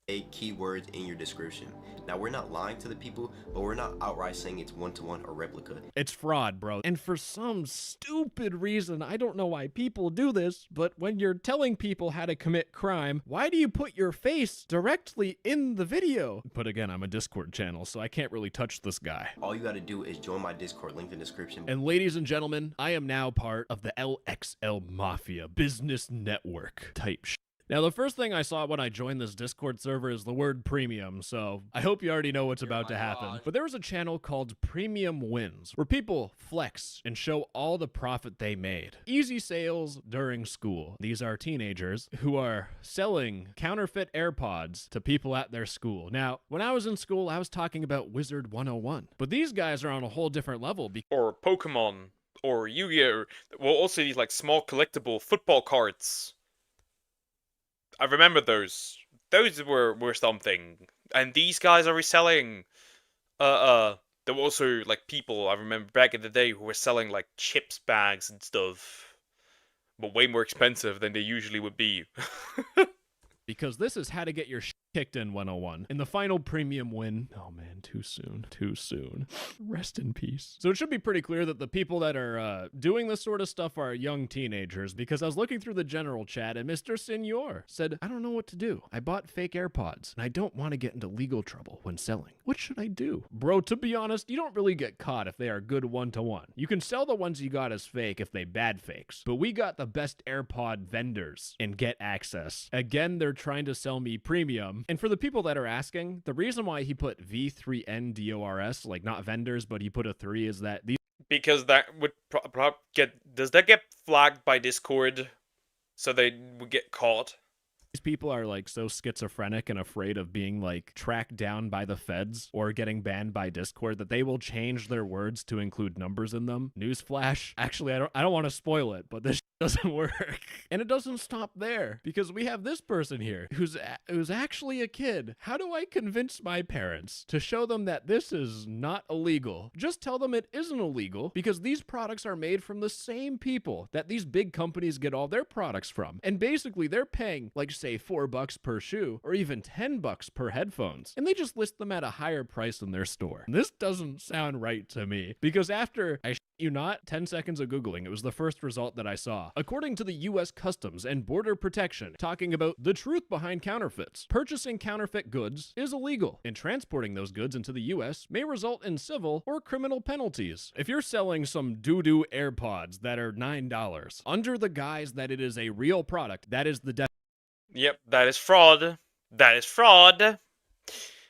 Keywords in your description. Now, we're not lying to the people, but we're not outright saying it's one-to-one or replica. It's fraud, bro. And for some stupid reason, I don't know why people do this, but when you're telling people how to commit crime, why do you put your face directly in the video? But again, I'm a Discord channel, so I can't really touch this guy. All you gotta do is join my Discord, link in the description. And ladies and gentlemen, I am now part of the LXL Mafia business network type shit. Now, the first thing I saw when I joined this Discord server is the word premium, so I hope you already know what's about to happen. But there was a channel called Premium Wins, where people flex and show all the profit they made. Easy sales during school. These are teenagers who are selling counterfeit AirPods to people at their school. Now, when I was in school, I was talking about Wizard 101. But these guys are on a whole different level. Or Pokemon, or Yu-Gi-Oh! Well, also these like small collectible football cards. I remember those. Those were something. And these guys are reselling. There were also like people I remember back in the day who were selling like chips bags and stuff, but way more expensive than they usually would be. Because this is how to get your shit kicked in 101. In the final premium win, oh man, too soon, too soon. Rest in peace. So it should be pretty clear that the people that are doing this sort of stuff are young teenagers, because I was looking through the general chat and Mr. Senor said, I don't know what to do. I bought fake AirPods and I don't want to get into legal trouble when selling. What should I do? Bro, to be honest, you don't really get caught if they are good one-to-one. You can sell the ones you got as fake if they bad fakes, but we got the best AirPod vendors and get access. Again, they're trying to sell me premium. And for the people that are asking, the reason why he put V3NDORS, like not vendors, but he put a 3 is that these... Because that would does that get flagged by Discord? So they would get caught? These people are like so schizophrenic and afraid of being like tracked down by the feds or getting banned by Discord that they will change their words to include numbers in them. Newsflash. Actually, I don't want to spoil it, but this doesn't work. And it doesn't stop there, because we have this person here who's actually a kid. How do I convince my parents to show them that this is not illegal? Just tell them it isn't illegal, because these products are made from the same people that these big companies get all their products from. And basically they're paying like say $4 per shoe or even $10 per headphones, and they just list them at a higher price in their store. This doesn't sound right to me, because after I you not 10 seconds of Googling, it was the first result that I saw. According to the US Customs and Border Protection, talking about the truth behind counterfeits, purchasing counterfeit goods is illegal, and transporting those goods into the US may result in civil or criminal penalties. If you're selling some doo-doo AirPods that are $9 under the guise that it is a real product, that is the Yep, that is fraud. That is fraud.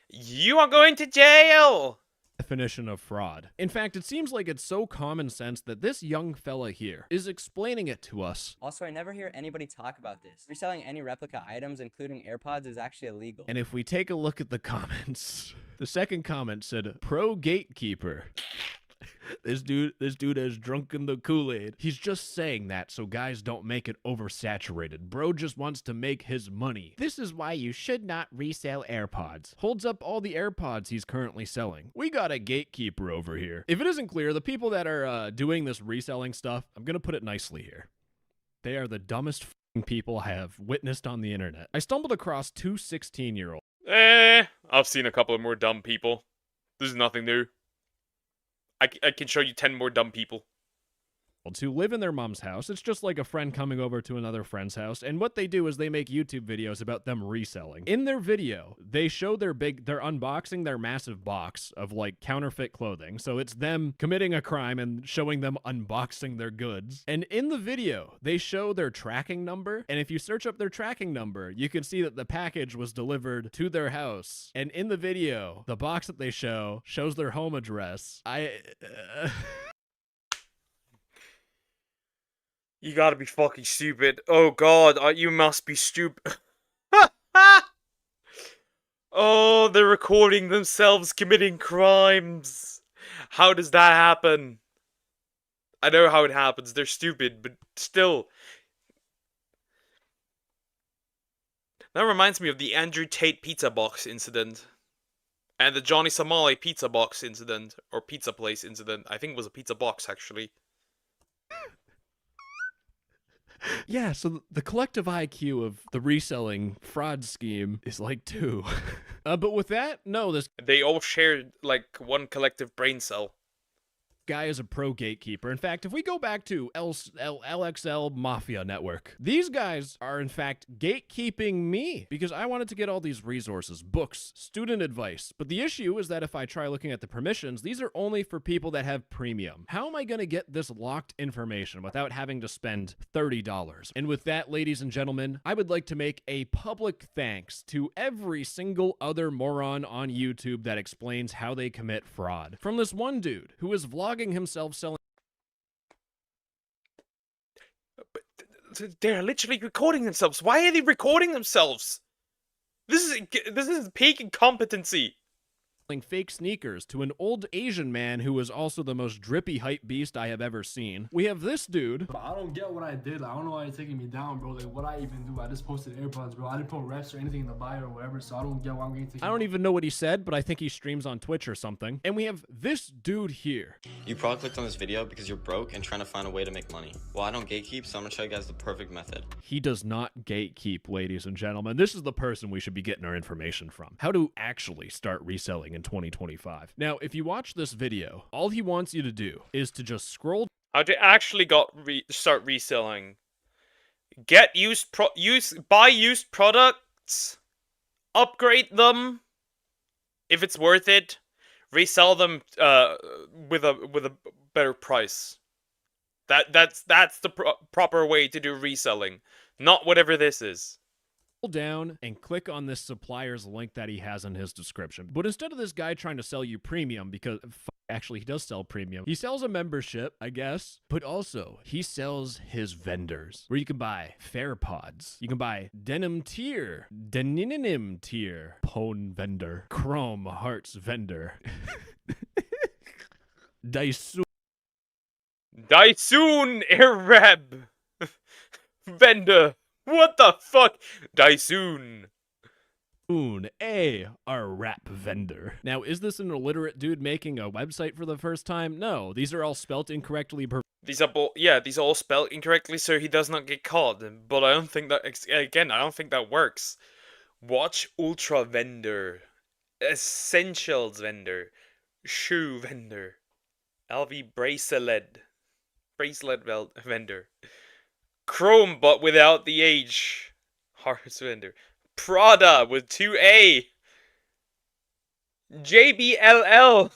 You are going to jail. definition of fraud. In fact, it seems like it's so common sense that this young fella here is explaining it to us. Also, I never hear anybody talk about this. Reselling any replica items, including AirPods, is actually illegal. And if we take a look at the comments, the second comment said, pro gatekeeper. This dude has drunken the Kool-Aid. He's just saying that so guys don't make it oversaturated. Bro just wants to make his money. This is why you should not resell AirPods. Holds up all the AirPods he's currently selling. We got a gatekeeper over here. If it isn't clear, the people that are doing this reselling stuff, I'm gonna put it nicely here. They are the dumbest people I have witnessed on the internet. I stumbled across two 16-year-olds. I've seen a couple of more dumb people. This is nothing new. I can show you 10 more dumb people. To live in their mom's house. It's just like a friend coming over to another friend's house, and what they do is they make YouTube videos about them reselling. In their video, they show they're unboxing their massive box of like counterfeit clothing. So it's them committing a crime and showing them unboxing their goods. And in the video, they show their tracking number, and if you search up their tracking number, you can see that the package was delivered to their house. And in the video, the box that they shows their home address. You gotta be fucking stupid. Oh god, you must be stupid. Oh, they're recording themselves committing crimes. How does that happen? I know how it happens. They're stupid, but still. That reminds me of the Andrew Tate pizza box incident. And the Johnny Somali pizza box incident. Or pizza place incident. I think it was a pizza box, actually. Yeah, so the collective IQ of the reselling fraud scheme is like 2. But with that, no, this they all share like one collective brain cell. Guy is a pro gatekeeper. In fact, if we go back to LXL Mafia Network, these guys are in fact gatekeeping me because I wanted to get all these resources, books, student advice. But the issue is that if I try looking at the permissions, these are only for people that have premium. How am I going to get this locked information without having to spend $30? And with that, ladies and gentlemen, I would like to make a public thanks to every single other moron on YouTube that explains how they commit fraud. From this one dude who is vlogging himself selling. They're literally recording themselves. Why are they recording themselves? This is peak incompetency. Fake sneakers to an old Asian man who was also the most drippy hype beast I have ever seen. We have this dude. But I don't get what I did. I don't know why you're taking me down, bro. Like, what I even do? I just posted AirPods, bro. I didn't put refs or anything in the bio or whatever, so I don't get why I'm getting taken I don't even know what he said, but I think he streams on Twitch or something. And we have this dude here. You probably clicked on this video because you're broke and trying to find a way to make money. Well, I don't gatekeep, so I'm gonna show you guys the perfect method. He does not gatekeep, ladies and gentlemen. This is the person we should be getting our information from. How to actually start reselling in 2025. Now, if you watch this video, all he wants you to do is to just scroll. How to actually start reselling. Get buy used products, upgrade them if it's worth it, resell them with a better price. That's the proper way to do reselling, not whatever this is. down and click on this supplier's link that he has in his description. But instead of this guy trying to sell you premium, because actually he does sell premium, he sells a membership, I guess, but also he sells his vendors where you can buy fair pods, you can buy denim tier, denim tier, pone vendor, chrome hearts vendor, Daisun Arab vendor. What the fuck? Daisun. Our rap vendor. Now, is this an illiterate dude making a website for the first time? No, these are all spelt incorrectly. These are all spelled incorrectly, so he does not get caught. But I don't think that, again, I don't think that works. Watch Ultra vendor, Essentials vendor, Shoe vendor, LV bracelet vendor, Chrome but without the H, Hearts vendor, Prada with 2A, JBLL.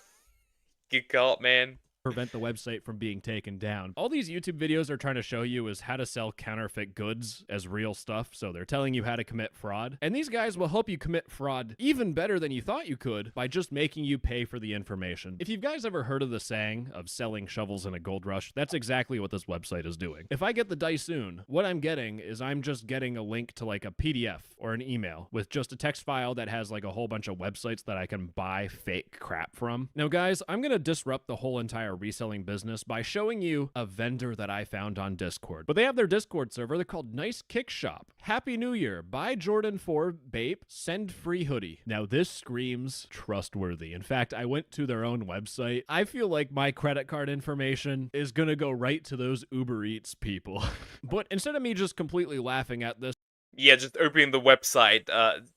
Get caught, man. Prevent the website from being taken down. All these YouTube videos are trying to show you is how to sell counterfeit goods as real stuff, so they're telling you how to commit fraud. And these guys will help you commit fraud even better than you thought you could by just making you pay for the information. If you guys ever heard of the saying of selling shovels in a gold rush, that's exactly what this website is doing. If I get the Daisun, what I'm getting is I'm just getting a link to like a PDF or an email with just a text file that has like a whole bunch of websites that I can buy fake crap from. Now guys, I'm gonna disrupt the whole entire reselling business by showing you a vendor that I found on Discord. But they have their Discord server. They're called Nice Kick Shop. Happy New Year. Buy Jordan 4 Bape. Send free hoodie. Now this screams trustworthy. In fact, I went to their own website. I feel like my credit card information is gonna go right to those Uber Eats people. But instead of me just completely laughing at this, yeah, just opening the website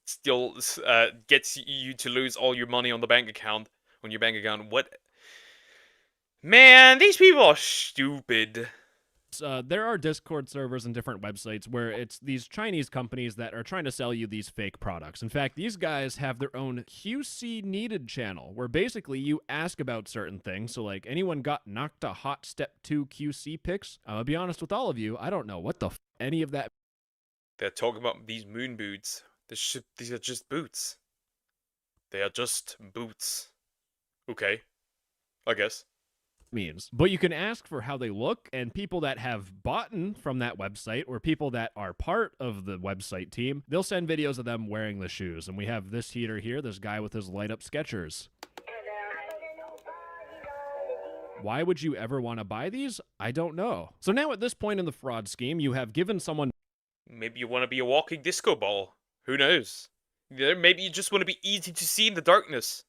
still gets you to lose all your money on the bank account. On your bank account. What? Man, these people are stupid. There are Discord servers and different websites where it's these Chinese companies that are trying to sell you these fake products. In fact, these guys have their own QC needed channel where basically you ask about certain things. So like, anyone got knocked a hot step 2 QC pics? I'll be honest with all of you, I don't know what the any of that. They're talking about these moon boots. These are just boots. They are just boots. Okay, I guess. Means. But you can ask for how they look, and people that have bought from that website or people that are part of the website team, they'll send videos of them wearing the shoes. And we have this heater here, this guy with his light up Skechers. Why would you ever want to buy these? I don't know. So now at this point in the fraud scheme, you have given someone... Maybe you want to be a walking disco ball. Who knows? Maybe you just want to be easy to see in the darkness.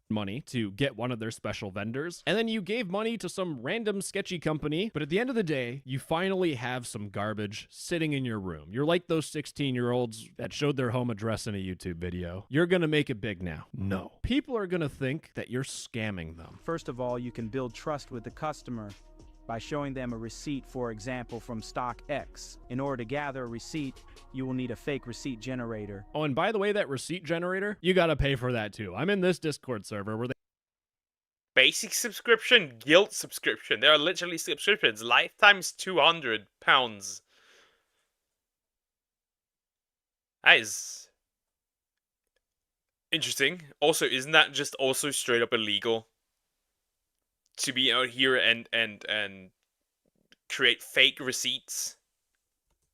Money to get one of their special vendors, and then you gave money to some random sketchy company, but at the end of the day, you finally have some garbage sitting in your room. You're like those 16-year-olds that showed their home address in a YouTube video. You're gonna make it big now. No. People are gonna think that you're scamming them. First of all, you can build trust with the customer by showing them a receipt, for example, from stock X. In order to gather a receipt, you will need a fake receipt generator. Oh, and by the way, that receipt generator, you gotta pay for that too. I'm in this Discord server where they... Basic subscription, guild subscription. There are literally subscriptions. Lifetime's £200. That is interesting. Also, isn't that just also straight up illegal? To be out here and create fake receipts.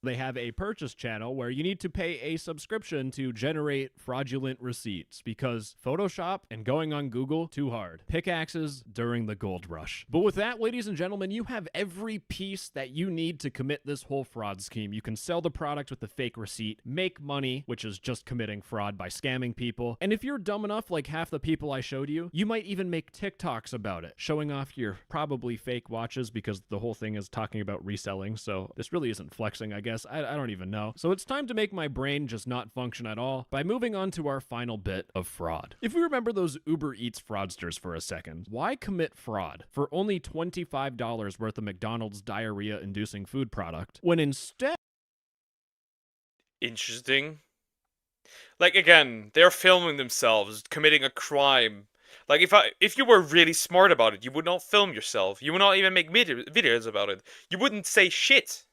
They have a purchase channel where you need to pay a subscription to generate fraudulent receipts because Photoshop and going on Google, too hard. Pickaxes during the gold rush. But with that, ladies and gentlemen, you have every piece that you need to commit this whole fraud scheme. You can sell the product with the fake receipt, make money, which is just committing fraud by scamming people. And if you're dumb enough, like half the people I showed you, you might even make TikToks about it, showing off your probably fake watches because the whole thing is talking about reselling. So this really isn't flexing, I guess. I don't even know. So it's time to make my brain just not function at all by moving on to our final bit of fraud. If we remember those Uber Eats fraudsters for a second, why commit fraud for only $25 worth of McDonald's diarrhea-inducing food product when instead... Interesting. Like, again, they're filming themselves committing a crime. Like, if you were really smart about it, you would not film yourself. You would not even make videos about it. You wouldn't say shit.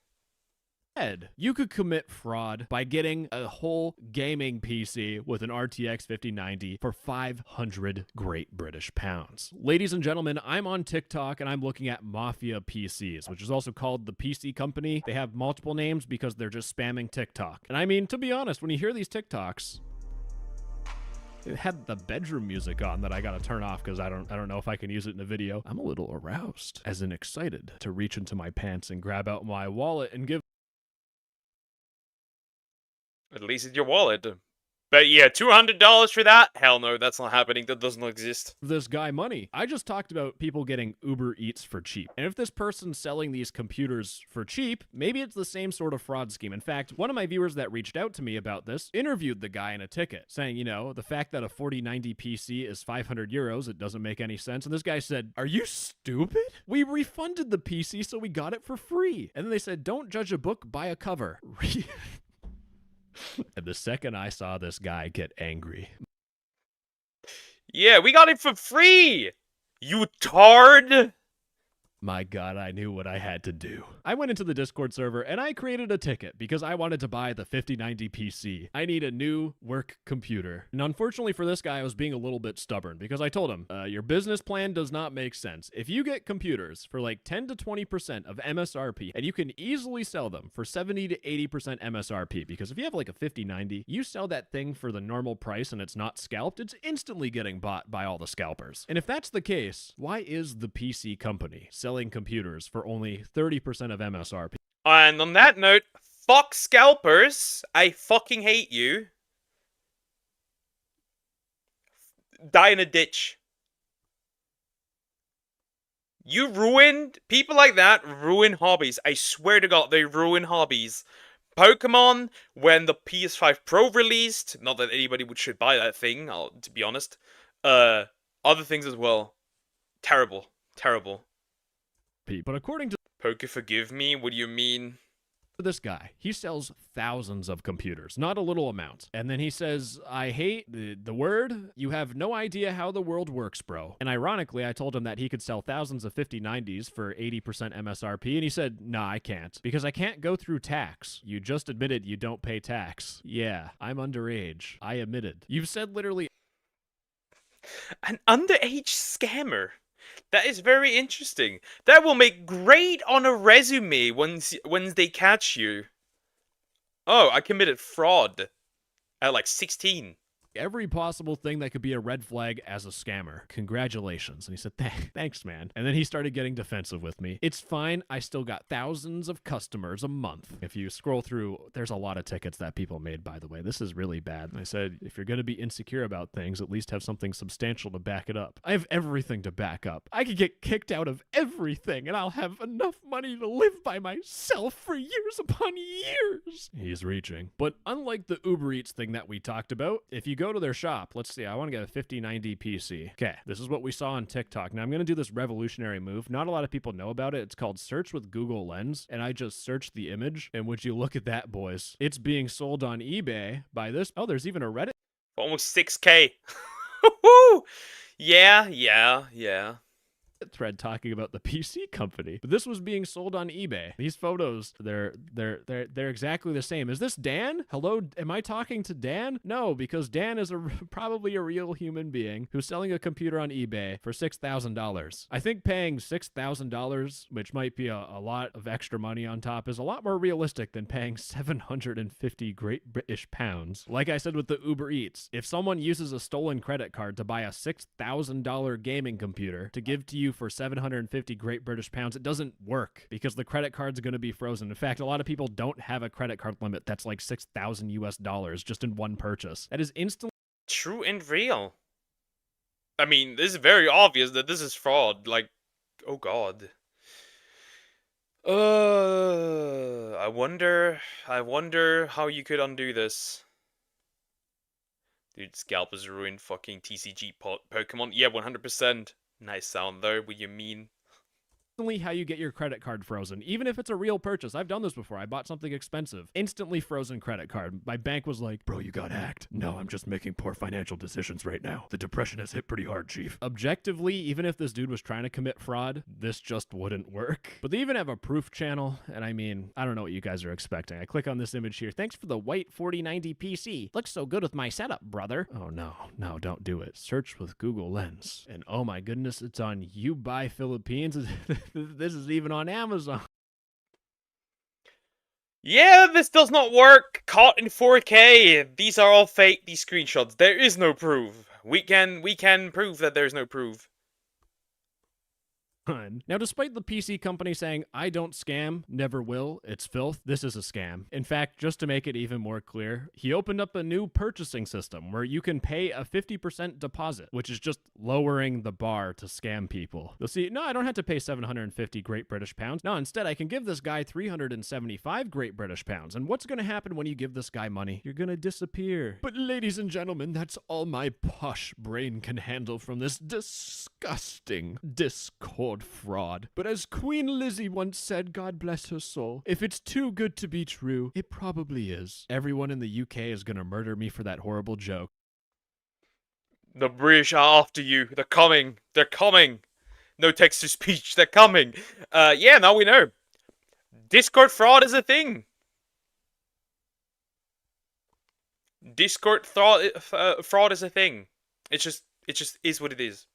You could commit fraud by getting a whole gaming PC with an RTX 5090 for 500 Great British pounds. Ladies and gentlemen, I'm on TikTok and I'm looking at Mafia PCs, which is also called the PC Company. They have multiple names because they're just spamming TikTok. And I mean, to be honest, when you hear these TikToks, it had the bedroom music on that I gotta turn off because I don't know if I can use it in a video. I'm a little aroused, as in excited, to reach into my pants and grab out my wallet and give At least it's your wallet. But yeah, $200 for that? Hell no, that's not happening. That doesn't exist. this guy money. I just talked about people getting Uber Eats for cheap. And if this person's selling these computers for cheap, maybe it's the same sort of fraud scheme. In fact, one of my viewers that reached out to me about this interviewed the guy in a ticket saying, you know, the fact that a 4090 PC is 500 euros, it doesn't make any sense. And this guy said, are you stupid? We refunded the PC so we got it for free. And then they said, don't judge a book by a cover. And the second I saw this guy get angry. Yeah, we got it for free! You tard! My God, I knew what I had to do. I went into the Discord server and I created a ticket because I wanted to buy the 5090 PC. I need a new work computer. And unfortunately for this guy, I was being a little bit stubborn because I told him, your business plan does not make sense. If you get computers for like 10 to 20% of MSRP and you can easily sell them for 70 to 80% MSRP, because if you have like a 5090, you sell that thing for the normal price and it's not scalped, it's instantly getting bought by all the scalpers. And if that's the case, why is the PC company selling computers for only 30% of MSRP? And on that note, fuck scalpers. I fucking hate you. Die in a ditch. You ruined... People like that ruin hobbies. I swear to God, they ruin hobbies. Pokemon, when the PS5 Pro released, not that anybody should buy that thing, to be honest. Other things as well. Terrible. Terrible. But according to Poker, forgive me, what do you mean? this guy, he sells thousands of computers, not a little amount. And then he says, I hate the word. You have no idea how the world works, bro. And ironically, I told him that he could sell thousands of 5090s for 80% MSRP. And he said, nah, I can't because I can't go through tax. You just admitted you don't pay tax. Yeah, I'm underage. I admitted. You've said literally an underage scammer. That is very interesting. That will make great on a resume once they catch you. Oh, I committed fraud at like 16. every possible thing that could be a red flag as a scammer. Congratulations. And he said, thanks, man. And then he started getting defensive with me. It's fine. I still got thousands of customers a month. If you scroll through, there's a lot of tickets that people made, by the way. This is really bad. And I said, if you're going to be insecure about things, at least have something substantial to back it up. I have everything to back up. I could get kicked out of everything and I'll have enough money to live by myself for years upon years. He's reaching. But unlike the Uber Eats thing that we talked about, if you go to their shop, let's see, I want to get a 5090 PC. Okay, this is what we saw on TikTok. Now I'm going to do this revolutionary move. Not a lot of people know about it. It's called Search with Google Lens, and I just searched the image, and would you look at that, boys? It's being sold on eBay by this. Oh, there's even a Reddit. Almost 6K. Yeah. Thread talking about the PC company. But this was being sold on eBay. These photos, they're exactly the same. Is this Dan? Hello, am I talking to Dan? No, because Dan is probably a real human being who's selling a computer on eBay for $6,000. I think paying $6,000, which might be a lot of extra money on top, is a lot more realistic than paying 750 Great British pounds. Like I said with the Uber Eats, if someone uses a stolen credit card to buy a $6,000 gaming computer to give to you for 750 Great British pounds, it doesn't work because the credit card's going to be frozen. In fact, a lot of people don't have a credit card limit that's like $6,000 just in one purchase. That is instantly true and real. I mean, this is very obvious that this is fraud. Like, oh god. I wonder how you could undo this. Dude, scalpers ruined fucking TCG Pokemon. Yeah, 100%. Nice sound though, what you mean? Instantly how you get your credit card frozen, even if it's a real purchase. I've done this before. I bought something expensive. Instantly frozen credit card. My bank was like, bro, you got hacked. No, I'm just making poor financial decisions right now. The depression has hit pretty hard, chief. Objectively, even if this dude was trying to commit fraud, this just wouldn't work. But they even have a proof channel, and I mean, I don't know what you guys are expecting. I click on this image here. Thanks for the white 4090 PC. Looks so good with my setup, brother. Oh no, no, don't do it. Search with Google Lens. And oh my goodness, it's on You Buy Philippines. This is even on Amazon. Yeah, this does not work. Caught in 4K. These are all fake, these screenshots. There is no proof. We can prove that there's no proof. Now, despite the PC company saying, I don't scam, never will, it's filth, this is a scam. In fact, just to make it even more clear, he opened up a new purchasing system where you can pay a 50% deposit, which is just lowering the bar to scam people. You'll see, no, I don't have to pay 750 Great British Pounds. No, instead, I can give this guy 375 Great British Pounds. And what's going to happen when you give this guy money? You're going to disappear. But ladies and gentlemen, that's all my posh brain can handle from this disgusting Discord fraud. But as Queen Lizzie once said, God bless her soul, if it's too good to be true, it probably is. Everyone in the UK is gonna murder me for that horrible joke. The British are after you. They're coming. They're coming. No text-to-speech. They're coming. Yeah, now we know. Discord fraud is a thing. Discord fraud is a thing. It just is what it is.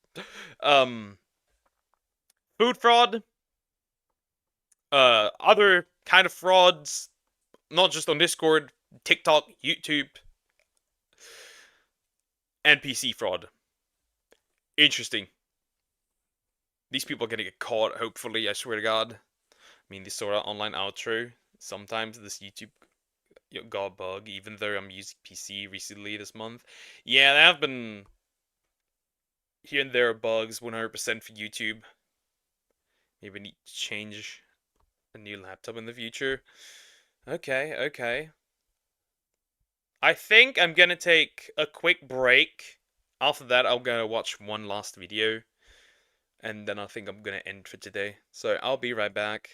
Food fraud, other kind of frauds, not just on Discord, TikTok, YouTube, and PC fraud. Interesting. These people are gonna get caught, hopefully, I swear to God. I mean, this sort of online outro, sometimes this YouTube got a bug, even though I'm using PC recently this month. Yeah, there have been here and there bugs, 100% for YouTube. Maybe need to change a new laptop in the future. Okay, okay. I think I'm gonna take a quick break. After that, I'm gonna watch one last video. And then I think I'm gonna end for today. So I'll be right back.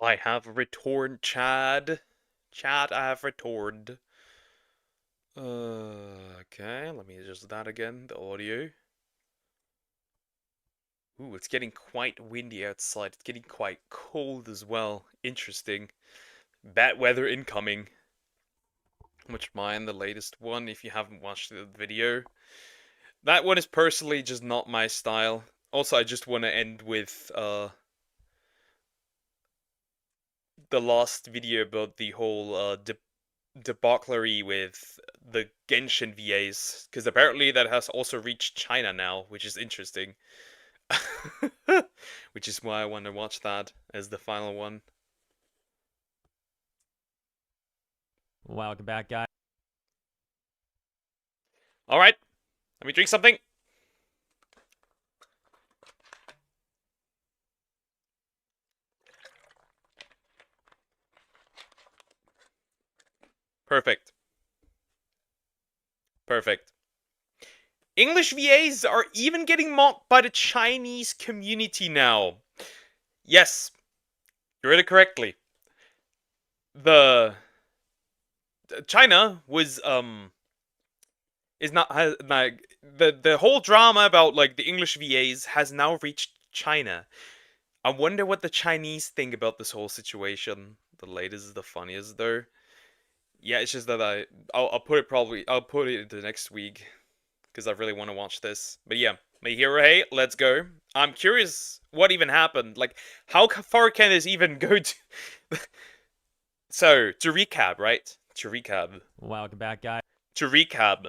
I have returned, Chad. Chad, I have returned. Okay, let me adjust that again, the audio. Ooh, it's getting quite windy outside. It's getting quite cold as well. Interesting. Bad weather incoming. Which mine, the latest one, if you haven't watched the video. That one is personally just not my style. Also, I just want to end with the last video about the whole debauchery with the Genshin VAs, because apparently that has also reached China now, which is interesting. Which is why I want to watch that as the final one. Welcome back, guys. Alright, let me drink something. Perfect. Perfect. English VAs are even getting mocked by the Chinese community now. Yes, you read it correctly. China was is not has like the whole drama about like the English VAs has now reached China. I wonder what the Chinese think about this whole situation. The latest is the funniest though. Yeah, it's just that I'll put it into next week because I really want to watch this. But yeah, my hero, hey, let's go. I'm curious what even happened. Like, how far can this even go to? So, to recap, right? To recap. Welcome back, guys. To recap.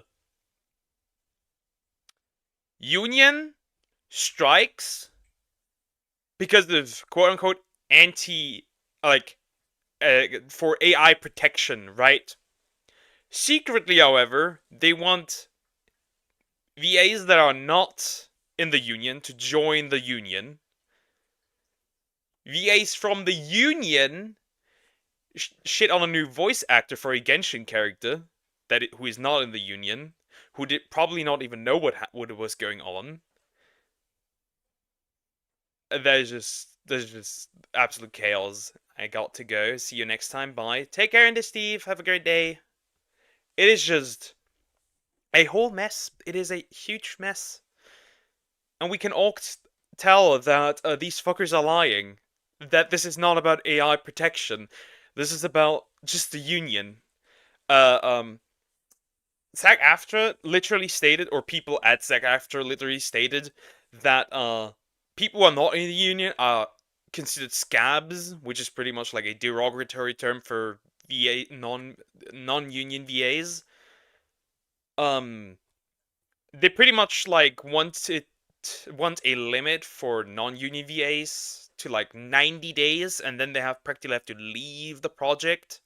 Union strikes because of quote-unquote for AI protection, right? Secretly, however, they want VAs that are not in the Union to join the Union. VAs from the Union shit on a new voice actor for a Genshin character who is not in the Union, who did probably not even know what was going on. There's just absolute chaos. I got to go. See you next time. Bye. Take care, Indy Steve. Have a great day. It is just a whole mess. It is a huge mess. And we can all tell that these fuckers are lying. That this is not about AI protection. This is about just the Union. SAG-AFTRA literally stated, or people at SAG-AFTRA literally stated, that people who are not in the Union are considered scabs, which is pretty much like a derogatory term for VA non-union VAs. They pretty much like want a limit for non-union VAs to like 90 days, and then they practically have to leave the project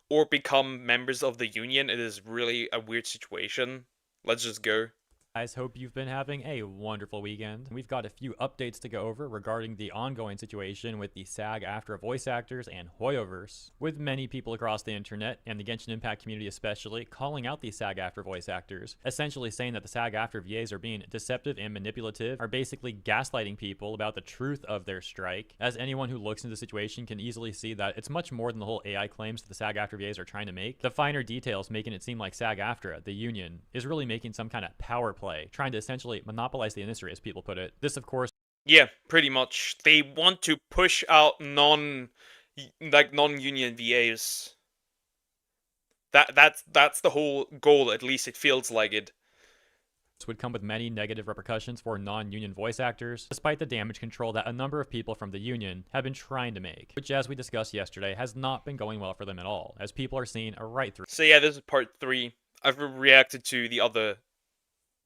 or become members of the Union. It is really a weird situation. Let's just go. Guys, hope you've been having a wonderful weekend. We've got a few updates to go over regarding the ongoing situation with the SAG-AFTRA voice actors and Hoyoverse, with many people across the internet, and the Genshin Impact community especially, calling out the SAG-AFTRA voice actors, essentially saying that the SAG-AFTRA VAs are being deceptive and manipulative, are basically gaslighting people about the truth of their strike. As anyone who looks into the situation can easily see that it's much more than the whole AI claims that the SAG-AFTRA VAs are trying to make. The finer details making it seem like SAG-AFTRA, the union, is really making some kind of power play, trying to essentially monopolize the industry, as people put it. This, of course... Yeah, pretty much. They want to push out non-union VAs. That's the whole goal, at least it feels like it. This would come with many negative repercussions for non-union voice actors, despite the damage control that a number of people from the union have been trying to make, which, as we discussed yesterday, has not been going well for them at all, as people are seeing a right through. So yeah, this is part 3. I've reacted to the other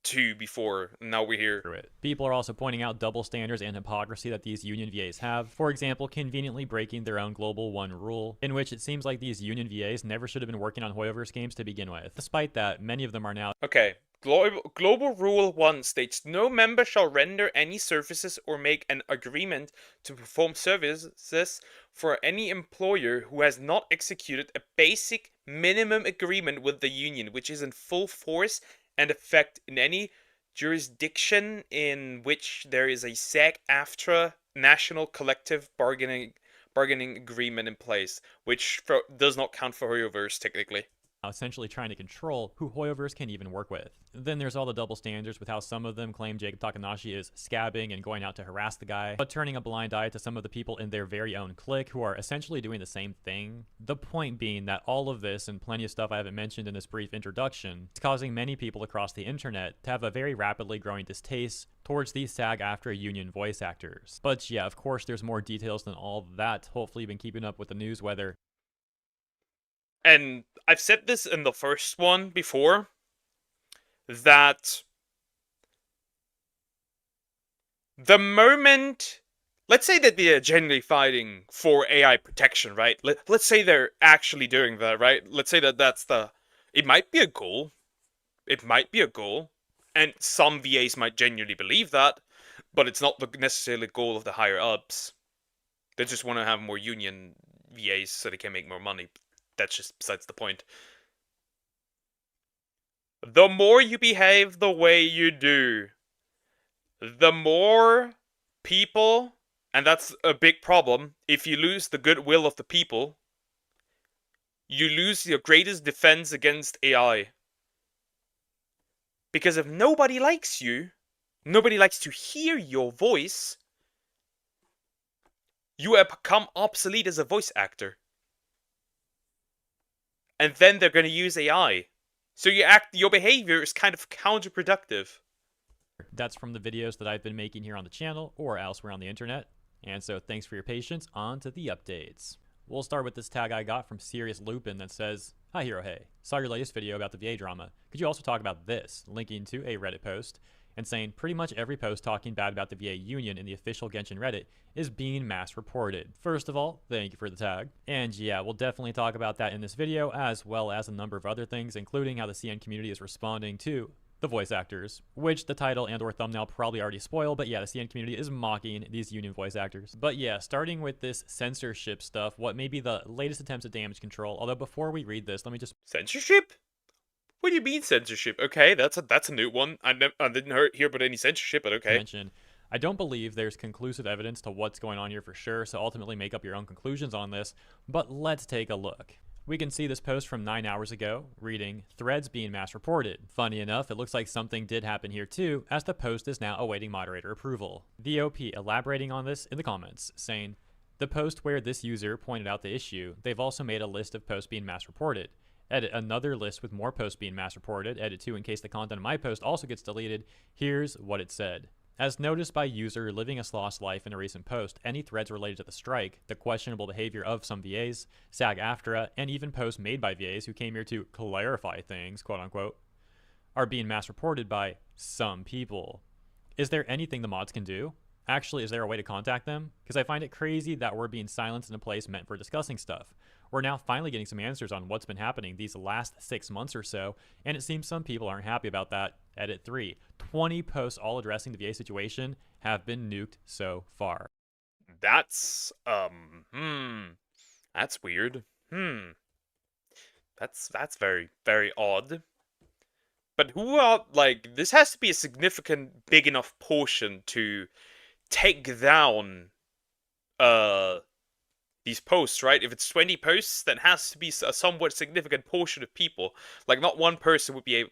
2 before, and now we're here. People are also pointing out double standards and hypocrisy that these union VAs have. For example, conveniently breaking their own Global 1 rule, in which it seems like these union VAs never should have been working on Hoyoverse games to begin with. Despite that, many of them are now... Okay, Global Rule 1 states, no member shall render any services or make an agreement to perform services for any employer who has not executed a basic minimum agreement with the union, which is in full force and effect in any jurisdiction in which there is a SAG-AFTRA national collective bargaining agreement in place, which does not count for Hoyoverse technically. Essentially trying to control who Hoyoverse can even work with. Then there's all the double standards with how some of them claim Jacob Takanashi is scabbing and going out to harass the guy, but turning a blind eye to some of the people in their very own clique who are essentially doing the same thing. The point being that all of this and plenty of stuff I haven't mentioned in this brief introduction is causing many people across the internet to have a very rapidly growing distaste towards these SAG-AFTRA union voice actors. But yeah, of course there's more details than all that. Hopefully you've been keeping up with the news, whether... And I've said this in the first one before, that the moment, let's say that they are genuinely fighting for AI protection, right? Let's say they're actually doing that, right? Let's say that that's the, it might be a goal. It might be a goal. And some VAs might genuinely believe that, but it's not necessarily the goal of the higher ups. They just want to have more union VAs so they can make more money. That's just besides the point. The more you behave the way you do, the more people, and that's a big problem, if you lose the goodwill of the people, you lose your greatest defense against AI. Because if nobody likes you, nobody likes to hear your voice, you have become obsolete as a voice actor. And then they're going to use AI. So your behavior is kind of counterproductive. That's from the videos that I've been making here on the channel or elsewhere on the internet. And so thanks for your patience. On to the updates. We'll start with this tag I got from Serious Lupin that says, "Hi Hero Hey, saw your latest video about the VA drama. Could you also talk about this?" Linking to a Reddit post and saying pretty much every post talking bad about the VA union in the official Genshin Reddit is being mass reported. First of all, thank you for the tag. And yeah, we'll definitely talk about that in this video, as well as a number of other things, including how the CN community is responding to the voice actors, which the title and or thumbnail probably already spoil, but yeah, the CN community is mocking these union voice actors. But yeah, starting with this censorship stuff, what may be the latest attempts at damage control, although before we read this, let me just... Censorship? What do you mean censorship? Okay, that's a new one. I didn't hear about any censorship, but okay. Mention, I don't believe there's conclusive evidence to what's going on here for sure, so ultimately make up your own conclusions on this, but let's take a look. We can see this post from 9 hours ago, reading, "Threads being mass reported." Funny enough, it looks like something did happen here too, as the post is now awaiting moderator approval. VOP elaborating on this in the comments, saying, "The post where this user pointed out the issue, they've also made a list of posts being mass reported. Edit another list with more posts being mass reported. Edit 2 in case the content of my post also gets deleted. Here's what it said. As noticed by user living a lost life in a recent post, any threads related to the strike, the questionable behavior of some VAs, SAG-AFTRA, and even posts made by VAs who came here to clarify things, quote unquote, are being mass reported by some people. Is there anything the mods can do? Actually, is there a way to contact them? Because I find it crazy that we're being silenced in a place meant for discussing stuff. We're now finally getting some answers on what's been happening these last 6 months or so, and it seems some people aren't happy about that. Edit 3. 20 posts all addressing the VA situation have been nuked so far." That's, that's weird. That's very, very odd. But who are, like, this has to be a significant, big enough portion to take down, these posts, right? If it's 20 posts, then it has to be a somewhat significant portion of people. Like, not one person would be able...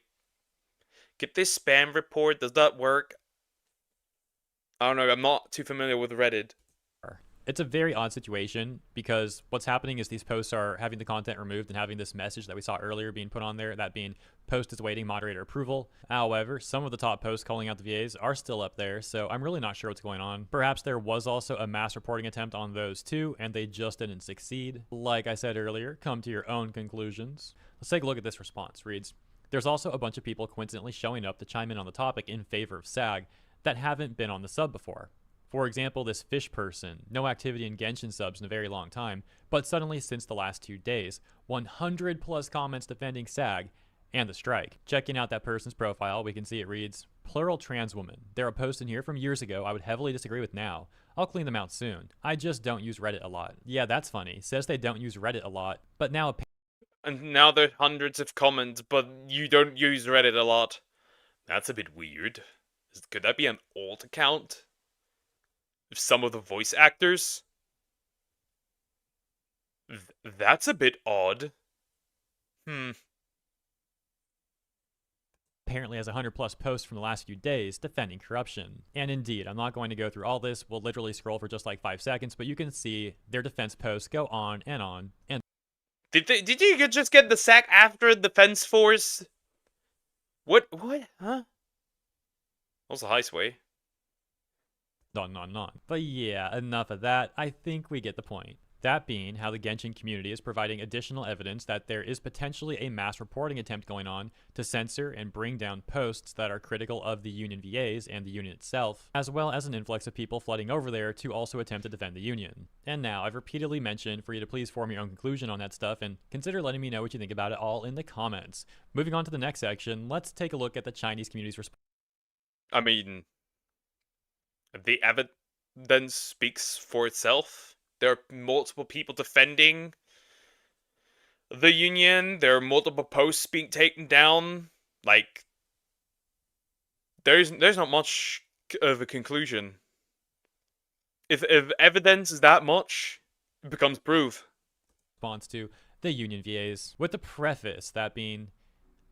Get this spam report, does that work? I don't know, I'm not too familiar with Reddit. It's a very odd situation because what's happening is these posts are having the content removed and having this message that we saw earlier being put on there, that being post is awaiting moderator approval. However, some of the top posts calling out the VAs are still up there, so I'm really not sure what's going on. Perhaps there was also a mass reporting attempt on those too, and they just didn't succeed. Like I said earlier, come to your own conclusions. Let's take a look at this response. Reads, "There's also a bunch of people coincidentally showing up to chime in on the topic in favor of SAG that haven't been on the sub before. For example, this fish person, no activity in Genshin subs in a very long time, but suddenly since the last 2 days, 100 plus comments defending SAG and the strike." Checking out that person's profile, we can see it reads, "Plural trans woman. There are posts in here from years ago I would heavily disagree with now. I'll clean them out soon. I just don't use Reddit a lot." Yeah, that's funny. Says they don't use Reddit a lot, but now And now there are hundreds of comments, but you don't use Reddit a lot. That's a bit weird. Could that be an alt account? If some of the voice actors? That's a bit odd. Apparently has 100+ posts from the last few days defending corruption. And indeed, I'm not going to go through all this, we'll literally scroll for just like 5 seconds, but you can see their defense posts go on and on. And Did you just get the sack after the defense force? What? Huh? Also, hi, Sway. on. But yeah, enough of that. I think we get the point. That being how the Genshin community is providing additional evidence that there is potentially a mass reporting attempt going on to censor and bring down posts that are critical of the Union VAs and the Union itself, as well as an influx of people flooding over there to also attempt to defend the Union. And now, I've repeatedly mentioned for you to please form your own conclusion on that stuff and consider letting me know what you think about it all in the comments. Moving on to the next section, let's take a look at the Chinese community's response. I mean, the evidence speaks for itself. There are multiple people defending the Union. There are multiple posts being taken down. Like, there's not much of a conclusion. If evidence is that much, it becomes proof. Response to the Union VAs, with the preface that being,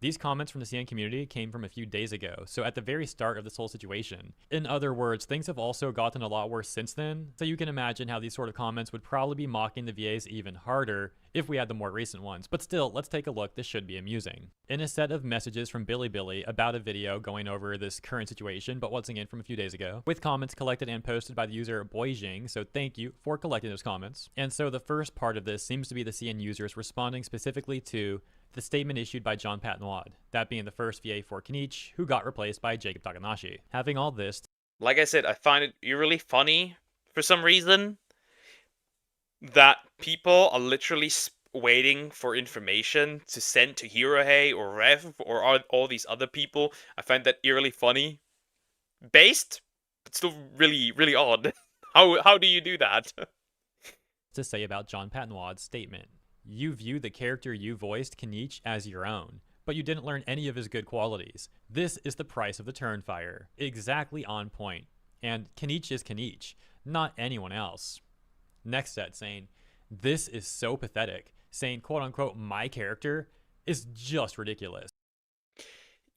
these comments from the CN community came from a few days ago, so at the very start of this whole situation. In other words, things have also gotten a lot worse since then, so you can imagine how these sort of comments would probably be mocking the VAs even harder if we had the more recent ones. But still, let's take a look, this should be amusing. In a set of messages from Billy about a video going over this current situation, but once again from a few days ago, with comments collected and posted by the user Boijing, so thank you for collecting those comments. And so the first part of this seems to be the CN users responding specifically to the statement issued by John Patnoid, that being the first VA for Kenichi, who got replaced by Jacob Takanashi. Having all this, like I said, I find it eerily funny for some reason that people are literally waiting for information to send to Hirohei or Rev or all these other people. I find that eerily funny. Based, but still really, really odd. How do you do that? to say about John Patnoid's statement. You view the character you voiced, Kenichi, as your own, but you didn't learn any of his good qualities. This is the price of the Turnfire. Exactly on point. And Kenichi is Kenichi, not anyone else. Next set saying, this is so pathetic. Saying, quote unquote, my character is just ridiculous.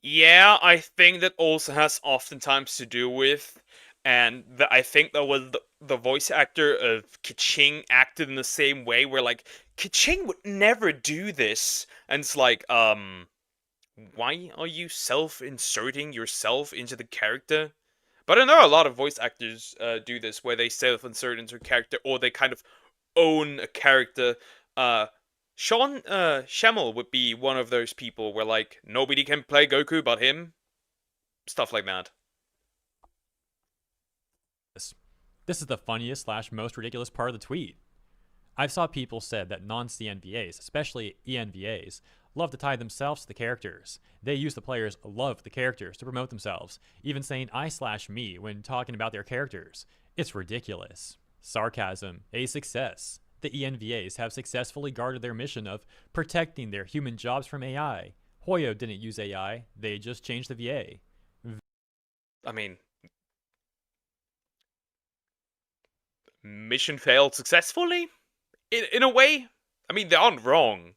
Yeah, I think that also has oftentimes to do with, and I think that was the voice actor of Keqing acted in the same way, where like, Keqing would never do this, and it's like, why are you self-inserting yourself into the character? But I know a lot of voice actors do this, where they self-insert into a character, or they kind of own a character. Sean Schemmel would be one of those people where, like, nobody can play Goku but him. Stuff like that. This is the funniest / most ridiculous part of the tweet. I've saw people said that non-CNVAs, especially ENVAs, love to tie themselves to the characters. They use the players love the characters to promote themselves, even saying I/me when talking about their characters. It's ridiculous. Sarcasm, a success. The ENVAs have successfully guarded their mission of protecting their human jobs from AI. Hoyo didn't use AI, they just changed the VA. I mean, mission failed successfully? In a way? I mean, they aren't wrong.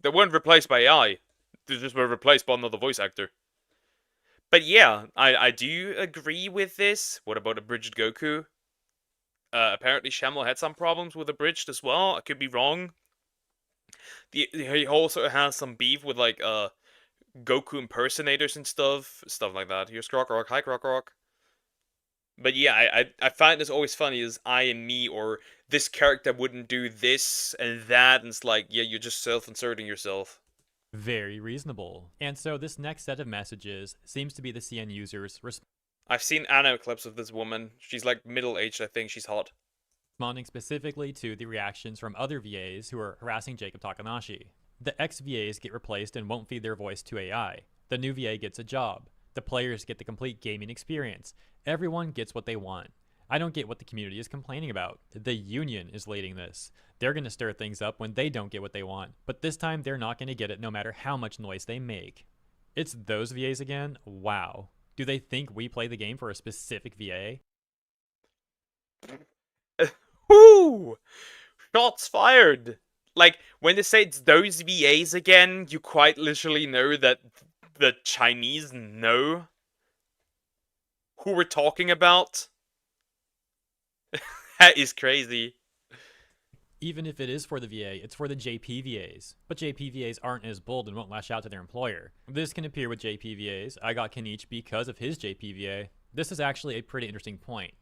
They weren't replaced by AI. They just were replaced by another voice actor. But yeah, I do agree with this. What about Abridged Goku? Apparently Schemmel had some problems with Abridged as well. I could be wrong. He also has some beef with, like, Goku impersonators and stuff like that. Here's Croc. Hi, Croc. But yeah, I find this always funny as I and me, or this character wouldn't do this and that, and it's like, yeah, you're just self-inserting yourself. Very reasonable. And so this next set of messages seems to be the CN users I've seen anime clips of this woman. She's like middle-aged, I think. She's hot. Responding specifically to the reactions from other VAs who are harassing Jacob Takanashi. The ex-VAs get replaced and won't feed their voice to AI. The new VA gets a job. The players get the complete gaming experience. Everyone gets what they want. I don't get what the community is complaining about. The Union is leading this. They're going to stir things up when they don't get what they want, but this time they're not going to get it no matter how much noise they make. It's those VAs again? Wow. Do they think we play the game for a specific VA? Woo! Shots fired! Like, when they say it's those VAs again, you quite literally know that the Chinese know who we're talking about. That is crazy. Even if it is for the VA, it's for the JPVAs. But JPVAs aren't as bold and won't lash out to their employer. This can appear with JPVAs. I got Kenichi because of his JPVA. This is actually a pretty interesting point.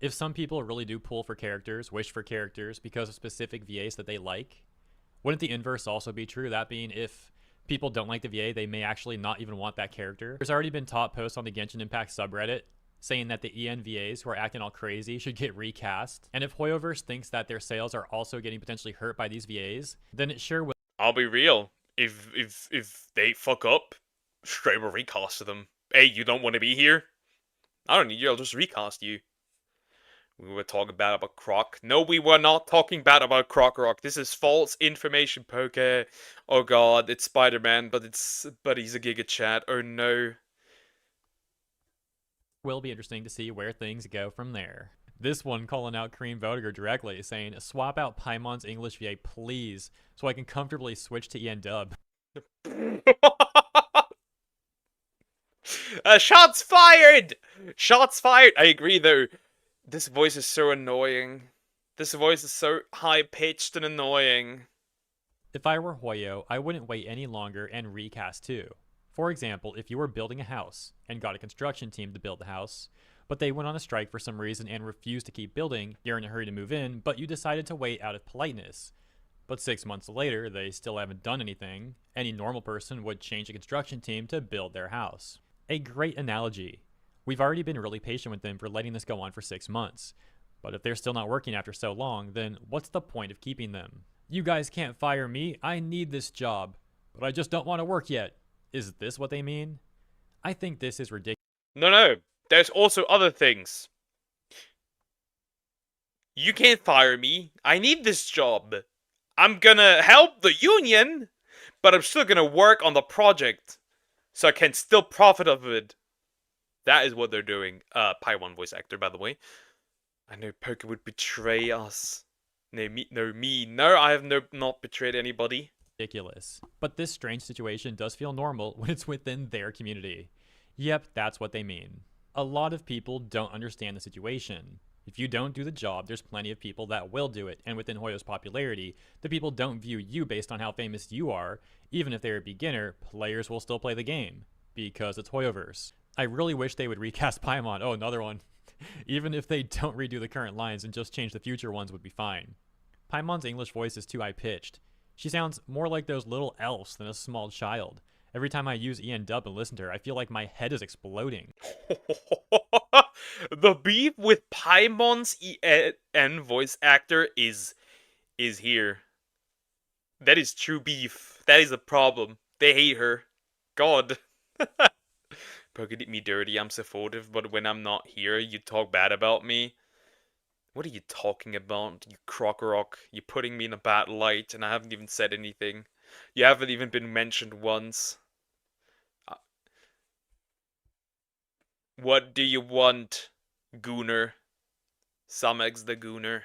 If some people really do pull for characters, wish for characters, because of specific VAs that they like, wouldn't the inverse also be true? That being, if people don't like the VA, they may actually not even want that character. There's already been top posts on the Genshin Impact subreddit saying that the ENVAs who are acting all crazy should get recast. And if Hoyoverse thinks that their sales are also getting potentially hurt by these VAs, then it sure will. I'll be real. If they fuck up, straight up recast them. Hey, you don't want to be here? I don't need you, I'll just recast you. We were talking bad about Croc. No, we were not talking bad about Croc Rock. This is false information, Poke. Oh god, it's Spider-Man, but he's a Giga Chat. Oh no. Will be interesting to see where things go from there. This one calling out Kareem Vodiger directly, saying, swap out Paimon's English VA, please, so I can comfortably switch to EN dub. Shots fired! Shots fired! I agree, though. This voice is so annoying. This voice is so high-pitched and annoying. If I were Hoyo, I wouldn't wait any longer and recast too. For example, if you were building a house and got a construction team to build the house, but they went on a strike for some reason and refused to keep building, you're in a hurry to move in, but you decided to wait out of politeness. But 6 months later, they still haven't done anything. Any normal person would change a construction team to build their house. A great analogy. We've already been really patient with them for letting this go on for 6 months. But if they're still not working after so long, then what's the point of keeping them? You guys can't fire me, I need this job, but I just don't want to work yet. Is this what they mean? I think this is ridiculous. No, there's also other things. You can't fire me, I need this job. I'm gonna help the union, but I'm still gonna work on the project, so I can still profit of it. That is what they're doing. Paimon voice actor, by the way. I know Poke would betray us. No, I have not betrayed anybody. Ridiculous. But this strange situation does feel normal when it's within their community. Yep, that's what they mean. A lot of people don't understand the situation. If you don't do the job, there's plenty of people that will do it, and within Hoyo's popularity, the people don't view you based on how famous you are. Even if they're a beginner, players will still play the game, because it's Hoyoverse. I really wish they would recast Paimon. Oh, another one. Even if they don't redo the current lines and just change the future ones would be fine. Paimon's English voice is too high-pitched. She sounds more like those little elves than a small child. Every time I use EN dub and listen to her, I feel like my head is exploding. The beef with Paimon's EN voice actor is here. That is true beef. That is a problem. They hate her. God. Poke did me dirty, I'm supportive, but when I'm not here, you talk bad about me. What are you talking about, you Croc-Rock? You're putting me in a bad light, and I haven't even said anything. You haven't even been mentioned once. What do you want, Gooner? Samex the Gooner.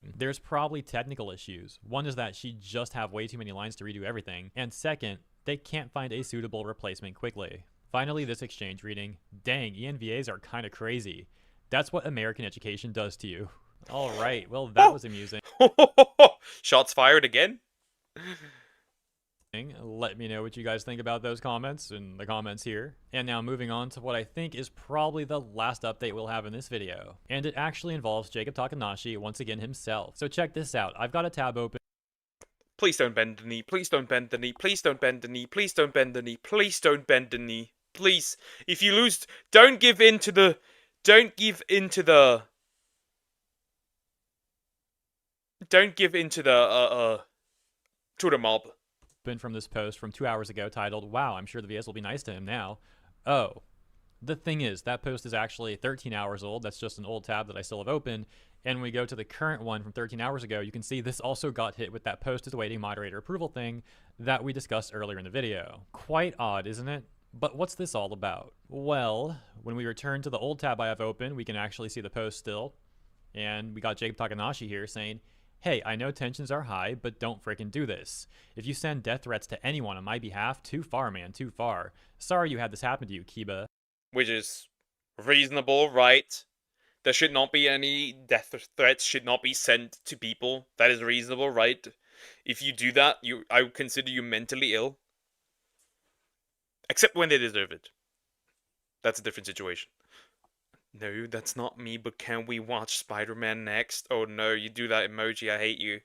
There's probably technical issues. One is that she just have way too many lines to redo everything, and second, they can't find a suitable replacement quickly. Finally, this exchange reading. Dang, ENVAs are kinda crazy. That's what American education does to you. Alright, well that was amusing. Shots fired again? Let me know what you guys think about those comments in the comments here. And now moving on to what I think is probably the last update we'll have in this video. And it actually involves Jacob Takanashi once again himself. So check this out. I've got a tab open. Please don't bend the knee. Please don't bend the knee. Please don't bend the knee. Please don't bend the knee. Please don't bend the knee. Please. If you lose, don't give in to the... Don't give in to the... Don't give in to the, to the mob. From this post from 2 hours ago titled, wow, I'm sure the VS will be nice to him now. Oh, the thing is, that post is actually 13 hours old. That's just an old tab that I still have open. And when we go to the current one from 13 hours ago, you can see this also got hit with that post is awaiting moderator approval thing that we discussed earlier in the video. Quite odd, isn't it? But what's this all about? Well, when we return to the old tab I have open, we can actually see the post still. And we got Jacob Takanashi here saying, hey, I know tensions are high, but don't frickin' do this. If you send death threats to anyone on my behalf, too far, man, too far. Sorry you had this happen to you, Kiba. Which is reasonable, right? There should not be any death threats should not be sent to people. That is reasonable, right? If you do that, I would consider you mentally ill. Except when they deserve it. That's a different situation. No, that's not me, but can we watch Spider-Man next? Oh no, you do that emoji, I hate you.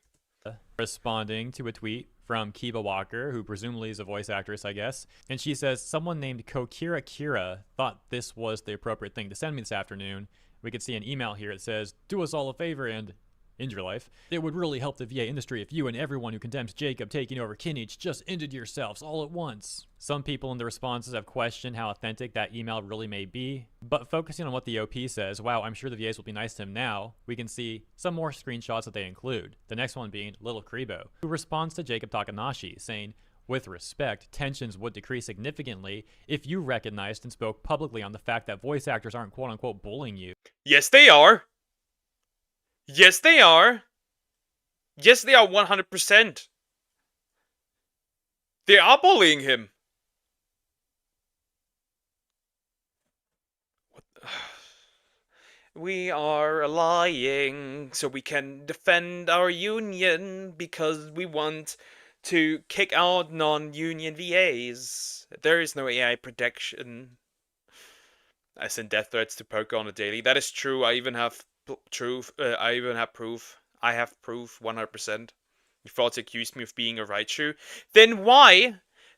Responding to a tweet from Kiba Walker, who presumably is a voice actress, I guess. And she says, someone named Kokira Kira thought this was the appropriate thing to send me this afternoon. We could see an email here that says, do us all a favor and end your life. It would really help the VA industry if you and everyone who condemns Jacob taking over Kinich just ended yourselves all at once. Some people in the responses have questioned how authentic that email really may be, but focusing on what the OP says, wow, I'm sure the VAs will be nice to him now, we can see some more screenshots that they include. The next one being Little Kribo, who responds to Jacob Takanashi, saying, with respect, tensions would decrease significantly if you recognized and spoke publicly on the fact that voice actors aren't quote-unquote bullying you. Yes, they are! Yes, they are! Yes, they are 100%! They are bullying him! We are lying so we can defend our union because we want to kick out non-union VAs. There is no AI protection. I send death threats to Poker on a daily. That is true. I even have proof. I have proof 100%. You thought to accuse me of being a Raichu? Then why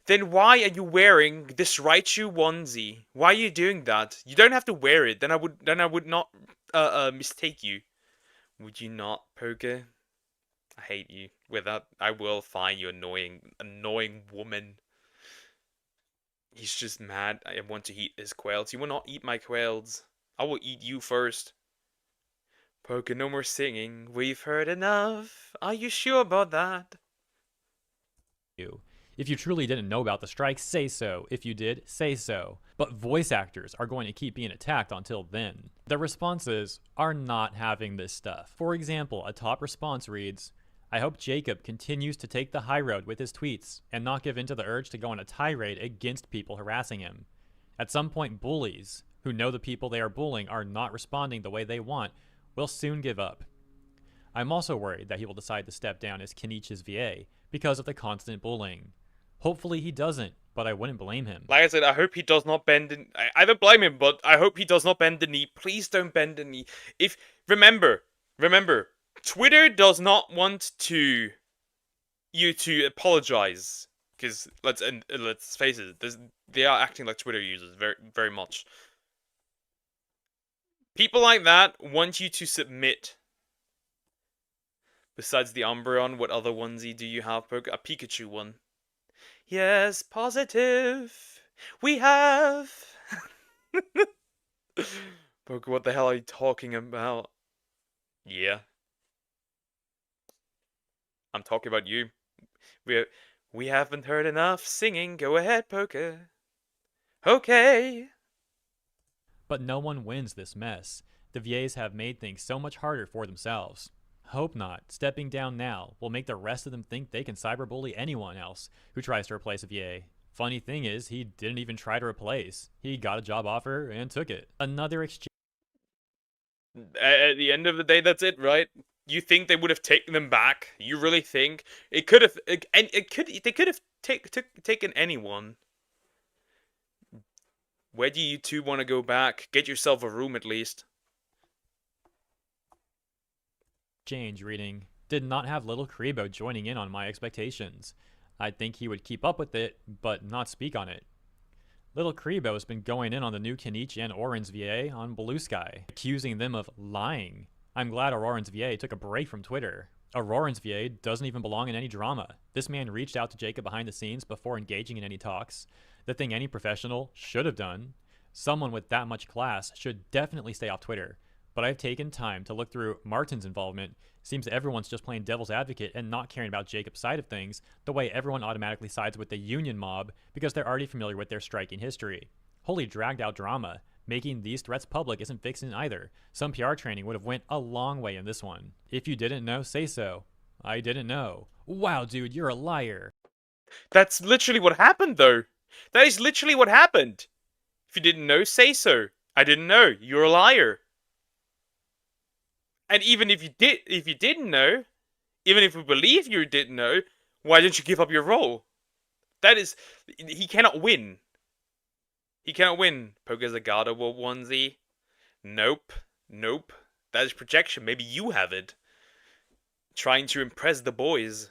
are you wearing this Raichu onesie? Why are you doing that? You don't have to wear it. Then I would not mistake you. Would you not, Poker? I hate you. With that, I will find you annoying woman. He's just mad. I want to eat his quails. You will not eat my quails. I will eat you first. Poker, no more singing. We've heard enough. Are you sure about that? If you truly didn't know about the strike, say so. If you did, say so. But voice actors are going to keep being attacked until then. The responses are not having this stuff. For example, a top response reads, I hope Jacob continues to take the high road with his tweets and not give in to the urge to go on a tirade against people harassing him. At some point, bullies, who know the people they are bullying are not responding the way they want, will soon give up. I'm also worried that he will decide to step down as Kenichi's VA because of the constant bullying. Hopefully he doesn't, but I wouldn't blame him. Like I said, I hope he does not bend the... I don't blame him, but I hope he does not bend the knee. Please don't bend the knee. Remember, Twitter does not want you to apologize. Because, let's face it, they are acting like Twitter users very, very much. People like that want you to submit. Besides the Umbreon, what other onesie do you have, Poke? A Pikachu one. Yes, positive. We have. Poke, what the hell are you talking about? Yeah. I'm talking about you. We haven't heard enough singing. Go ahead, Poke. Okay. But no one wins this mess. The VAs have made things so much harder for themselves. Hope not. Stepping down now will make the rest of them think they can cyberbully anyone else who tries to replace a VA. Funny thing is, he didn't even try to replace. He got a job offer and took it. Another exchange. At the end of the day, that's it, right? You think they would have taken them back? You really think they could have taken anyone? Where do you two want to go back? Get yourself a room at least. Exchange reading, did not have Little Kribo joining in on my expectations. I'd think he would keep up with it, but not speak on it. Little Kribo has been going in on the new Kenichi and Oran's VA on Blue Sky, accusing them of lying. I'm glad Auroran's VA took a break from Twitter. Auroran's VA doesn't even belong in any drama. This man reached out to Jacob behind the scenes before engaging in any talks. The thing any professional should have done. Someone with that much class should definitely stay off Twitter. But I've taken time to look through Martin's involvement. Seems everyone's just playing devil's advocate and not caring about Jacob's side of things, the way everyone automatically sides with the union mob because they're already familiar with their striking history. Holy dragged out drama. Making these threats public isn't fixing it either. Some PR training would have went a long way in this one. If you didn't know, say so. I didn't know. Wow, dude, you're a liar. That's literally what happened, though. That is literally what happened. If you didn't know, say so. I didn't know. You're a liar. And even if you didn't know, even if we believe you didn't know, why didn't you give up your role? That is, he cannot win. He cannot win. Poke's a God of War onesie. Nope. Nope. That is projection. Maybe you have it. Trying to impress the boys.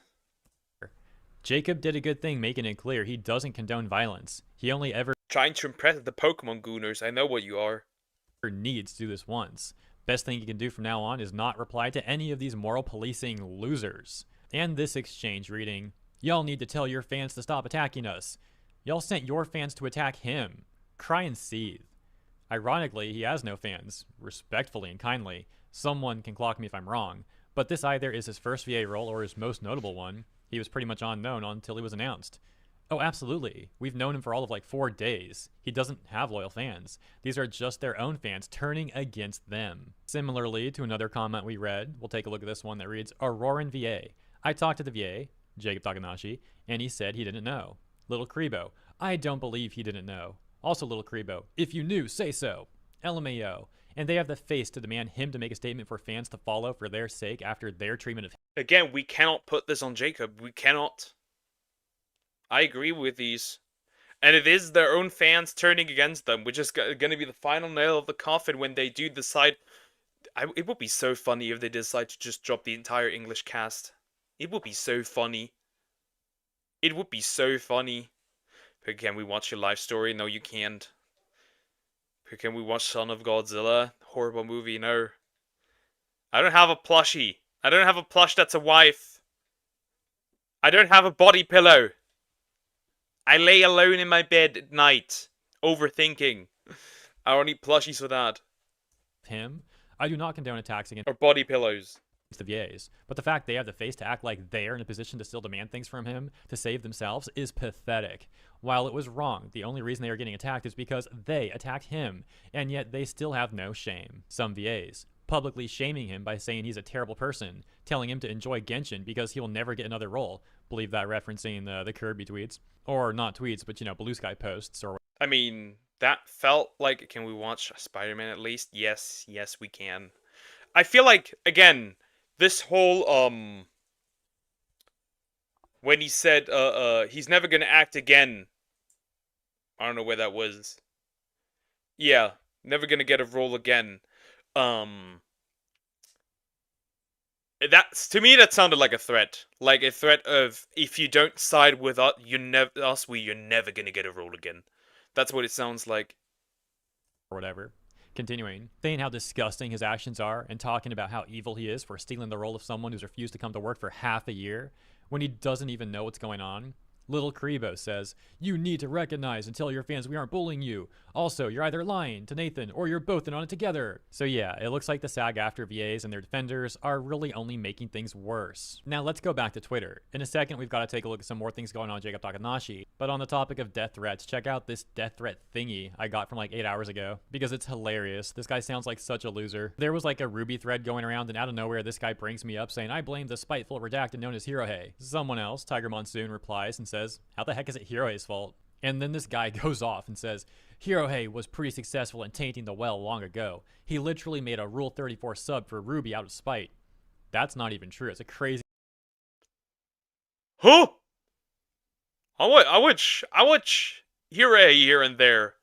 Jacob did a good thing making it clear he doesn't condone violence. He only ever trying to impress the Pokemon Gooners. I know what you are. Needs to do this once. Best thing he can do from now on is not reply to any of these moral policing losers. And this exchange reading, y'all need to tell your fans to stop attacking us. Y'all sent your fans to attack him. Cry and seethe. Ironically, he has no fans. Respectfully and kindly. Someone can clock me if I'm wrong. But this either is his first VA role or his most notable one. He was pretty much unknown until he was announced. Oh, absolutely. We've known him for all of like 4 days. He doesn't have loyal fans. These are just their own fans turning against them. Similarly to another comment we read, we'll take a look at this one that reads, Auroran VA. I talked to the VA, Jacob Takanashi, and he said he didn't know. Little Kribo. I don't believe he didn't know. Also Little Kribo. If you knew, say so. LMAO. And they have the face to demand him to make a statement for fans to follow for their sake after their treatment of him. Again, we cannot put this on Jacob. We cannot. I agree with these. And it is their own fans turning against them, which is going to be the final nail of the coffin when they do decide. It would be so funny if they decide to just drop the entire English cast. It would be so funny. It would be so funny. But can we watch your life story? No, you can't. But can we watch Son of Godzilla? Horrible movie, no. I don't have a plushie. I don't have a plush that's a wife. I don't have a body pillow. I lay alone in my bed at night, overthinking. I don't need plushies for that. Him? I do not condone attacks against or body pillows. The VAs, but the fact they have the face to act like they're in a position to still demand things from him to save themselves is pathetic. While it was wrong, the only reason they are getting attacked is because they attacked him, and yet they still have no shame. Some VAs publicly shaming him by saying he's a terrible person, telling him to enjoy Genshin because he will never get another role. Believe that referencing the Kirby tweets. Or not tweets, but, you know, Blue Sky posts. Or I mean, that felt like, can we watch Spider-Man at least? Yes, yes we can. I feel like, again, this whole, when he said, he's never gonna act again. I don't know where that was. Yeah, never gonna get a role again. That's, to me, that sounded like a threat. Like a threat of, if you don't side with us, you're never gonna get a role again. That's what it sounds like. Or whatever. Continuing, saying how disgusting his actions are and talking about how evil he is for stealing the role of someone who's refused to come to work for half a year when he doesn't even know what's going on. Little Kribo says, you need to recognize and tell your fans we aren't bullying you. Also, you're either lying to Nathan or you're both in on it together. So yeah, it looks like the SAG-AFTRA VAs and their defenders are really only making things worse. Now let's go back to Twitter. In a second, we've got to take a look at some more things going on with Jacob Takanashi. But on the topic of death threats, check out this death threat thingy I got from like 8 hours ago because it's hilarious. This guy sounds like such a loser. There was like a Ruby thread going around and out of nowhere, this guy brings me up saying, I blame the spiteful redacted known as Hirohei. Someone else, Tiger Monsoon, replies and says, how the heck is it Hirohei's fault? And then this guy goes off and says, Hirohei was pretty successful in tainting the well long ago. He literally made a Rule 34 sub for Ruby out of spite. That's not even true. It's a crazy... Huh? I watch Hirohei here and there.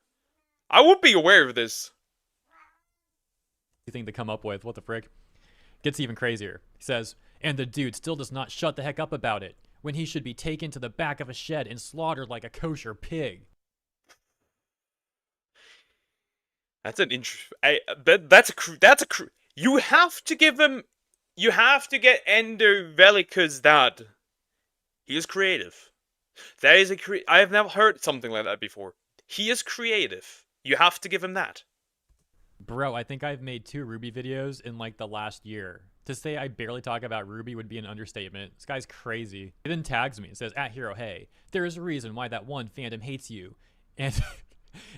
I would be aware of this. Thing to come up with. What the frick? Gets even crazier. He says, and the dude still does not shut the heck up about it, when he should be taken to the back of a shed and slaughtered like a kosher pig. That's an you have to give him, you have to get Ender Velika's dad. He is creative. That is I have never heard something like that before. He is creative. You have to give him that. Bro, I think I've made 2 Ruby videos in like the last year. To say I barely talk about Ruby would be an understatement. This guy's crazy. He then tags me and says, at Hirohei, there is a reason why that one fandom hates you. And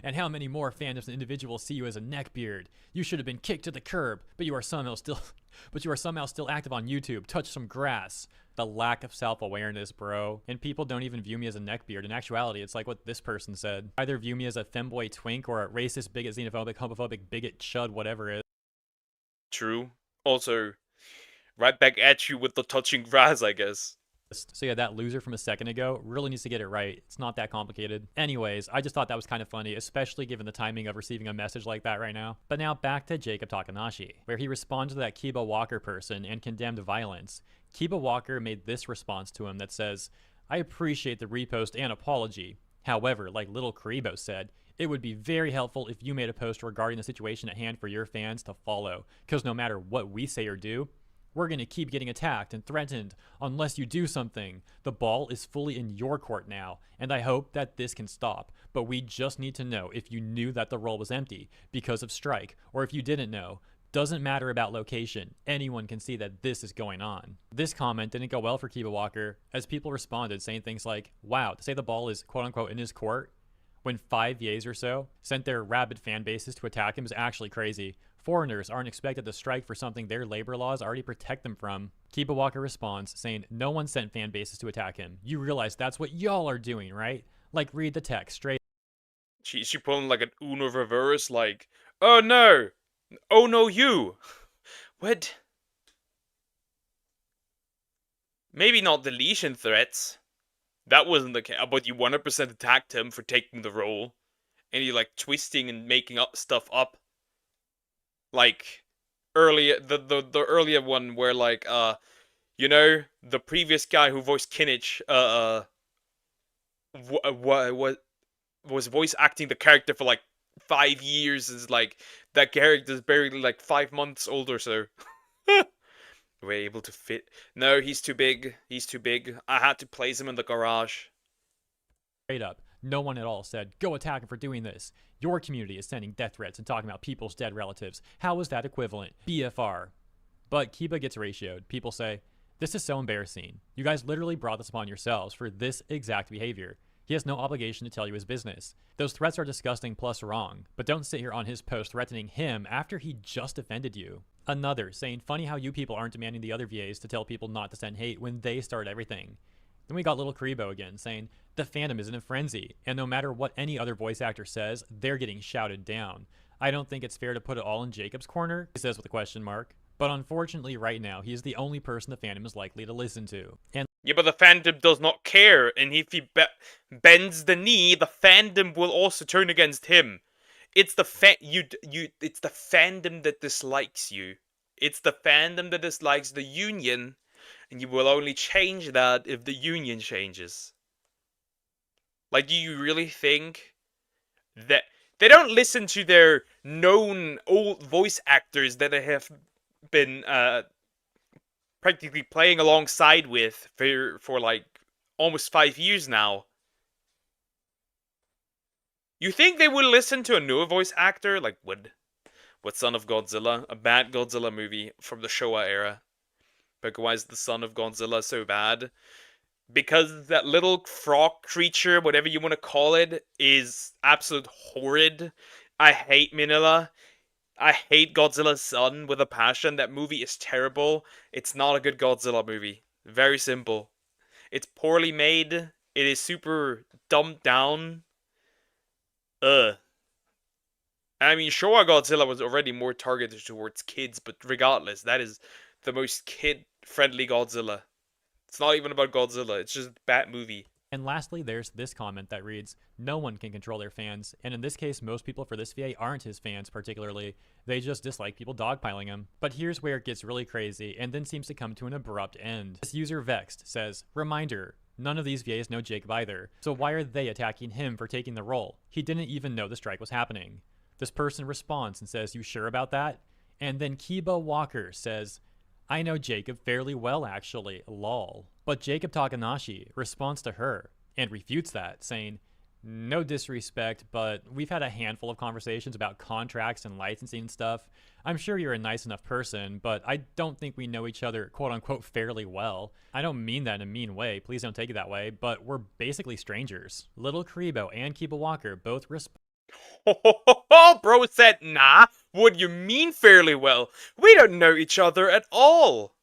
And how many more fandoms and individuals see you as a neckbeard? You should have been kicked to the curb, but you are somehow still active on YouTube. Touch some grass. The lack of self-awareness, bro. And people don't even view me as a neckbeard. In actuality, it's like what this person said. Either view me as a femboy twink or a racist, bigot, xenophobic, homophobic, bigot, chud, whatever it is. True. Also, right back at you with the touching grass, I guess. So yeah, that loser from a second ago really needs to get it right. It's not that complicated. Anyways, I just thought that was kind of funny, especially given the timing of receiving a message like that right now. But now back to Jacob Takanashi, where he responded to that Kiba Walker person and condemned violence. Kiba Walker made this response to him that says, I appreciate the repost and apology. However, like Little Karibo said, it would be very helpful if you made a post regarding the situation at hand for your fans to follow, because no matter what we say or do, we're going to keep getting attacked and threatened unless you do something. The ball is fully in your court now, and I hope that this can stop. But we just need to know if you knew that the role was empty because of strike, or if you didn't know. Doesn't matter about location. Anyone can see that this is going on. This comment didn't go well for Kiba Walker, as people responded saying things like, wow, to say the ball is quote-unquote in his court when 5 yays or so sent their rabid fan bases to attack him is actually crazy. Foreigners aren't expected to strike for something their labor laws already protect them from. Kiba Walker responds, saying, no one sent fan bases to attack him. You realize that's what y'all are doing, right? Like, read the text straight. She pulling like an Uno reverse, like, oh no! Oh no, you! What? Maybe not deletion threats. That wasn't the case, but you 100% attacked him for taking the role. And you like twisting and making up stuff up. Like earlier, the earlier one where like you know, the previous guy who voiced Kinich was voice acting the character for like 5 years. Is like that character's barely like 5 months old or so. We're able to fit. No, he's too big. He's too big. I had to place him in the garage. Straight up. No one at all said, go attack him for doing this. Your community is sending death threats and talking about people's dead relatives. How is that equivalent? BFR. But Kiba gets ratioed. People say, this is so embarrassing. You guys literally brought this upon yourselves for this exact behavior. He has no obligation to tell you his business. Those threats are disgusting plus wrong, but don't sit here on his post threatening him after he just offended you. Another saying, funny how you people aren't demanding the other VAs to tell people not to send hate when they start everything. Then we got Little Karibo again saying, the fandom is in a frenzy, and no matter what any other voice actor says, they're getting shouted down. I don't think it's fair to put it all in Jacob's corner, he says with a question mark. But unfortunately right now, he is the only person the fandom is likely to listen to. And yeah, but the fandom does not care, and if he bends the knee, the fandom will also turn against him. It's the it's the fandom that dislikes you. It's the fandom that dislikes the union, and you will only change that if the union changes. Like, do you really think that they don't listen to their known old voice actors that they have been practically playing alongside with for like almost 5 years now? You think they would listen to a newer voice actor? Like, what Son of Godzilla? A bad Godzilla movie from the Showa era. But why is the Son of Godzilla so bad? Because that little frog creature, whatever you want to call it, is absolute horrid. I hate Minilla. I hate Godzilla's son with a passion. That movie is terrible. It's not a good Godzilla movie. Very simple. It's poorly made. It is super dumbed down. I mean, Showa Godzilla was already more targeted towards kids, but regardless, that is the most kid-friendly Godzilla. It's not even about Godzilla, it's just a bad movie. And lastly, there's this comment that reads, no one can control their fans, and in this case, most people for this VA aren't his fans particularly, they just dislike people dogpiling him. But here's where it gets really crazy, and then seems to come to an abrupt end. This user Vexed says, reminder, none of these VAs know Jacob either, so why are they attacking him for taking the role? He didn't even know the strike was happening. This person responds and says, you sure about that? And then Kiba Walker says, I know Jacob fairly well actually, lol. But Jacob Takanashi responds to her and refutes that, saying, no disrespect, but we've had a handful of conversations about contracts and licensing and stuff. I'm sure you're a nice enough person, but I don't think we know each other quote-unquote fairly well. I don't mean that in a mean way, please don't take it that way, but we're basically strangers. Little Karibo and Kiba Walker both respond. Bro said, nah, what do you mean fairly well? We don't know each other at all.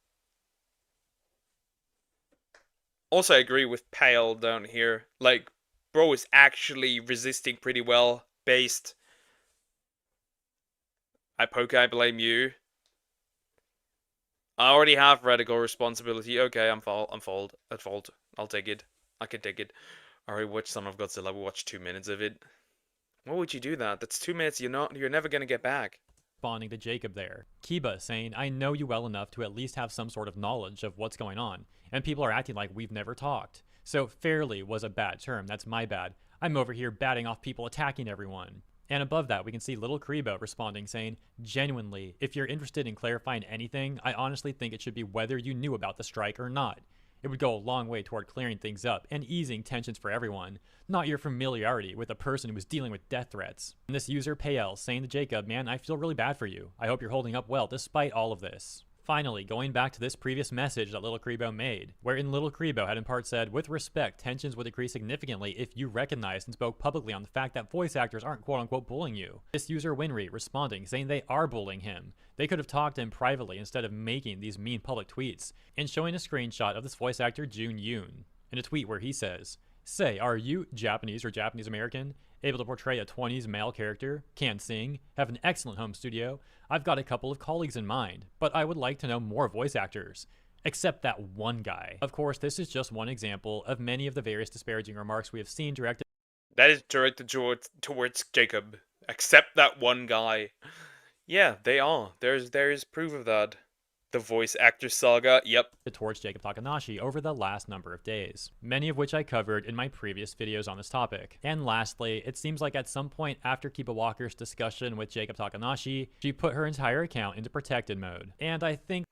Also, I agree with Pale down here. Like, bro is actually resisting pretty well, based. I blame you. I already have radical responsibility. Okay, I'm at fault. I'll take it. I can take it. Alright, watch Son of Godzilla. We watched 2 minutes of it. Why would you do that? That's 2 minutes you're never gonna get back. Responding to Jacob there. Kiba saying, I know you well enough to at least have some sort of knowledge of what's going on, and people are acting like we've never talked. So fairly was a bad term, that's my bad. I'm over here batting off people attacking everyone. And above that, we can see Little Kribo responding saying, genuinely, if you're interested in clarifying anything, I honestly think it should be whether you knew about the strike or not. It would go a long way toward clearing things up and easing tensions for everyone, not your familiarity with a person who is dealing with death threats. And this user Payel saying to Jacob, man, I feel really bad for you. I hope you're holding up well despite all of this. Finally, going back to this previous message that Little Kribo made, wherein Little Kribo had in part said, with respect, tensions would decrease significantly if you recognized and spoke publicly on the fact that voice actors aren't quote-unquote bullying you. This user Winry responding, saying they are bullying him. They could have talked to him privately instead of making these mean public tweets, and showing a screenshot of this voice actor Jun Yoon, in a tweet where he says, say, are you Japanese or Japanese American? Able to portray a 20s male character, can sing, have an excellent home studio. I've got a couple of colleagues in mind, but I would like to know more voice actors. Except that one guy. Of course, this is just one example of many of the various disparaging remarks we have seen directed. That is directed towards Jacob. Except that one guy. Yeah, they are. There is proof of that. The voice actor saga, yep. Towards Jacob Takanashi over the last number of days, many of which I covered in my previous videos on this topic. And lastly, it seems like at some point after Kiba Walker's discussion with Jacob Takanashi, she put her entire account into protected mode. And I think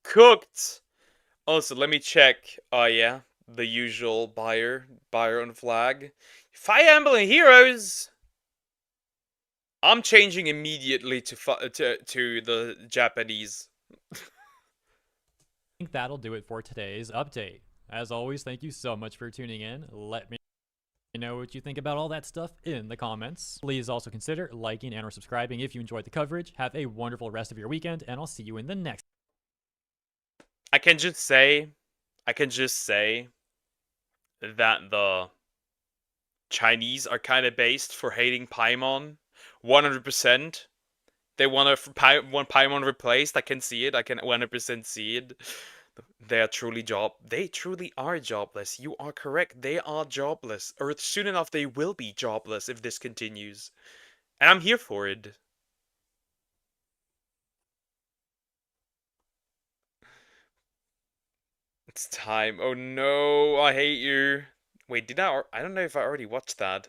cooked. Also, let me check. Oh yeah, the usual buyer on flag. Fire Emblem Heroes. I'm changing immediately to the Japanese. I think that'll do it for today's update. As always, thank you so much for tuning in. Let me know what you think about all that stuff in the comments. Please also consider liking and or subscribing if you enjoyed the coverage. Have a wonderful rest of your weekend, and I'll see you in the next. I can just say that the Chinese are kind of based for hating Paimon. 100%. They want Paimon replaced. I can see it. I can 100% see it. They truly are jobless. You are correct. They are jobless. Or soon enough they will be jobless if this continues. And I'm here for it. It's time. Oh no, I hate you. Wait, I don't know if I already watched that.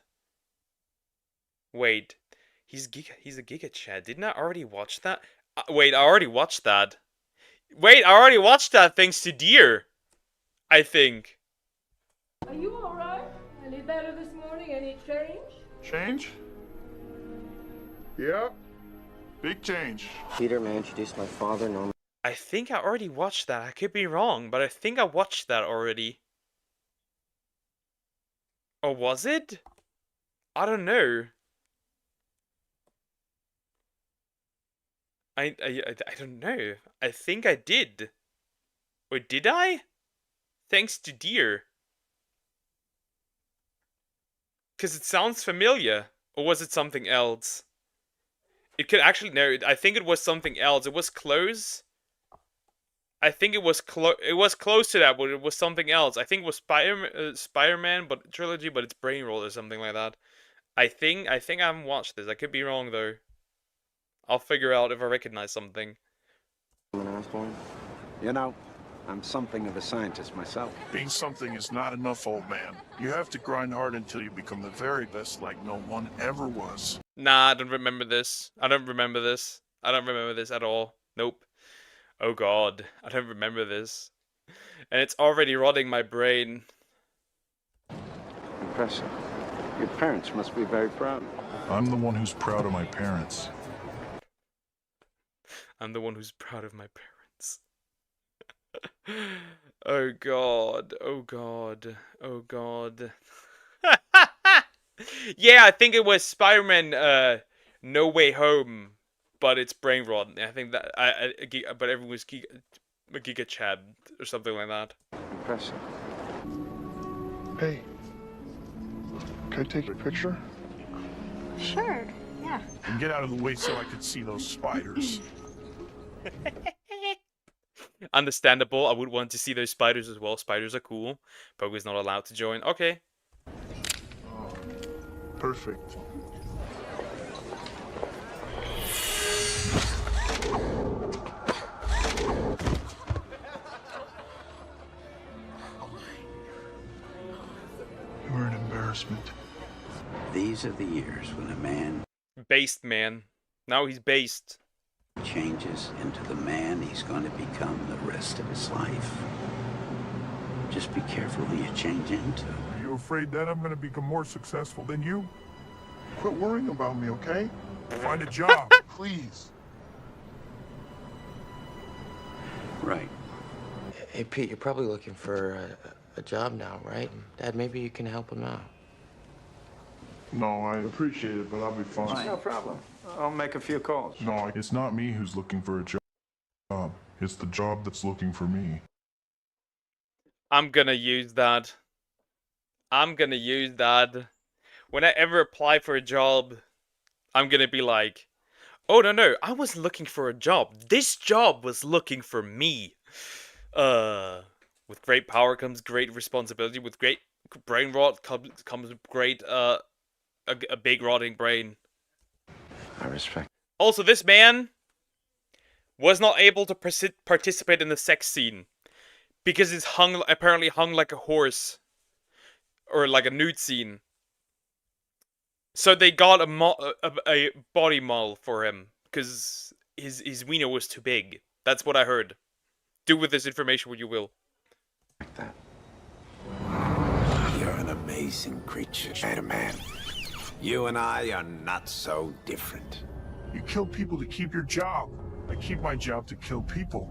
Wait. He's a Giga Chad. Didn't I already watch that? Wait, I already watched that. Wait, I already watched that thanks to Deer. I think. Are you alright? Any better this morning? Any change? Change? Yeah. Big change. Peter, may I introduce my father, Norman? I think I already watched that. I could be wrong, but I think I watched that already. Or was it? I don't know. I don't know. I think I did. Or did I? Thanks to Deer. Because it sounds familiar. Or was it something else? It could actually, no, I think it was something else. It was close. I think it was close to that, but it was something else. I think it was Spider-Man but trilogy, but it's Brain Roll or something like that. I think I haven't watched this. I could be wrong though. I'll figure out if I recognize something. You know, I'm something of a scientist myself. Being something is not enough, old man. You have to grind hard until you become the very best like no one ever was. Nah, I don't remember this. I don't remember this. I don't remember this at all. Nope. Oh god, I don't remember this. And it's already rotting my brain. Impressive. Your parents must be very proud. I'm the one who's proud of my parents. I'm the one who's proud of my parents. Oh god, oh god, oh god. Yeah, I think it was Spider-Man No Way Home, but it's brain rot. I think that but everyone was Giga Chad or something like that. Impressive. Hey, can I take a picture? Sure, yeah. And get out of the way so I can see those spiders. Understandable. I would want to see those spiders as well. Spiders are cool. Pogo's not allowed to join. Okay. Perfect. You're an embarrassment. These are the years when a man Based man. Now he's based. changes into the man he's going to become the rest of his life. Just be careful who you change into. Are you afraid that I'm going to become more successful than you? Quit worrying about me, okay? Find a job, please. Right. Hey, Pete, you're probably looking for a job now, right? Dad, maybe you can help him out. No, I appreciate it, but I'll be fine. No problem. I'll make a few calls. No, it's not me who's looking for a job. It's the job that's looking for me. I'm gonna use that. I'm gonna use that. When I ever apply for a job, I'm gonna be like, oh, no, I was looking for a job. This job was looking for me. With great power comes great responsibility. With great brain rot comes great, a big rotting brain. I respect. Also, this man was not able to participate in the sex scene because it's apparently hung like a horse, or like a nude scene. So they got a body model for him because his wiener was too big. That's what I heard. Do with this information what you will. Like that. You're an amazing creature, Spider-Man. You and I are not so different. You kill people to keep your job. I keep my job to kill people.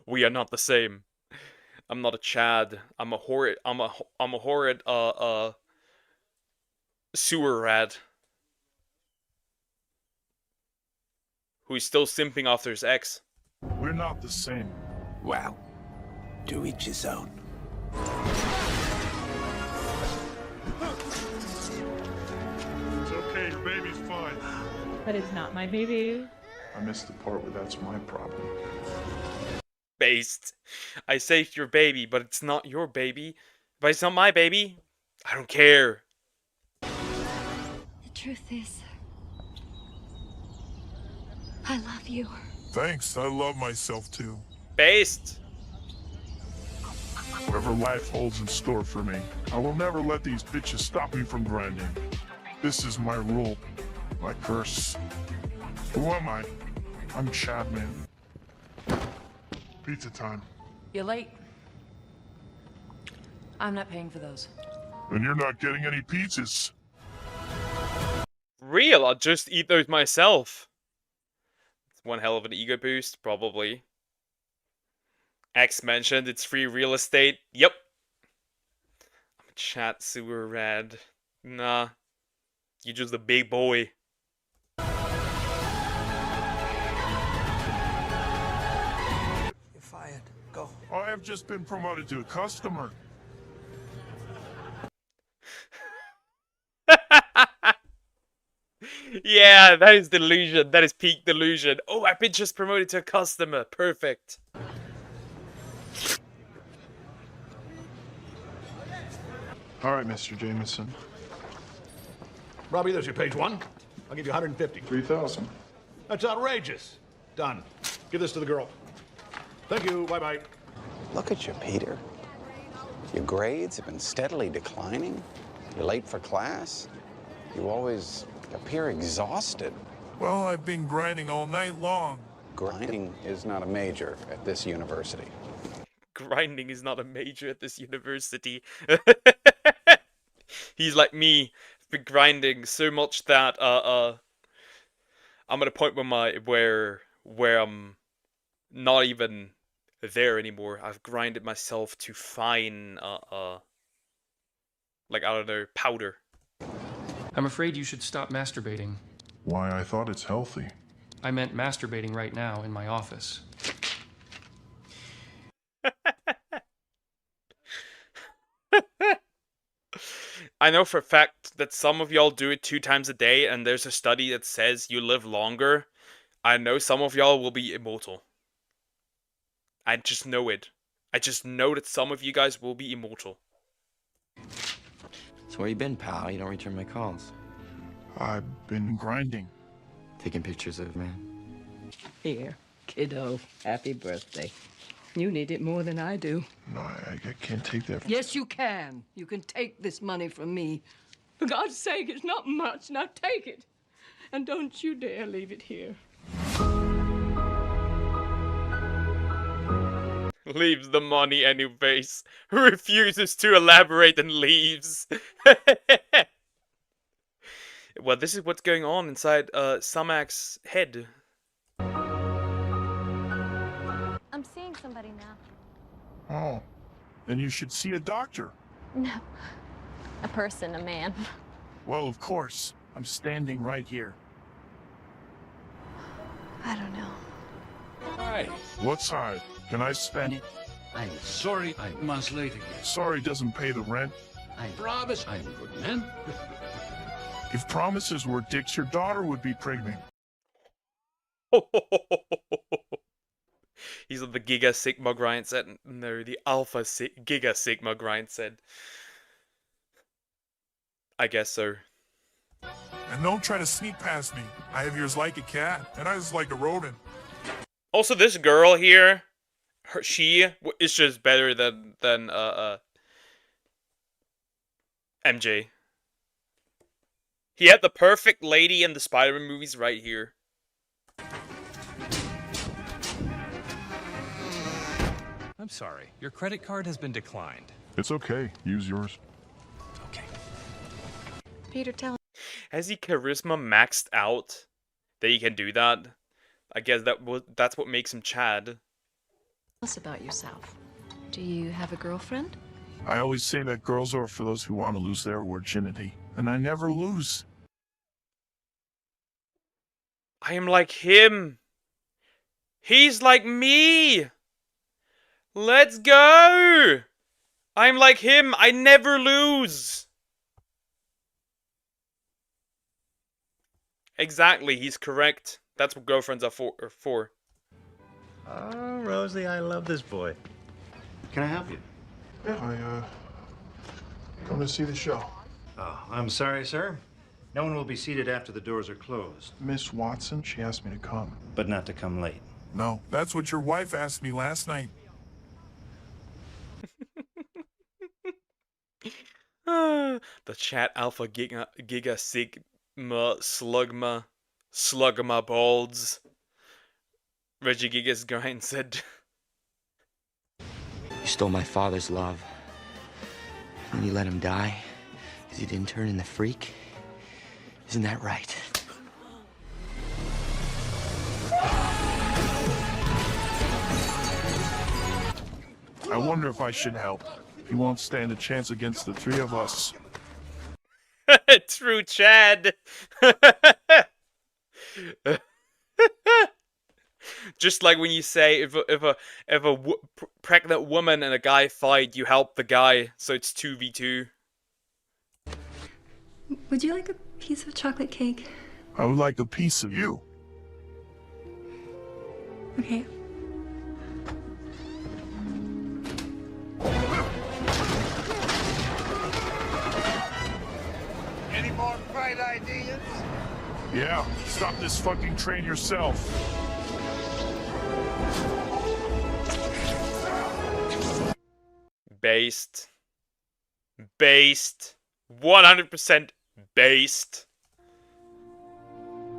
We are not the same. I'm not a Chad. I'm a horrid. I'm a horrid. Sewer rat. Who's still simping after his ex. We're not the same. Well, to each his own. It's okay, your baby's fine. But it's not my baby. I missed the part where that's my problem. Based. I saved your baby, but it's not your baby. But it's not my baby. I don't care. The truth is, I love you. Thanks, I love myself too. Based. Whatever life holds in store for me, I will never let these bitches stop me from grinding. This is my rule, my curse. Who am I? I'm Chadman. Pizza time. You're late. I'm not paying for those. And you're not getting any pizzas. Real, I'll just eat those myself. It's one hell of an ego boost, probably. X mentioned it's free real estate. Yep. I'm a chat sewer rad. Nah. You're just a big boy. You're fired. Go. I have just been promoted to a customer. Yeah, that is delusion. That is peak delusion. Oh, I've been just promoted to a customer. Perfect. All right, Mr. Jameson. Robbie, there's your page one. I'll give you 150. 3,000. That's outrageous. Done. Give this to the girl. Thank you. Bye-bye. Look at you, Peter. Your grades have been steadily declining. You're late for class. You always appear exhausted. Well, I've been grinding all night long. Grinding is not a major at this university. Grinding is not a major at this university. He's like me, been grinding so much that I'm at a point where I'm not even there anymore. I've grinded myself to fine Like, I don't know, powder. I'm afraid you should stop masturbating. Why, I thought it's healthy. I meant masturbating right now in my office. I know for a fact that some of y'all do it 2 times a day, and there's a study that says you live longer. I know some of y'all will be immortal. I just know it. I just know that some of you guys will be immortal. So where you been, pal? You don't return my calls. I've been grinding. Taking pictures of man. Here, kiddo. Happy birthday. You need it more than I do. No, I can't take that. Yes, you can. You can take this money from me. For God's sake, it's not much. Now take it. And don't you dare leave it here. Leaves the money anyways. Refuses to elaborate and leaves. Well, this is what's going on inside Samak's head. I'm seeing somebody now. Oh, then you should see a doctor. No. A person, a man. Well, of course. I'm standing right here. I don't know. Hi. What's hard? Can I spend it? I'm sorry I must late again. Sorry doesn't pay the rent. I promise I'm a good man. If promises were dicks, your daughter would be pregnant. He's on the Giga Sigma grind set. No, the Alpha Giga Sigma grind set. I guess so. And don't try to sneak past me. I have ears like a cat, and eyes like a rodent. Also, this girl here, she is just better than MJ. He had the perfect lady in the Spider-Man movies right here. I'm sorry. Your credit card has been declined. It's okay. Use yours. Peter, tell him. Has he charisma maxed out that he can do that? I guess that's what makes him Chad. Tell us about yourself. Do you have a girlfriend? I always say that girls are for those who want to lose their virginity, and I never lose. I am like him. He's like me. Let's go. I'm like him. I never lose. Exactly, he's correct. That's what girlfriends are for. Oh, Rosie, I love this boy. Can I help you? Yeah, I come to see the show. Oh, I'm sorry, sir. No one will be seated after the doors are closed. Miss Watson, she asked me to come. But not to come late. No, that's what your wife asked me last night. The chat alpha giga sigma slugma balls. Reggie Giga's grind said. You stole my father's love. And you let him die because he didn't turn in the freak. Isn't that right? I wonder if I should help. He won't stand a chance against the three of us. True Chad. Just like when you say if a pregnant woman and a guy fight, you help the guy, so it's 2v2. Would you like a piece of chocolate cake? I would like a piece of you. Okay. Any more bright ideas? Yeah, stop this fucking train yourself. Based. 100% based.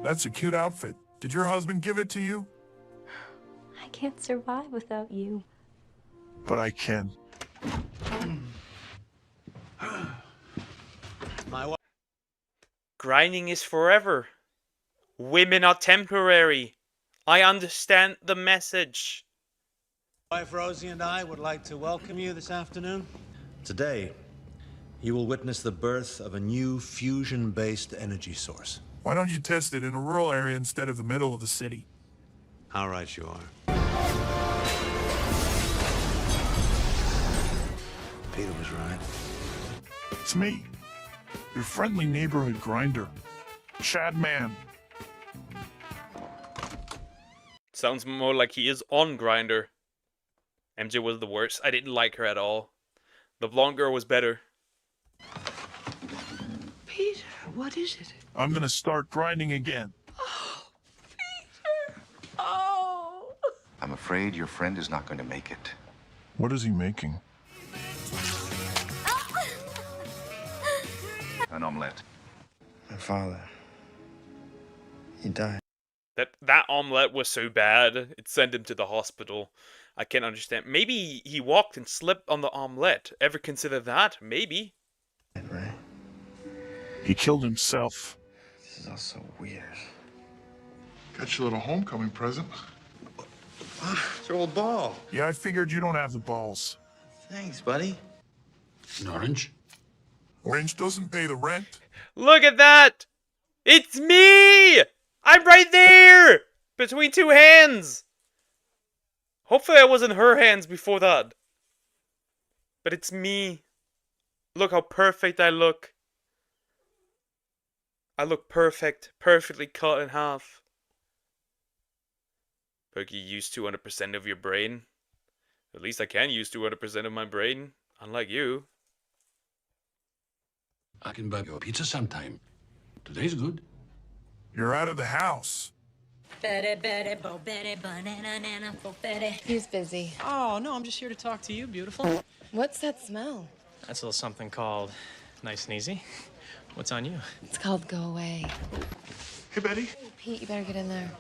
That's a cute outfit. Did your husband give it to you? I can't survive without you. But I can. Grinding is forever. Women are temporary. I understand the message. Wife Rosie and I would like to welcome you this afternoon. Today You will witness the birth of a new fusion-based energy source. Why don't you test it in a rural area instead of the middle of the city? How right you are. Peter was right. It's me, your friendly neighborhood grinder, Chad Man. Sounds more like he is on Grindr. MJ was the worst. I didn't like her at all. The blonde girl was better. Peter, what is it? I'm gonna start grinding again. Oh! I'm afraid your friend is not going to make it. What is he making? An omelette. My father. He died. That omelette was so bad, it sent him to the hospital. I can't understand. Maybe he walked and slipped on the omelette. Ever consider that? Maybe. Right? He killed himself. This is all so weird. Got your little homecoming present. It's your old ball. Yeah, I figured you don't have the balls. Thanks, buddy. An orange? Orange doesn't pay the rent. Look at that! It's me! I'm right there! Between two hands! Hopefully I was in her hands before that. But it's me. Look how perfect I look. I look perfect. Perfectly cut in half. Pokey, use 200% of your brain. At least I can use 200% of my brain. Unlike you. I can buy you a pizza sometime. Today's good. You're out of the house. He's busy. Oh, no, I'm just here to talk to you, beautiful. What's that smell? That's a little something called nice and easy. What's on you? It's called Go Away. Hey, Betty. Pete, you better get in there.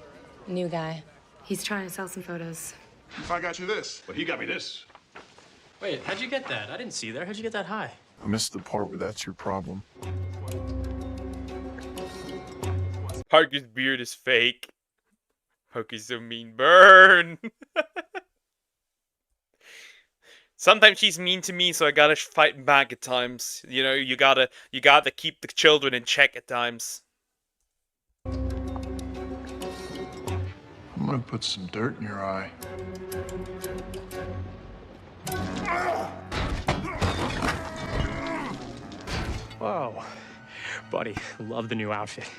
New guy. He's trying to sell some photos. If I got you this. But he got me this. Wait, how'd you get that? I didn't see there. How'd you get that high? I missed the part where that's your problem. Parker's beard is fake. Pokey's so mean. Burn! Sometimes she's mean to me, so I gotta fight back at times. You know, you gotta keep the children in check at times. I'm gonna put some dirt in your eye. Whoa. Buddy, love the new outfit.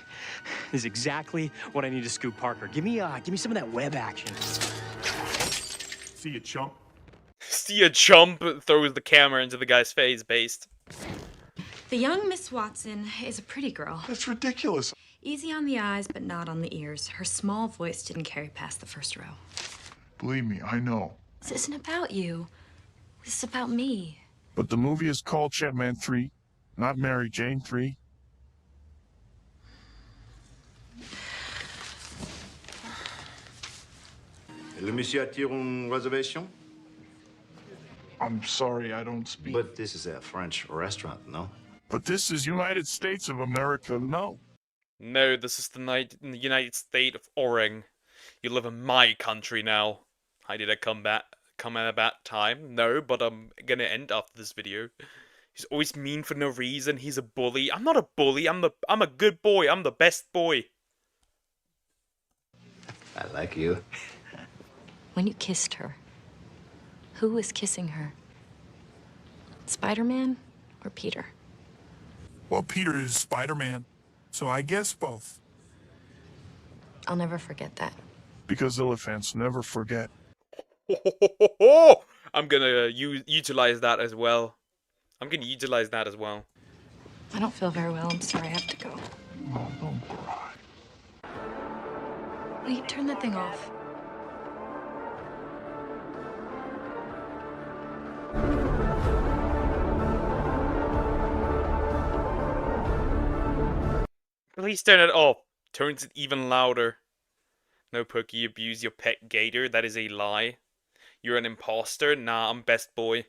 This is exactly what I need to scoop Parker. Give me some of that web action. See you, chump. See a chump throws the camera into the guy's face, based. The young Miss Watson is a pretty girl. That's ridiculous. Easy on the eyes, but not on the ears. Her small voice didn't carry past the first row. Believe me, I know. This isn't about you. This is about me. But the movie is called Chatman 3, not Mary Jane 3. Le monsieur attire une réservation? I'm sorry, I don't speak. But this is a French restaurant, no? But this is United States of America, no. No, this is the United State of Oregon. You live in my country now. How did I come at that time? No, but I'm gonna end after this video. He's always mean for no reason. He's a bully. I'm not a bully. I'm a good boy. I'm the best boy. I like you. When you kissed her, who was kissing her? Spider-Man or Peter? Well, Peter is Spider-Man, so I guess both. I'll never forget that. Because elephants never forget. I'm gonna utilize that as well. I don't feel very well. I'm sorry. I have to go. Oh, don't cry. Will you turn that thing off? Please turn it off. Turns it even louder. No, Pokey, you abuse your pet gator. That is a lie. You're an imposter. Nah, I'm best boy.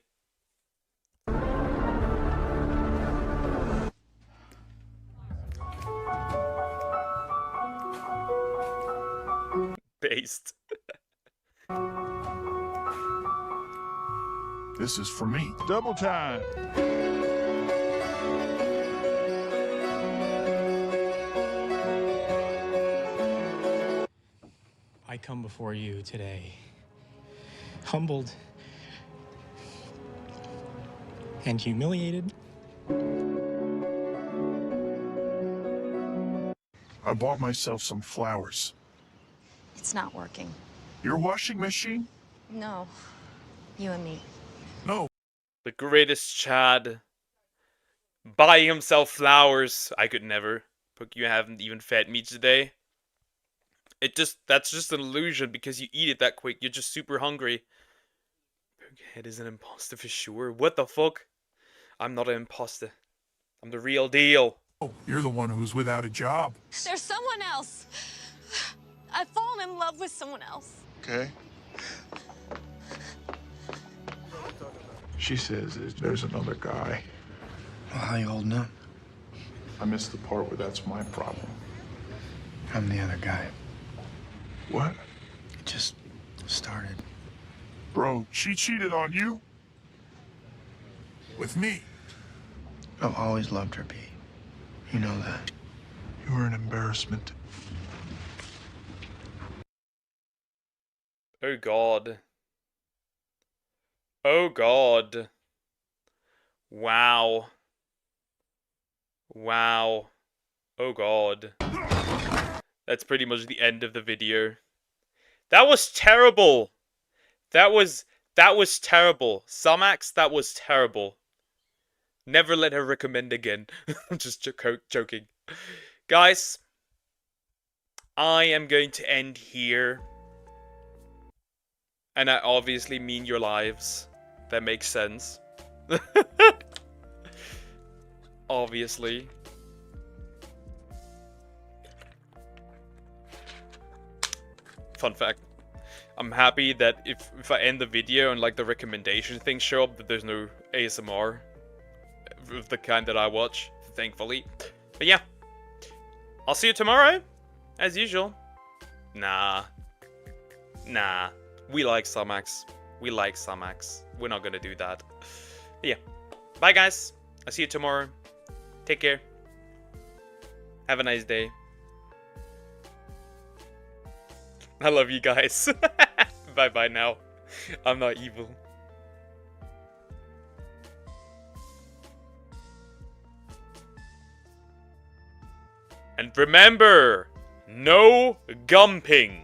Based. This is for me. Double time. I come before you today, humbled and humiliated. I bought myself some flowers. It's not working. Your washing machine? No. You and me. No. The greatest Chad. Buying himself flowers. I could never. But you haven't even fed me today. That's just an illusion because you eat it that quick. You're just super hungry. Pughead is an imposter for sure. What the fuck? I'm not an imposter. I'm the real deal. Oh, you're the one who's without a job. There's someone else. I've fallen in love with someone else. Okay. She says there's another guy. Well, how you holding up? I missed the part where that's my problem. I'm the other guy. What? It just started. Bro, she cheated on you? With me? I've always loved her, Pete. You know that. You were an embarrassment. Oh god. Oh god. Wow. Wow. Oh god. That's pretty much the end of the video. That was terrible. That was terrible. Sumax, that was terrible. Never let her recommend again. I'm just joking. Guys, I am going to end here. And I obviously mean your lives. That makes sense. Obviously. Fun fact. I'm happy that if I end the video and like the recommendation things show up, that there's no ASMR of the kind that I watch, thankfully. But yeah. I'll see you tomorrow, as usual. Nah. We like Sumax. We're not gonna do that. But yeah. Bye guys. I'll see you tomorrow. Take care. Have a nice day. I love you guys. Bye-bye now. I'm not evil. And remember, no gumping.